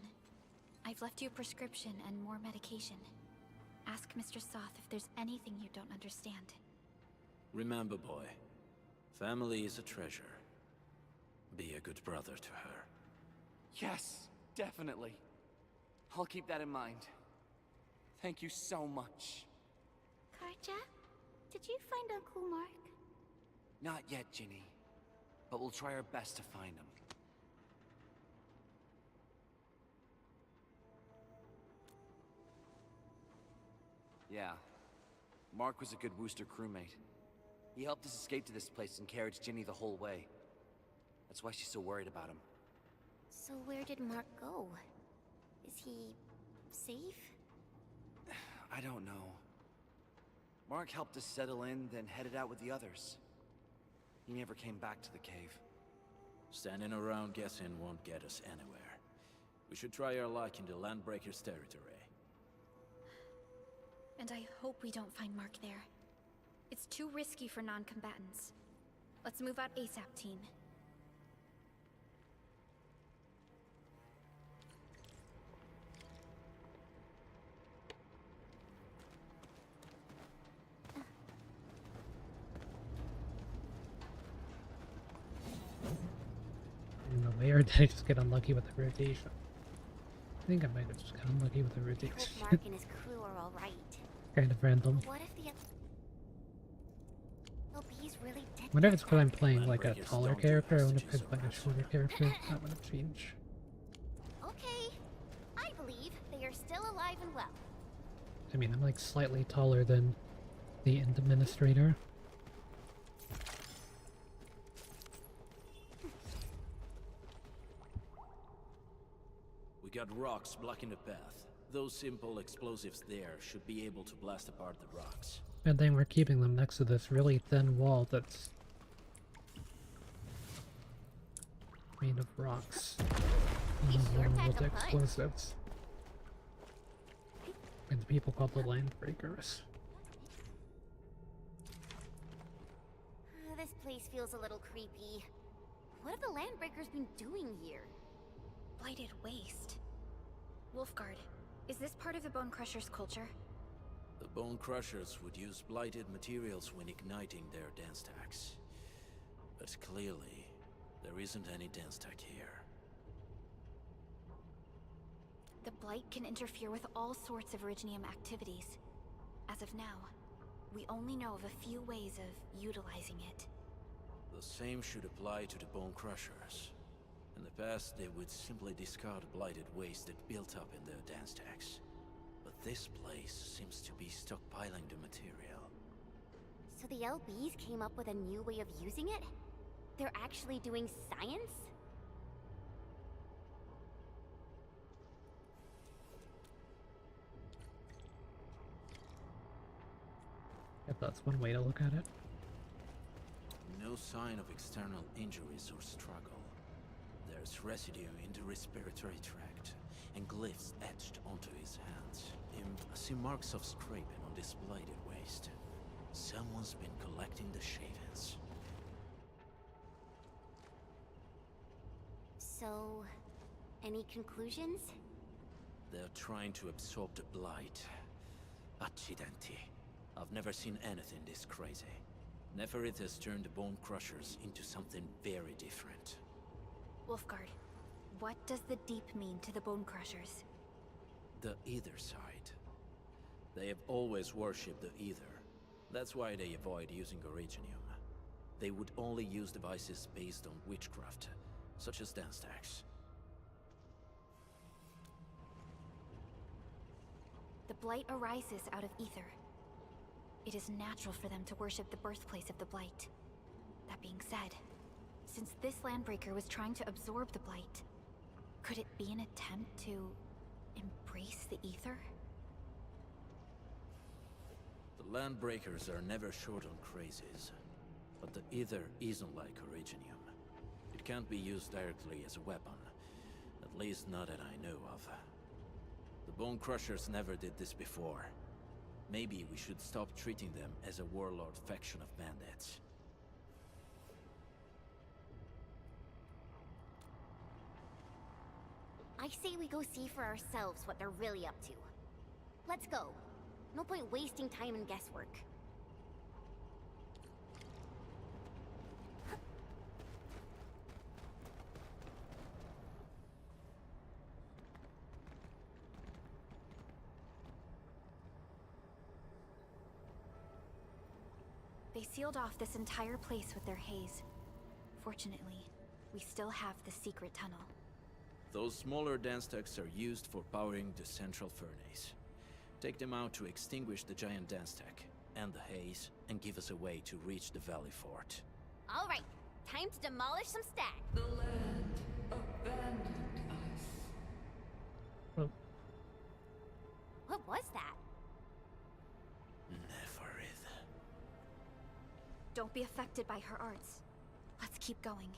I've left you a prescription and more medication. Ask Mr. Soth if there's anything you don't understand. Remember, boy, family is a treasure. Be a good brother to her. Yes, definitely. I'll keep that in mind. Thank you so much. Karja, did you find Uncle Mark? Not yet, Ginny. But we'll try our best to find him. Yeah. Mark was a good Wooster crewmate. He helped us escape to this place and carried Ginny the whole way. That's why she's so worried about him. So where did Mark go? Is he safe? I don't know. Mark helped us settle in, then headed out with the others. He never came back to the cave. Standing around guessing won't get us anywhere. We should try our luck in the Landbreakers' territory. And I hope we don't find Mark there. It's too risky for non-combatants. Let's move out ASAP, team. Or did I just get unlucky with the rotation? I think I might have just got unlucky with the rotation. Hope Mark and his crew are all right. Kind of random. What if the LPs really did? I wonder if it's because I'm playing like a taller character. I wonder if I'm playing a shorter character. That would have changed. Okay, I believe they are still alive and well. I mean, I'm like slightly taller than the administrator. We got rocks blocking the path. Those simple explosives there should be able to blast apart the rocks. Good thing we're keeping them next to this really thin wall that's made of rocks. Vulnerable to explosives. And the people called the Landbreakers. This place place feels a little creepy. What have the Landbreakers been doing here? Blighted waste. Wolfguard, is this part of the Bone Crusher's culture? The Bone Crushers would use blighted materials when igniting their dance stacks. But clearly, there isn't any dance stack here. The Blight can interfere with all sorts of Originium activities. As of now, we only know of a few ways of utilizing it. The same should apply to the Bone Crushers. In the past, they would simply discard blighted waste that built up in their dance stacks. But this place seems to be stockpiling the material. So the LBs came up with a new way of using it? They're actually doing science? If that's one way to look at it. No sign of external injuries or struggle. There's residue in the respiratory tract, and glyphs etched onto his hands. I see marks of scraping on this blighted waste. Someone's been collecting the shavings. So, any conclusions? They're trying to absorb the blight. Accidenti. I've never seen anything this crazy. Neferith has turned the Bone Crushers into something very different. Wolfguard, what does the Deep mean to the Bone Crushers? The Ether side. They have always worshipped the Ether. That's why they avoid using Originium. They would only use devices based on witchcraft, such as dance stacks. The Blight arises out of Ether. It is natural for them to worship the birthplace of the Blight. That being said, since this Landbreaker was trying to absorb the Blight, could it be an attempt to embrace the Ether? The Landbreakers are never short on crazes, but the Ether isn't like Originium. It can't be used directly as a weapon, at least not that I know of. The Bone Crushers never did this before. Maybe we should stop treating them as a warlord faction of bandits. I say we go see for ourselves what they're really up to. Let's go. No point wasting time in guesswork. They sealed off this entire place with their haze. Fortunately, we still have the secret tunnel. Those smaller dance stacks are used for powering the central furnace. Take them out to extinguish the giant dance stack and the haze, and give us a way to reach the Valley Fort. All right, time to demolish some stacks. The land abandoned us. Well, What was that? Neferith. Don't be affected by her arts. Let's keep going.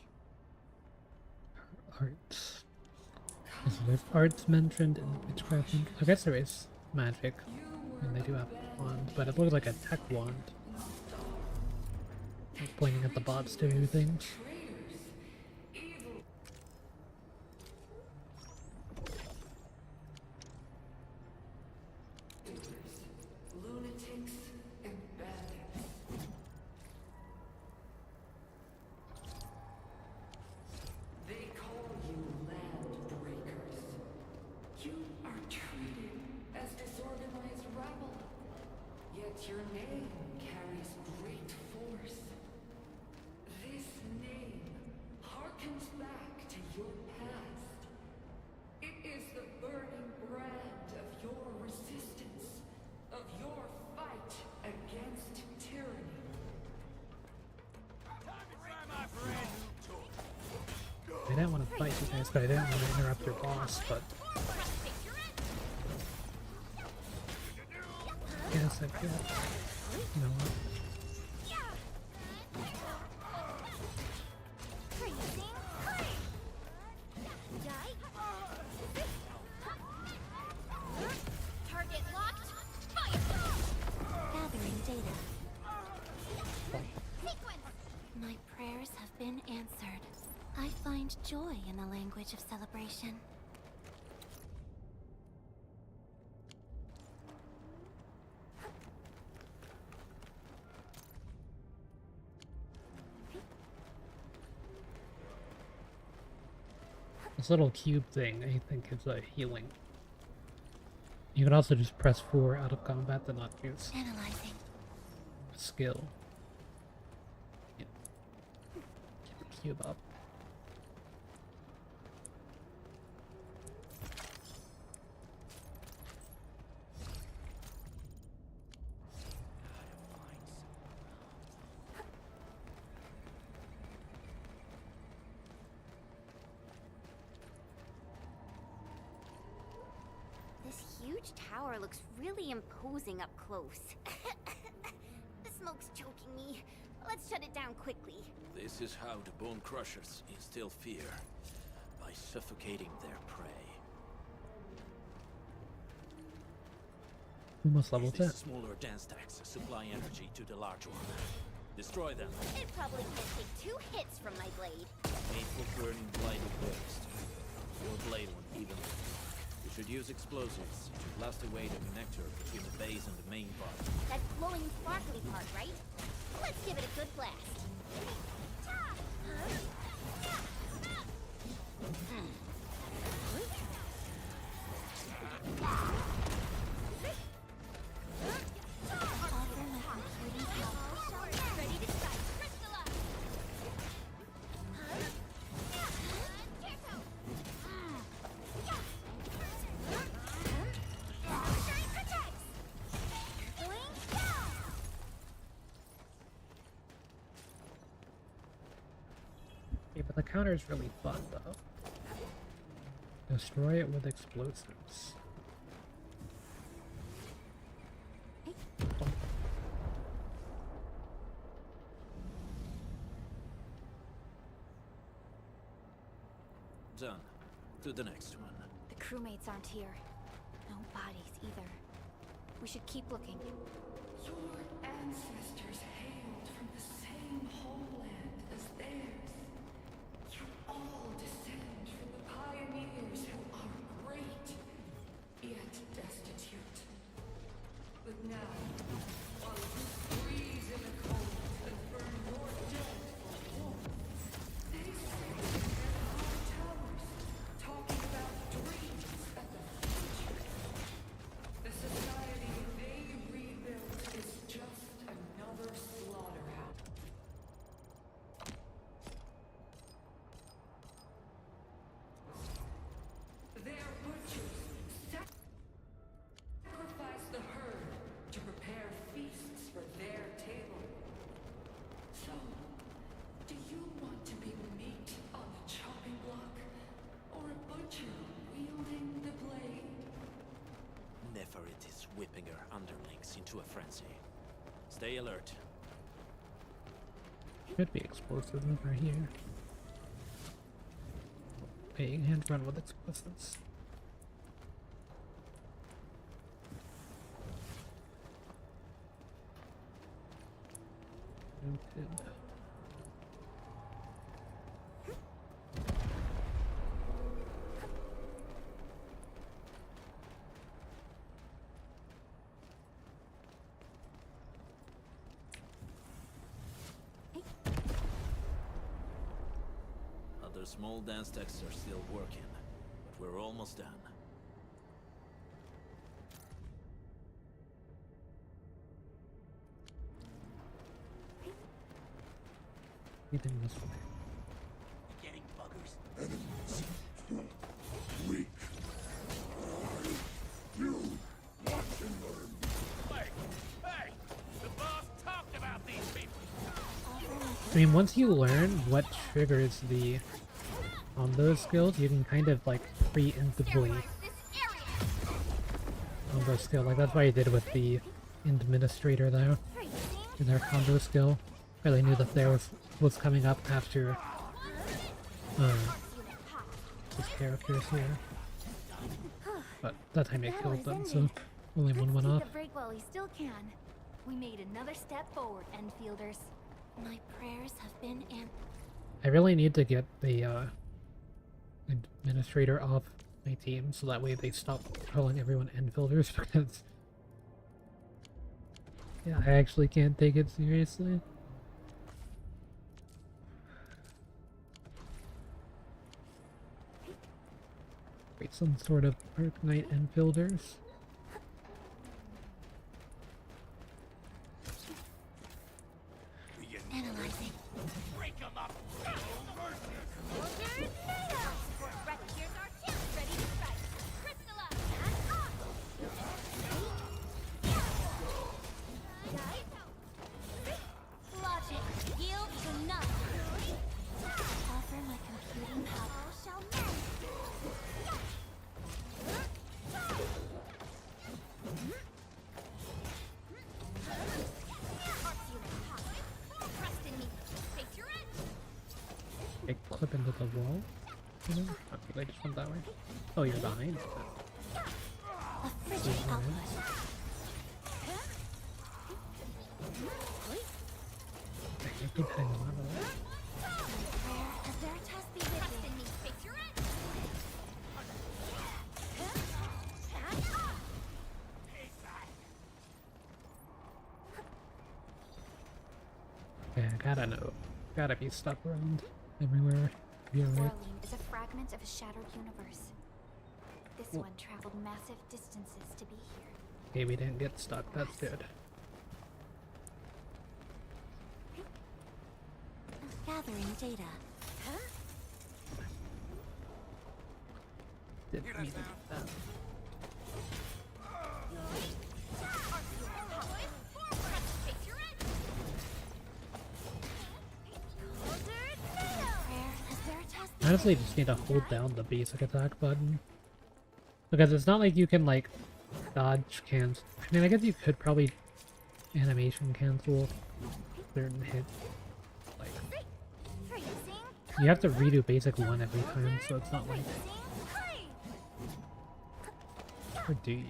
arts. So there's arts mentioned in witchcraft. I guess there is magic, and they do have wands, but it looks like a tech wand. Like pointing at the bots to do things. Lunatics and bandits. They call you Landbreakers. You are treated as disorganized rabble. Yet your name carries great force. This name harkens back to your past. It is the burning brand of your resistance, of your fight against tyranny. I didn't want to fight you guys, but I didn't want to interrupt your boss, but... Yes, I feel... You know what? Target locked. Fire! Gathering data. Sequence. My joy in the language of celebration. This little cube thing, I think, is a healing. You can also just press 4 out of combat to not use Analyzing. a skill. Yeah. Keep the cube up. This huge tower looks really imposing up close. The smoke's choking me. Let's shut it down quickly. This is how the Bone Crushers instill fear, by suffocating their prey. Almost level These 10. smaller dance stacks supply energy to the large one. Destroy them. It probably can't take 2 hits from my blade. Aim for burning blade burst. Or blade one evenly. You should use explosives to blast away the connector between the base and the main body. That glowing sparkly part, right? Let's give it a good blast. Yeah, but the counter is really fun, though. Destroy it with explosives. Done. To the next one. The crewmates aren't here. No bodies either. We should keep looking. Your ancestors hailed from the same homeland as theirs. You all descend from the pioneers who are great, yet destitute. But now, while you freeze in the cold and burn your dead for warmth, they sit in their high towers, talking about dreams and the future. The society they rebuilt is just another slaughterhouse. Their butchers sacrifice the herd to prepare feasts for their table. So, do you want to be meat on the chopping block, or a butcher wielding the blade? Neferit is whipping her underlings into a frenzy. Stay alert. Should be explosives over here. Okay, you can't run with explosives. Noted. Other small dance stacks are still working, but we're almost done. Anything this way. Getting buggers. Weak. You watch and learn. Hey! The boss talked about these people! I mean, once you learn what triggers the combo skills, you can kind of like preemptively combo skill. Like that's what I did with the administrator though. In their combo skill. Really knew that there was coming up after this characters here. But that time it killed them, so only one went off. Take a break while we still can. We made another step forward, Endfielders. My prayers have been I really need to get the administrator off my team so that way they stop calling everyone Enfielders because yeah, I actually can't take it seriously. Wait, some sort of Arknight Enfielders. Analyzing. Break 'em up! Logic yields to none. Offer my computing power shall mend. They clip into the wall? You know? Okay, they just went that way. Oh, you're behind. A frigid output. You keep hanging on to that. Has Veritas be with me? Face your edge. Okay, I gotta know. Gotta be stuck around everywhere. Be alright. Orlean is a fragment of a shattered universe. This one traveled massive distances to be here. Okay, we didn't get stuck. That's good. Gathering data. Didn't mean to do that. I honestly just need to hold down the basic attack button. Because it's not like you can, like, dodge cancel. I mean, I guess you could probably animation cancel certain hits. Like, you have to redo basic 1 every time, so it's not like... Or do you?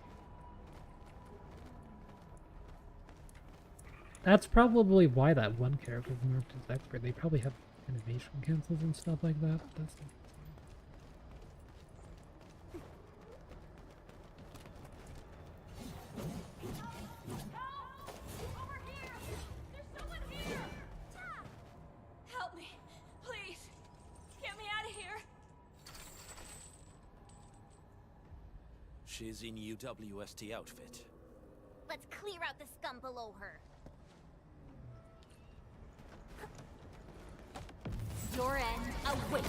That's probably why that one character was marked as expert. They probably have animation cancels and stuff like that. That's Help me, please. Get me out of here. She's in UWST outfit. Let's clear out the scum below her. Your end awaits.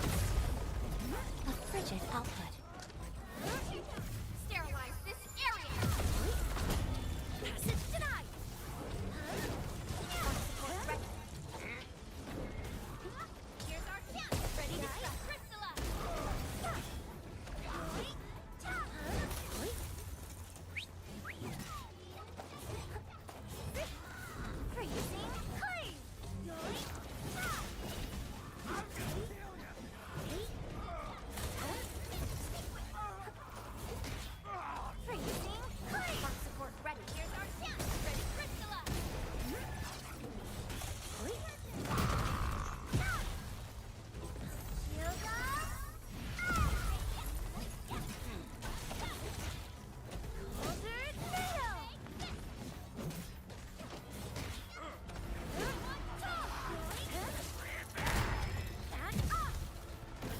A frigid output. Sterilize this area! Passage denied! Here's our chance! Ready to crystallize! Freezing clean!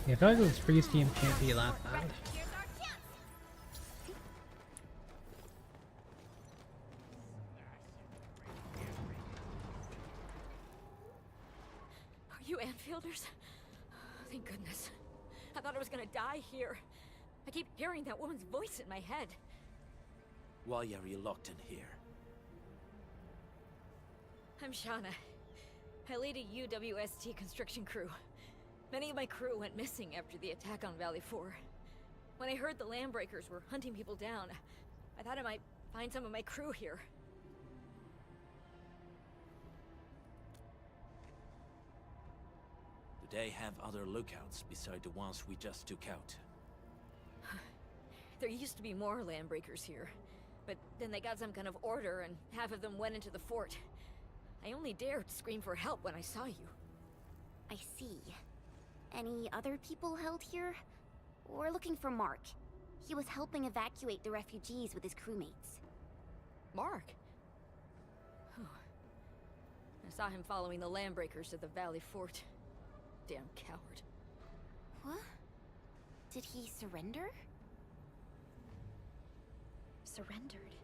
Yeah, I feel like this freeze team can't be that bad. Are you Enfielders? Thank goodness. I thought I was gonna die here. I keep hearing that woman's voice in my head. Why are you locked in here? I'm Shauna. I lead a UWST construction crew. Many of my crew went missing after the attack on Valley 4. When I heard the Landbreakers were hunting people down, I thought I might find some of my crew here. Do they have other lookouts beside the ones we just took out? There used to be more Landbreakers here, but then they got some kind of order and half of them went into the fort. I only dared scream for help when I saw you. I see. Any other people held here? We're looking for Mark. He was helping evacuate the refugees with his crewmates. Mark? Whew. I saw him following the Landbreakers to the Valley Fort. Damn coward. What? Did he surrender? Surrendered?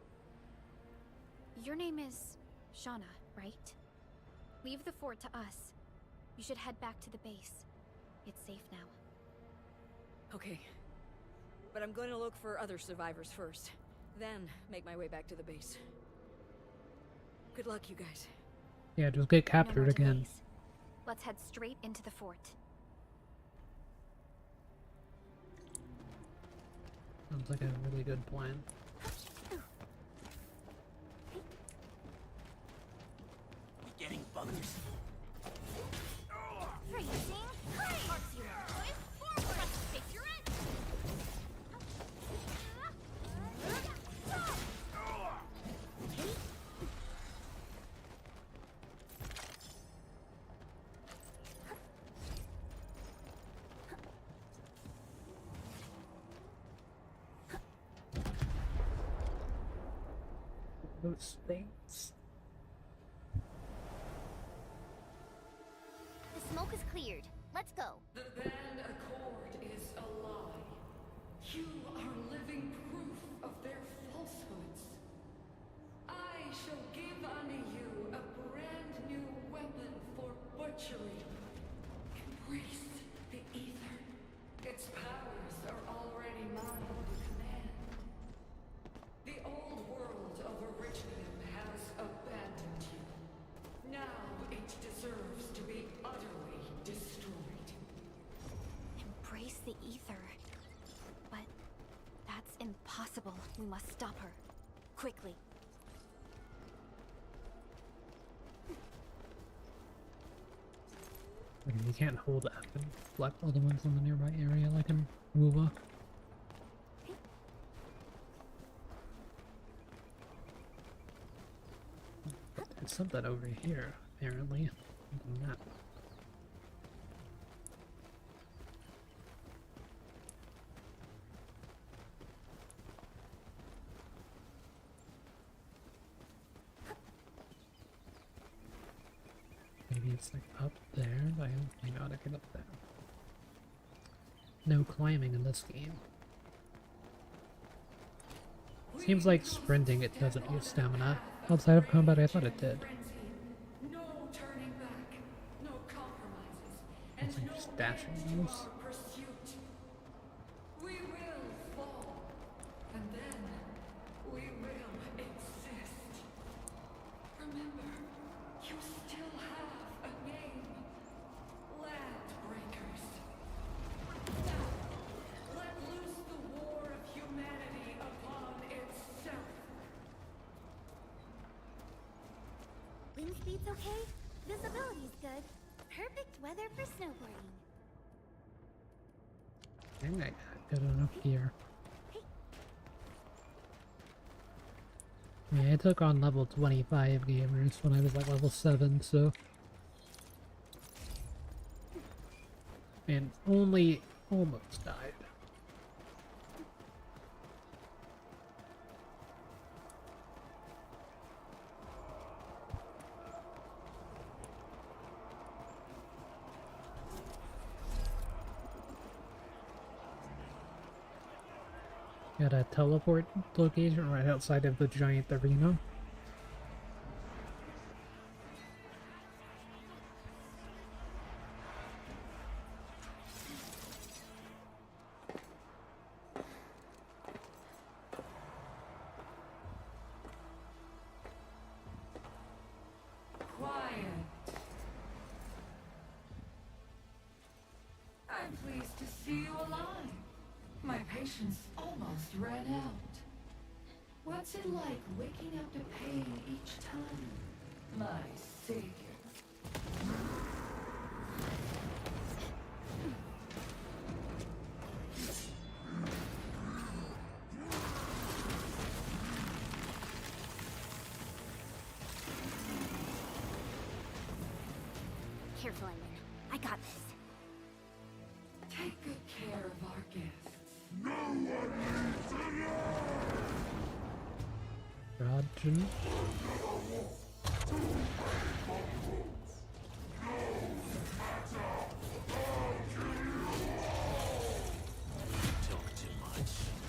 Your name is Shauna, right? Leave the fort to us. You should head back to the base. It's safe now. Okay. But I'm going to look for other survivors first. Then make my way back to the base. Good luck, you guys. Yeah, just get captured again. Let's head straight into the fort. Sounds like a really good plan. Getting buggers. Freezing! Artsy little boy, forward! Face your end! Those things. The smoke is cleared. Let's go. The band accord is a lie. You are living proof of their falsehoods. I shall give unto you a brand new weapon for butchery. Embrace the ether. Its powers are already mine to command. The old world of Arknights has abandoned you. Now it deserves to be utterly destroyed. Embrace the ether. But that's impossible. We must stop her. Quickly. Okay, you can't hold that and select other ones in the nearby area like in Wuva. There's something over here, apparently. Not. Maybe it's like up there, but I don't know how to get up there. No climbing in this game. Seems like sprinting it doesn't use stamina. Outside of combat I thought it did. No turning back, no compromises, It's like just dashing moves. pursuit. We will fall, and then we will exist. Remember, you still have a name. Landbreakers. Now, let loose the war of humanity upon itself. Wind speed's okay? Visibility's good. Perfect weather for snowboarding. I think I got good enough gear. Yeah, I took on level 25 gamers when I was like level 7, so... And only almost died. Got a teleport location right outside of the giant arena. Quiet. I'm pleased to see you alive. My patience almost ran out. What's it like waking up to pain each time, my savior? Careful, Eamon. I got this. Take good care of our guest. Rajan.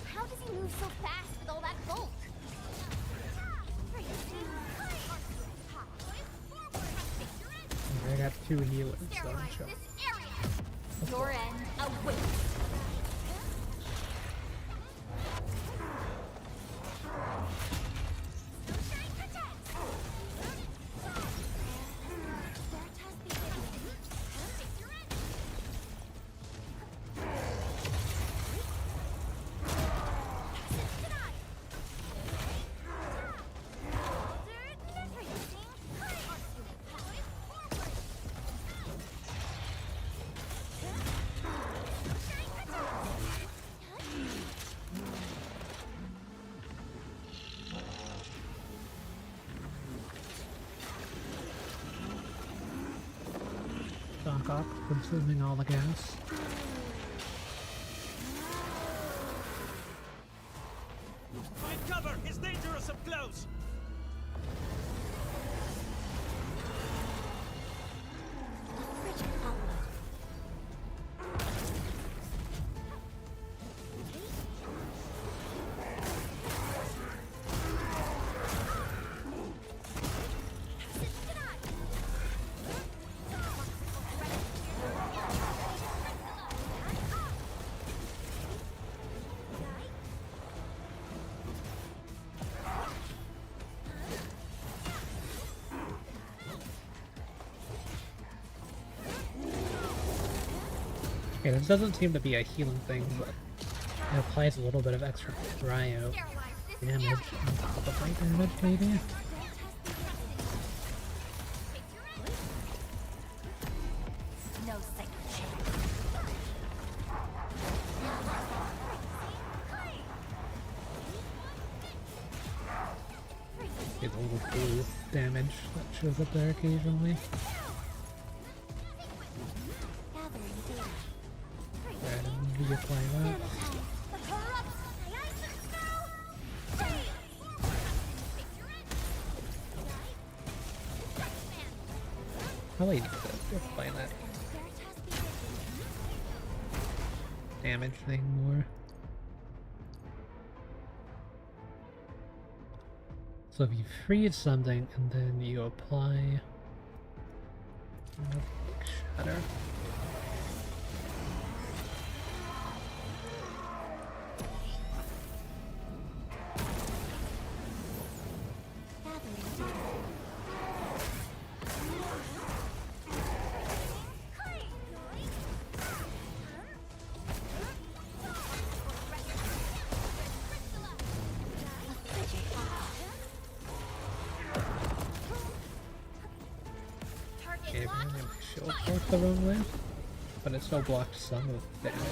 How does he move so fast with all that bulk? I got 2 healers, so I'm sure. Your end awaits. Stock up, consuming all the gas. Find cover! It's dangerous up close! Okay, this doesn't seem to be a healing thing, but it applies a little bit of extra cryo damage on top of fight damage, maybe? Get a little blue damage that shows up there occasionally. Reapply that. Probably need to apply that damage thing more. So if you freeze something and then you apply shatter. Okay, apparently my shield worked the wrong way, but it still blocked some of the damage.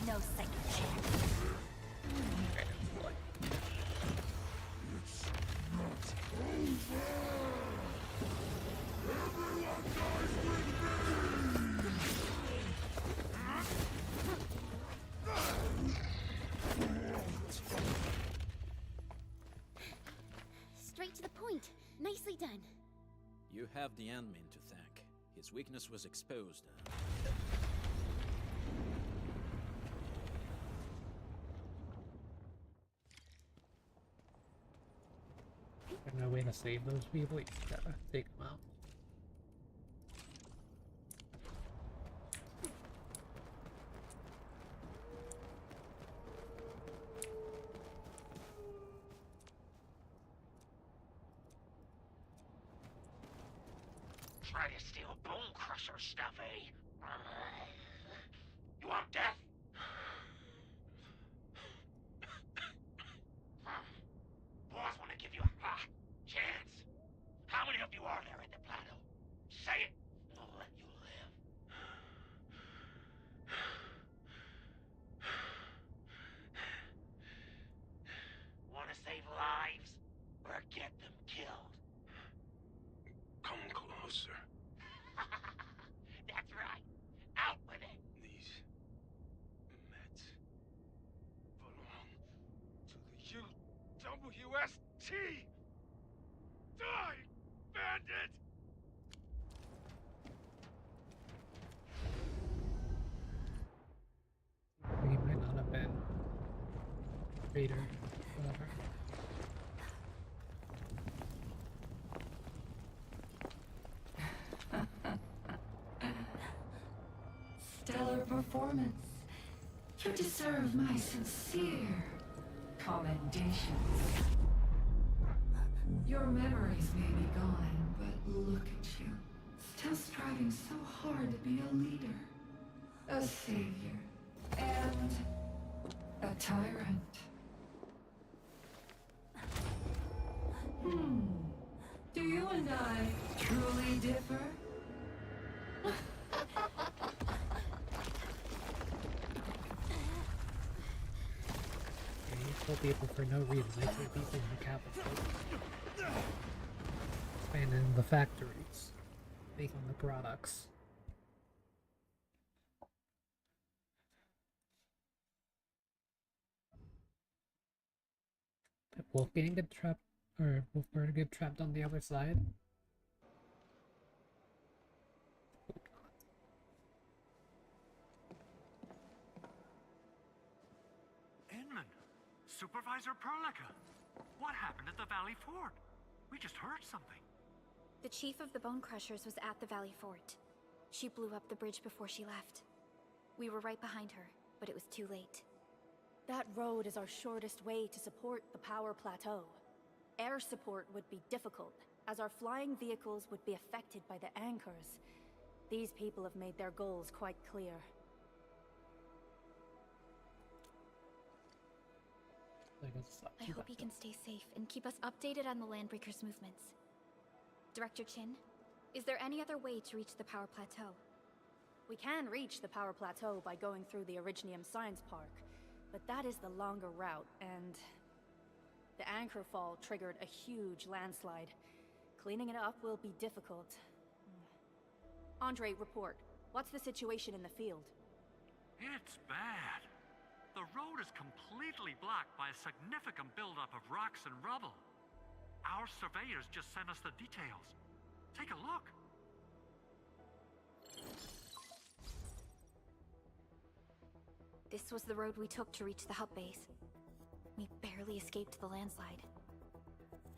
No second chance. Straight to the point. Nicely done. You have the Endmin to thank. His weakness was exposed. There's no way to save those people, you just gotta take them out. try to steal Bone Crusher stuff, eh? You want death? Boss want to give you a chance. How many of you are there in the plateau? Say it, and I'll let you live. Want to save lives, or get them killed? Come closer. That's right. Out with it. These meds belong to the UWST. Die, bandit! He might not have been Raider, whatever. Stellar performance. You deserve my sincere commendations. Your memories may be gone, but look at you. Still striving so hard to be a leader, a savior, and a tyrant. Do you and I truly differ? You kill people for no reason. They kill people in the capital. Expanding the factories. Making the products. Did Wolfgang get trapped, or Wolfbird get trapped on the other side? Inman, Supervisor Perlica, what happened at the Valley Fort? We just heard something. The chief of the Bone Crushers was at the Valley Fort. She blew up the bridge before she left. We were right behind her, but it was too late. That road is our shortest way to support the power plateau. Air support would be difficult, as our flying vehicles would be affected by the anchors. These people have made their goals quite clear. I hope he can stay safe and keep us updated on the Landbreakers' movements. Director Chin, is there any other way to reach the power plateau? We can reach the power plateau by going through the Originium Science Park, but that is the longer route, and the anchor fall triggered a huge landslide. Cleaning it up will be difficult. Andre, report. What's the situation in the field? It's bad. The road is completely blocked by a significant buildup of rocks and rubble. Our surveyors just sent us the details. Take a look. This was the road we took to reach the hub base. We barely escaped the landslide.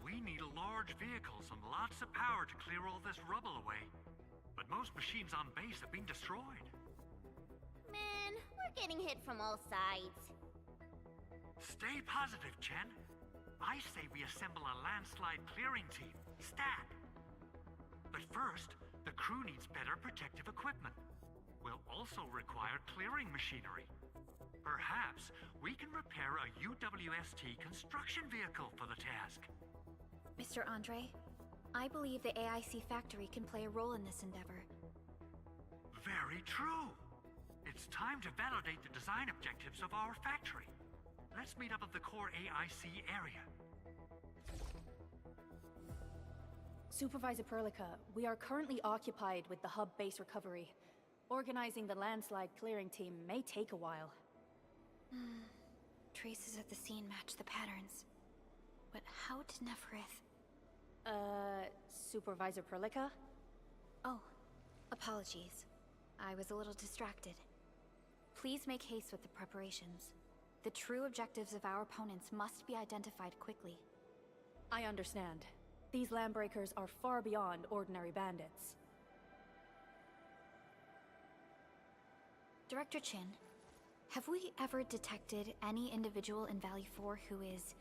We need large vehicles and lots of power to clear all this rubble away. But most machines on base have been destroyed. Man, we're getting hit from all sides. Stay positive, Chen. I say we assemble a landslide clearing team, stat. But first, the crew needs better protective equipment. We'll also require clearing machinery. Perhaps we can repair a UWST construction vehicle for the task. Mr. Andre, I believe the AIC factory can play a role in this endeavor. Very true. It's time to validate the design objectives of our factory. Let's meet up at the core AIC area. Supervisor Perlica, we are currently occupied with the hub base recovery. Organizing the landslide clearing team may take a while. Traces at the scene match the patterns. But how did Neferith... Supervisor Perlica? Oh, apologies. I was a little distracted. Please make haste with the preparations. The true objectives of our opponents must be identified quickly. I understand. These Landbreakers are far beyond ordinary bandits. Director Chin, have we ever detected any individual in Valley 4 who is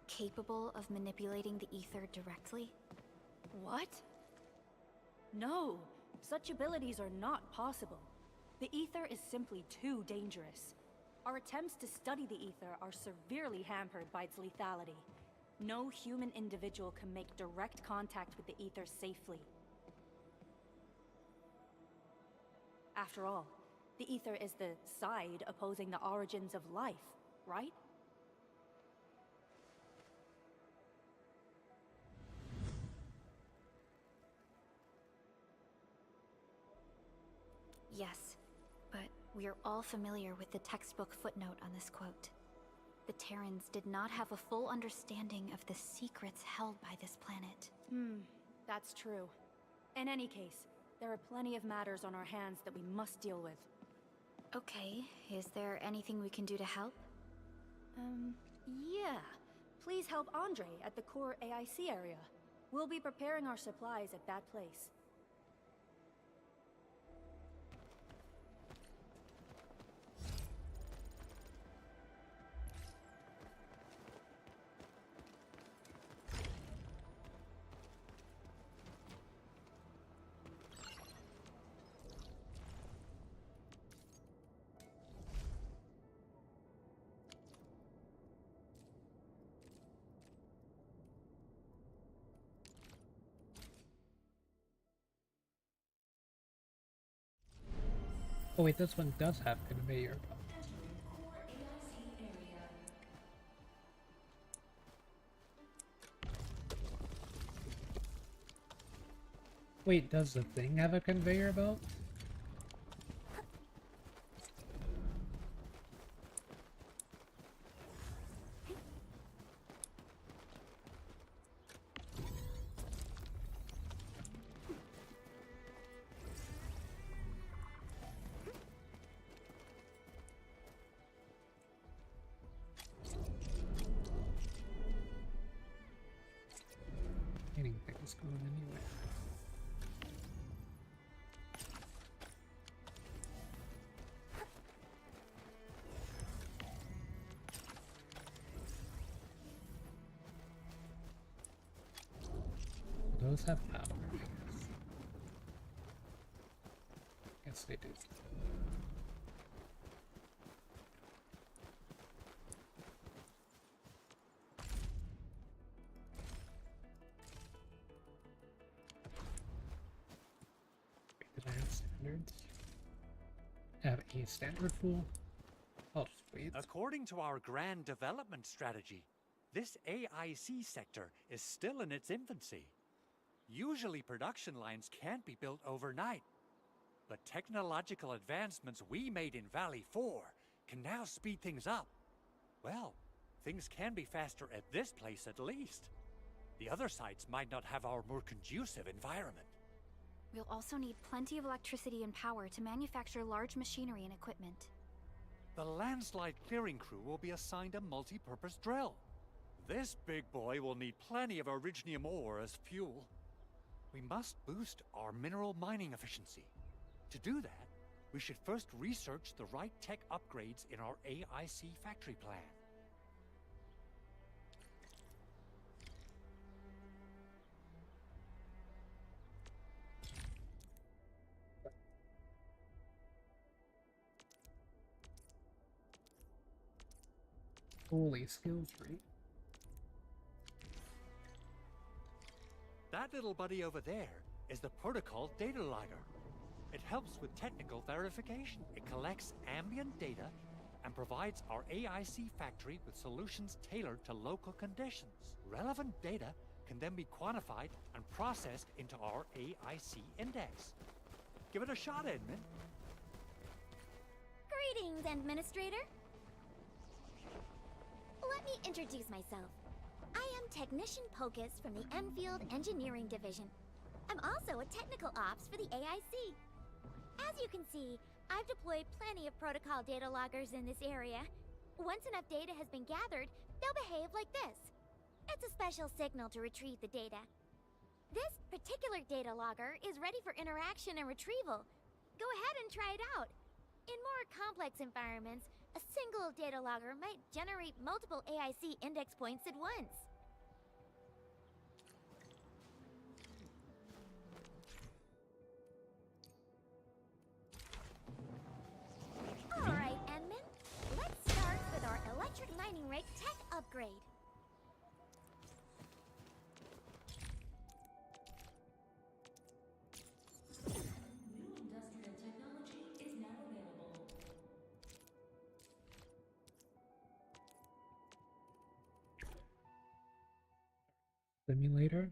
capable of manipulating the ether directly? What? No, such abilities are not possible. The ether is simply too dangerous. Our attempts to study the ether are severely hampered by its lethality. No human individual can make direct contact with the ether safely. After all, the ether is the side opposing the origins of life, right? Yes, but we're all familiar with the textbook footnote on this quote. The Terrans did not have a full understanding of the secrets held by this planet. That's true. In any case, there are plenty of matters on our hands that we must deal with. Okay, is there anything we can do to help? Yeah. Please help Andre at the core AIC area. We'll be preparing our supplies at that place. Oh wait, this one does have conveyor belt. Wait, does the thing have a conveyor belt? Anything's going anywhere. Those have power, I guess. Yes, they do. Did I have standards? I have a standard full? I'll just wait. According to our grand development strategy, this AIC sector is still in its infancy. Usually production lines can't be built overnight, but technological advancements we made in Valley 4 can now speed things up. Well, things can be faster at this place at least. The other sites might not have our more conducive environment. We'll also need plenty of electricity and power to manufacture large machinery and equipment. The landslide clearing crew will be assigned a multi-purpose drill. This big boy will need plenty of originium ore as fuel. We must boost our mineral mining efficiency. To do that, we should first research the right tech upgrades in our AIC factory plan. Holy skill tree. That little buddy over there is the protocol data logger. It helps with technical verification. It collects ambient data and provides our AIC factory with solutions tailored to local conditions. Relevant data can then be quantified and processed into our AIC index. Give it a shot, Edmund. Greetings, Administrator. Let me introduce myself. I am Technician Pocus from the Endfield Engineering Division. I'm also a technical ops for the AIC. As you can see, I've deployed plenty of protocol data loggers in this area. Once enough data has been gathered, they'll behave like this. It's a special signal to retrieve the data. This particular data logger is ready for interaction and retrieval. Go ahead and try it out. In more complex environments, a single data logger might generate multiple AIC index points at once. upgrade. Industrial technology is now available. Simulator.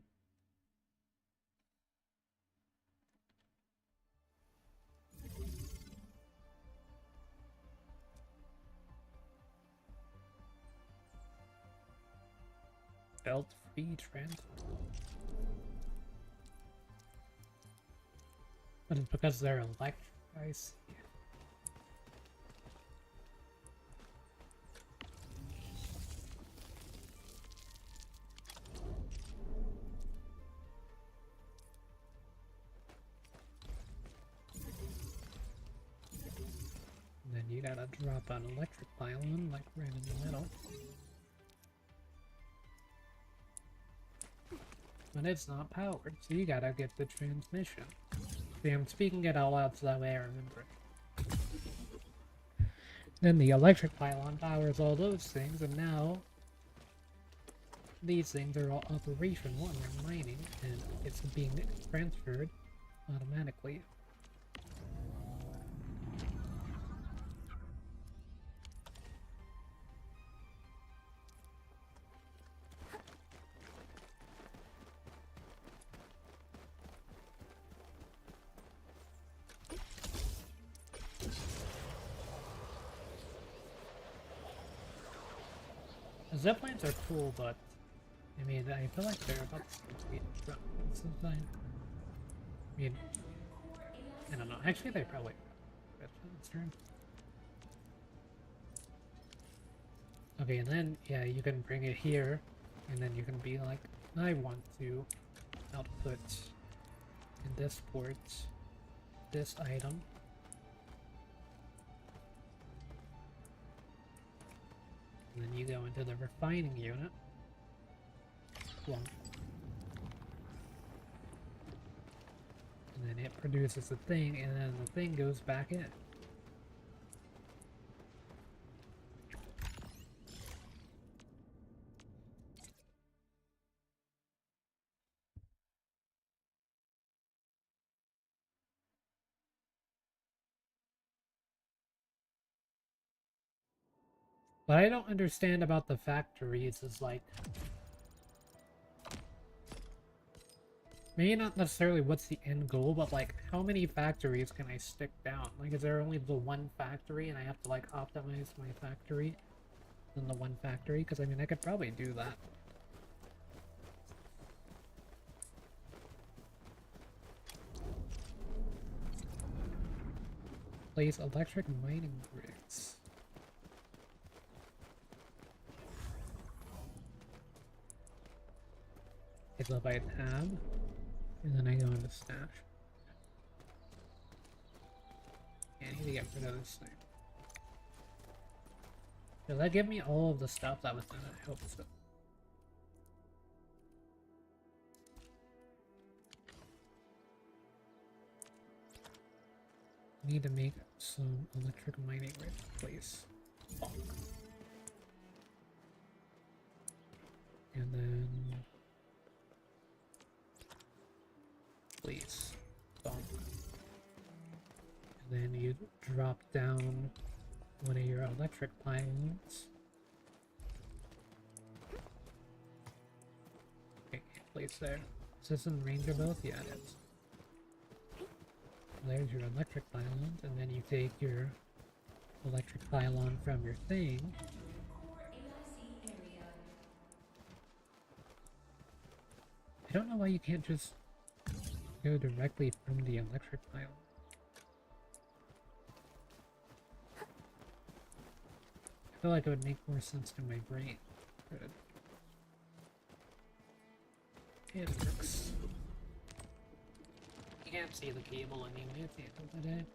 Belt-free transport. But it's because they're electric, I see. And then you gotta drop an electric pylon, like right in the middle. But it's not powered, so you gotta get the transmission. See, I'm speaking it out loud so that way I remember it. Then the electric pylon powers all those things, and now these things are all operational and they're mining, and it's being transferred automatically. Ziplines are cool, but I mean, I feel like they're about to be sometime. I mean, I don't know. Actually, they probably. It's turn. Okay, and then yeah, you can bring it here, and then you can be like, I want to output in this port this item. And then you go into the refining unit. Plunk. And then it produces a thing, and then the thing goes back in. What I don't understand about the factories is like, maybe not necessarily what's the end goal, but like how many factories can I stick down? Like, is there only the one factory and I have to like optimize my factory than the one factory? Because I mean, I could probably do that. Place electric mining rigs. Hit up by tab, and then I go into stash. Yeah, I need to get rid of this thing. Does that give me all of the stuff that was in it? I hope so. Need to make some electric mining rig place. Bonk. And then place. Bonk. And then you drop down one of your electric pylons. Okay, place there. Is this in range of both? Yeah, it is. There's your electric pylon, and then you take your electric pylon from your thing. I don't know why you can't just go directly from the electric pylon. I feel like it would make more sense to my brain. But it works. You can't see the cable anyway at the end of the day.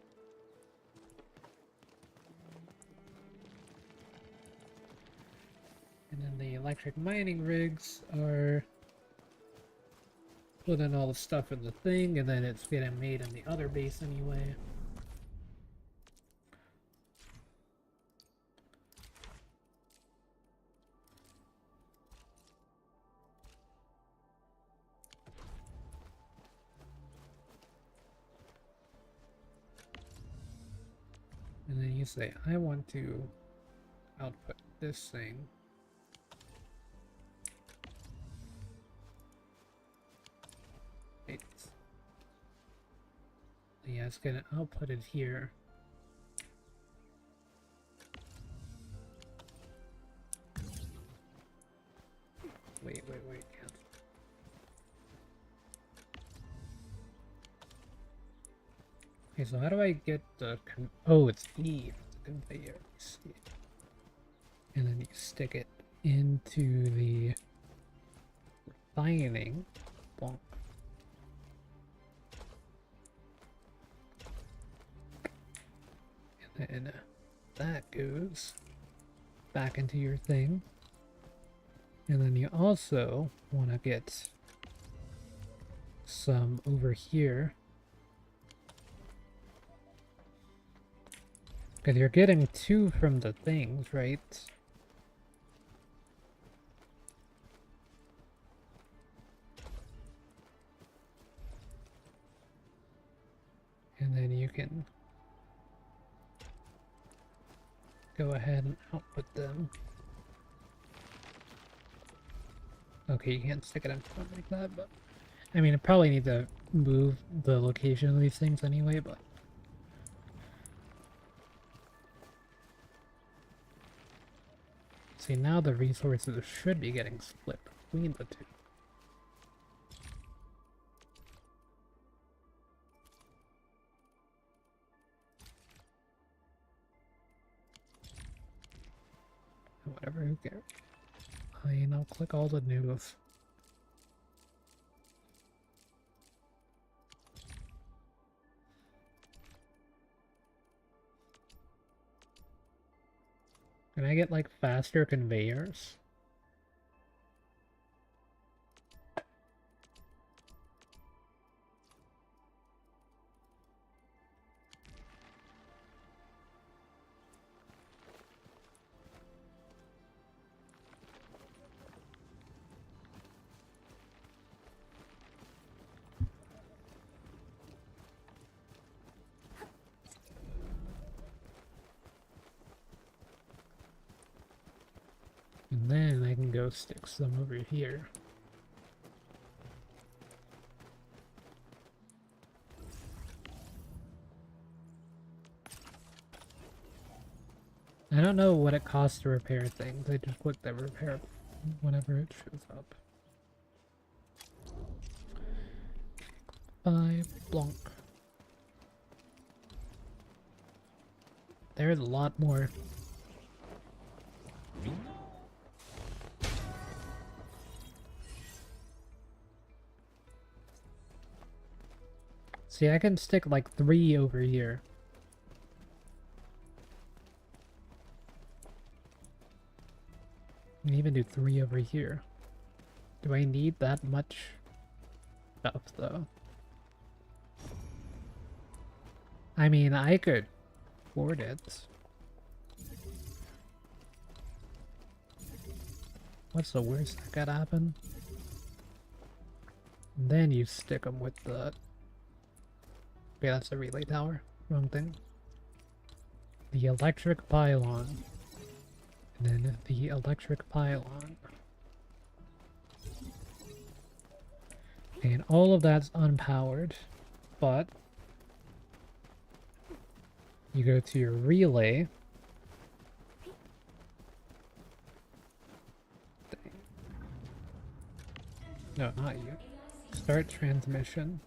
And then the electric mining rigs are putting all the stuff in the thing, and then it's getting made in the other base anyway. And then you say, I want to output this thing. Wait. Yeah, it's gonna output it here. Wait, can't. Okay, so how do I get the oh, it's E, the conveyor. See. And then you stick it into the refining. Bonk. And then that goes back into your thing. And then you also want to get some over here. Because you're getting 2 from the things, right? And then you can go ahead and output them. Okay, you can't stick it in front like that, but I mean, I probably need to move the location of these things anyway, but see, now the resources should be getting split between the two. Whatever, who cares? I'll click all the news. Can I get like faster conveyors? And then I can go stick some over here. I don't know what it costs to repair things. I just click the repair whenever it shows up. 5 Blanc. There's a lot more. See, I can stick like 3 over here. I can even do 3 over here. Do I need that much stuff though? I mean, I could afford it. What's the worst that could happen? And then you stick them with the... Okay, that's the relay tower. Wrong thing. The electric pylon. And then the electric pylon. And all of that's unpowered, but you go to your relay. No, not you. Start transmission,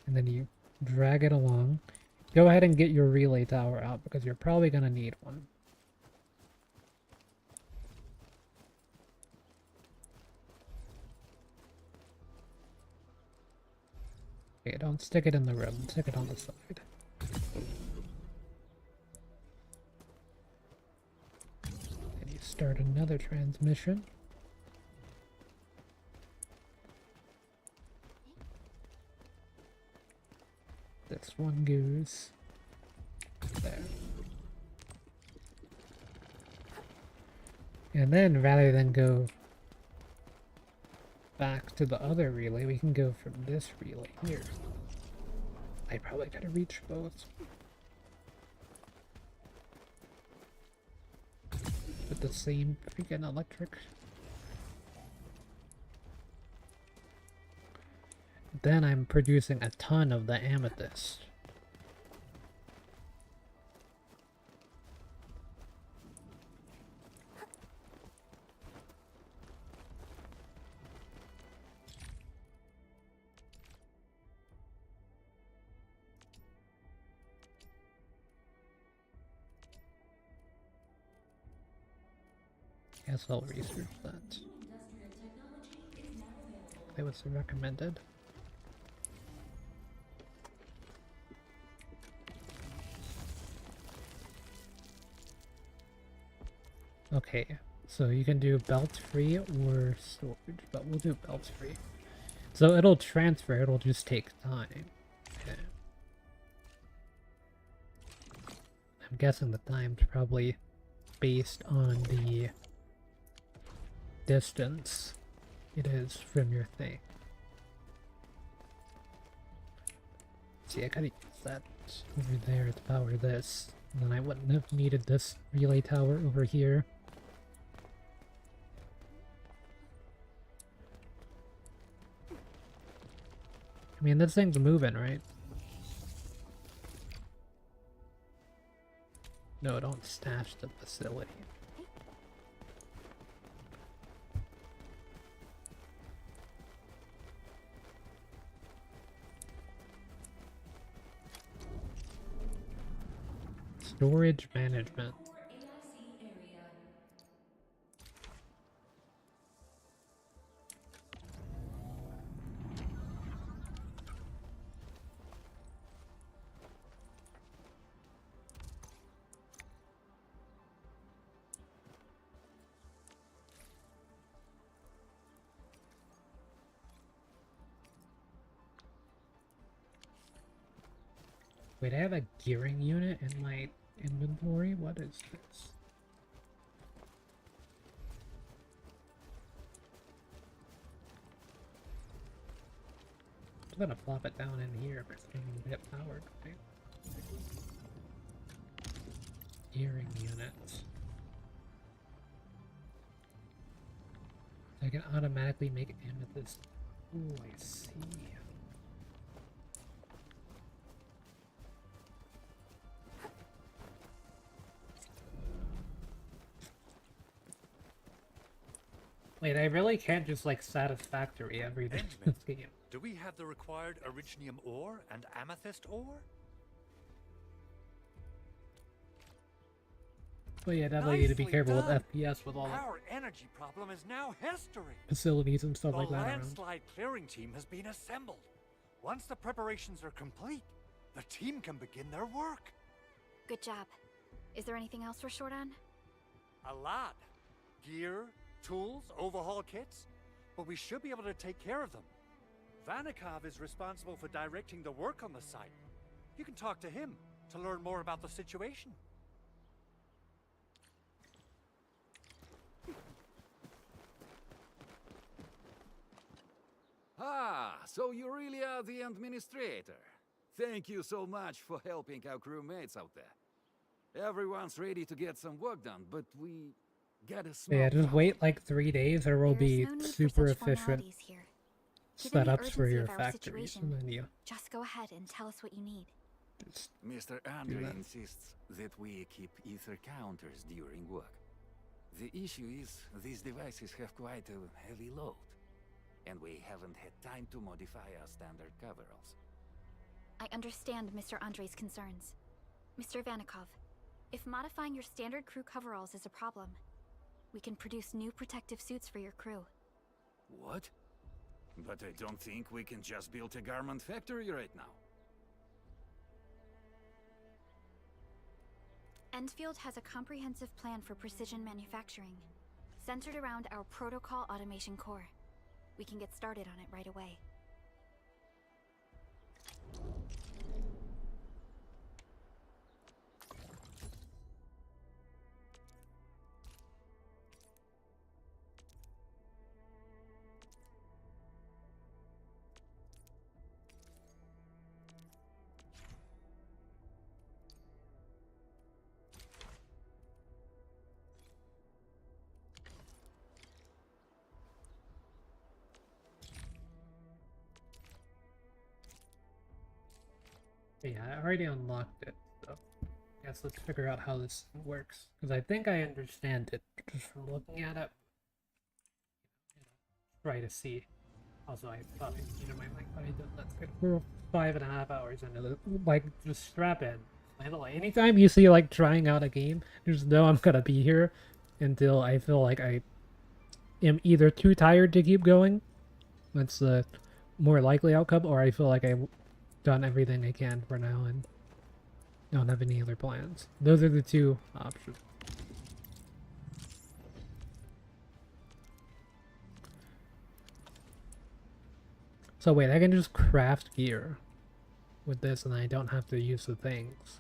and then you drag it along. Go ahead and get your relay tower out because you're probably going to need one. Okay, don't stick it in the room, stick it on the side. And you start another transmission. This one goes there. And then rather than go back to the other relay, we can go from this relay here. I probably gotta reach both. with the same freaking electric. Then I'm producing a ton of the amethyst. Guess I'll research that. That was recommended. Okay, so you can do belt free or storage, but we'll do belt free. So it'll transfer, it'll just take time. Okay. I'm guessing the time's probably based on the distance it is from your thing. See, I gotta use that over there to power this. And then I wouldn't have needed this relay tower over here. I mean, this thing's moving, right? No, don't stash the facility. Storage management. Wait, I have a gearing unit in my inventory? What is this? I'm gonna plop it down in here, but it's gonna get powered, right? Gearing unit. I can automatically make amethyst. Oh, I see. Wait, I really can't just like satisfactory everything in this game. Do we have the required originium ore and amethyst ore? But yeah, definitely need to be careful with FPS with all the Our energy problem is now history. facilities and stuff like that The around. landslide clearing team has been assembled. Once the preparations are complete, the team can begin their work. Good job. Is there anything else we're short on? A lot. Gear, tools, overhaul kits. But we should be able to take care of them. Vanikov is responsible for directing the work on the site. You can talk to him to learn more about the situation. Ah, so you really are the administrator. Thank you so much for helping our crewmates out there. Everyone's ready to get some work done, but we got a small Yeah, just problem. wait like 3 days, there will be No need for super such efficient formalities here. Given the setups for urgency your of our factories, situation, and then you just go ahead and tell us what you need. Mr. Andre insists that we keep ether counters during work. The issue is these devices have quite a heavy load, and we haven't had time to modify our standard coveralls. I understand Mr. Andre's concerns. Mr. Vanikov, if modifying your standard crew coveralls is a problem, we can produce new protective suits for your crew. What? But I don't think we can just build a garment factory right now. Endfield has a comprehensive plan for precision manufacturing, centered around our protocol automation core. We can get started on it right away. Yeah, I already unlocked it, so I guess let's figure out how this works. Because I think I understand it just from looking at it. Try to see. Also, I thought I muted my mic, but I didn't. That's good. We're 5.5 hours into the like. Just strap in. Finally, anytime you see like trying out a game, just know I'm gonna be here until I feel like I am either too tired to keep going. That's the more likely outcome, or I feel like I've done everything I can for now and don't have any other plans. Those are the two options. So wait, I can just craft gear with this and I don't have to use the things.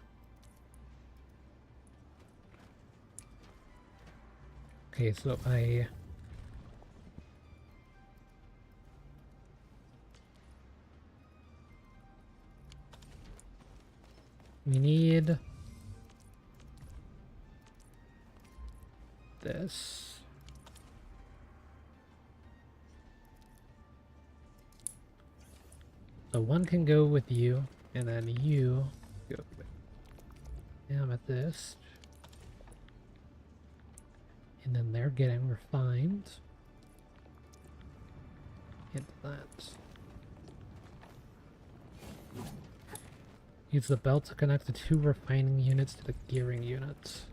Okay, so we need this. So one can go with you, and then you go with amethyst. And then they're getting refined. Hit that. Use the belt to connect the 2 refining units to the gearing units.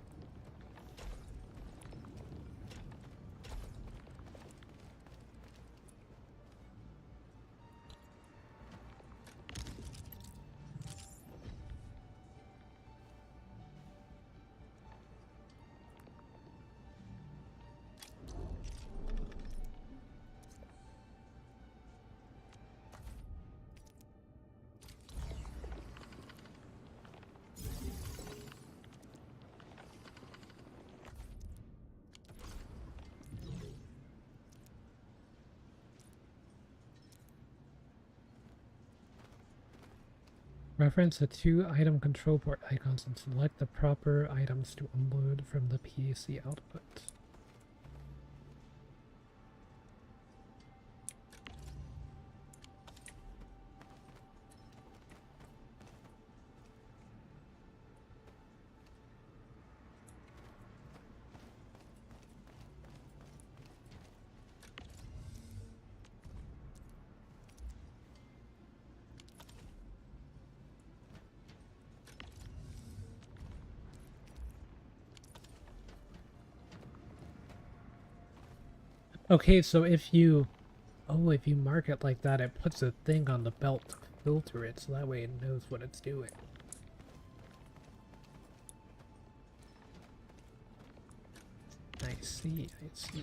Reference the 2 item control port icons and select the proper items to unload from the PC output. Okay, so if you mark it like that, it puts a thing on the belt to filter it, so that way it knows what it's doing. I see, I see.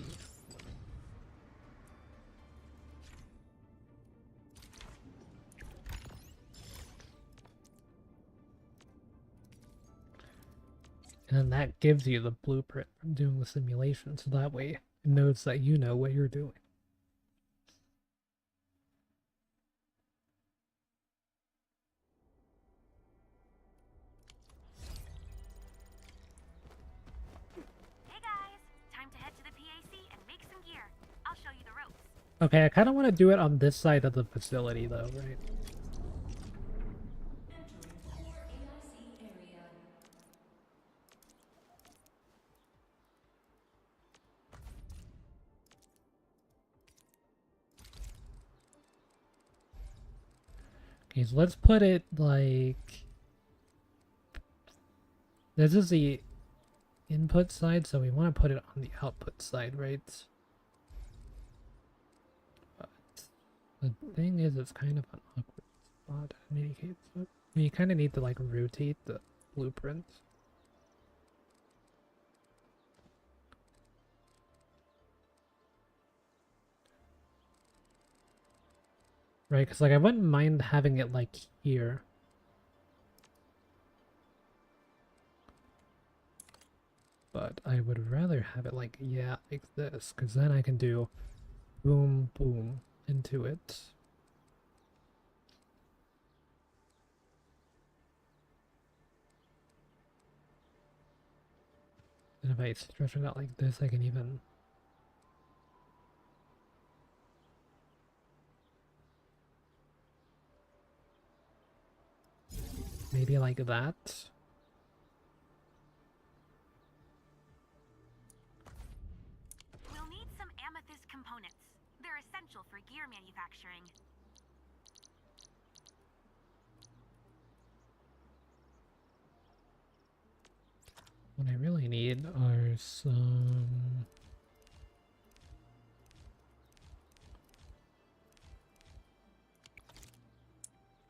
And then that gives you the blueprint from doing the simulation, so that way it knows that you know what you're doing. Hey guys, time to head to the PAC and make some gear. I'll show you the ropes. Okay, I kind of want to do it on this side of the facility though, right? Okay, so let's put it like... This is the input side, so we want to put it on the output side, right? But the thing is, it's kind of an awkward spot in any case. But you kind of need to like rotate the blueprint. Right, because like I wouldn't mind having it like here. But I would rather have it like, yeah, like this, because then I can do boom, boom into it. And if I stretch it out like this, I can even... Maybe like that. We'll need some amethyst components. They're essential for gear manufacturing. What I really need are some...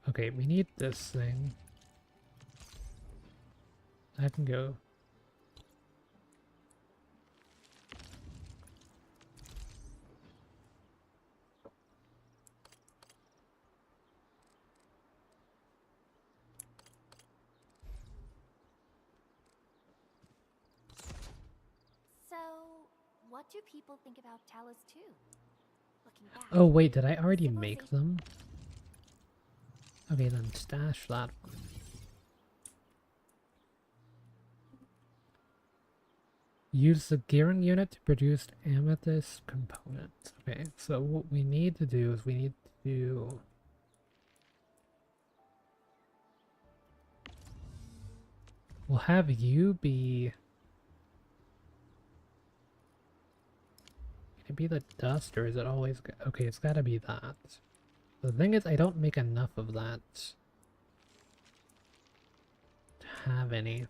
Okay, we need this thing. I can go. So, what do people think about Talus 2? Looking back, Oh wait, did I already make them? Okay, then stash that one. Use the gearing unit to produce amethyst components. Okay, so what we need to do is we need to... We'll have you be... Can it be the dust, or is it always... Okay, it's gotta be that. The thing is, I don't make enough of that to have any.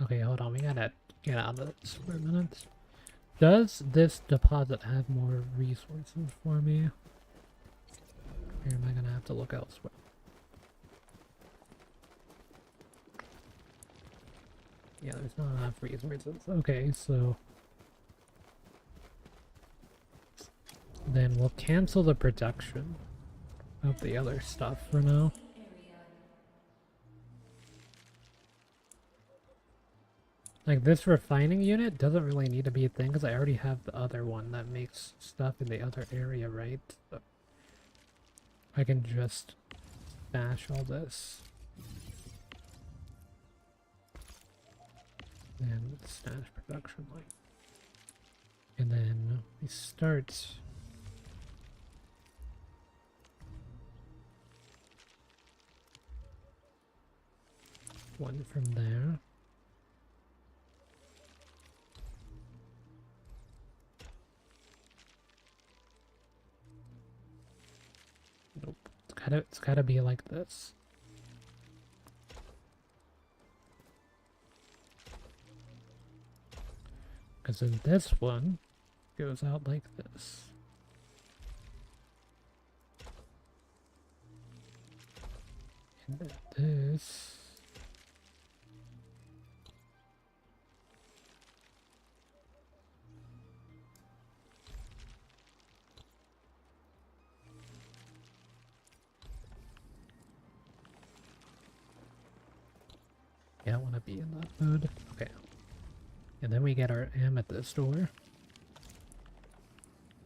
Okay, hold on, we gotta get out of this for a minute. Does this deposit have more resources for me? Or am I gonna have to look elsewhere? Yeah, there's not enough resources. Okay, so... Then we'll cancel the production of the other stuff for now. Like, this refining unit doesn't really need to be a thing because I already have the other one that makes stuff in the other area, right? So I can just stash all this. And stash production line. And then we start... One from there. Nope. It's gotta be like this. Because then this one goes out like this. And then this... Yeah, I want to be in that mode. Okay. And then we get our amethyst ore.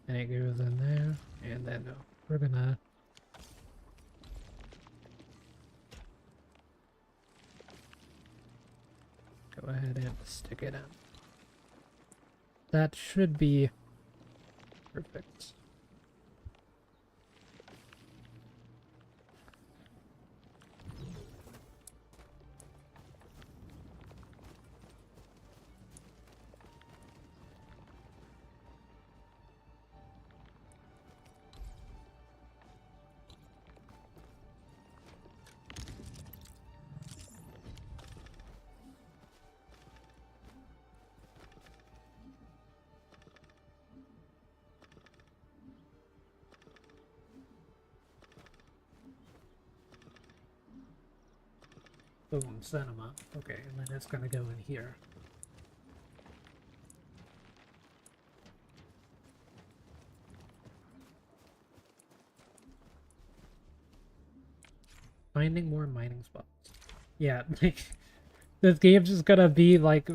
And it goes in there. And then we're gonna... Go ahead and stick it in. That should be perfect. Boom, cinema. Okay, and then it's gonna go in here. Finding more mining spots. Yeah, like, this game's just gonna be like,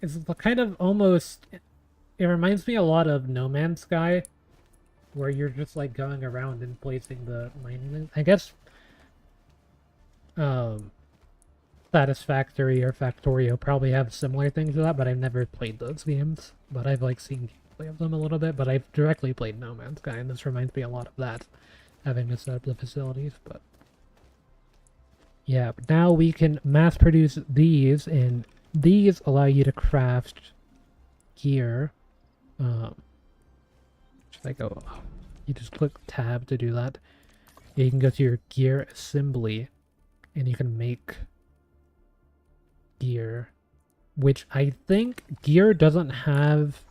it's kind of almost, it reminds me a lot of No Man's Sky, where you're just like going around and placing the mining. I guess, Satisfactory or Factorio probably have similar things to that, but I've never played those games. But I've like seen gameplay of them a little bit, but I've directly played No Man's Sky, and this reminds me a lot of that, having to set up the facilities, but... Yeah, but now we can mass produce these, and these allow you to craft gear. Should I go? You just click tab to do that. Yeah, you can go to your gear assembly, and you can make gear, which I think gear doesn't have.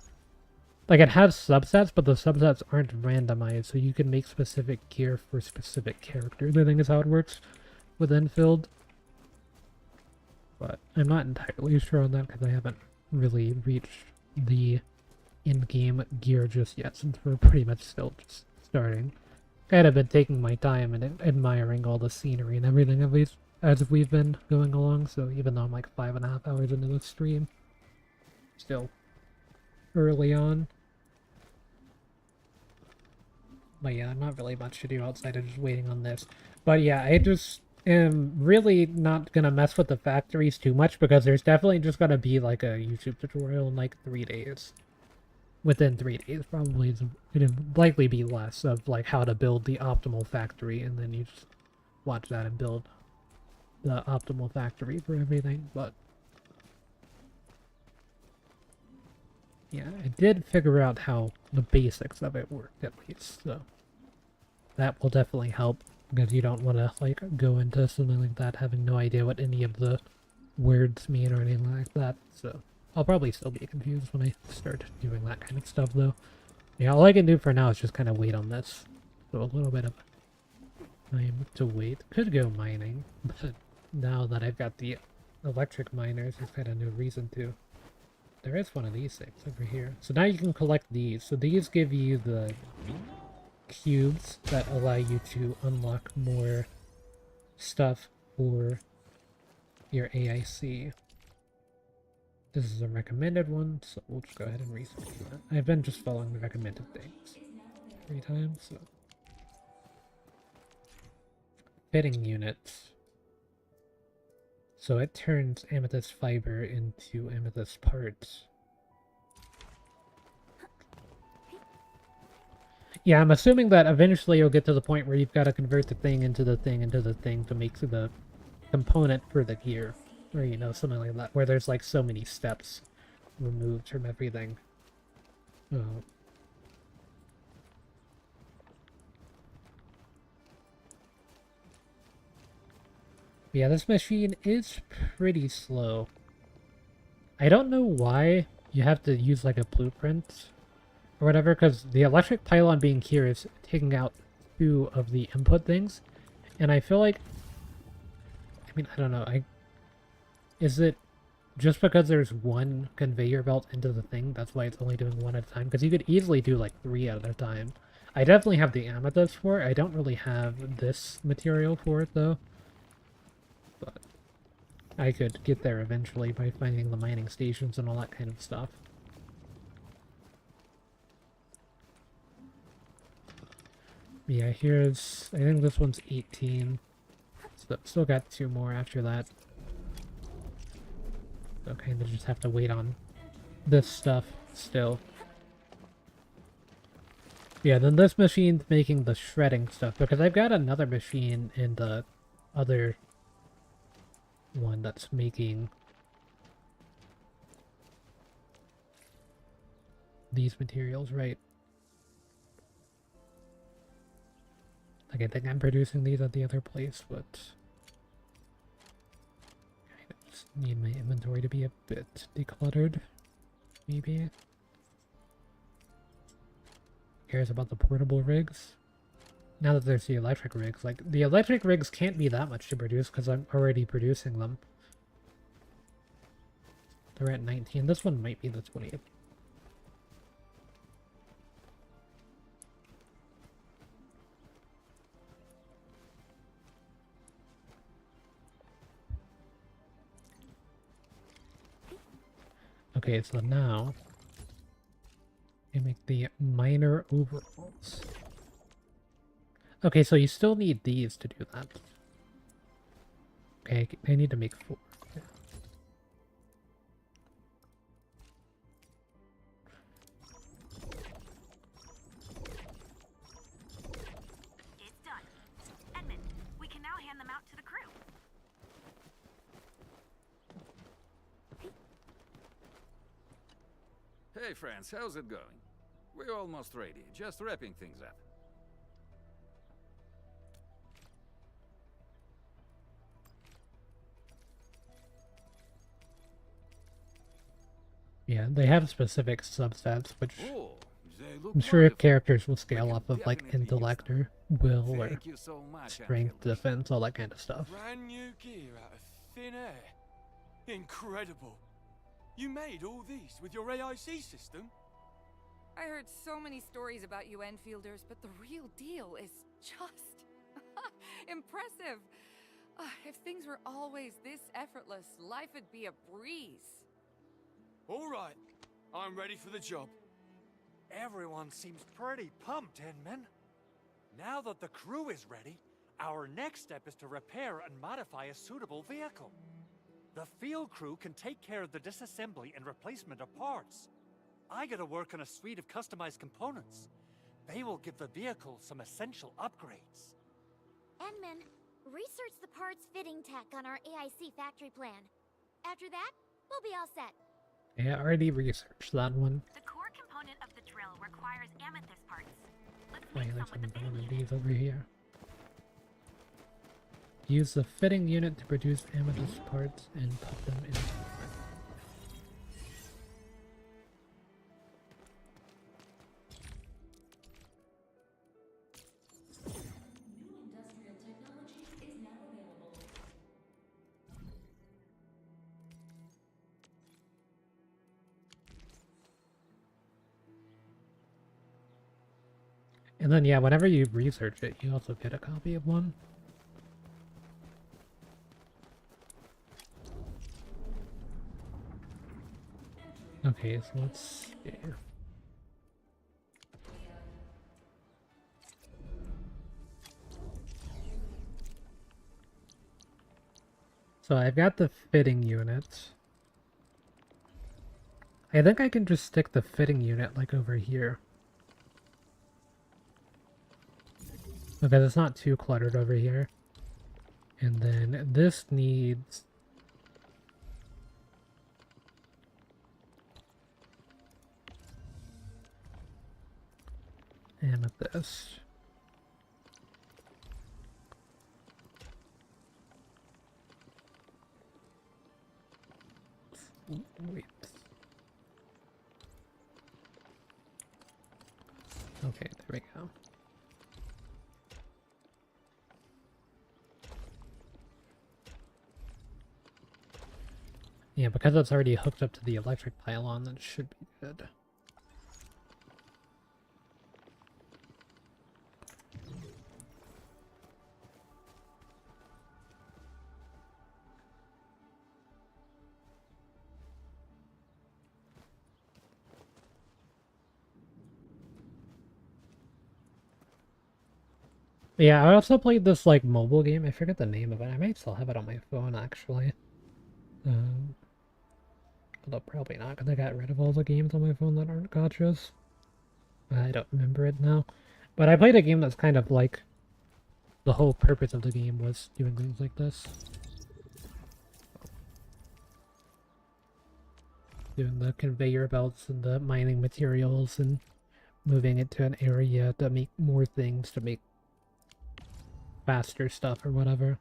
Like, it has subsets, but the subsets aren't randomized, so you can make specific gear for specific characters, I think is how it works with Endfield. But I'm not entirely sure on that because I haven't really reached the in-game gear just yet, since we're pretty much still just starting. Kind of been taking my time and admiring all the scenery and everything at least as we've been going along, so even though I'm like 5.5 hours into the stream, still early on. But yeah, not really much to do outside of just waiting on this. But yeah, I just am really not gonna mess with the factories too much because there's definitely just gonna be like a YouTube tutorial in like 3 days. Within 3 days, probably it'll likely be less of like how to build the optimal factory, and then you just watch that and build the optimal factory for everything. But yeah, I did figure out how the basics of it worked at least, so that will definitely help, because you don't want to like go into something like that having no idea what any of the words mean or anything like that. So I'll probably still be confused when I start doing that kind of stuff, though. Yeah, all I can do for now is just kind of wait on this. So a little bit of time to wait. Could go mining, but now that I've got the electric miners, there's kind of no reason to. There is one of these things over here. So now you can collect these. So these give you the cubes that allow you to unlock more stuff for your AIC. This is a recommended one, so we'll just go ahead and research that. I've been just following the recommended things 3 times, so. Fitting units. So it turns amethyst fiber into amethyst parts. Yeah, I'm assuming that eventually you'll get to the point where you've got to convert the thing into the thing into the thing to make the component for the gear. Or, you know, something like that, where there's like so many steps removed from everything. Yeah, this machine is pretty slow. I don't know why you have to use like a blueprint or whatever, because the electric pylon being here is taking out 2 of the input things, and I feel like, I mean, I don't know, is it just because there's 1 conveyor belt into the thing, that's why it's only doing 1 at a time? Because you could easily do like 3 at a time. I definitely have the amethyst for it. I don't really have this material for it though. But I could get there eventually by finding the mining stations and all that kind of stuff. Yeah, here's, I think this one's 18. So still got 2 more after that. So kind of just have to wait on this stuff still. Yeah, then this machine's making the shredding stuff, because I've got another machine in the other one that's making these materials, right? Like, I think I'm producing these at the other place, but I just need my inventory to be a bit decluttered, maybe. Who cares about the portable rigs? Now that there's the electric rigs, like, the electric rigs can't be that much to produce because I'm already producing them. They're at 19. This one might be the 20th. Okay, so now you make the minor overalls. Okay, so you still need these to do that. Okay, I need to make 4. Yeah. It's done. Edmund, we can now hand them out to the crew. Hey friends, how's it going? We're almost ready, just wrapping things up. Yeah, they have specific substats, which Oh, they look I'm sure wonderful. characters will scale off of, like, definitely use intellect or will or Thank you so much, strength, defense, all that kind of stuff. Brand new gear out of thin air. Incredible. You made all these with your AIC system? I heard so many stories about you Enfielders, but the real deal is just impressive. If things were always this effortless, life would be a breeze. All right, I'm ready for the job. Everyone seems pretty pumped, Inman. Now that the crew is ready, our next step is to repair and modify a suitable vehicle. The field crew can take care of the disassembly and replacement of parts. I gotta work on a suite of customized components. They will give the vehicle some essential upgrades. Enman, research the parts fitting tech on our AIC factory plan. After that, we'll be all set. Yeah, I already researched that one. The core component of the drill requires amethyst parts. Let's Oh, make yeah, some there's with the one fitting of unit. these over here. Use the fitting unit to produce amethyst parts and put them in. And then, yeah, whenever you research it, you also get a copy of one. Okay, so let's see. So I've got the fitting unit. I think I can just stick the fitting unit like over here. Because it's not too cluttered over here. And then this needs... amethyst. Wait. Okay, there we go. Yeah, because it's already hooked up to the electric pylon, that should be good. Yeah, I also played this, like, mobile game. I forget the name of it. I might still have it on my phone, actually. Although probably not, because I got rid of all the games on my phone that aren't gachas. I don't remember it now. But I played a game that's kind of like... the whole purpose of the game was doing things like this. Doing the conveyor belts and the mining materials and moving it to an area to make more things, to make faster stuff or whatever.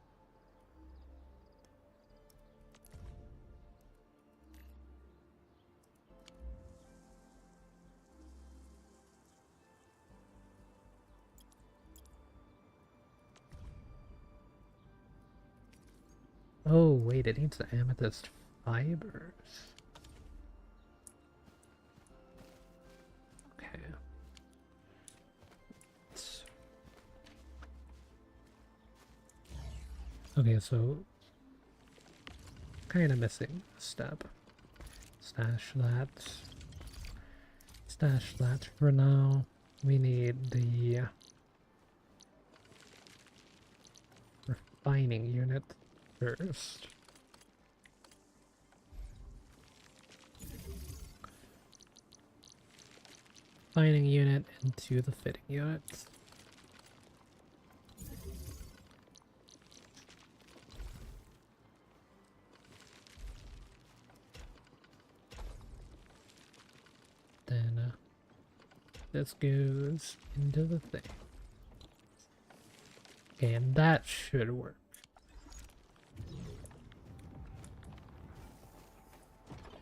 Oh, wait, it needs the amethyst fibers. Okay. Okay, so... kind of missing a step. Stash that. Stash that for now. We need the... refining unit first. Refining unit into the fitting unit. This goes into the thing. And that should work.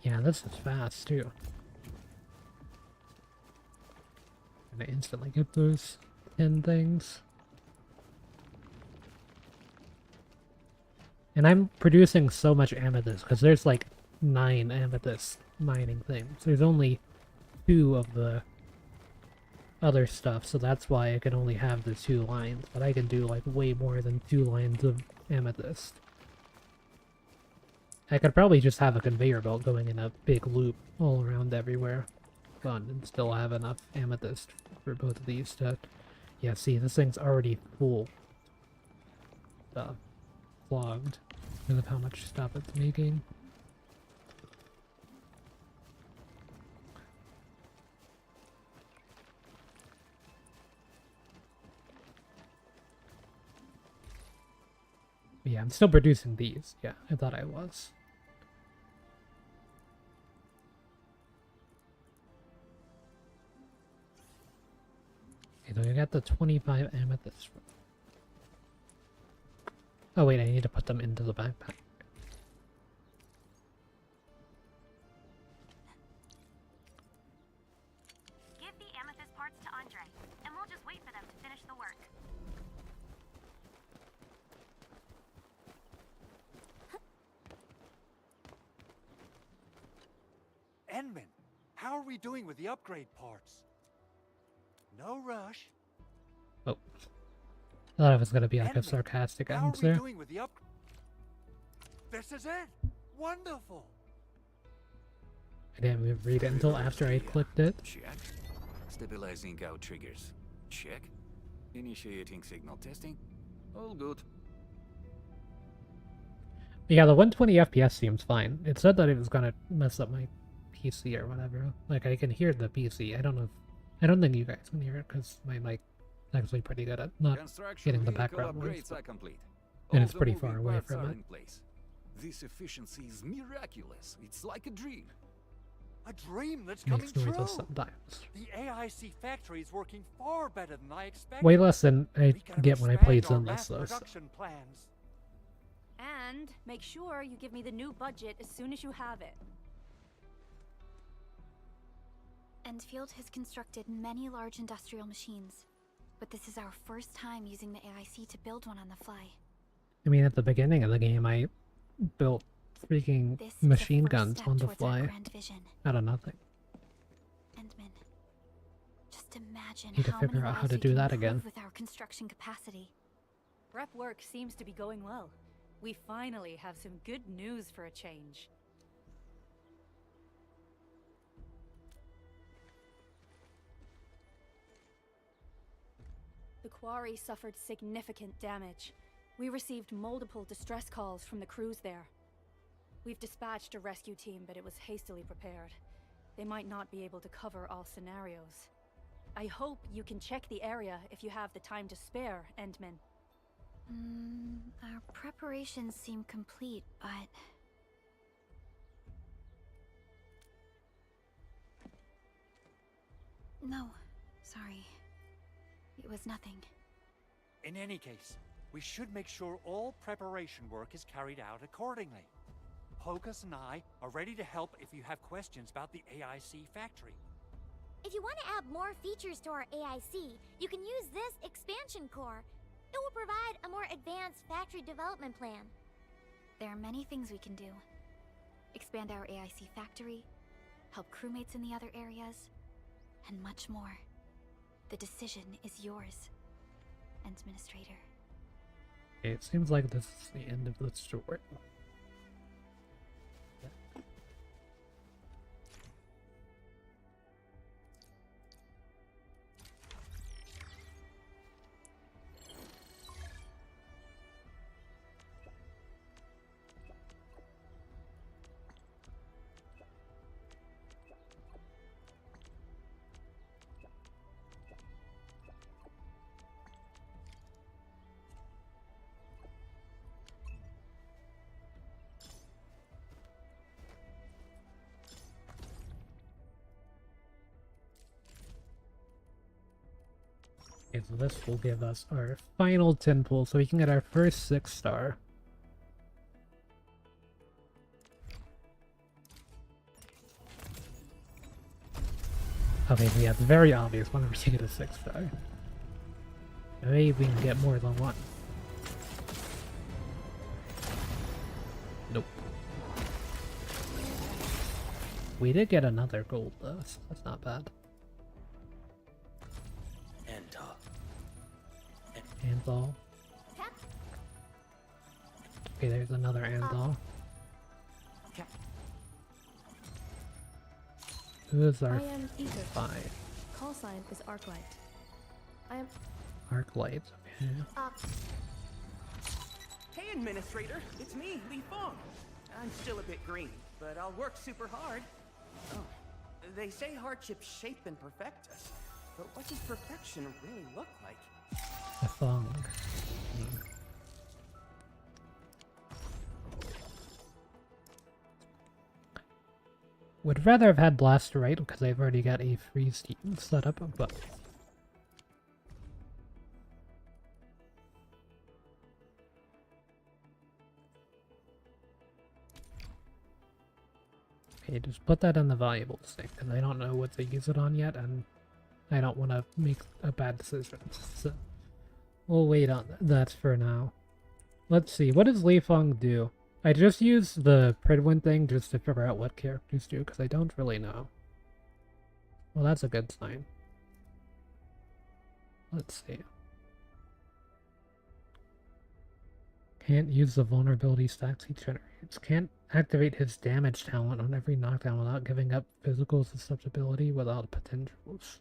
Yeah, this is fast too. And I instantly get those 10 things. And I'm producing so much amethyst because there's like 9 amethyst mining things. There's only 2 of the other stuff, so that's why I can only have the 2 lines, but I can do like way more than 2 lines of amethyst. I could probably just have a conveyor belt going in a big loop all around everywhere. Fun, and still have enough amethyst for both of these to... Yeah, see, this thing's already full. Clogged because of how much stuff it's making. Yeah, I'm still producing these. Yeah, I thought I was. Okay, so I got the 25 amethyst. Oh wait, I need to put them into the backpack. Give the amethyst parts to Andre, and we'll just wait for them to finish the work. Enman, how are we doing with the upgrade parts? No rush. Oh. I thought it was gonna be like a Enman, sarcastic how are answer. we doing with the This is it! Wonderful! I didn't even read it until after I clicked it. Check. Stabilizing out triggers. Check. Initiating signal testing. All good. Yeah, the 120 FPS seems fine. It said that it was gonna mess up my PC or whatever. Like, I can hear the PC. I don't know if... I don't think you guys can hear it, because my mic is actually pretty good at not getting the background noise. Upgrades are complete. And All it's the pretty moving far away parts from are it. in place. This efficiency is miraculous. It's like a dream. A dream that's coming Makes true! noises sometimes. The AIC factory is working far better than I expected. Way less than I get when I play Expand our Zenless, mass though. So. production plans. And make sure you give me the new budget as soon as you have it. Endfield has constructed many large industrial machines, but this is our first time using the AIC to build one on the fly. I mean, at the beginning of the game, I built freaking This is the machine first guns step on the towards our fly grand vision. out of nothing. Endman, just imagine Need to how figure many out how lives to we do can that improve again. with our construction capacity. Prep work seems to be going well. We finally have some good news for a change. The quarry suffered significant damage. We received multiple distress calls from the crews there. We've dispatched a rescue team, but it was hastily prepared. They might not be able to cover all scenarios. I hope you can check the area if you have the time to spare, Endman. Our preparations seem complete, but... No, sorry. It was nothing. In any case, we should make sure all preparation work is carried out accordingly. Hocus and I are ready to help if you have questions about the AIC factory. If you want to add more features to our AIC, you can use this expansion core. It will provide a more advanced factory development plan. There are many things we can do. Expand our AIC factory, help crewmates in the other areas, and much more. The decision is yours, Administrator. It seems like this is the end of the story. Okay, so this will give us our final 10 pull, so we can get our first 6-star. Okay, we have the very obvious one whenever you get a 6-star. Maybe we can get more than one. Nope. We did get another gold though, so that's not bad. Anthol. Okay, there's another Anthol. Who is our 5? Call sign is Arklight. I am Arknights, okay. Hey, Administrator, it's me, Li Feng. I'm still a bit green, but I'll work super hard. Oh, they say hardships shape and perfect us, but what does perfection really look like? A thong. Would rather have had Blasterite because I've already got a freeze team set up, but okay, just put that in the valuables thing because I don't know what to use it on yet, and I don't want to make a bad decision. So we'll wait on that for now. Let's see, what does Li Feng do? I just used the Pridwin thing just to figure out what characters do, because I don't really know. Well, that's a good sign. Let's see. Can't use the vulnerability stacks he generates. Can't activate his damage talent on every knockdown without giving up physical susceptibility without potentials.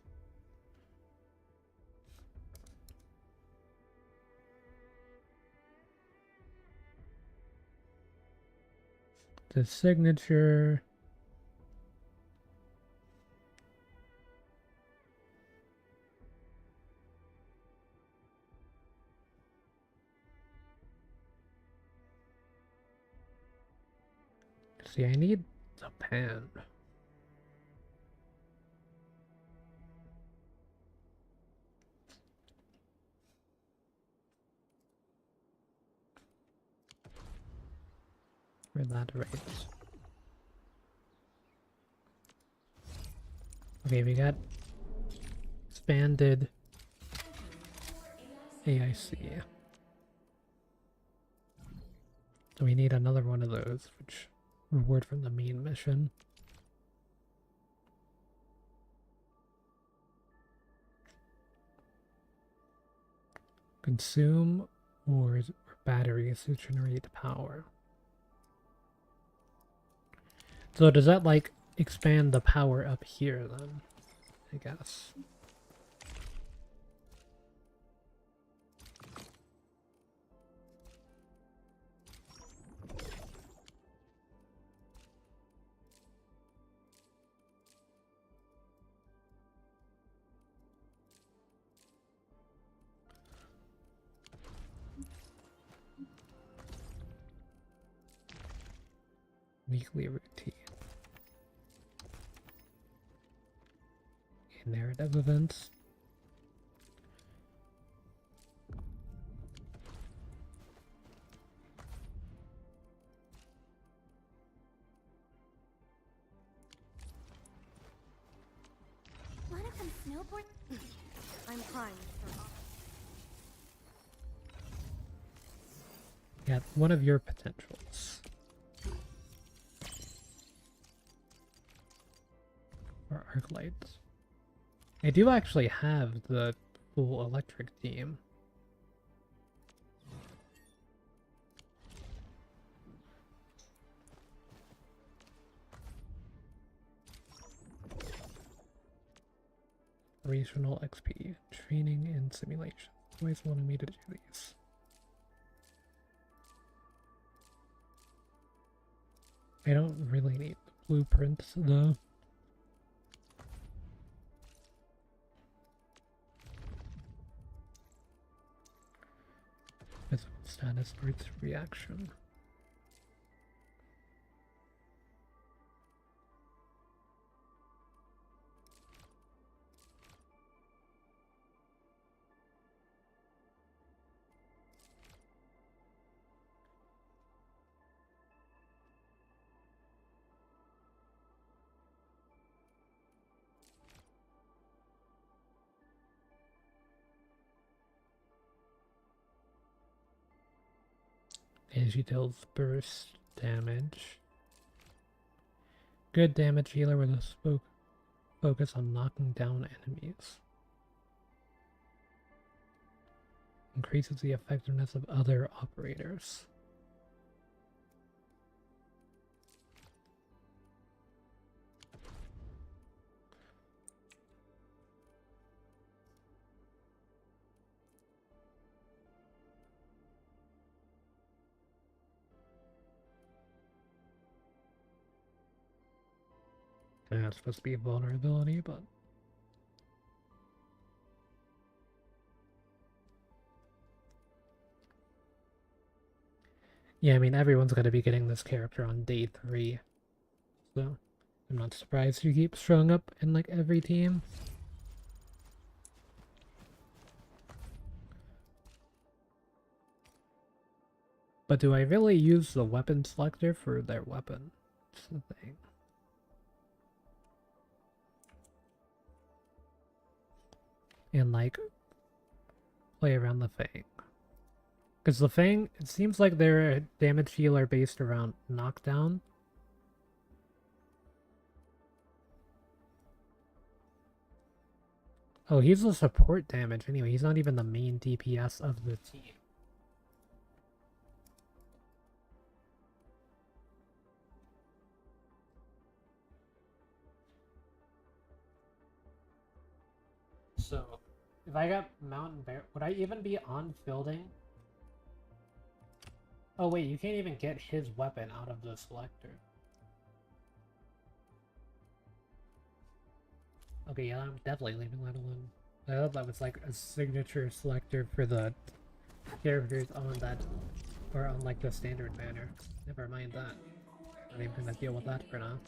The signature. See, I need a pen. Where that rates. Okay, we got expanded AIC. So we need another one of those, which reward from the main mission. Consume ores or batteries to generate power. So does that like expand the power up here then? I guess. Weekly routine. Okay, narrative events. Wanna come snowboard? I'm primed for Yeah, one of your potentials. Or Arknights. I do actually have the full electric team. Regional XP, training and simulation. Always wanted me to do these. I don't really need the blueprints though. Physical status starts reaction. And she deals burst damage. Good damage healer with a focus on knocking down enemies. Increases the effectiveness of other operators. Yeah, it's supposed to be a vulnerability, but... Yeah, I mean, everyone's going to be getting this character on day 3. So, I'm not surprised she keeps showing up in, like, every team. But do I really use the weapon selector for their weapon? That's the thing. And, like, play around the Fang. Because the Fang, it seems like they're a damage healer based around knockdown. Oh, he's a support damage anyway. He's not even the main DPS of the team. So, if I got Mountain Bear, would I even be on fielding? Oh wait, you can't even get his weapon out of the selector. Okay, yeah, I'm definitely leaving that alone. I thought that was like a signature selector for the characters on that, or on like the standard banner. Never mind that. Not even gonna deal with that for now.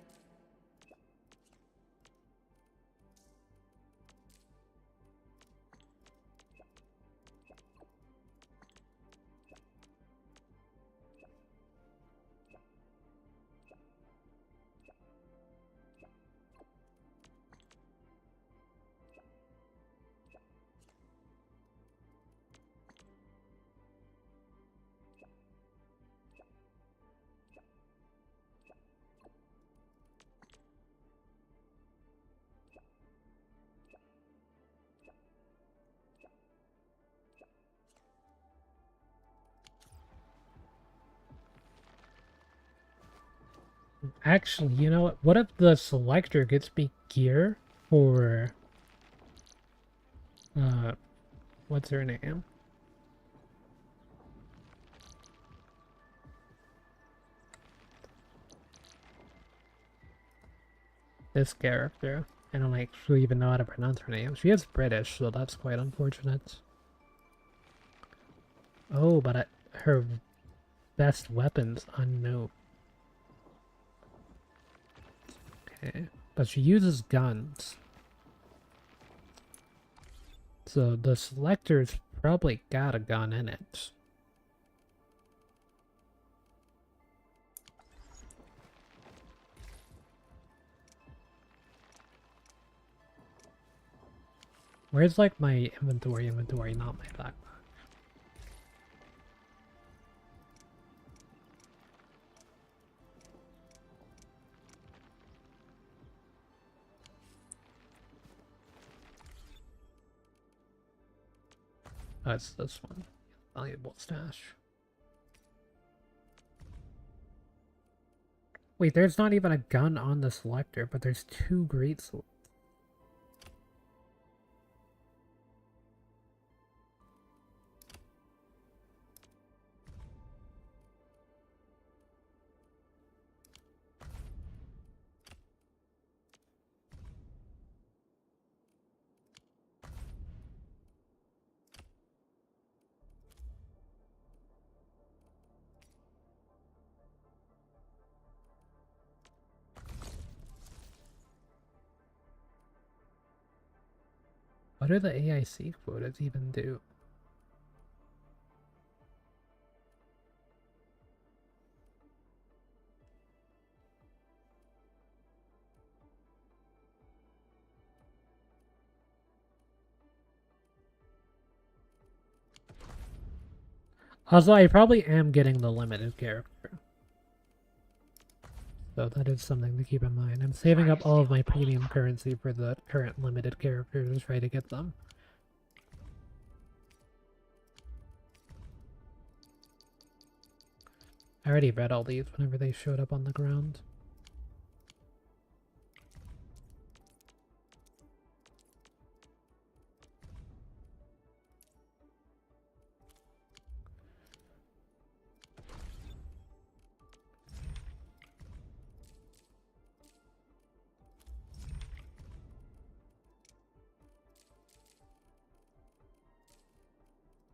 Actually, you know what if the selector gets me gear for... what's her name? This character. I don't actually even know how to pronounce her name. She is British, so that's quite unfortunate. Oh, but her best weapon's unknown. Okay, but she uses guns. So the selector's probably got a gun in it. Where's like my inventory, not my backpack? Oh, it's this one. Valuable stash. Wait, there's not even a gun on the selector, but there's 2 great swords. What do the AIC quotas even do? Also, I probably am getting the limited character. So that is something to keep in mind. I'm saving up all of my premium currency for the current limited characters to try to get them. I already read all these whenever they showed up on the ground.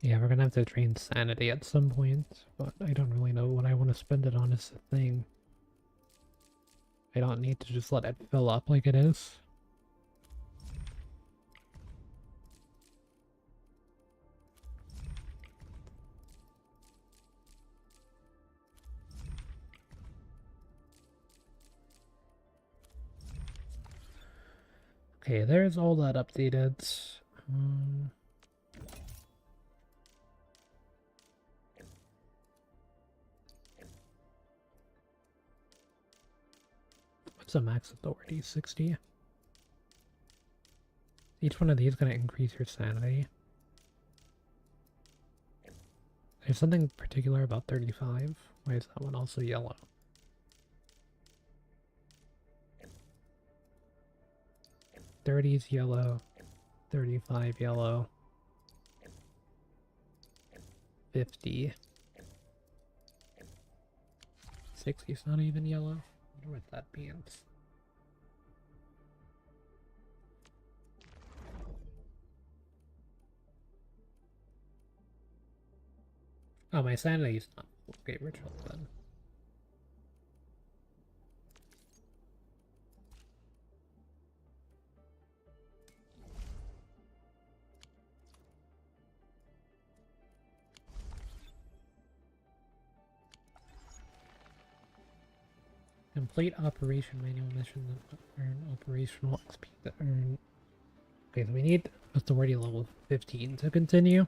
Yeah, we're gonna have to drain sanity at some point, but I don't really know what I want to spend it on as a thing. I don't need to just let it fill up like it is. Okay, there's all that updated. What's the max authority? 60? Each one of these gonna increase your sanity. There's something particular about 35. Why is that one also yellow? '30's yellow, 35 yellow, 50. 60's not even yellow. I wonder what that means. Oh, my sanity's not. Okay, we're chill then. Complete operation manual mission that earn operational XP that earn. Okay, so we need authority level 15 to continue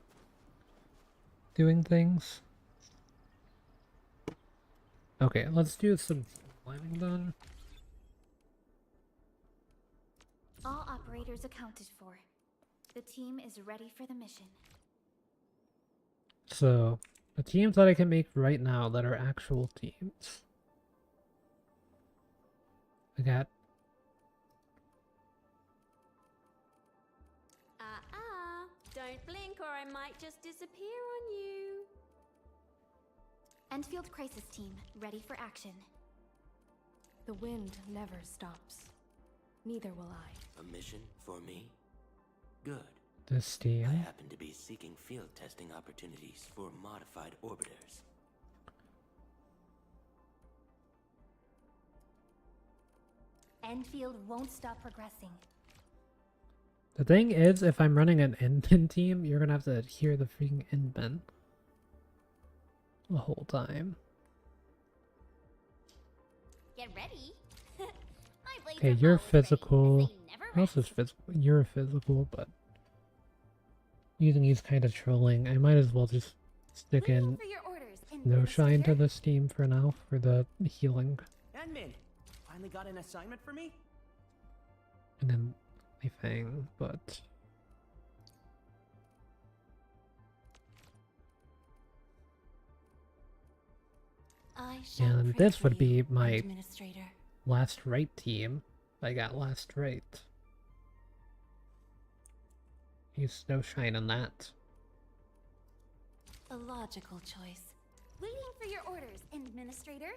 doing things. Okay, let's do some climbing then. All operators accounted for. The team is ready for the mission. So, the teams that I can make right now that are actual teams. I got Don't blink or I might just disappear on you. Endfield Crisis Team, ready for action. The wind never stops. Neither will I. A mission for me? Good. this team. I happen to be seeking field testing opportunities for modified orbiters. Endfield won't stop progressing. The thing is, if I'm running an Endman team, you're gonna have to hear the freaking Endman the whole time. Get ready. My blades Okay, are you're always physical. ready, 'cause they never Who else is rest. physical? You're physical, but using these kind of trolling, I might as well just stick in for your orders, no shine to Administrator. this team for now for the healing, Admin, finally got an assignment for me? and then my thing. But I shall and pray this for would be you, my Administrator. last right team. I got last right. Use no shine on that. A logical choice. Waiting for your orders, Administrator.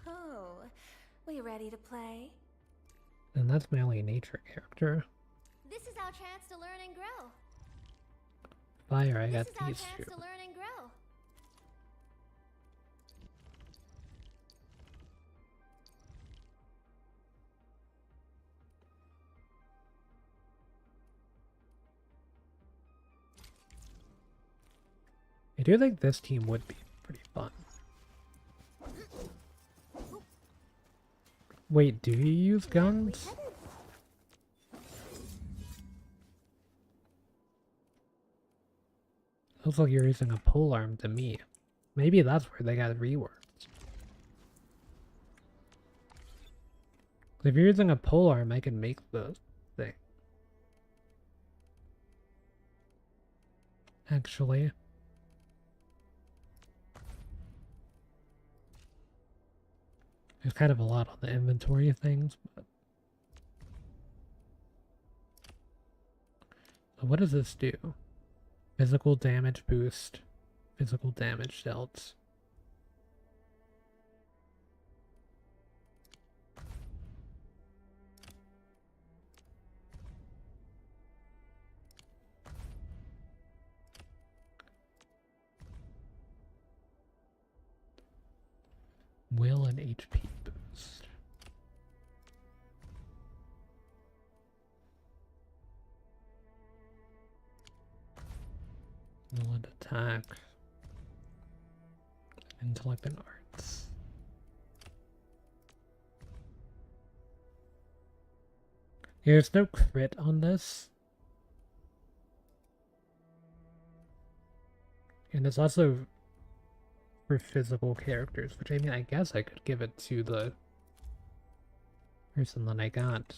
Oh, we ready to play? And that's my only nature character. This is our chance to learn and grow. Fire, I got This is our these chance two. to learn and grow. I do think this team would be pretty fun. Wait, do you use guns? Looks like you're using a polearm to me. Maybe that's where they got reworked. If you're using a polearm, I can make the thing. Actually. There's kind of a lot on the inventory things, but... So what does this do? Physical damage boost. Physical damage dealt. Will and HP boost. Will and attack. Intellect and arts. There's no crit on this. And it's also for physical characters, which I mean, I guess I could give it to the person that I got.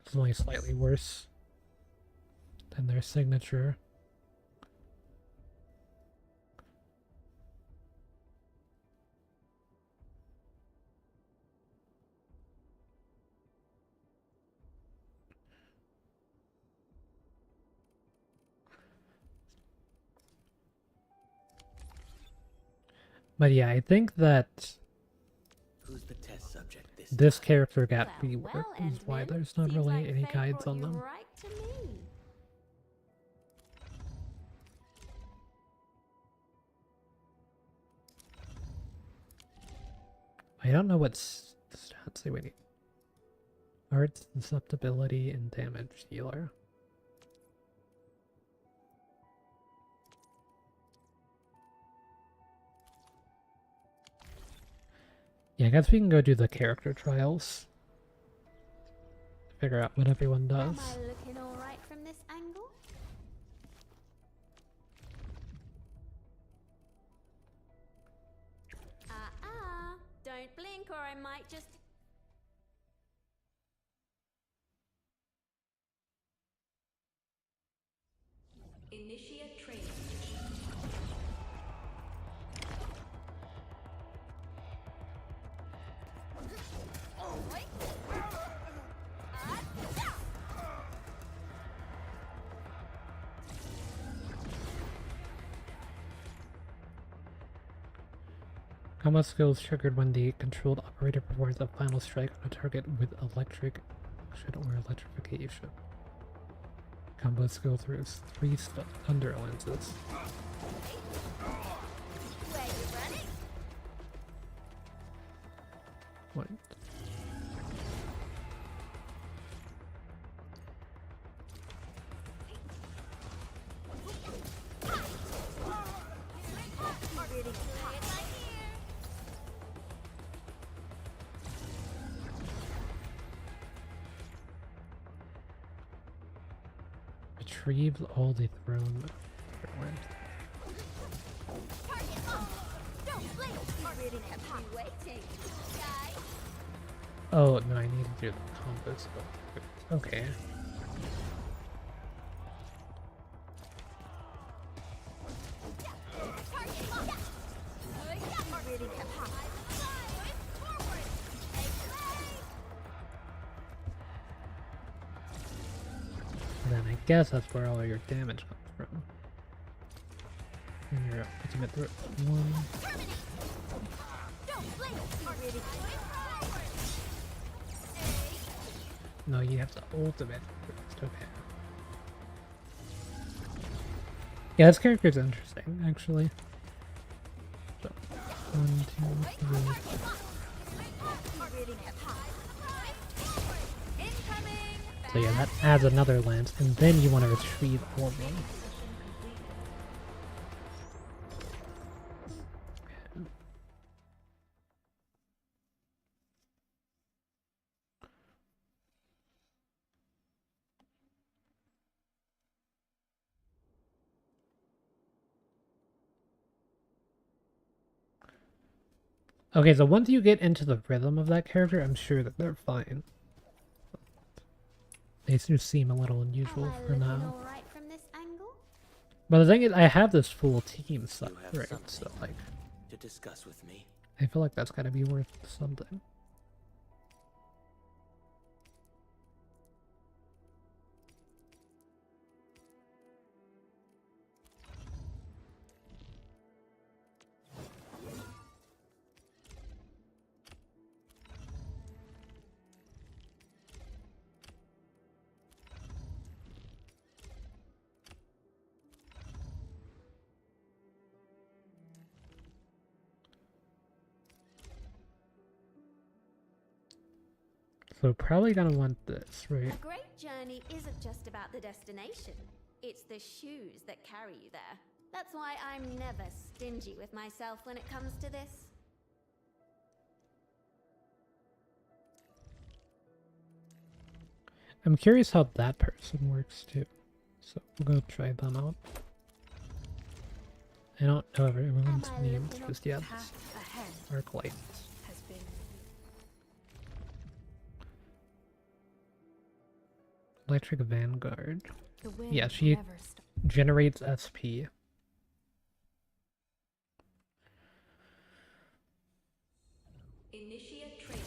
It's only slightly worse than their signature. But yeah, I think that Who's the test subject this character got reworked, is why there's not really any guides on them. Right to me. I don't know what stats we need. Arts, susceptibility, and damage healer. Yeah, I guess we can go do the character trials. Figure out what everyone does. Am I looking all right from this angle? Don't blink or I might just... Initiate training. Combo skills triggered when the controlled operator performs a final strike on a target with electric or electrification. Combo skill throws 3 thunder lenses. What? Retrieve all the thrown. Oh no, I need to do the combo skill. Okay. Then I guess that's where all your damage comes from. And your ultimate throw 1. No, you have the ultimate first, okay. Yeah, this character's interesting, actually. So, 1, 2, 3. So yeah, that adds another lance, and then you want to retrieve all of them. Okay, so once you get into the rhythm of that character, I'm sure that they're fine. They just seem a little unusual for now. Alright from this angle? But the thing is, I have this full team set, You have right? So something like, to discuss with me. I feel like that's gotta be worth something. So probably gonna want this, right? A great journey isn't just about the destination. It's the shoes that carry you there. That's why I'm never stingy with myself when it comes to this. I'm curious how that person works too. So we'll go try them out. I don't know everyone's names just yet. Arknights. Electric Vanguard. Yeah, she generates SP. Initiate training.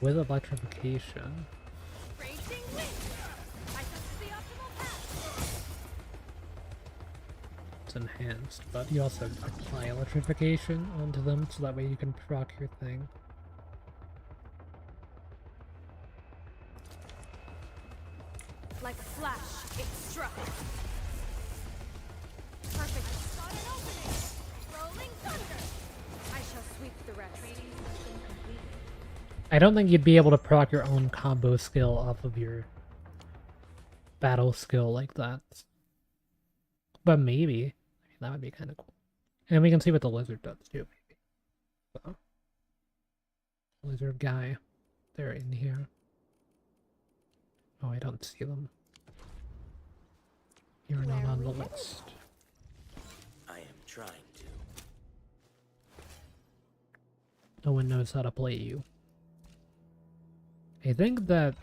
With electrification. It's enhanced, but you also apply electrification onto them so that way you can proc your thing. Like a flash, it struck. Perfect. Spot an opening. Rolling thunder. I shall sweep the rest. Training session completed. I don't think you'd be able to proc your own combo skill off of your battle skill like that. But maybe. I mean, that would be kind of cool. And we can see what the lizard does too, maybe. So, lizard guy. They're in here. Oh, I don't see them. You're not on the list. I am trying to. No one knows how to play you. I think that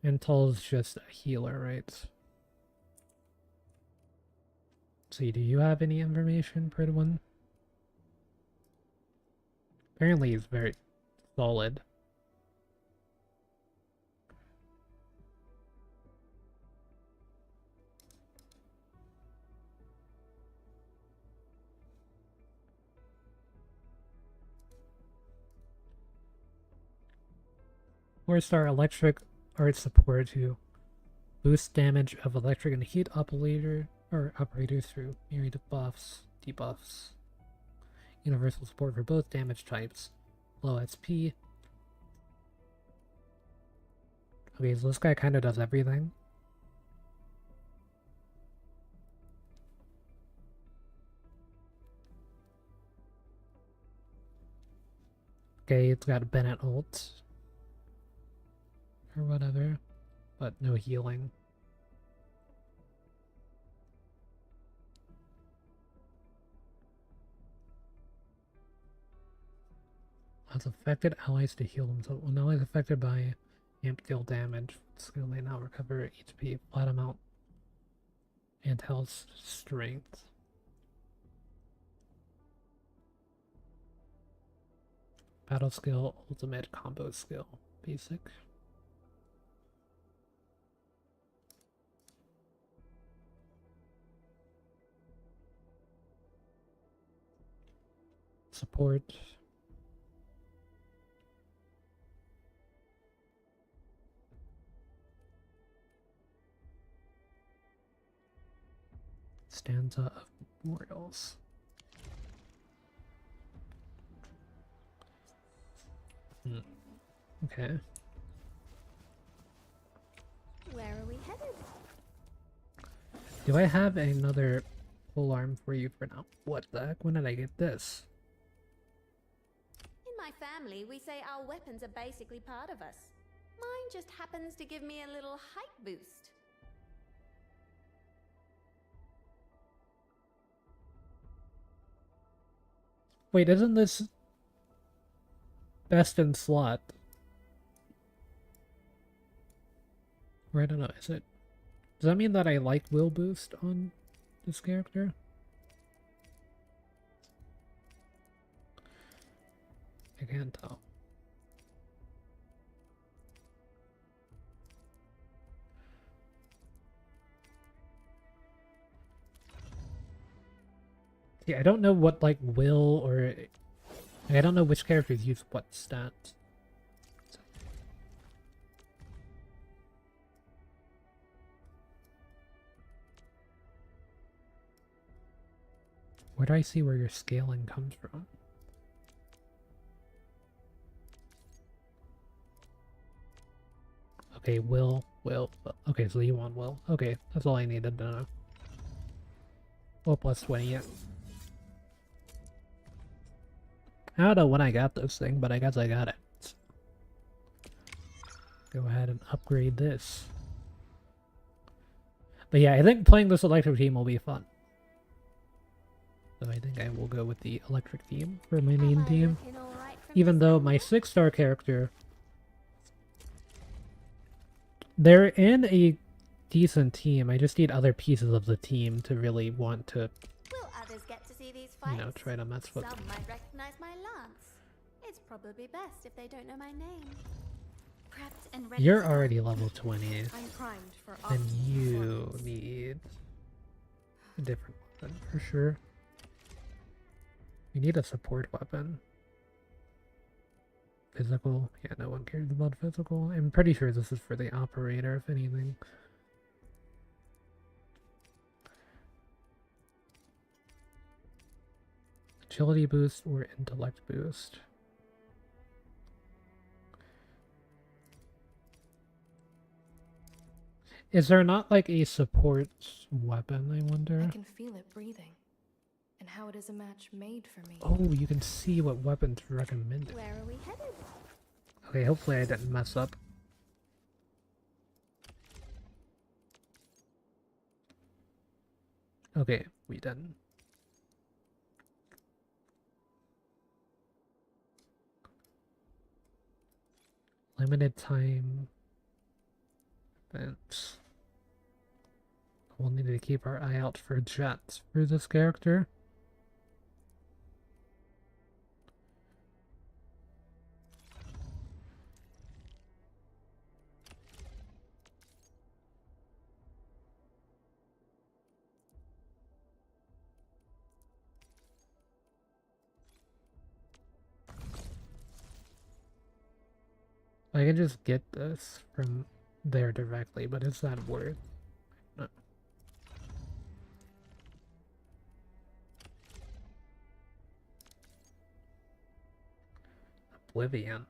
Intel's just a healer, right? See, do you have any information, Pridwin? Apparently he's very solid. Four-star electric art support to boost damage of electric and heat operators through myriad of buffs, debuffs. Universal support for both damage types. Low SP. Okay, so this guy kind of does everything. Okay, it's got a Bennett ult. Or whatever. But no healing. Has affected allies to heal themselves. When allies affected by amp deal damage, skill may now recover HP flat amount and health strength. Battle skill, ultimate combo skill, basic. Support. stanza of memorials. Okay. Where are we headed? Do I have another polearm for you for now? What the heck? When did I get this? In my family, we say our weapons are basically part of us. Mine just happens to give me a little height boost. Wait, isn't this best in slot? Or I don't know, is it? Does that mean that I like will boost on this character? I can't tell. Yeah, I don't know what like will or I don't know which characters use what stats. Where do I see where your scaling comes from? Okay, will. Okay, so you want will. Okay, that's all I needed to know. Well, plus 20 yet. I don't know when I got this thing, but I guess I got it. Go ahead and upgrade this. But yeah, I think playing this electric team will be fun. So I think I will go with the electric team for my main team. Even though my 6-star character, they're in a decent team. I just need other pieces of the team to really want to, Will others get to see these fights? you know, try to mess with Some them. might recognize my lance. It's probably best if they don't know my name. Prepped and ready. You're already level 20. I'm primed for Then optimal you performance. need a different weapon for sure. You need a support weapon. Physical? Yeah, no one cares about physical. I'm pretty sure this is for the operator, if anything. Agility boost or intellect boost? Is there not like a support weapon, I wonder? I can feel it breathing, and how it is a match made for me. Oh, you can see what weapons recommended. Where are we headed? Okay, hopefully I didn't mess up. Okay, we done. Limited time events. We'll need to keep our eye out for jets for this character. I can just get this from there directly, but is that worth? No. Oblivion.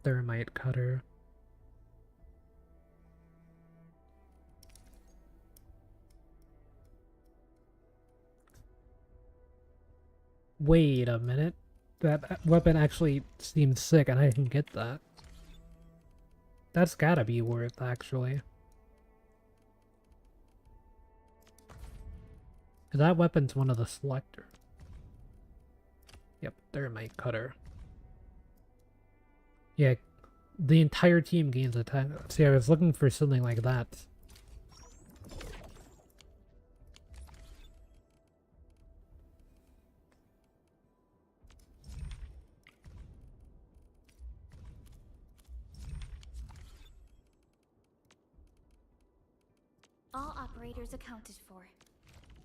Thermite cutter. Wait a minute. That weapon actually seems sick and I can get that. That's gotta be worth, actually. That weapon's one of the selector. Yep, thermite cutter. Yeah, the entire team gains attack. See, I was looking for something like that. All operators accounted for.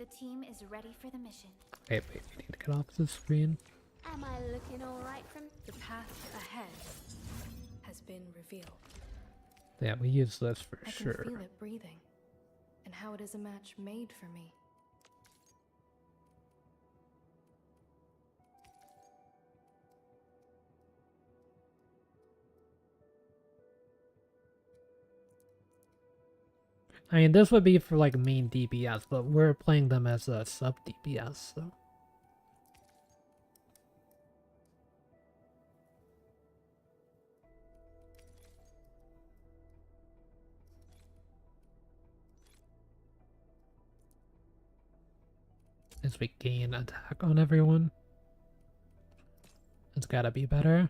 The team is ready for the mission. Wait, we need to get off the screen. Am I looking alright from The path ahead has been revealed. Yeah, we use this for I can sure. feel it breathing, and how it is a match made for me. I mean, this would be for like main DPS, but we're playing them as a sub DPS, so. As we gain attack on everyone, it's gotta be better.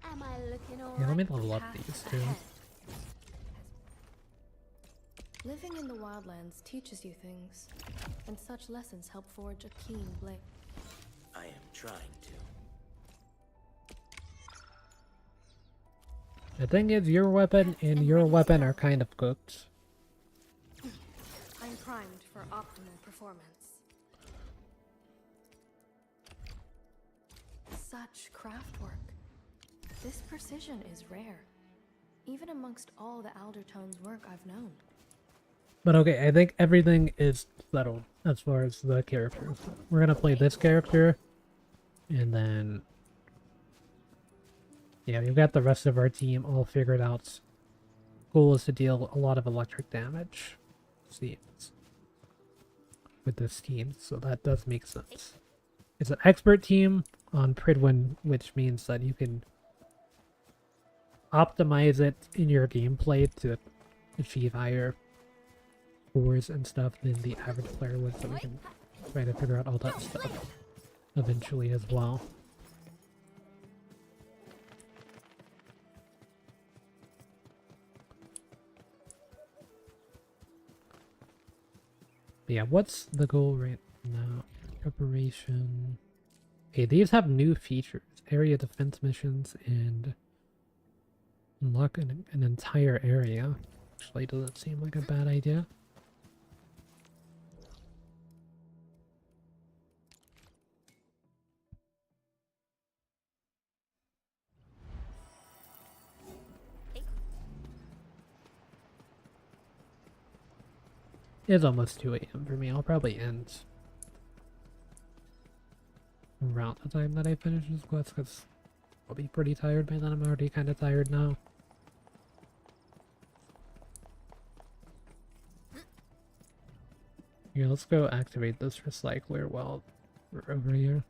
Am I looking alright? Yeah, let me level up these two. Living in the wildlands teaches you things, and such lessons help forge a keen blade. I am trying to. The thing is, your weapon and your weapon are kind of cooked. I'm primed for optimal performance. Such craft work. This precision is rare, even amongst all the Aldertone's work I've known. But okay, I think everything is settled as far as the characters. We're gonna play this character, and then... yeah, we've got the rest of our team all figured out. Goal is to deal a lot of electric damage, seems, with this team, so that does make sense. It's an expert team on Pridwin, which means that you can optimize it in your gameplay to achieve higher scores and stuff than the average player would, so we can try to figure out all that stuff eventually as well. But yeah, what's the goal right now? Preparation. Okay, these have new features. Area defense missions and unlock an entire area. Actually, doesn't seem like a bad idea. It's almost 2 a.m. for me. I'll probably end around the time that I finish this quest, because I'll be pretty tired by then. I'm already kind of tired now. Yeah, let's go activate this recycler while we're over here.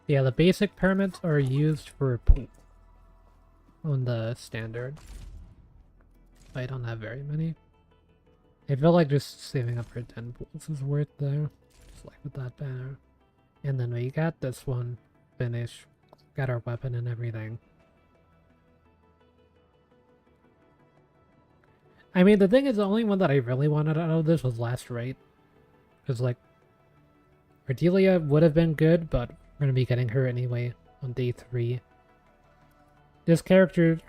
Yeah, the basic permits are used for pool on the standard. I don't have very many. I feel like just saving up for 10 pools is worth there. Just like with that banner. And then we got this one finished. Got our weapon and everything. I mean, the thing is, the only one that I really wanted out of this was Last Rite. Because, like, Ardelia would have been good, but we're going to be getting her anyway on day 3. This character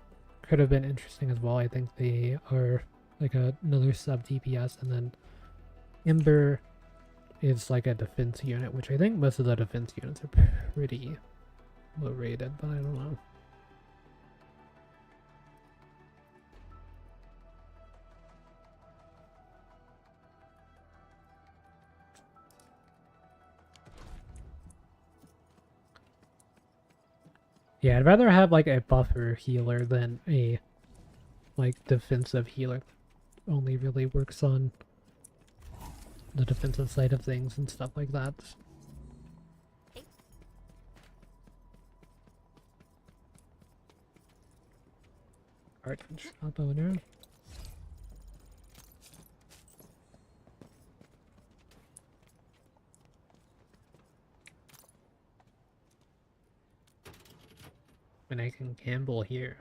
could have been interesting as well. I think they are like another sub DPS, and then Ember is like a defense unit, which I think most of the defense units are pretty low rated, but I don't know. Yeah, I'd rather have like a buffer healer than a like defensive healer. only really works on the defensive side of things and stuff like that. Cartridge shop owner. And I can gamble here.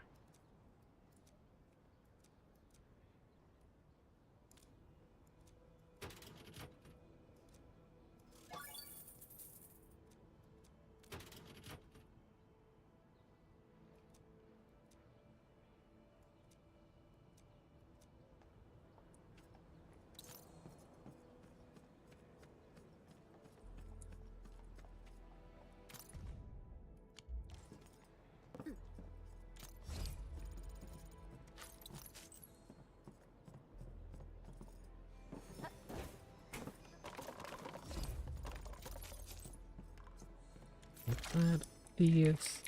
That these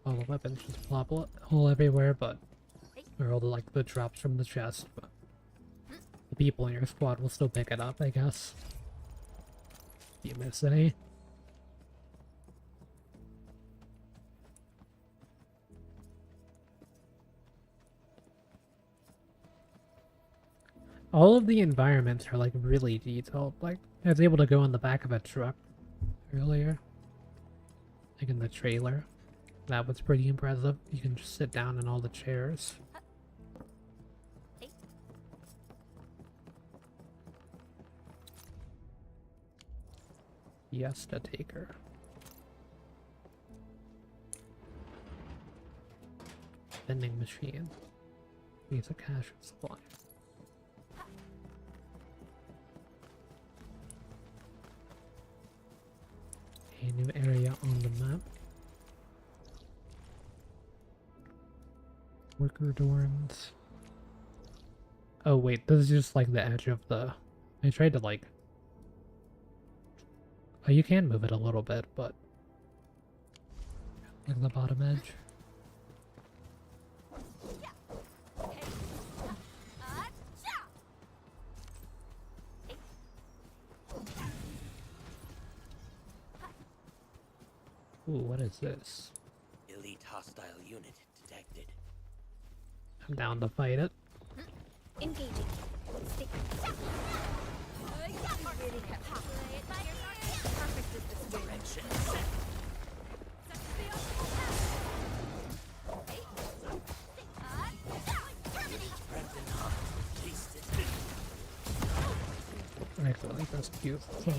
all the weapons just plop all everywhere, but or all the like the drops from the chest, but the people in your squad will still pick it up, I guess. You miss any? All of the environments are like really detailed. Like I was able to go in the back of a truck earlier. Like in the trailer. That was pretty impressive. You can just sit down in all the chairs. Fiesta Taker. Vending machine. Use a cash supply. A new area on the map. Worker dorms. Oh wait, this is just like the edge of the... I tried to like... Oh, you can move it a little bit, but... Like the bottom edge. Ooh, what is this? Elite hostile unit detected. I'm down to fight it. Engaging. Stick. Perfect is this Direction. I feel like that's cute. So.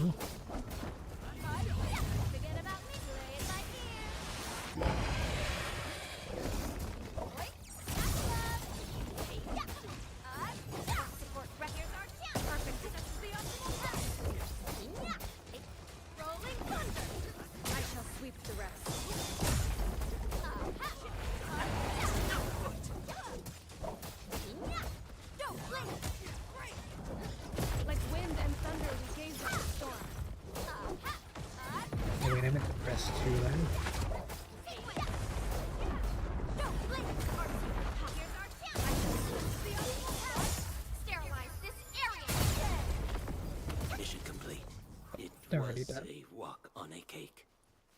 A walk on a cake.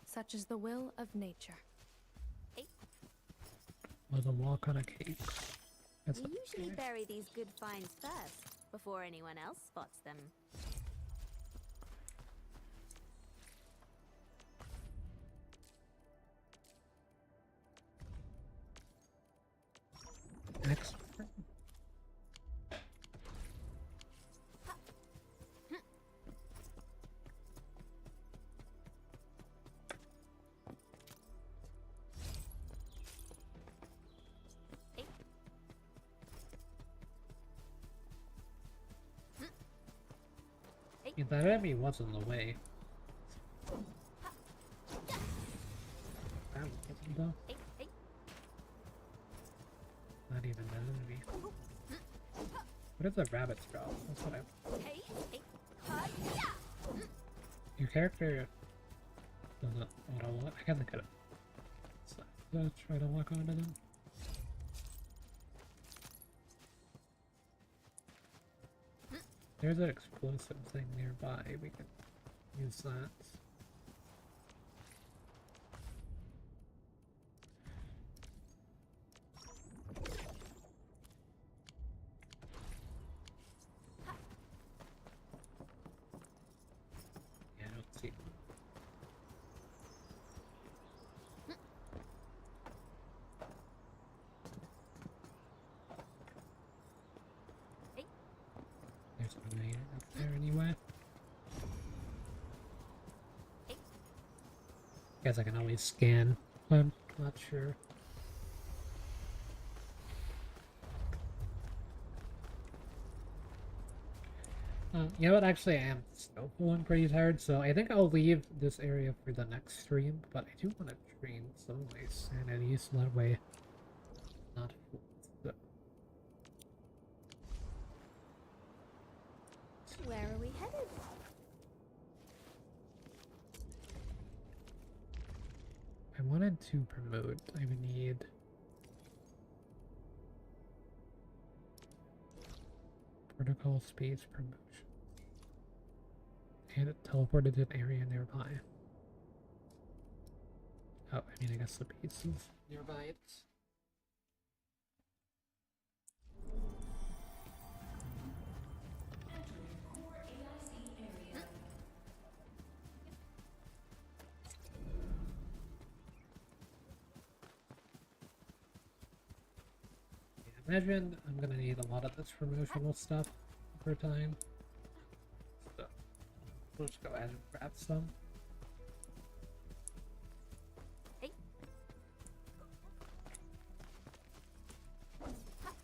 Such is the will of nature. Was a walk on a cake. That's We usually bury these good finds first, before anyone else spots them. Next. Yeah, that enemy was in the way. That wasn't though. Not even an enemy. What is the rabbit's drop? That's what I... Your character doesn't auto-lock. I guess I could've... try to lock onto them. There's an explosive thing nearby. We can use that. Yeah, I don't see it. There's a grenade up there anyway. Guess I can always scan, but I'm not sure. You know what, actually I am still feeling pretty tired, so I think I'll leave this area for the next stream, but I do want to drain some of my sanity so that way I'm not full. So. Where are we headed? I wanted to promote. I would need protocol space promotion. And it teleported to an area nearby. Oh, I mean, I guess the piece is nearby. It's imagine I'm gonna need a lot of this promotional stuff over time. So we'll just go ahead and grab some.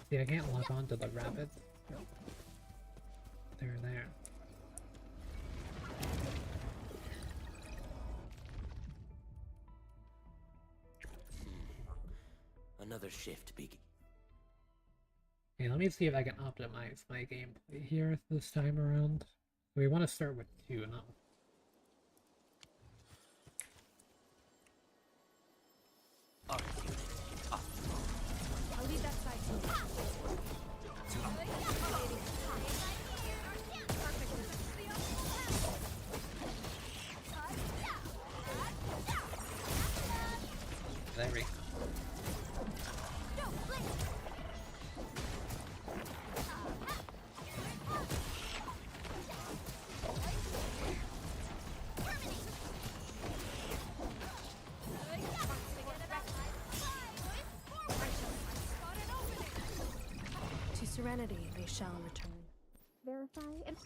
See, I can't lock on to the rabbit. They're there. Another shift begin. Okay, let me see if I can optimize my gameplay here this time around. We want to start with 2 now. I'll leave that side to you. There we go. To serenity they shall return. Verify and...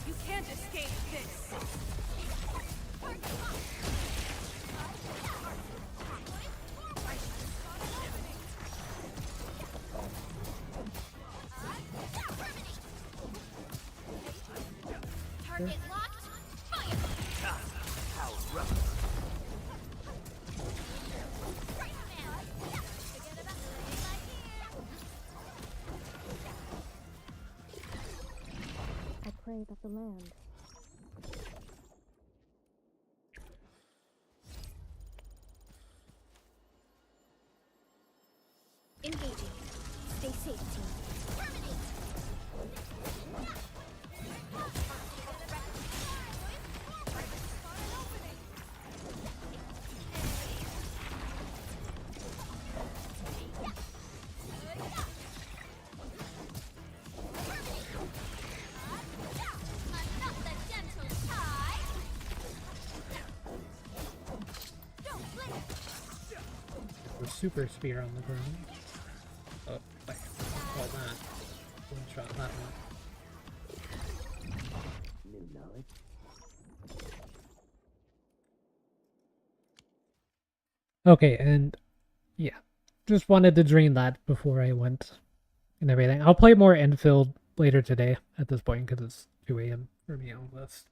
You can't escape this! Target locked. Fire. How rough. I pray that the land... Engaging. Stay safe, team. The super spear on the ground. Oh, wait. All that. One shot that one. New knowledge. Okay, and yeah, just wanted to drain that before I went and everything. I'll play more Endfield later today at this point because it's 2 a.m. for me almost.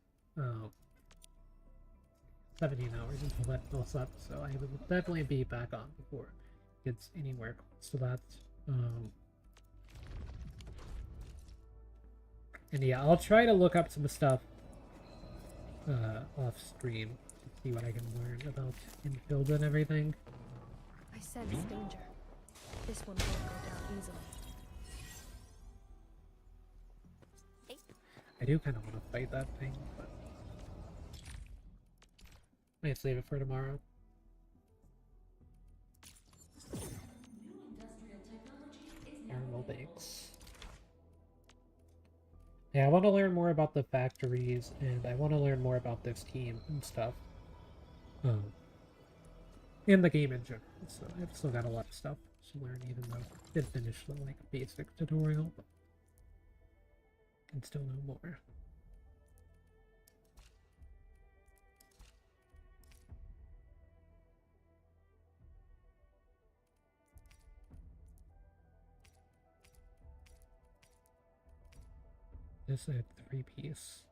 17 hours until that fills up, so I will definitely be back on before it's anywhere close to that. And yeah, I'll try to look up some stuff off stream to see what I can learn about Endfield and everything. I sense danger. This one won't go down easily. I do kind of want to fight that thing, but might save it for tomorrow. Thermal banks. Yeah, I want to learn more about the factories, and I want to learn more about this team and stuff. In the game in general, so I've still got a lot of stuff to learn, even though I did finish the like basic tutorial, but can still know more. This is a 3-piece.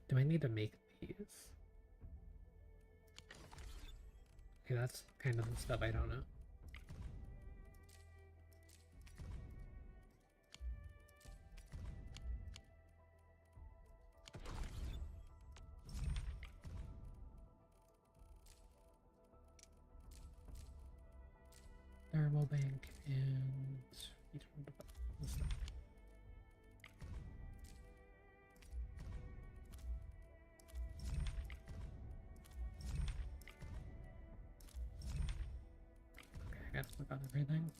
Do I need to make these? Okay, that's kind of the stuff I don't know. Thermal bank and this stuff. Okay, I gotta click on everything.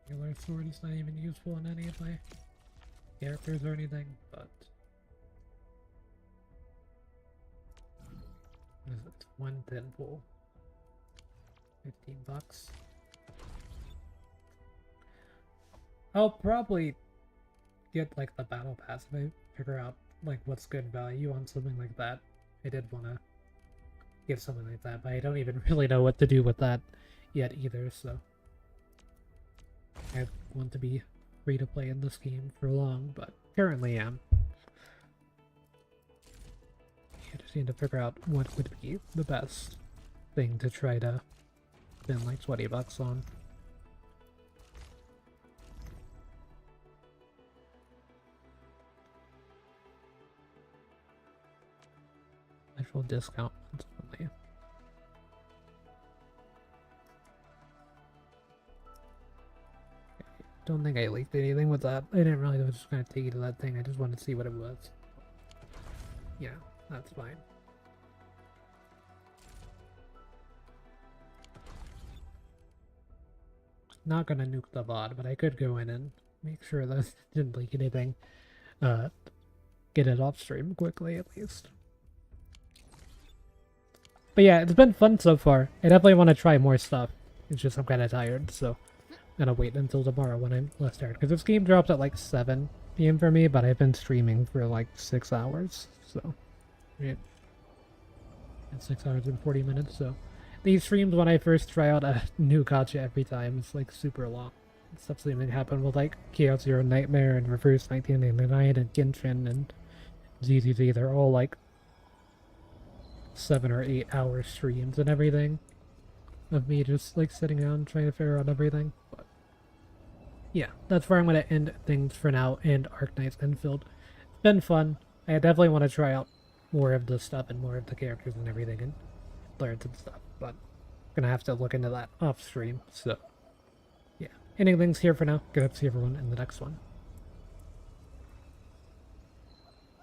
Regular sword is not even useful in any of my characters or anything, but what is it? 1 tin pool. $15. I'll probably get like the battle pass if I figure out like what's good value on something like that. I did want to get something like that, but I don't even really know what to do with that yet either, so I want to be free to play in this game for long, but currently am. I just need to figure out what would be the best thing to try to spend like $20 on. Actual discount ones only. Don't think I leaked anything with that. I didn't really, I was just gonna take you to that thing. I just wanted to see what it was. Yeah, that's fine. Not gonna nuke the VOD, but I could go in and make sure that it didn't leak anything. Get it off stream quickly at least. But yeah, it's been fun so far. I definitely want to try more stuff. It's just I'm kind of tired, so I'm gonna wait until tomorrow when I'm less tired. Because this game drops at like 7 p.m. for me, but I've been streaming for like 6 hours, so yeah. And 6 hours and 40 minutes, so these streams when I first try out a new gacha every time, it's like super long. Stuff seems to happen with like Chaos Zero Nightmare and Reverse 1999 and Genshin and ZZZ. They're all like 7 or 8 hour streams and everything of me just like sitting down trying to figure out everything. But yeah, that's where I'm going to end things for now. And Arknights Endfield. It's been fun. I definitely want to try out more of the stuff and more of the characters and everything and learn some stuff, but I'm gonna have to look into that off stream. So yeah, anything's here for now. Good to see everyone in the next one.